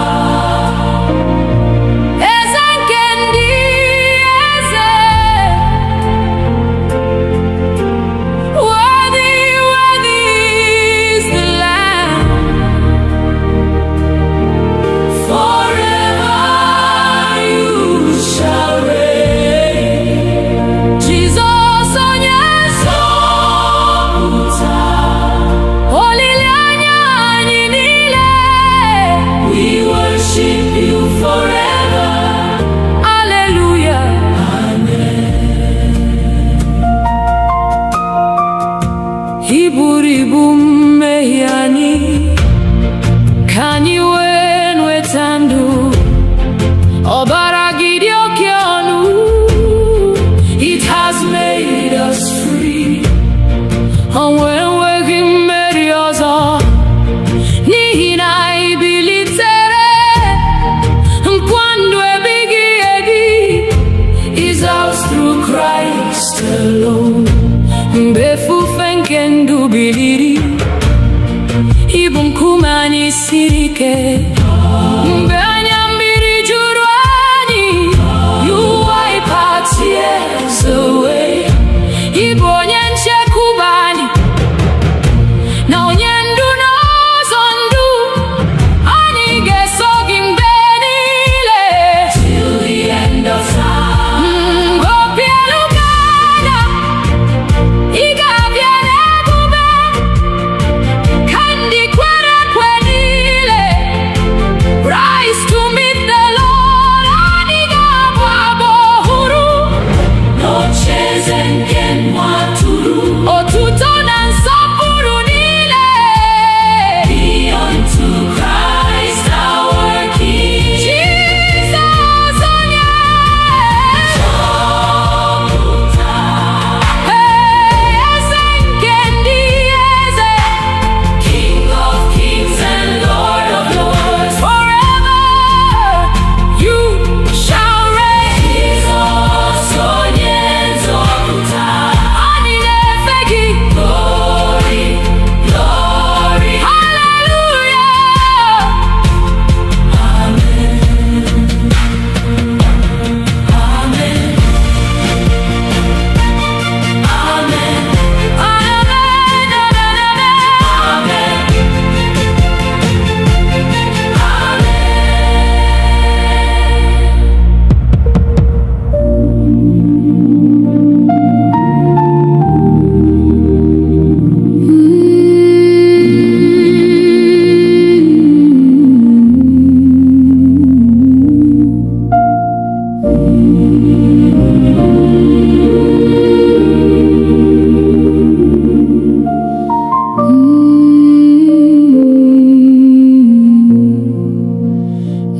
eze nke ndị eze. Worthy, worthy is the Lamb. Forever you shall reign. Jesus, onye nzọpụta, olileanya anyị niile. We worship you forever. Hallelujah. Ị buru ibu mmehie anyị, ka anyị wee nweta ndụ. Ọbara gị dị oke ọnụ. It has made us free. Ọnwụ enweghị mmeri ọzọ, n'ihi na anyị bilitere. Nkwa ndụ ebighị ebi is ours through Christ alone. Mgbe efufe nke ndụ biliri, ị bụ nkume anyị siri ike. Mgbe anya mmiri juru anyị, you wipe our tears away. Ị bụ onye nchekwube anyị, na onye ndu n'ụzọ ndụ. Anyị ga-eso gị mgbe niile, till the end of time. Obi elu ga-ada, ị ga-abịa n'ebube, ka ndị kwere ekwe niile rise to meet the Lord. Anyị ga-abụ abụ ọhụrụ n'ocheeze nke nwa atụrụ. Otuto na nsọpụrụ niile be unto Christ our King. Jesus, onye nzọpụta, eze nke ndị eze, King of kings and Lord of lords. Forever you shall reign. Jesus, onye nzọpụta, anyị na-efe gị. Glory, glory, hallelujah. Amen, amen, amen,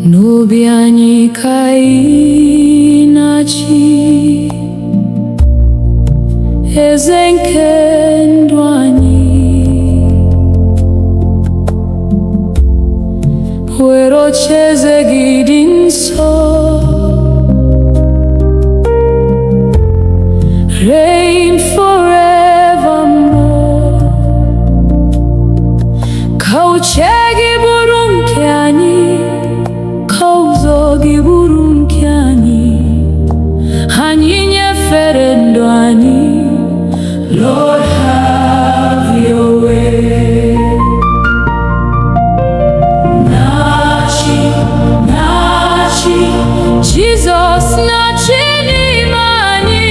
n'obi anyị ka ị na-achị, eze nke ndụ anyị. Were ocheeze gị dị nsọ, reign forevermore. Ka uche gị bụrụ nke anyị, ka ụzọ gị bụrụ nke anyị. Anyị nyefere ndụ anyị, Lord, have your way. Na-achị, na-achị, Jesus, na-achị n'ime anyị.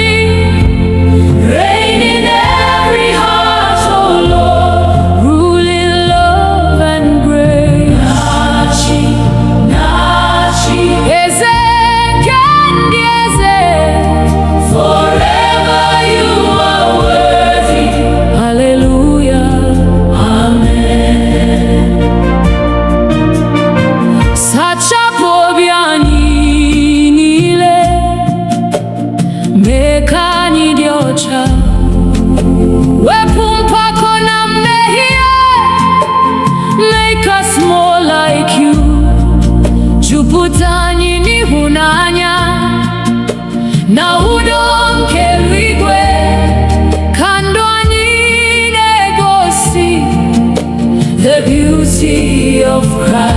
Reign in every heart, oh Lord, rule in love and grace. jupụta anyị n'ịhụnanya na udo nke eluigwe, ka ndụ anyị na-egosi the beauty of Christ.